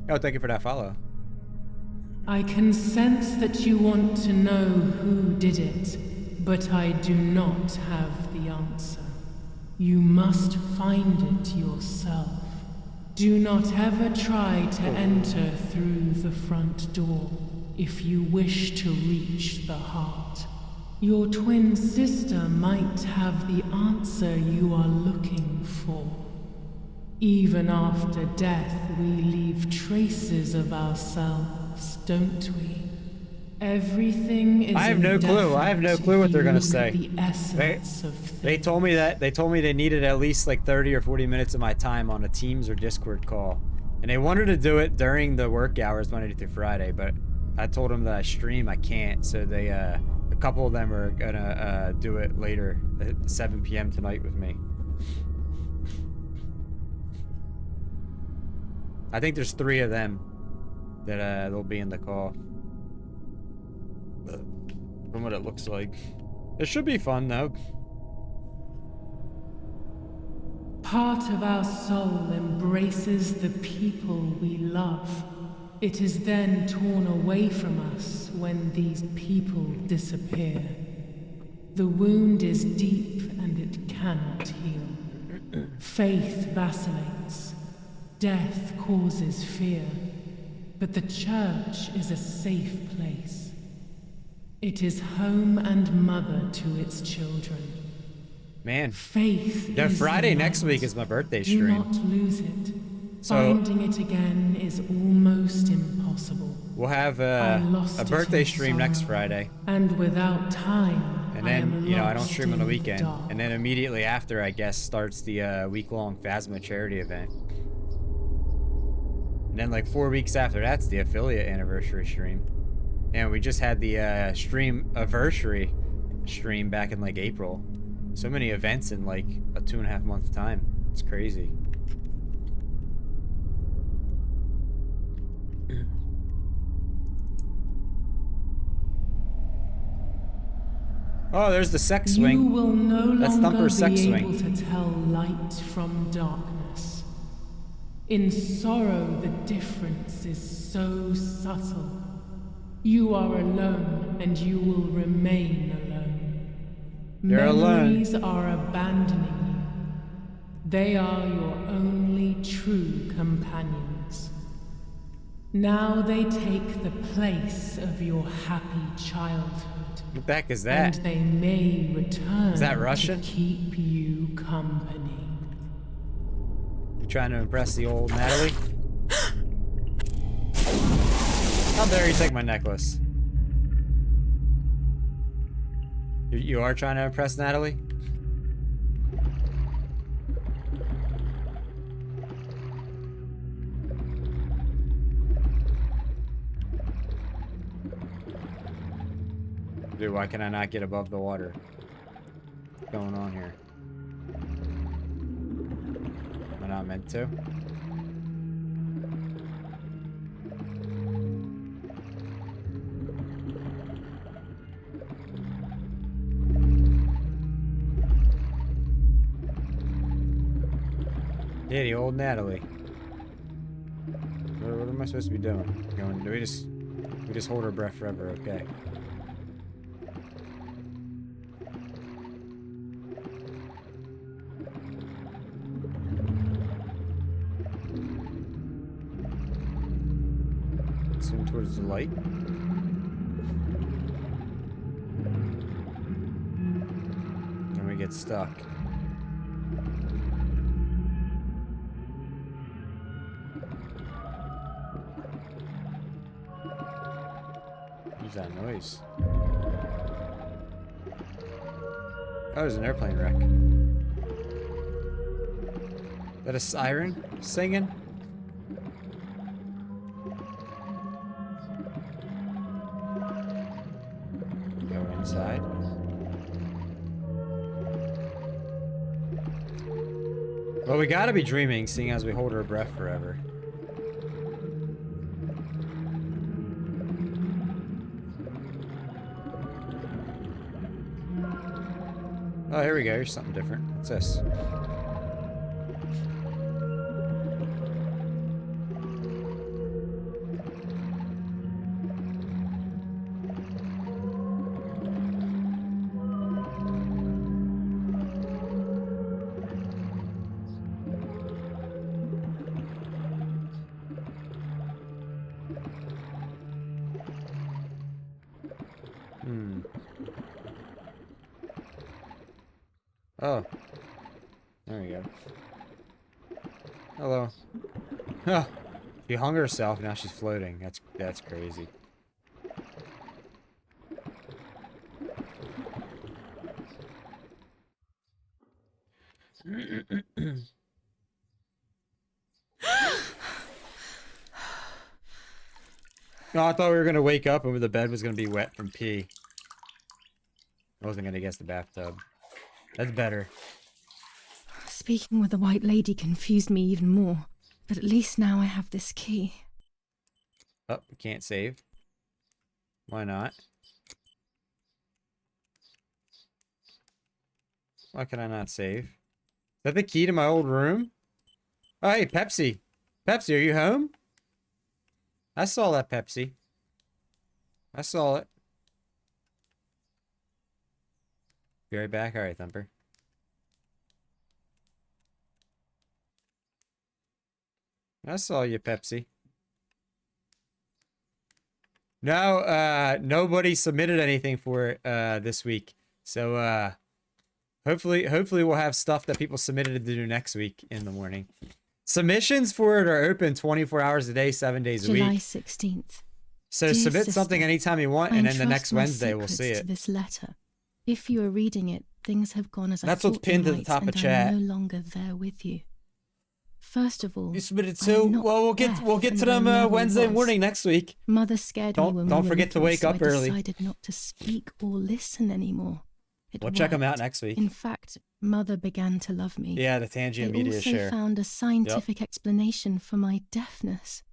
oh, thank you for that follow. I can sense that you want to know who did it, but I do not have the answer. You must find it yourself. Do not ever try to enter through the front door if you wish to reach the heart. Your twin sister might have the answer you are looking for. Even after death, we leave traces of ourselves, don't we? Everything is I have no clue. I have no clue what they're gonna say. The essence of They told me that they needed at least like 30 or 40 minutes of my time on a Teams or Discord call, and they wanted to do it during the work hours Monday through Friday. But I told them that I stream, I can't. So they, a couple of them are gonna do it later at 7 p.m. tonight with me. I think there's 3 of them that they'll be in the call. From what it looks like. It should be fun though. Part of our soul embraces the people we love. It is then torn away from us when these people disappear. The wound is deep and it cannot heal. Faith vacillates. Death causes fear. But the church is a safe place. It is home and mother to its children. Man, faith. Yeah, is Friday the next light. week is my birthday Do stream. not lose it. So- Finding it again is almost impossible. We'll have I a lost it birthday in stream next sorrow, Friday. And without time, And I then, am you know, I don't lost stream on the in weekend. dark. And then immediately after, I guess, starts the week-long Phasma charity event. And then like 4 weeks after that's the affiliate anniversary stream. And we just had the stream anniversary stream back in like April. So many events in like a 2.5 month time. It's crazy. Oh, there's the sex swing. You will no That's longer Thumper's sex be able swing. to tell light from darkness. In sorrow, the difference is so subtle. You are alone, and you will remain alone. You're alone. Memories are abandoning you. They are your only true companions. Now they take the place of your happy childhood. What the heck is that? And they may return Is that Russian? to keep you company. You trying to impress the old Natalie? How dare you take my necklace? You are trying to impress Natalie? Dude, why can I not get above the water? What's going on here? Am I not meant to? Yeah, the old Natalie. What am I supposed to be doing? Going? Do we just hold our breath forever? Okay. Swim towards the light. And we get stuck. What's that noise? Oh, there's an airplane wreck. Is that a siren singing? Go inside. Well, we gotta be dreaming, seeing as we hold our breath forever. Oh, here we go. Here's something different. What's this? Oh. There we go. Hello. Huh. She hung herself, now she's floating. That's crazy. No, I thought we were gonna wake up and the bed was gonna be wet from pee. I wasn't gonna guess the bathtub. That's better. Speaking with the White Lady confused me even more, but at least now I have this key. Oh, we can't save. Why not? Why can I not save? Is that the key to my old room? Oh, hey, Pepsi. Pepsi, are you home? I saw that, Pepsi. I saw it. Be right back. All right, Thumper. I saw you, Pepsi. No, nobody submitted anything for it this week. So hopefully we'll have stuff that people submitted to do next week in the morning. Submissions for it are open 24 hours a day, 7 days a week. July 16th. So Dear submit sister, something anytime you want, and then the next entrust my Wednesday we'll secrets see to it. this letter. If you are reading it, things have gone as I That's thought what's pinned they to the might, top of and chat. I'm no longer there with you. First of all, You submitted I am two. not Well, we'll get deaf, to and them I never Wednesday was. morning next week. Mother scared me when we Don't were forget to little, wake so up I early. decided not to speak or listen anymore. It We'll check 'em out worked. next week. In fact, Mother began to love me. Yeah, the Tangia They Media also Share. found a scientific explanation for my deafness.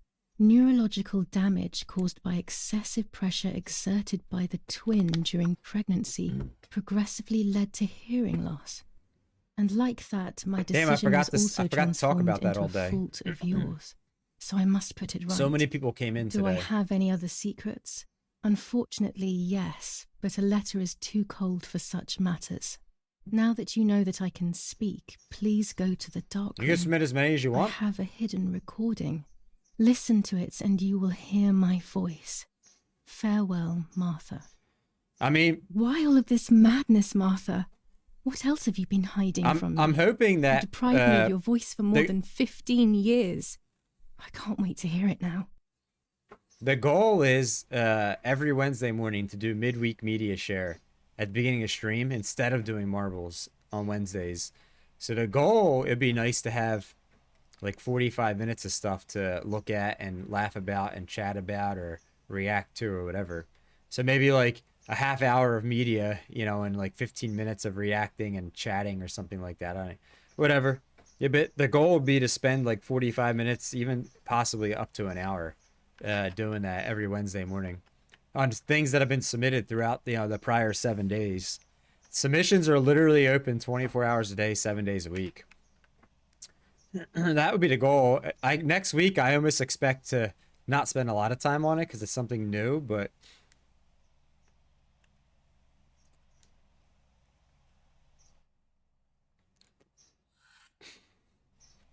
Neurological damage caused by excessive pressure exerted by the twin during pregnancy progressively led to hearing loss. And like that, my Damn, I decision forgot was to also talk transformed about that into all a day. fault of yours. So I must put it right. So many people came in Do I today. have any other secrets? Unfortunately, yes, but a letter is too cold for such matters. Now that you know that I can speak, please go to the dark You can submit as many as you want. I have a hidden recording. Listen to it and you will hear my voice. Farewell, Martha. I mean, Why all of this madness, Martha? What else have you been hiding from me? I'm hoping You that deprived me of your voice for more the- than 15 years. I can't wait to hear it now. The goal is every Wednesday morning to do midweek media share at the beginning of stream instead of doing marbles on Wednesdays. So the goal, it'd be nice to have like 45 minutes of stuff to look at and laugh about and chat about or react to or whatever. So maybe like a half hour of media, you know, and like 15 minutes of reacting and chatting or something like that. Whatever. Yeah, but the goal would be to spend like 45 minutes, even possibly up to an hour, doing that every Wednesday morning on things that have been submitted throughout the prior 7 days. Submissions are literally open 24 hours a day, 7 days a week. That would be the goal. Next week, I almost expect to not spend a lot of time on it because it's something new, but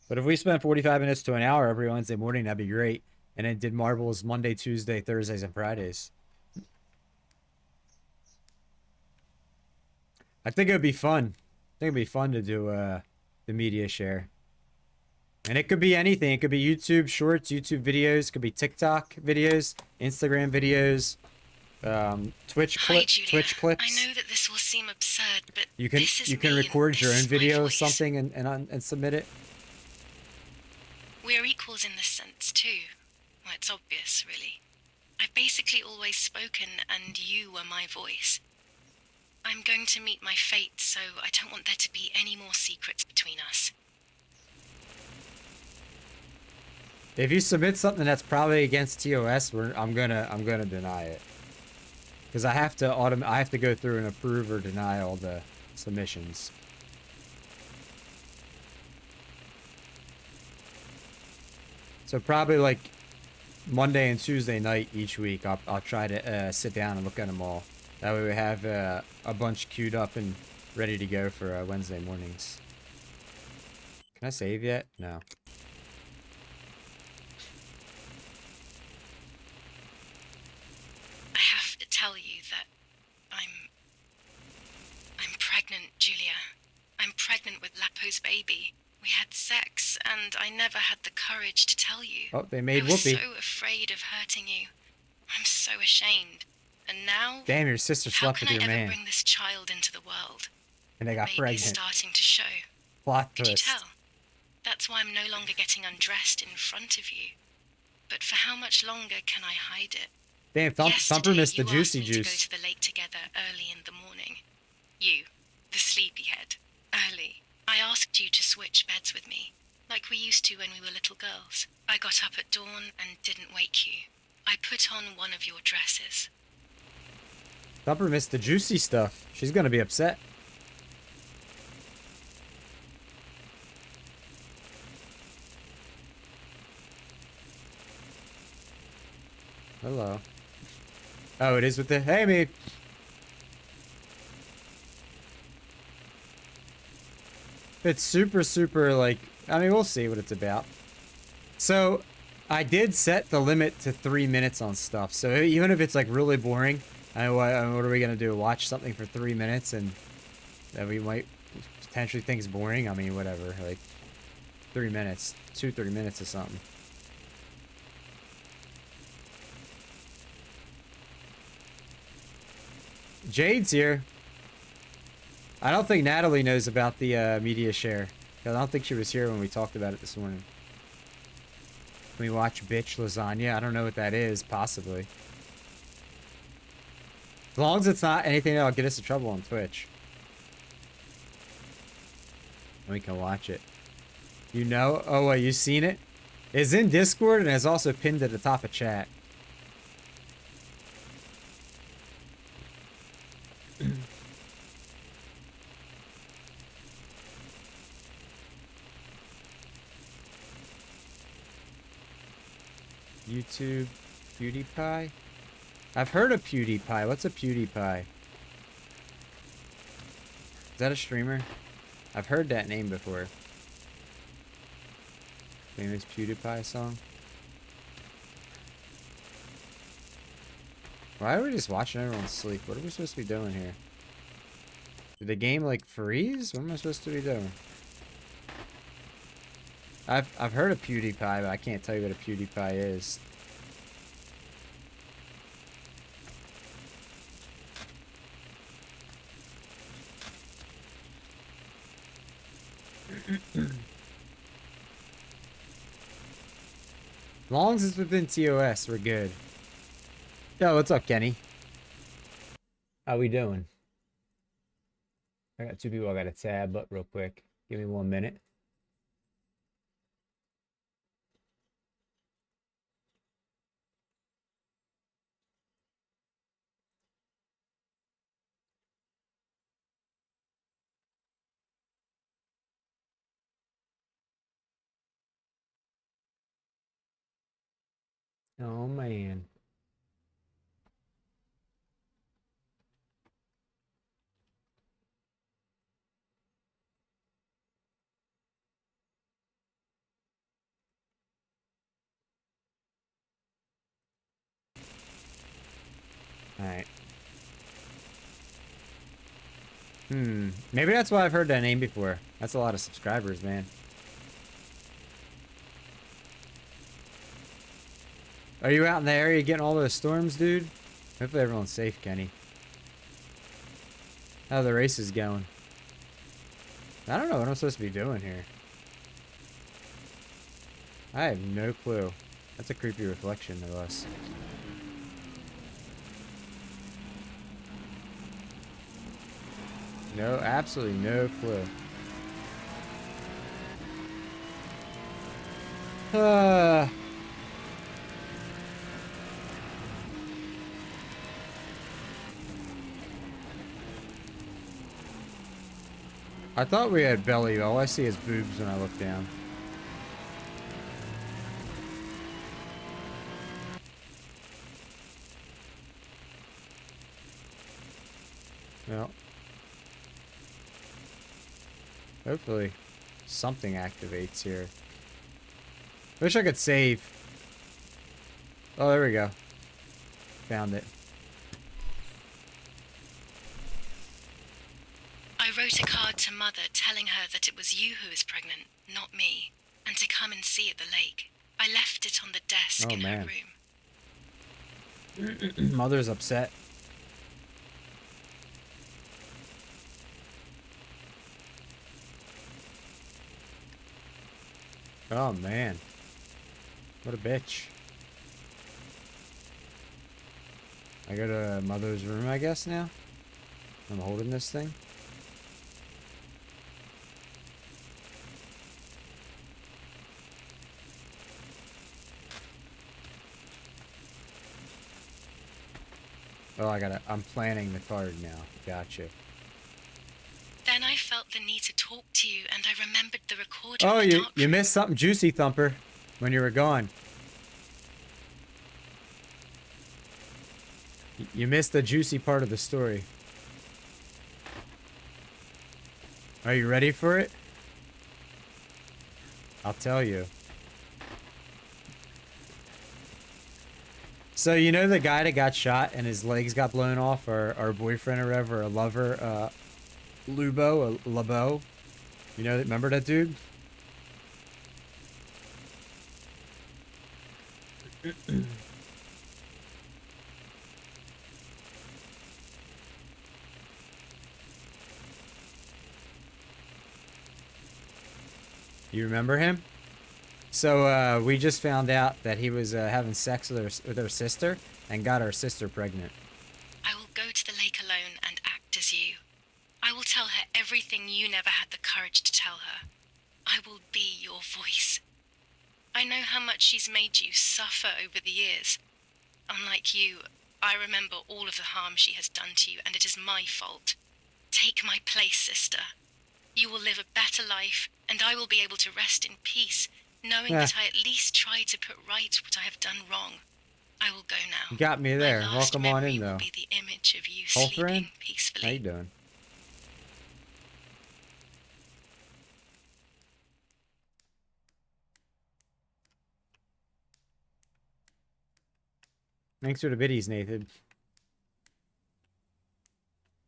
if we spent 45 minutes to an hour every Wednesday morning, that'd be great. And then did marbles Monday, Tuesday, Thursdays, and Fridays. I think it would be fun. I think it'd be fun to do the media share. And it could be anything. It could be YouTube shorts, YouTube videos. It could be TikTok videos, Instagram videos, Twitch clips. I know that this will seem absurd, but You can this is you can me record and your this own is my video of voice. something and submit it. We're equals in this sense too. Well, it's obvious, really. I've basically always spoken, and you were my voice. I'm going to meet my fate, so I don't want there to be any more secrets between us. If you submit something that's probably against TOS, I'm gonna deny it. Because I have to go through and approve or deny all the submissions. So probably like Monday and Tuesday night each week, I'll try to sit down and look at them all. That way we have a bunch queued up and ready to go for Wednesday mornings. Can I save yet? No. I have to tell you that I'm pregnant, Julia. I'm pregnant with Lapo's baby. We had sex, and I never had the courage to tell you. Oh, they made I was Whoopi. so afraid of hurting you. I'm so ashamed. And now, Damn, your sister how slept can with I your ever man. bring this child into the world? And they got Maybe pregnant. starting to show. Plot Could you twist. tell? That's why I'm no longer getting undressed in front of you. But for how much longer can I hide it? Damn, Thumper missed the You juicy asked me to go juice. to the lake together early in the morning. You, the sleepyhead. Early. I asked you to switch beds with me, like we used to when we were little girls. I got up at dawn and didn't wake you. I put on one of your dresses. Thumper missed the juicy stuff. She's gonna be upset. Hello. Oh, it is with the... Hey, me! It's super, super, like... I mean, we'll see what it's about. So, I did set the limit to 3 minutes on stuff. So, even if it's, like, really boring, what are we gonna do? Watch something for 3 minutes and that we might potentially think is boring? I mean, whatever. Like, 3 minutes. 2-3 minutes or something. Jade's here. I don't think Natalie knows about the media share. I don't think she was here when we talked about it this morning. Can we watch Bitch Lasagna? I don't know what that is, possibly. As long as it's not anything that'll get us in trouble on Twitch. We can watch it. You know? Oh, wait, you seen it? It's in Discord and it's also pinned at the top of chat. YouTube PewDiePie? I've heard of PewDiePie. What's a PewDiePie? Is that a streamer? I've heard that name before. Famous PewDiePie song. Why are we just watching everyone sleep? What are we supposed to be doing here? Did the game like freeze? What am I supposed to be doing? I've heard of PewDiePie, but I can't tell you what a PewDiePie is. As long as it's within TOS, we're good. Yo, what's up, Kenny? How we doing? I got two people I gotta tab up real quick. Give me 1 minute. Oh man. Alright. Maybe that's why I've heard that name before. That's a lot of subscribers, man. Are you out in the area getting all those storms, dude? Hopefully everyone's safe, Kenny. How are the races going? I don't know what I'm supposed to be doing here. I have no clue. That's a creepy reflection of us. No, absolutely no clue. I thought we had belly. All I see is boobs when I look down. Well. Hopefully something activates here. Wish I could save. Oh, there we go. Found it. I wrote a card to mother telling her that it was you who was pregnant, not me, and to come and see at the lake. I left it on the desk in her room. Mother's upset. Oh man. What a bitch. I go to mother's room, I guess, now. I'm holding this thing. Oh, I'm planning the card now. Gotcha. Then I felt the need to talk to you, and I remembered the recording. Oh, you missed something juicy, Thumper, when you were gone. You missed the juicy part of the story. Are you ready for it? I'll tell you. So you know the guy that got shot and his legs got blown off, or our boyfriend or whatever, a lover, Lubo, Labo? You know, remember that dude? You remember him? So we just found out that he was having sex with her sister and got our sister pregnant. I will go to the lake alone and act as you. I will tell her everything you never had the courage to tell her. I will be your voice. I know how much she's made you suffer over the years. Unlike you, I remember all of the harm she has done to you, and it is my fault. Take my place, sister. You will live a better life, and I will be able to rest in peace, knowing that I at least tried to put right what I have done wrong. I will go now. You got me there. My last Welcome on memory in, though. will be the image of you Old sleeping friend? peacefully. How you doing? Thanks for the biddies, Nathan.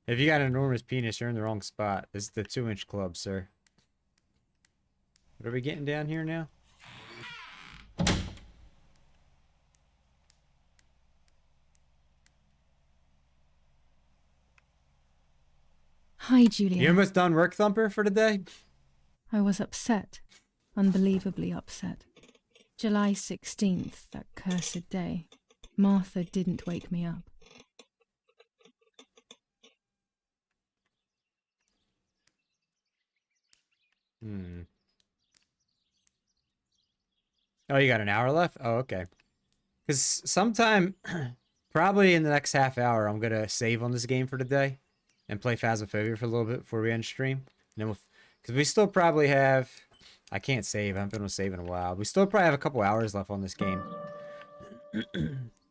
If you got an enormous penis, you're in the wrong spot. This is the 2-inch club, sir. What are we getting down here now? Hi, Julia. You almost done work, Thumper, for the day? I was upset. Unbelievably upset. July 16th, that cursed day. Martha didn't wake me up. Oh, you got an hour left? Oh, okay. Because sometime, probably in the next half hour, I'm going to save on this game for today and play Phasmophobia for a little bit before we end stream. And then because we still probably have... I can't save. I haven't been able to save in a while. We still probably have a couple hours left on this game.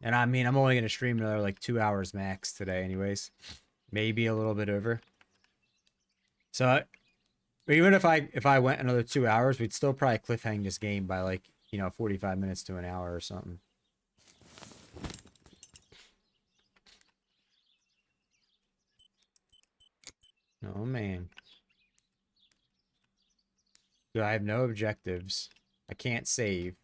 And I mean, I'm only going to stream another like 2 hours max today anyways. Maybe a little bit over. So even if I went another 2 hours, we'd still probably cliffhang this game by like, 45 minutes to an hour or something. Oh man. Dude, I have no objectives. I can't save.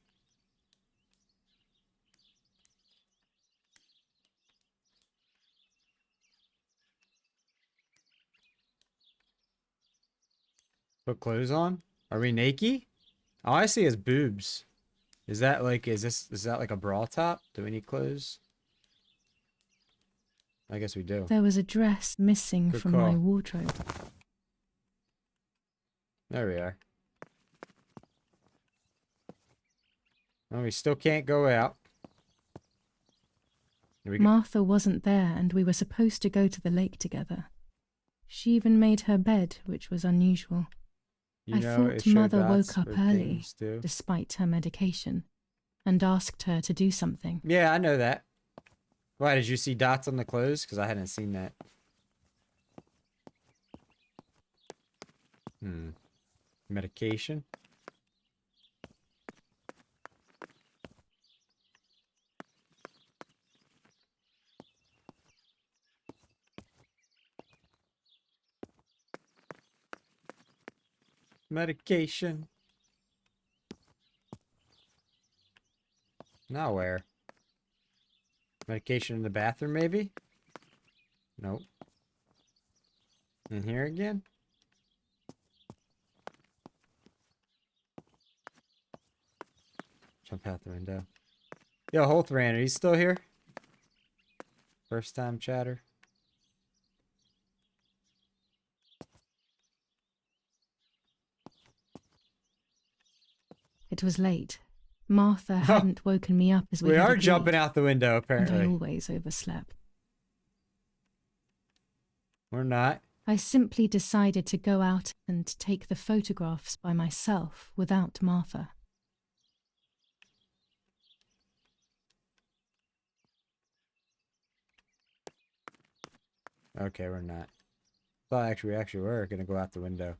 Put clothes on? Are we naked? All I see is boobs. Is that like, is that like a bra top? Do we need clothes? I guess we do. There was a dress missing Good from call. my wardrobe. There we are. Well, we still can't go out. Here we go. Martha wasn't there, and we were supposed to go to the lake together. She even made her bed, which was unusual. You I know, it thought showed Mother dots woke up for early, things, too. despite her medication, and asked her to do something. Yeah, I know that. Why, did you see dots on the clothes? Because I hadn't seen that. Medication? Medication. Now where? Medication in the bathroom, maybe? Nope. In here again? Jump out the window. Yo, Holthran, are you still here? First time chatter. It was late. Martha hadn't woken me up as we We had are agreed, jumping out the window, and apparently. I always overslept. We're not. I simply decided to go out and take the photographs by myself without Martha. Okay, we're not. Thought we actually were gonna go out the window.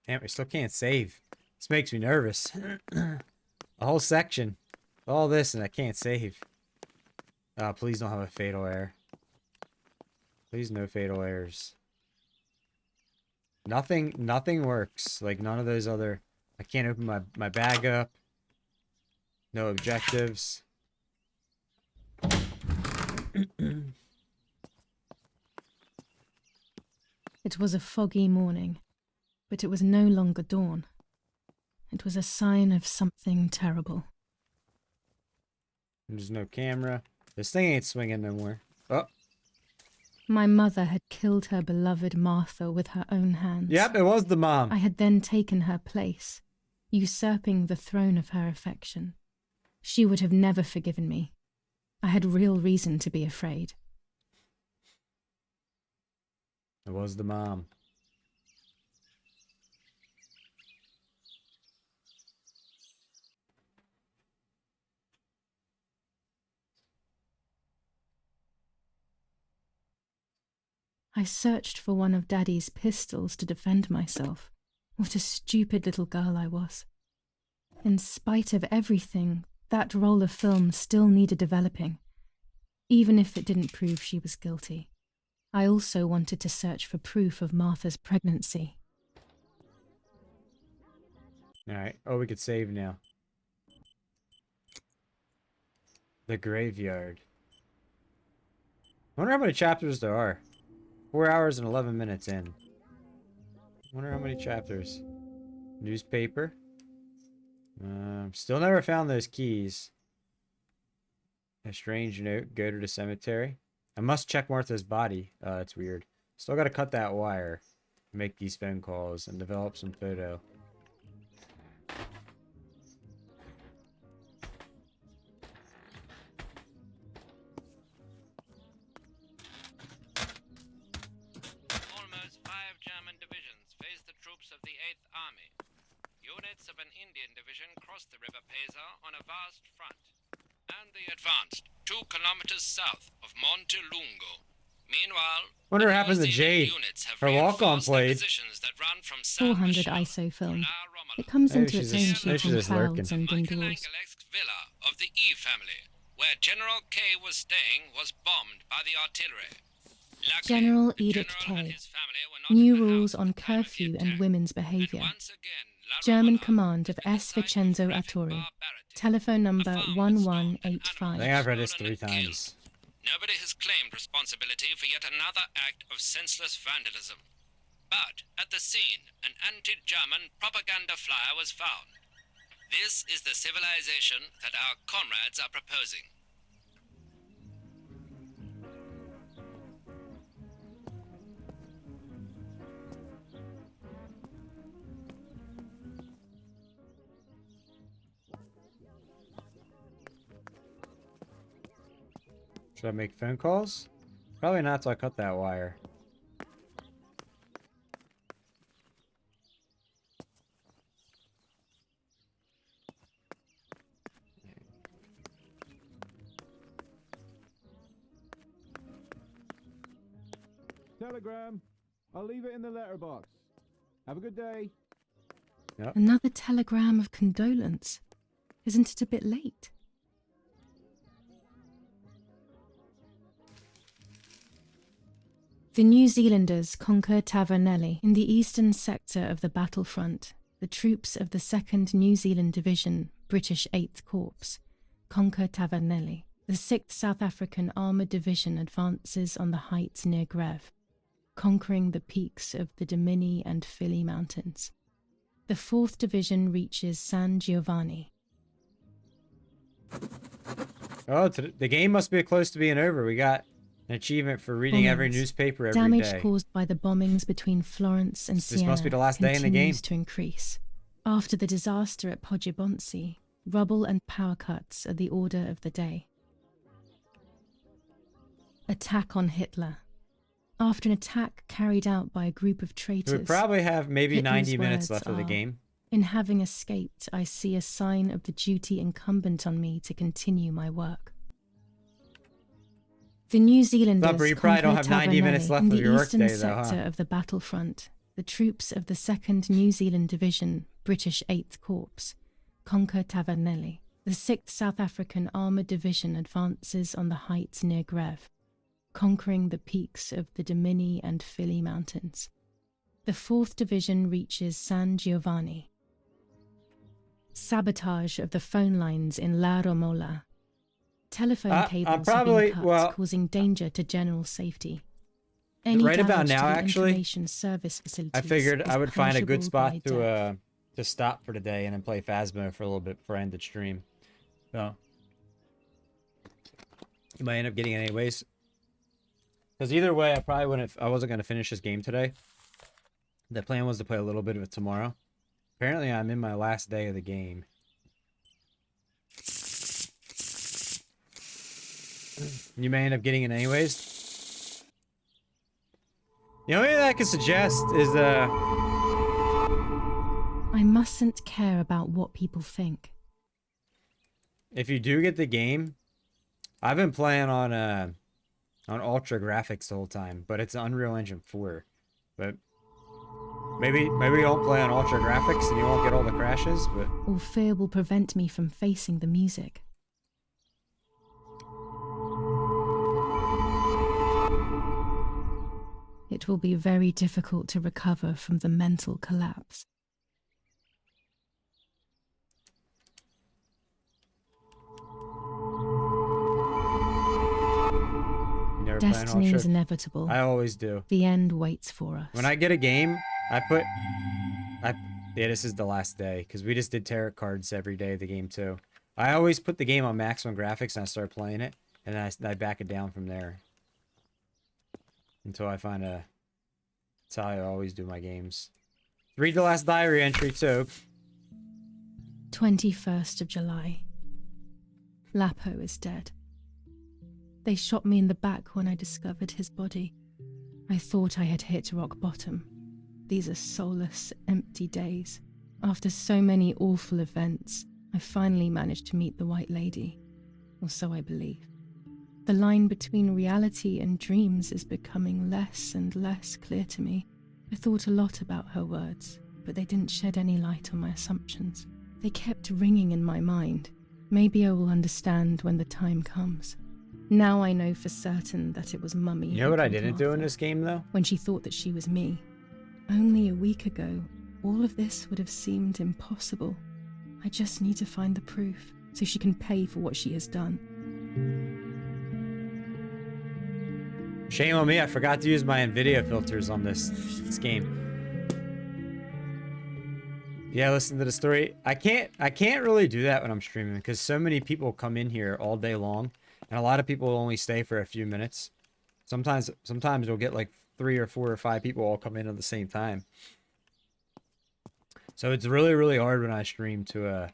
Damn, we still can't save. This makes me nervous. A whole section. All this and I can't save. Oh, please don't have a fatal error. Please no fatal errors. Nothing works. Like none of those other... I can't open my bag up. No objectives. It was a foggy morning, but it was no longer dawn. It was a sign of something terrible. There's no camera. This thing ain't swinging no more. Oh. My mother had killed her beloved Martha with her own hands. Yep, it was the mom. I had then taken her place, usurping the throne of her affection. She would have never forgiven me. I had real reason to be afraid. It was the mom. I searched for one of Daddy's pistols to defend myself. What a stupid little girl I was. In spite of everything, that roll of film still needed developing, even if it didn't prove she was guilty. I also wanted to search for proof of Martha's pregnancy. Alright. Oh, we could save now. The graveyard. I wonder how many chapters there are. 4 hours and 11 minutes in. Wonder how many chapters. Newspaper. Still never found those keys. A strange note. Go to the cemetery. I must check Martha's body. That's weird. Still gotta cut that wire. Make these phone calls and develop some photo. Almost 5 German divisions faced the troops of the 8th Army. Units of an Indian division crossed the River Pesa on a vast front. And they advanced 2 kilometers south of Montelungo. Meanwhile, Wonder what happened to Jade. Her walk-on played. 400 ISO film. It comes Maybe into its own maybe shooting she's just lurking. clouds and indoors. villa of the E family, where General K was staying, was bombed by the artillery. General Edict K. New rules on curfew and women's behaviour. German command of S. Vincenzo Attori. Telephone number 1185. I think I've read this 3 times. Nobody has claimed responsibility for yet another act of senseless vandalism. But at the scene, an anti-German propaganda flyer was found. This is the civilization that our comrades are proposing. Should I make phone calls? Probably not till I cut that wire. Telegram. I'll leave it in the letterbox. Have a good day. Yep. Another telegram of condolence. Isn't it a bit late? The New Zealanders conquer Tavernelli. In the eastern sector of the battlefront, the troops of the 2nd New Zealand Division, British 8th Corps, conquer Tavernelli. The 6th South African Armoured Division advances on the heights near Greve, conquering the peaks of the Dimini and Fili Mountains. The 4th Division reaches San Giovanni. Oh, the game must be close to being over. We got an achievement for reading every newspaper every Damage day. caused by the bombings between Florence and This Siena must be the last day in the game. continues to increase. After the disaster at Poggibonsi, rubble and power cuts are the order of the day. Attack on Hitler. After an attack carried out by a group of traitors, We probably have maybe Hitler's 90 minutes words left of the are, game. "In having escaped, I see a sign of the duty incumbent on me to continue my work." The New Zealanders Thumper, you probably don't conquer have 90 minutes Tavernelli. left In of the your eastern workday, though, huh? sector of the battlefront, the troops of the 2nd New Zealand Division, British 8th Corps, conquer Tavernelli. The 6th South African Armoured Division advances on the heights near Greve, conquering the peaks of the Dimini and Fili Mountains. The 4th Division reaches San Giovanni. Sabotage of the phone lines in La Romola. Telephone cables have been cut, causing danger to general safety. Any Right about damage to now, the actually, information service facilities I figured is I would find a good punishable by spot death. to stop for today and then play Phasmo for a little bit before I end the stream. So you might end up getting it anyways. Because either way, I wasn't gonna finish this game today. The plan was to play a little bit of it tomorrow. Apparently, I'm in my last day of the game. You may end up getting it anyways. The only thing I can suggest is I mustn't care about what people think. if you do get the game, I've been playing on Ultra Graphics the whole time, but it's Unreal Engine 4. But maybe you don't play on Ultra Graphics and you won't get all the crashes, but Or fear will prevent me from facing the music. It will be very difficult to recover from the mental collapse. you never play on Destiny Ultra. is inevitable. I always do. The end waits for us. When I get a game, yeah, this is the last day because we just did tarot cards every day of the game too. I always put the game on maximum graphics and I start playing it, and then I back it down from there until I find a. That's how I always do my games. Read the last diary entry too. 21st of July. Lapo is dead. They shot me in the back when I discovered his body. I thought I had hit rock bottom. These are soulless, empty days. After so many awful events, I finally managed to meet the White Lady, or so I believe. The line between reality and dreams is becoming less and less clear to me. I thought a lot about her words, but they didn't shed any light on my assumptions. They kept ringing in my mind. Maybe I will understand when the time comes. Now I know for certain that it was Mummy. You know what I didn't do in this game though? When she thought that she was me. Only a week ago, all of this would have seemed impossible. I just need to find the proof, so she can pay for what she has done. Shame on me, I forgot to use my NVIDIA filters on this game. Yeah, listen to the story. I can't really do that when I'm streaming because so many people come in here all day long, and a lot of people only stay for a few minutes. Sometimes you'll get like 3 or 4 or 5 people all come in at the same time. So it's really, really hard when I stream to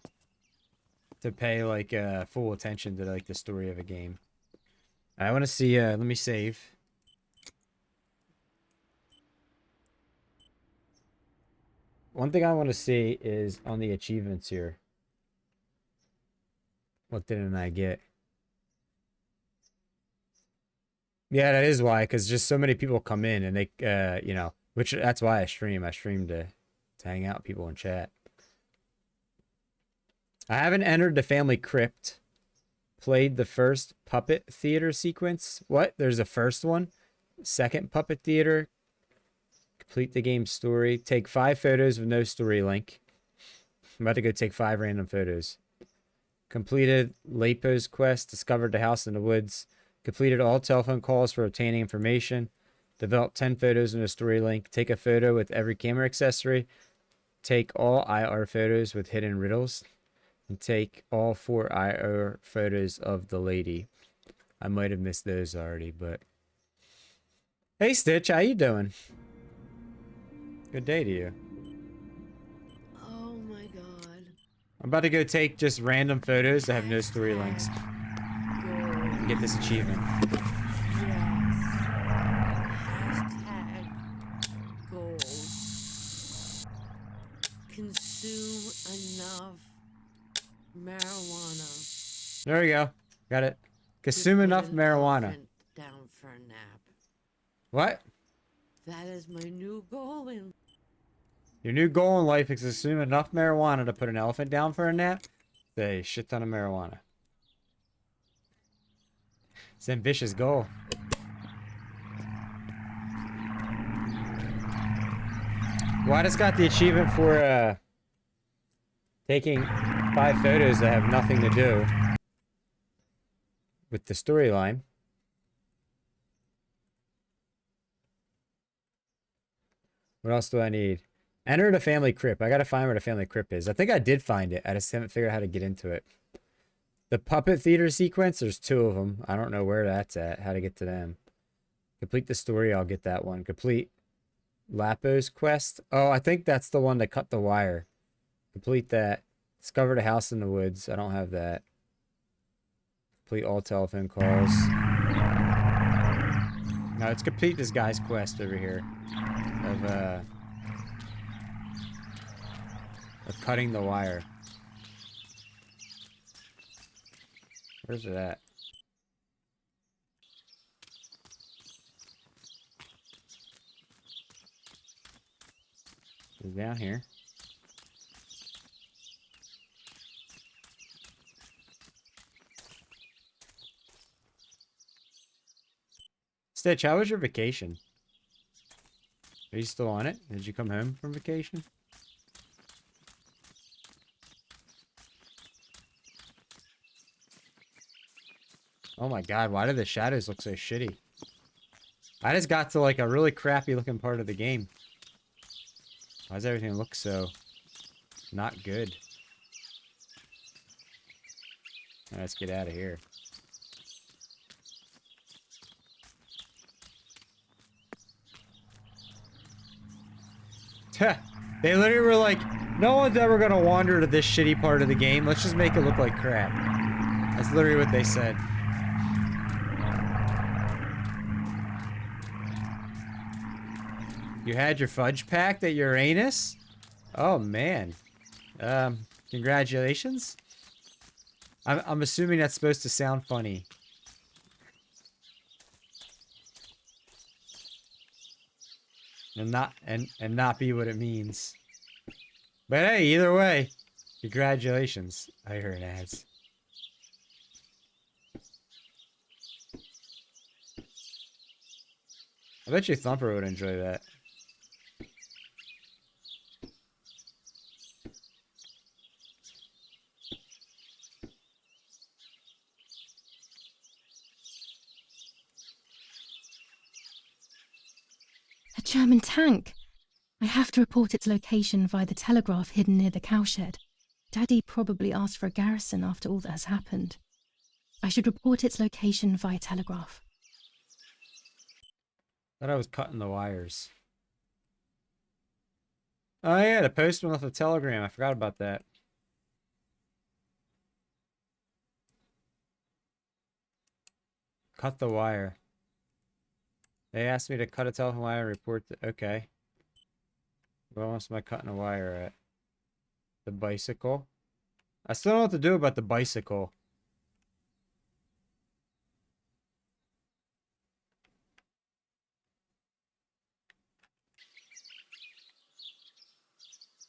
pay like full attention to like the story of a game. I want to see. Let me save. One thing I want to see is on the achievements here. What didn't I get? Yeah, that is why, because just so many people come in and they, you know, which that's why I stream. I stream to hang out with people in chat. I haven't entered the family crypt. Played the first puppet theater sequence. What? There's a first one? second puppet theater. Complete the game story. Take 5 photos with no story link. I'm about to go take 5 random photos. Completed Lapo's quest. Discovered the house in the woods. Completed all telephone calls for obtaining information. Develop 10 photos in a story link. Take a photo with every camera accessory. Take all IR photos with hidden riddles. And take all 4 IR photos of the lady. I might have missed those already, but... Hey, Stitch, how you doing? Good day to you. Oh my god. I'm about to go take just random photos that have no story links. And get this achievement. Hashtag gold. Consume enough marijuana. There we go. Got it. Consume enough marijuana. Down for a nap. What? That is my new goal in Your new goal in life is to consume enough marijuana to put an elephant down for a nap? Say, shit ton of marijuana. It's an ambitious goal. Well, I just got the achievement for taking 5 photos that have nothing to do with the storyline. What else do I need? Enter the family crypt. I gotta find where the family crypt is. I think I did find it. I just haven't figured out how to get into it. The puppet theater sequence, there's 2 of them. I don't know where that's at, how to get to them. Complete the story, I'll get that one. Complete Lapo's quest. Oh, I think that's the one that cut the wire. Complete that. Discovered a house in the woods. I don't have that. Complete all telephone calls. Now let's complete this guy's quest over here. Of cutting the wire. Where's it at? It's down here. Stitch, how was your vacation? Are you still on it? Did you come home from vacation? Oh my god, why do the shadows look so shitty? I just got to like a really crappy looking part of the game. Why does everything look so not good? Right, let's get out of here. They literally were like, no one's ever gonna wander to this shitty part of the game. Let's just make it look like crap. That's literally what they said. You had your fudge packed at Uranus? Oh man. Congratulations. I'm assuming that's supposed to sound funny. And not be what it means. But hey, either way, congratulations. I heard ads. I bet you Thumper would enjoy that. A German tank! I have to report its location via the telegraph hidden near the cowshed. Daddy probably asked for a garrison after all that has happened. I should report its location via telegraph. Thought I was cutting the wires. Oh yeah, the postman left a telegram. I forgot about that. Cut the wire. They asked me to cut a telephone wire and report the... Okay. Where else am I cutting a wire at? The bicycle? I still don't know what to do about the bicycle.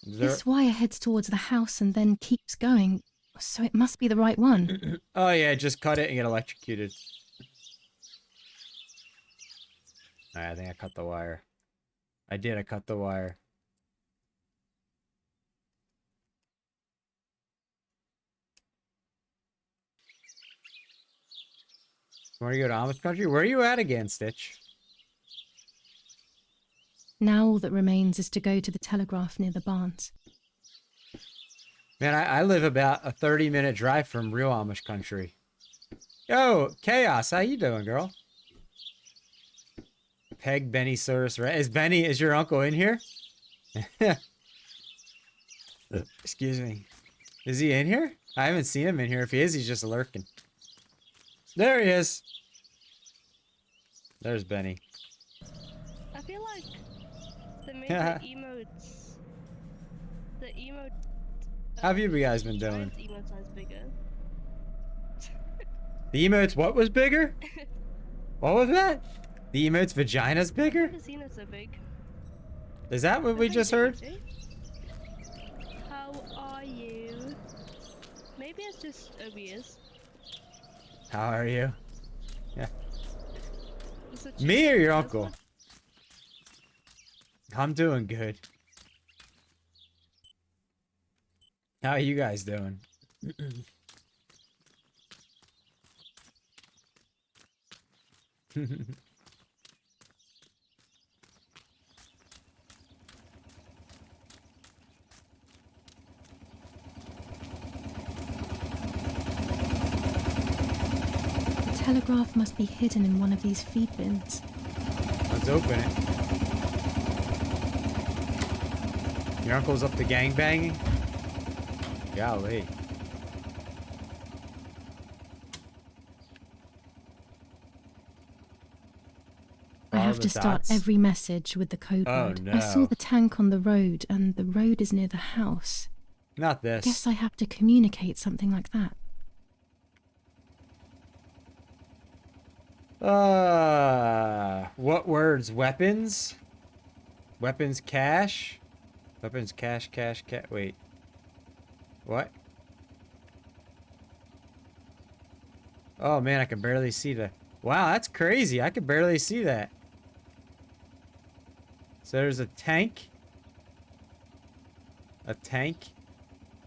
This wire heads towards the house and then keeps going, so it must be the right one. Oh yeah, just cut it and get electrocuted. Alright, I think I cut the wire. I cut the wire. Want to go to Amish country? Where are you at again, Stitch? Now all that remains is to go to the telegraph near the barns. Man, I live about a 30-minute drive from real Amish country. Yo, Chaos, how you doing, girl? Peg Benny Soros, right? Is your uncle in here? Excuse me. Is he in here? I haven't seen him in here. If he is, he's just lurking. There he is. There's Benny. I feel like they made the emotes. The emote. How have you guys been doing? Emote size bigger. The emotes, what was bigger? What was that? The emote's vagina's bigger? The seen it so big. Is that what we just heard? How are you? Maybe it's just OBS. How are you? Yeah. It's a Me or your That's uncle? what- I'm doing good. How are you guys doing? The telegraph must be hidden in one of these feed bins. Let's open it. Your uncle's up to gangbanging? Golly. I Follow have the to start dots. every message with the code Oh, word. I saw no. the tank on the road, and the road is near the house. Not this. Guess I have to communicate something like that. What words? Weapons? Weapons cache? Weapons cache, wait. What? Oh man, I can barely see the... Wow, that's crazy. I can barely see that. So there's a tank. A tank.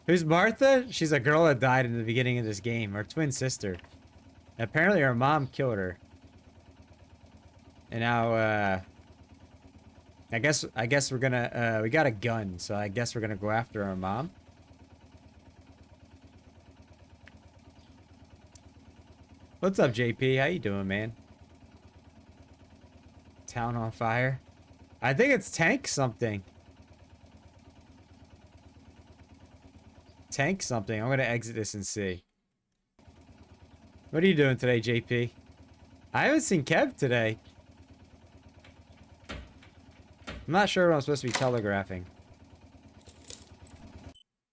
Who's Martha? She's a girl that died in the beginning of this game. Her twin sister. Apparently her mom killed her. And now, I guess we're gonna, we got a gun, so I guess we're gonna go after our mom. What's up, JP? How you doing, man? Town on fire? I think it's tank something. Tank something. I'm gonna exit this and see. What are you doing today, JP? I haven't seen Kev today. I'm not sure what I'm supposed to be telegraphing.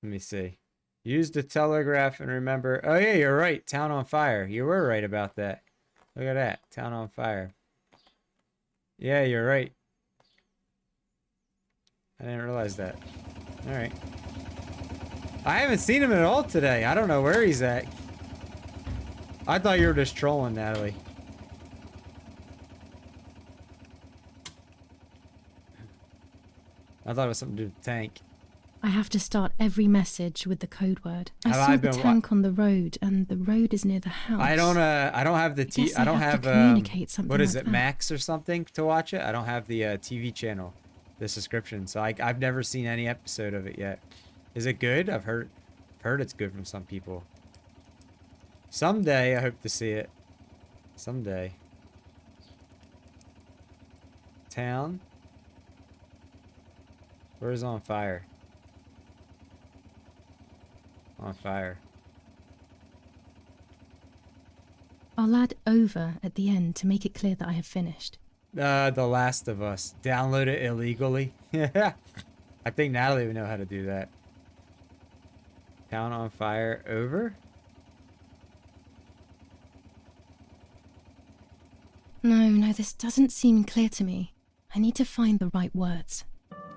Let me see. Use the telegraph and remember... Oh yeah, you're right. Town on fire. You were right about that. Look at that. Town on fire. Yeah, you're right. I didn't realize that. Alright. I haven't seen him at all today. I don't know where he's at. I thought you were just trolling, Natalie. I thought it was something to do with the tank. I have to start every message with the code word. I Have saw I the been tank on the road, and the road is near the house. I don't have the Guess I don't have have to communicate something what is like it, that. Max or something to watch it. I don't have the TV channel, the subscription, so I've never seen any episode of it yet. Is it good? I've heard it's good from some people. Someday I hope to see it. Someday. Town. Where's on fire? On fire. I'll add over at the end to make it clear that I have finished. The Last of Us. Download it illegally. Yeah. I think Natalie would know how to do that. Town on fire. Over? No, this doesn't seem clear to me. I need to find the right words.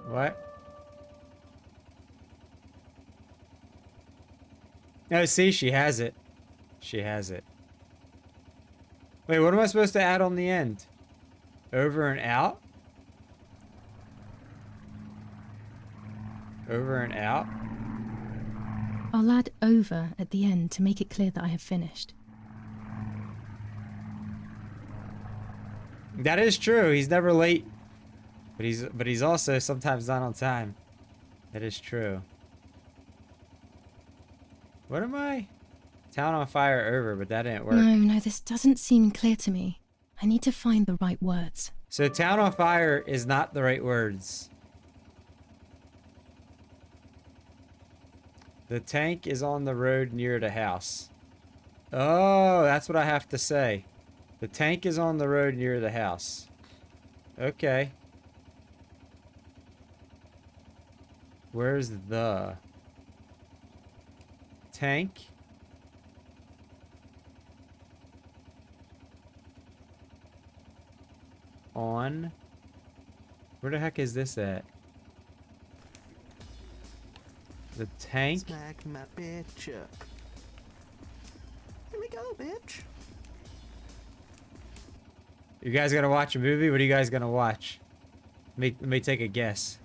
What? Oh, see, she has it. She has it. Wait, what am I supposed to add on the end? Over and out? Over and out? I'll add over at the end to make it clear that I have finished. That is true. He's never late. But he's also sometimes not on time. That is true. What am I? Town on fire over, but that didn't work. No, this doesn't seem clear to me. I need to find the right words. So town on fire is not the right words. The tank is on the road near the house. Oh, that's what I have to say. The tank is on the road near the house. Okay. Where's the tank? On. Where the heck is this at? The tank? Smack my bitch up. Here we go, bitch. You guys gonna watch a movie? What are you guys gonna watch? Let me take a guess.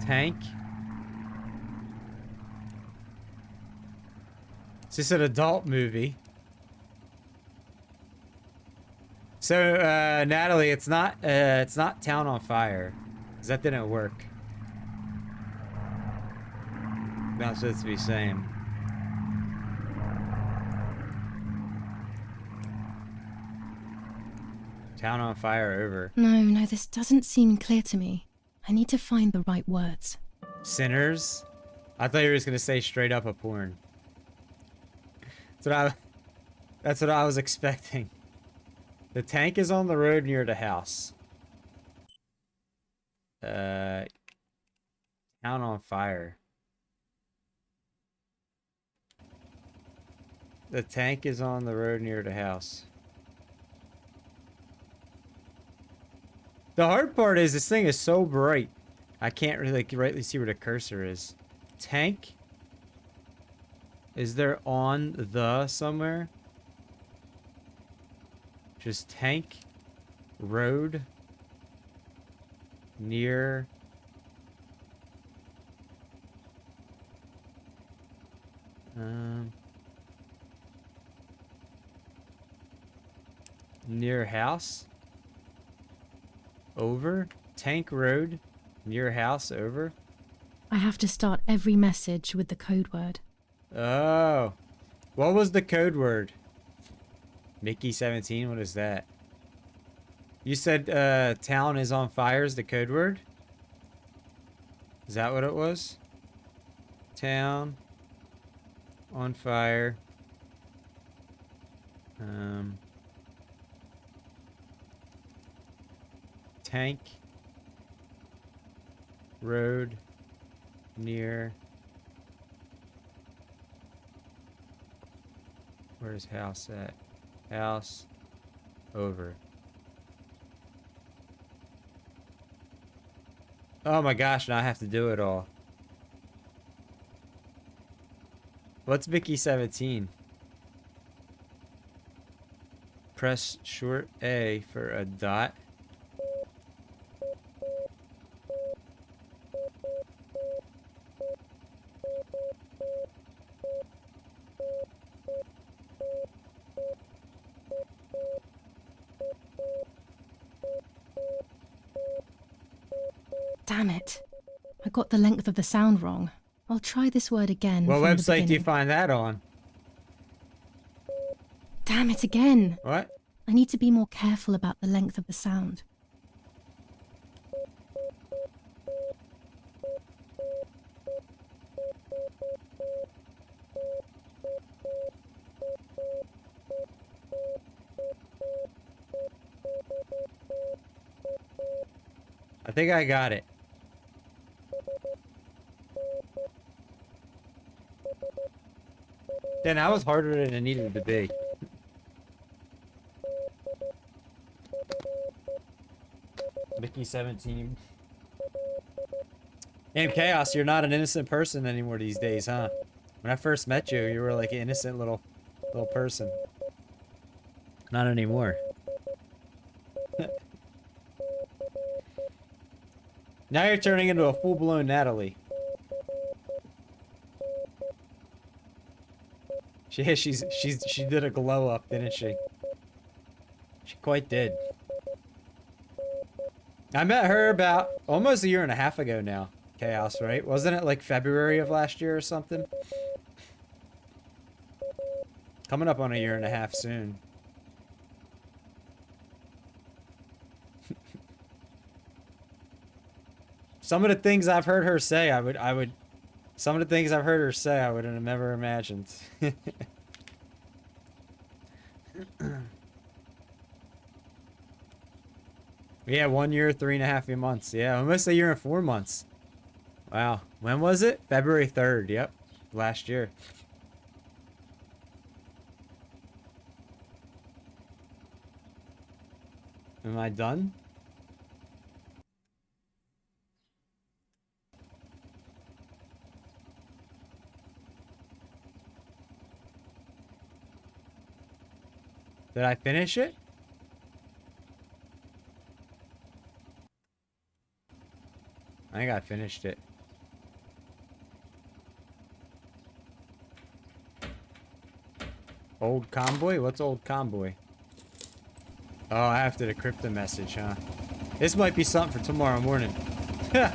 Tank? Is this an adult movie? So, Natalie, it's not Town on Fire. 'Cause that didn't work. That's what to be saying. Town on Fire over. No, this doesn't seem clear to me. I need to find the right words. Sinners? I thought you were just gonna say straight up a porn. That's what I was expecting. The tank is on the road near the house. Town on fire. The tank is on the road near the house. The hard part is this thing is so bright. I can't really rightly see where the cursor is. Tank? Is there on the somewhere? Just tank, road, near. Near house. Over. Tank road. Near house. Over. I have to start every message with the code word. Oh. What was the code word? Mickey 17, what is that? You said town is on fire is the code word? Is that what it was? Town on fire. Tank road near. Where's house at? House over. Oh my gosh, now I have to do it all. What's Mickey 17? Press short A for a dot. Damn it. I got the length of the sound wrong. I'll try this word again. What from the website do you beginning. find that on? Damn it again. What? I need to be more careful about the length of the sound. I think I got it. Then that was harder than it needed to be. Mickey 17. Damn, Chaos, you're not an innocent person anymore these days, huh? When I first met you, you were like an innocent little person. Not anymore. Now you're turning into a full-blown Natalie. She did a glow up, didn't she? She quite did. I met her about almost a year and a half ago now. Chaos, right? Wasn't it like February of last year or something? Coming up on a year and a half soon. Some of the things I've heard her say, some of the things I've heard her say, I would have never imagined. Yeah, 1 year, 3.5 months. Yeah, almost a year and 4 months. Wow. When was it? February 3rd. Yep. Last year. Am I done? Did I finish it? I think I finished it. Old convoy? What's old convoy? Oh, I have to decrypt the message, huh? This might be something for tomorrow morning. This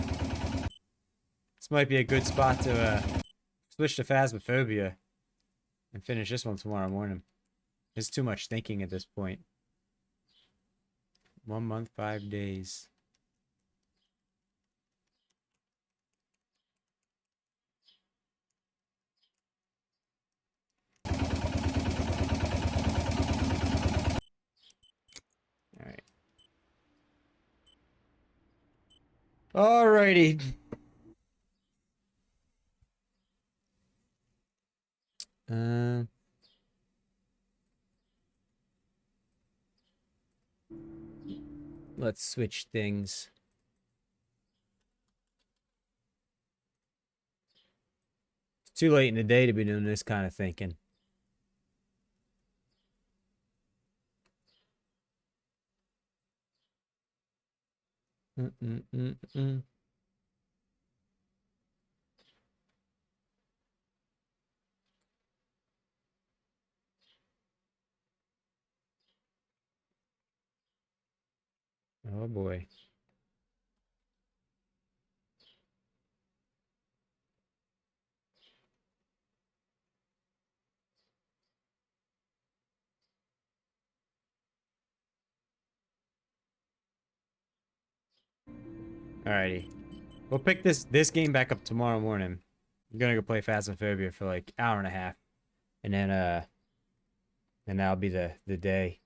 might be a good spot to switch to Phasmophobia and finish this one tomorrow morning. It's too much thinking at this point. 1 month, 5 days. Alright. Alrighty. Let's switch things. It's too late in the day to be doing this kind of thinking. Oh boy. Alrighty. We'll pick this game back up tomorrow morning. I'm gonna go play Phasmophobia for like an hour and a half. And then that'll be the day.